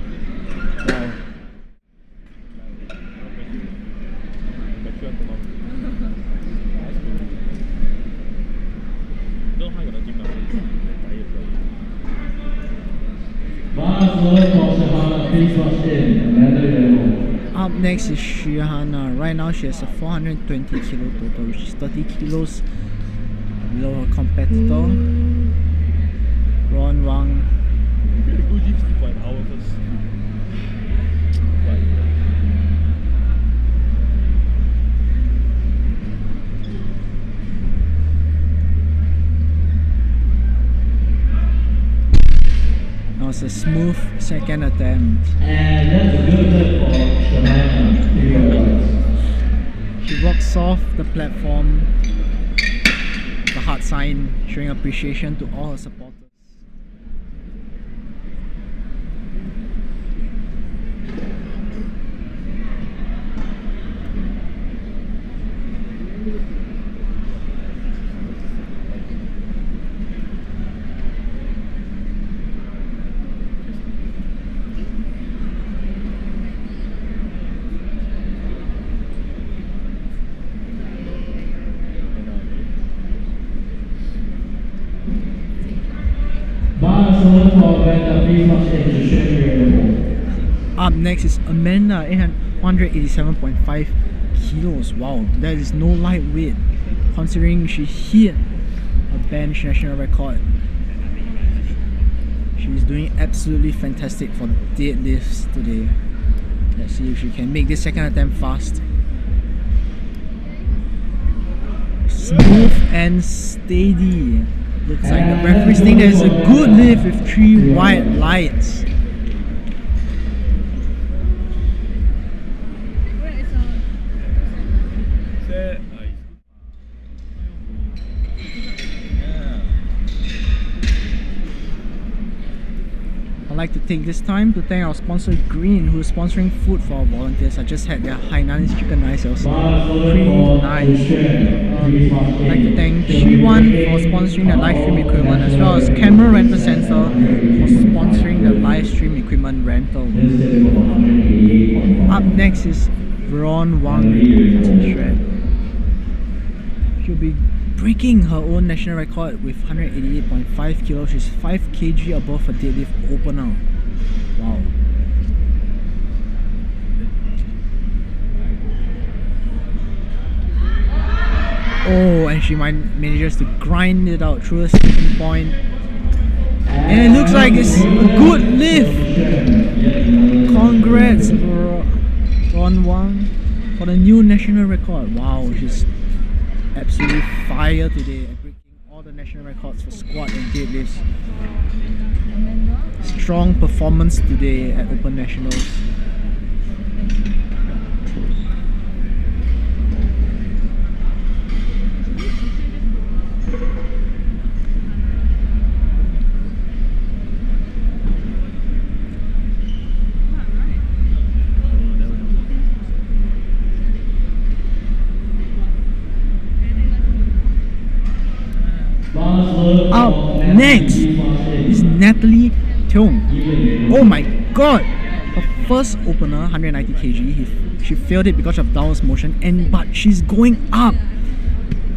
Wow. Up next is Shihana. Right now she has a 420 kilo total, which is 30 kilos below her competitor, Ron Wang. That was a smooth second attempt. And that's a good lift for Shahana. She walks off the platform, the hard sign showing appreciation to all her supporters. Up next is Amanda, 187.5 kilos. Wow, that is no lightweight considering she hit a bench national record. She's doing absolutely fantastic for deadlifts today. Let's see if she can make this second attempt fast. Smooth and steady. Looks like the referee's think there's a good lift with 3 white lights. I'd like to take this time to thank our sponsor Green, who is sponsoring food for our volunteers. I just had their Hainanese chicken rice, it was pretty nice. I'd like to thank Shiwan for sponsoring the live stream equipment, as well as Camera Rental Center for sponsoring the live stream equipment rental. Up next is Veron Wang T-Shred. She'll be breaking her own national record with 188.5 kilos. She's 5 kg above her deadlift opener. Wow. Oh, and she manages to grind it out through a sticking point. And it looks like it's a good lift. Congrats, Ron Wang, for the new national record. Wow, she's absolutely fire today and breaking all the national records for squat and deadlifts. Strong performance today at Open Nationals. Up next is Natalie Tiong. Oh my god! Her first opener, 190 kg, she failed it because of downwards motion, but she's going up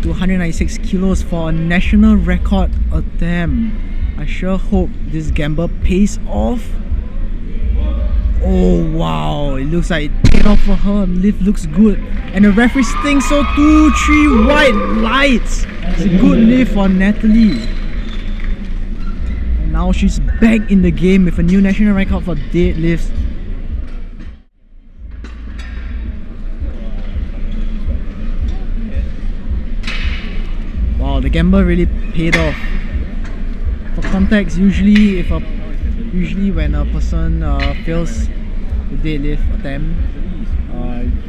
to 196 kilos for a national record attempt. I sure hope this gamble pays off. Oh wow, it looks like it paid off for her. Lift looks good, and the referees think so too. 3 white lights. It's a good lift for Natalie. And now she's back in the game with a new national record for deadlifts. Wow, the gamble really paid off. For context, usually when a person fails the deadlift attempt,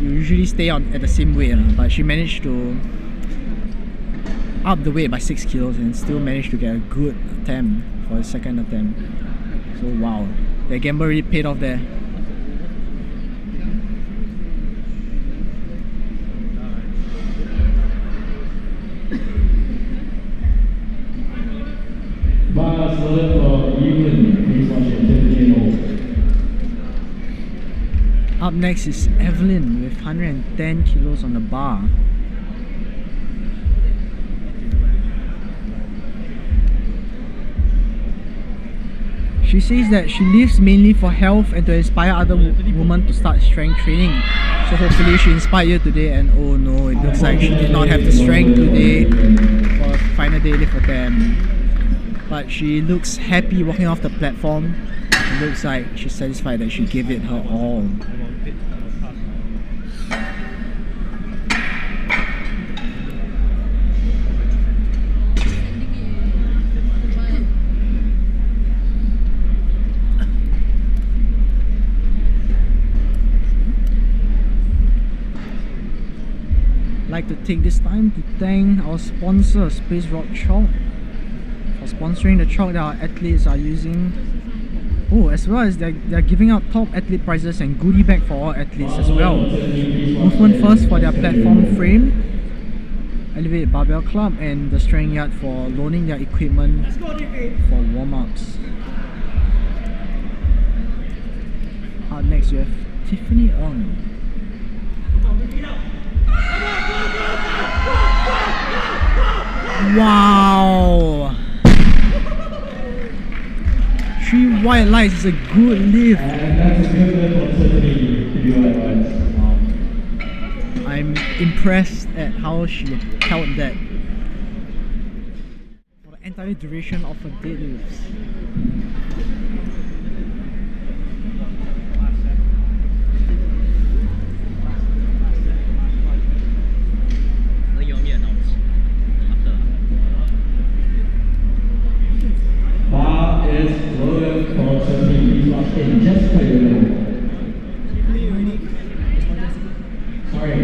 you usually stay at the same weight, but she managed to up the weight by 6 kilos and still managed to get a good attempt for the second attempt. So wow, the gamble really paid off there. Up next is Evelyn with 110 kilos on the bar. She says that she lifts mainly for health and to inspire other women to start strength training. So hopefully she inspired you today, and oh no, it looks like she did not have the strength today for a final deadlift attempt. But she looks happy walking off the platform. It looks like she's satisfied that she gave it her all. I'd like to take this time to thank our sponsor, Space Rock Chalk, for sponsoring the chalk that our athletes are using. Oh, as well as they're giving out top athlete prizes and goodie bag for all athletes as well. Movement First for their platform frame, Elevate Barbell Club, and the Strength Yard for loaning their equipment for warm-ups. Up next you have Tiffany Ng. Wow! 3 white lights is a good lift. And that's a good lift for Tiffany to do white lights. I'm impressed at how she held that for the entire duration of her deadlifts. Bar is loaded for Tiffany. Please watch in just for you. Sorry.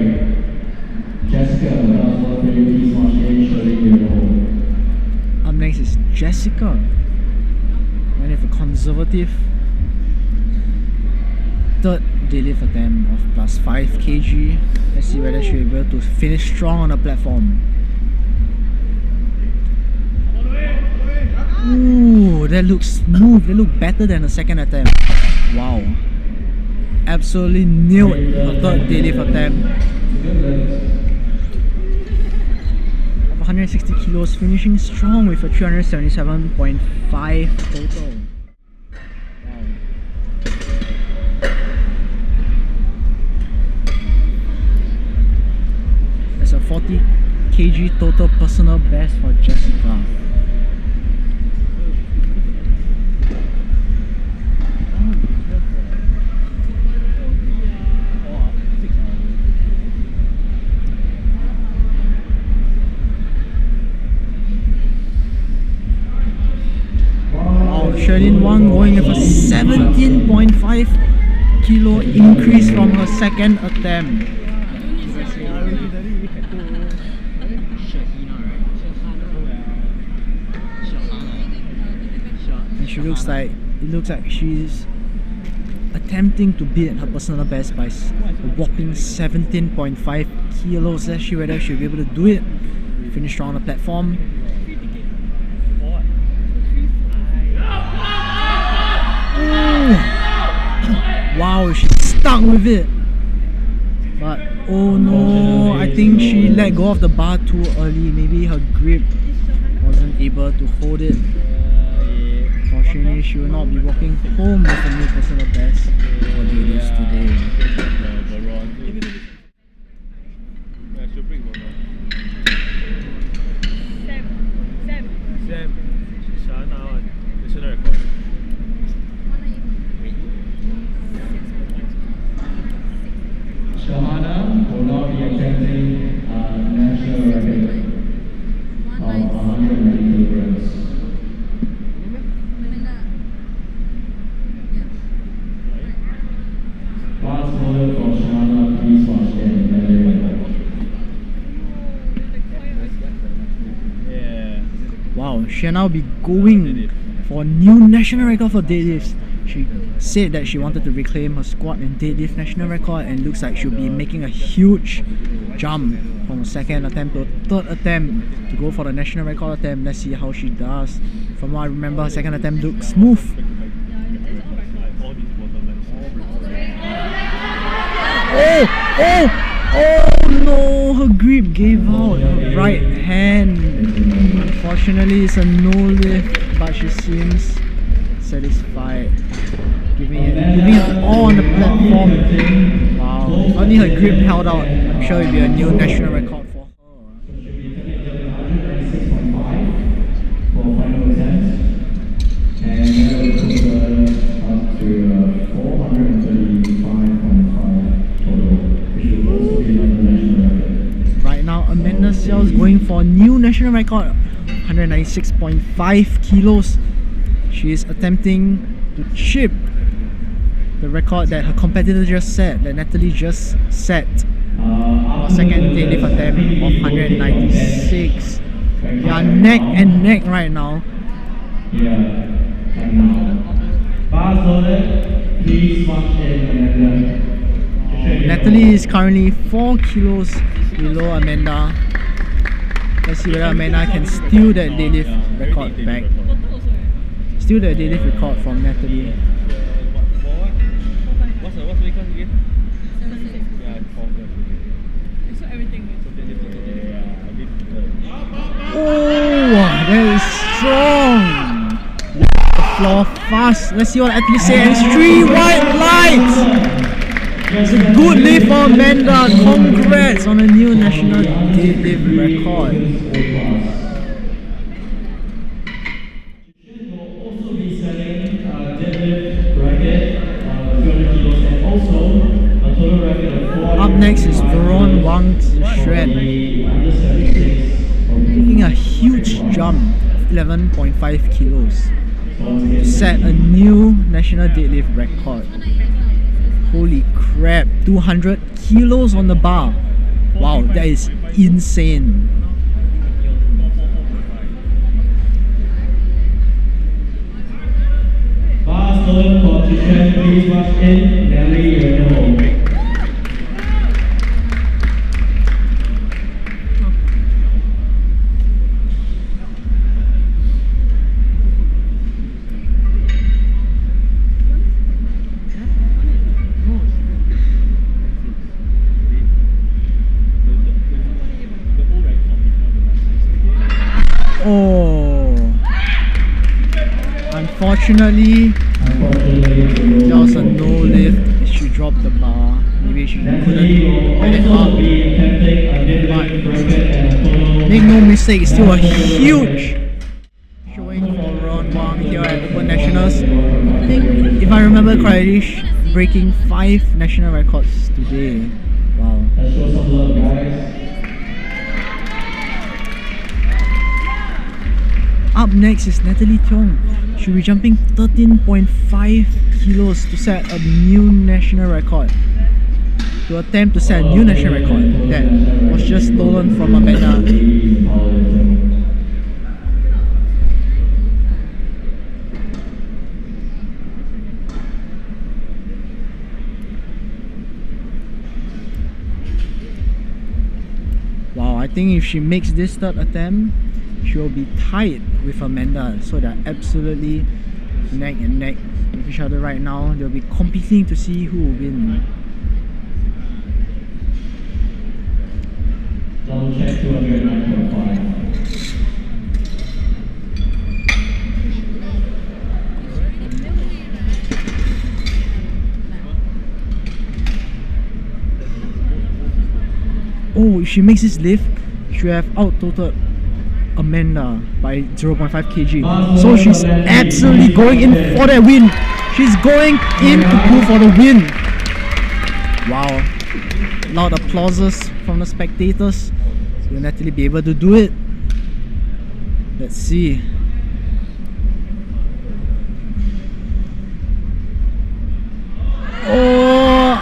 Jessica, that was one for you. Please watch in showing your home. Up next is Jessica. Went with a conservative third deadlift attempt of plus 5 kg. Let's see whether she'll be able to finish strong on the platform. Ooh, that looks smooth. That looks better than the second attempt. Wow. Absolutely nailed the third deadlift attempt. Of 160 kilos, finishing strong with a 377.5 total. Wow. That's a 40 kg total personal best for Jessica. Sherlyn Wang going with a 17.5 kilo increase from her second attempt. And she looks like she's attempting to beat her personal best by a whopping 17.5 kilos. Let's see whether she'll be able to do it. Finish strong on the platform. Wow, she's stuck with it. But oh no, I think she let go of the bar too early. Maybe her grip wasn't able to hold it. Unfortunately, she will not be walking home with a new personal best for deadlifts today. Shahana will now be attempting national record of 190 kilograms. Last loaded for Shahana, please watch in Wow, she'll now be going for a new national record for deadlifts. She said that she wanted to reclaim her squat and deadlift national record, and looks like she'll be making a huge jump from a second attempt to a third attempt to go for the national record attempt. Let's see how she does. From what I remember, her second attempt looked smooth. Oh no, her grip gave out her right hand. Unfortunately, it's a no lift, but she seems satisfied, giving it all on the platform. Wow, if only her grip held out, I'm sure it'll be a new national record for her. for final attempt, and that will put her up to 435.5 total, which will also be another national record. Right now, Amanda Seow is going for a new national record, 196.5 kilos. She is attempting to chip the record that her competitor just set, that Natalie just set Second deadlift attempt of 196. They are neck and neck right now. Yeah, and now. Bars loaded, please march in, Amanda. Natalie is currently 4 kilos below Amanda. Let's see whether Amanda can steal that deadlift record back. Steal the deadlift record from Natalie. What's the weight class again? 76. Yeah, 4. So everything. Oh, that is strong! The floor fast. Let's see what athletes say. And it's 3 white lights! It's a good lift for Amanda. Congrats on a new national deadlift record. She will also be selling a deadlift racket, 200 kilos, and also a total racket of 400. Up next is Veron Wang's shred. Taking a huge jump of 11.5 kilos to set a new national deadlift record. Holy crap, 200 kilos on the bar. Wow, that is insane. Bar stolen competition, please march in, Nelly, you're in the hole. Oh, unfortunately, there was a no lift. She dropped the bar. Maybe she couldn't get it up. But make no mistake, it's still a huge showing for Ron Wang here at Open Nationals. I think, if I remember correctly, she's breaking 5 national records today. Wow. Let's show some love, guys. Up next is Natalie Tiong. She'll be jumping 13.5 kilos to set a new national record. To attempt to set a new national record that was just stolen from Amanda. Wow, I think if she makes this third attempt, she will be tied with Amanda, so they're absolutely neck and neck with each other right now. They'll be competing to see who will win. Double check 209.5. Oh, if she makes this lift, she'll have out-totaled Amanda by 0.5 kg. So she's absolutely going in for that win. She's going in to pull for the win. Wow. Loud applauses from the spectators. So will Natalie be able to do it? Let's see. Oh,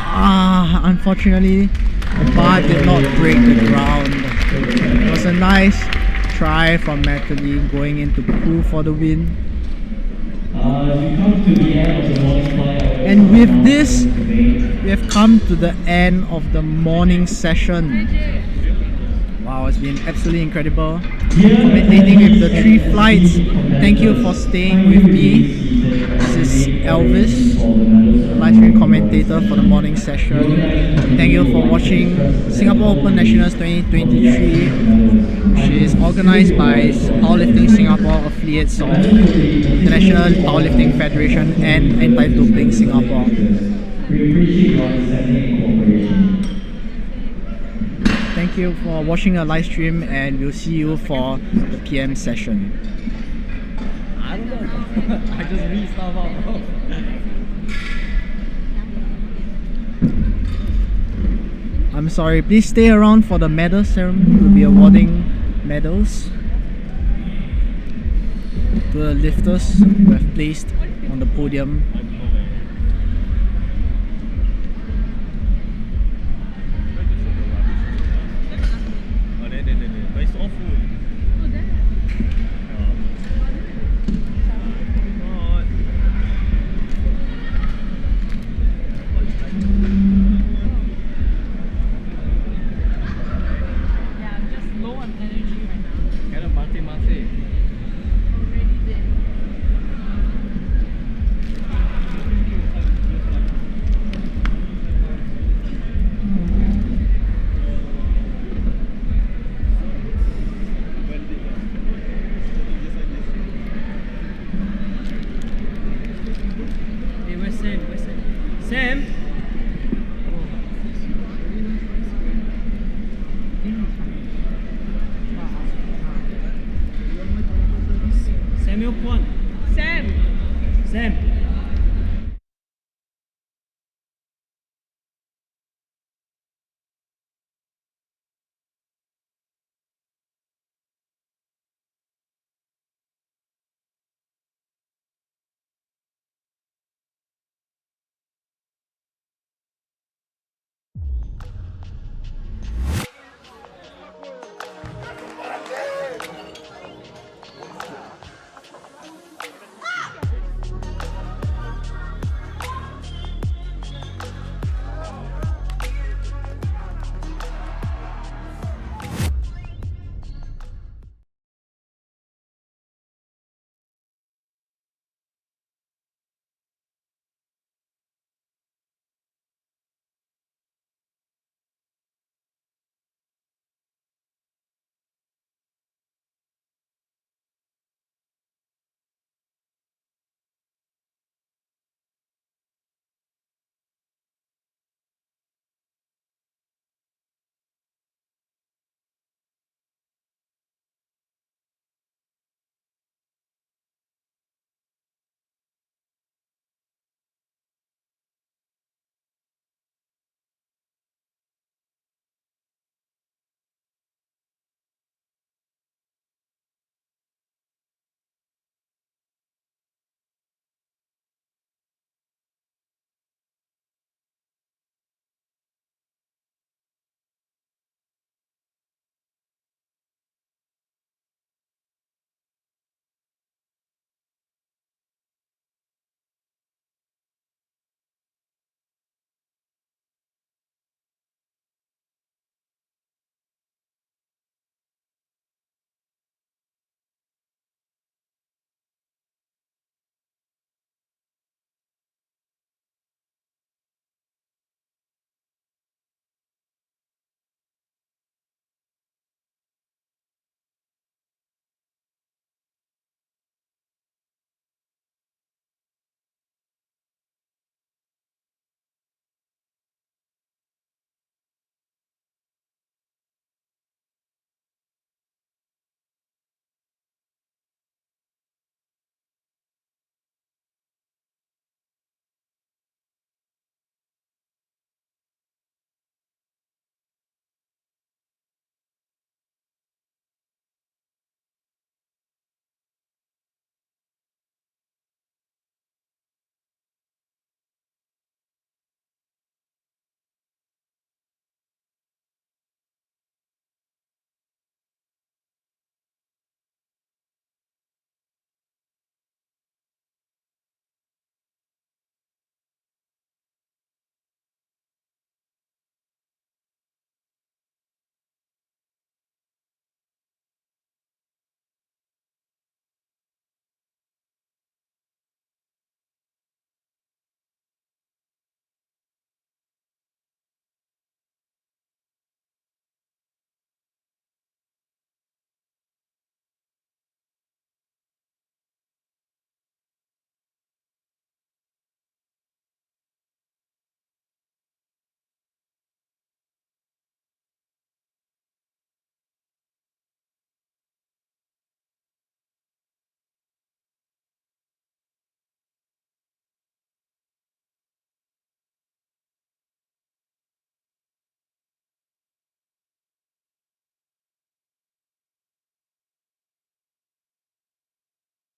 unfortunately, the bar did not break the ground. It was a nice try from Natalie going in to pull for the win. And with this, we have come to the end of the morning session. Wow, it's been absolutely incredible commentating with the 3 flights. Thank you for staying with me. This is Elvis, live stream commentator for the morning session. Thank you for watching Singapore Open Nationals 2023, which is organized by Powerlifting Singapore, affiliates of the National Powerlifting Federation and Anti-Doping Singapore. We appreciate your understanding and cooperation. Thank you for watching our live stream, and we'll see you for the PM session. I don't know. I just read stuff out, bro. I'm sorry, please stay around for the medal ceremony. We'll be awarding medals to the lifters who have placed on the podium. Milk One. Sam. Sam.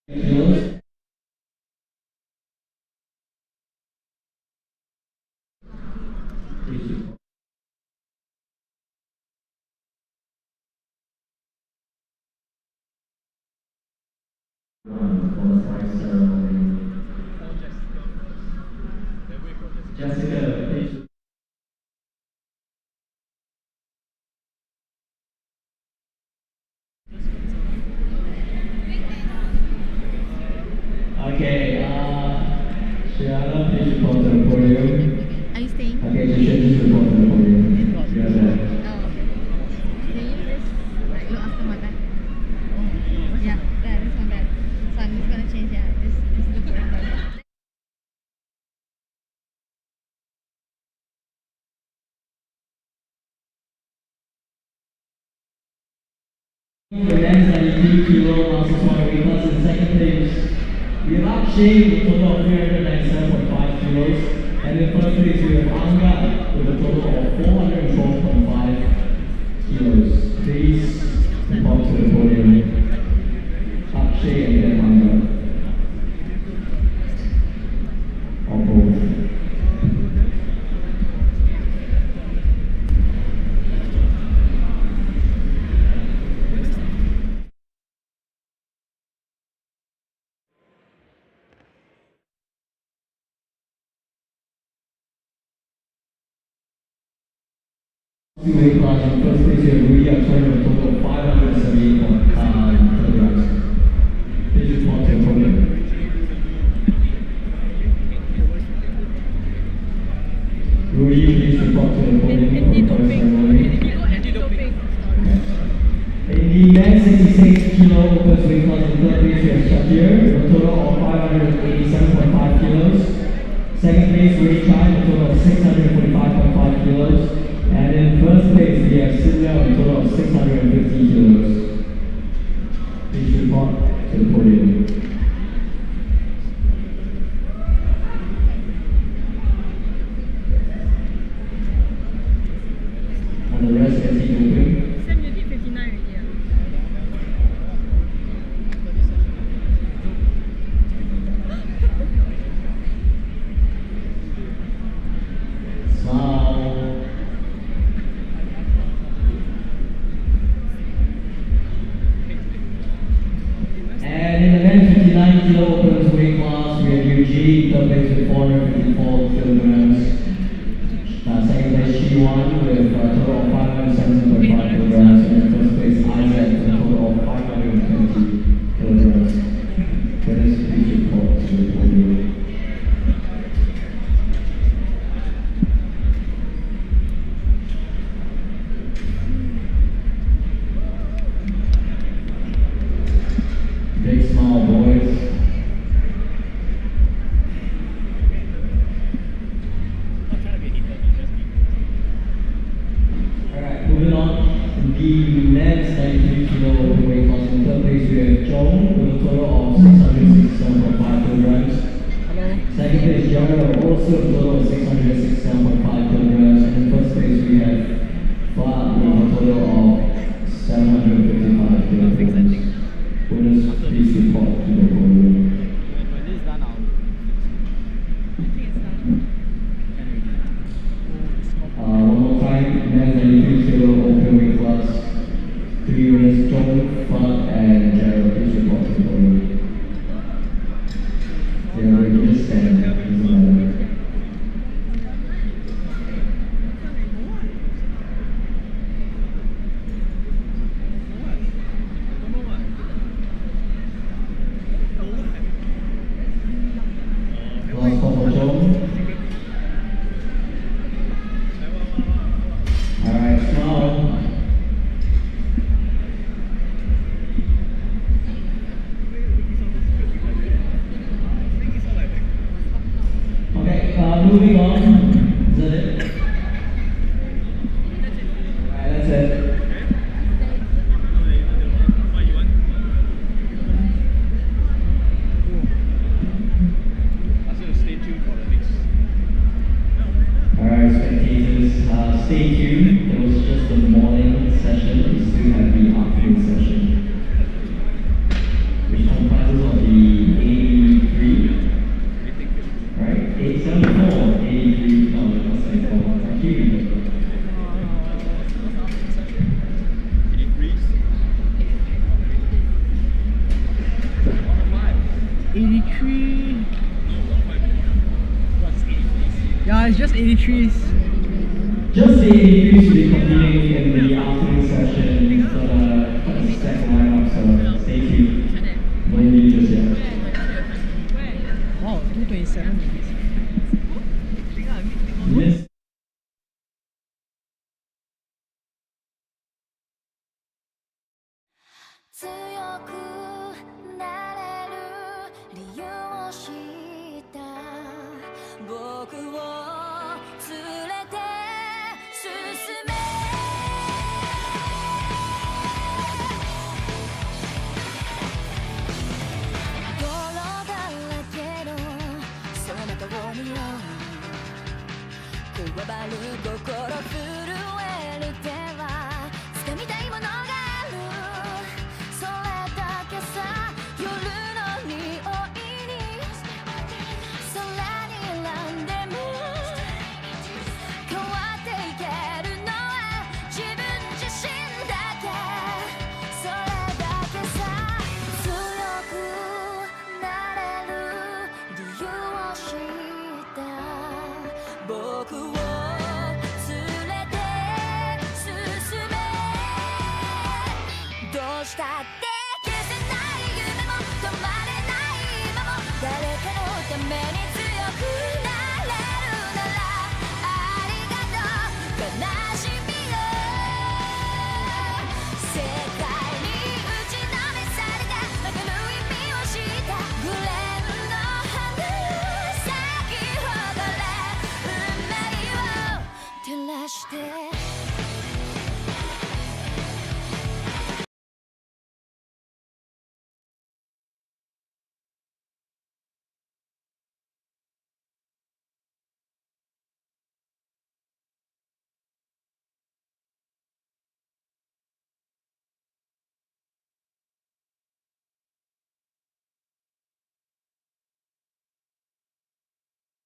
Close. For science ceremony. Jessica, please. Okay, Shiana, please report to the podium. Are you staying? Okay, so she just report to the podium. You have that. Oh, okay. Can you just like look after my bag? Yeah, that is my bag. So I'm just gonna change. Yeah, just look for it. The men's 93 kilo master squat weight class in second place. We have Akshay with a total of 397.5 kilos. And in first place we have Anga with a total of 412.5 kilos. Please report to the podium. Akshay and then Anga. Or both. Weight class in first place here, Rudy Akshar with a total of 578 kilograms. Please report to the podium. Rudy, please report to the podium. In the men's 66 kilo opens weight class in third place here, Shakir with a total of 587.5 kilos. Second place, Ray Chai with a total of 645.5 kilos. And in first place, we have Sylvia with a total of 650 kilos. Please report to the podium. And the rest can see moving. Sam, you did 59 already. Smile. And in the men's 59 kilo opens weight class, we have Eugene, third place with 454 kilograms. Second place, Shiwan with a total of 570.5 kilograms. And in first place, Isaac with a total of 520 kilograms. Dennis, please report to the podium. Big smile, boys. Alright, moving on. In the men's 93 kilo open weight class in third place, we have John with a total of 667.5 kilograms. Second place, Jared, also with a total of 667.5 kilograms. And in first place, we have Fat with a total of 755 kilograms. Bonus, please report to the podium. When this is done, I'll. One more time, men's 93 kilo open weight class. 3 winners, John, Fat, and Gerald. Please report to the podium. Yeah, we can just stand. Doesn't matter. Last call for John. Alright, smile. Okay, moving on. Is that it? Alright, that's it. Stay tuned for the next. Alright, spectators, stay tuned. It was just the morning session. We still have the afternoon session, which comprises of the 83, right? 874, 83, no, not 74, thank you. 83. Yeah, it's just 83s. Just the 83 should be competing in the afternoon session for the second lineup, so stay tuned. No need just yet. Wow, 227. Miss. 強くなれる理由を知った僕を連れて進めめに強くなれるならありがとう悲しみよ世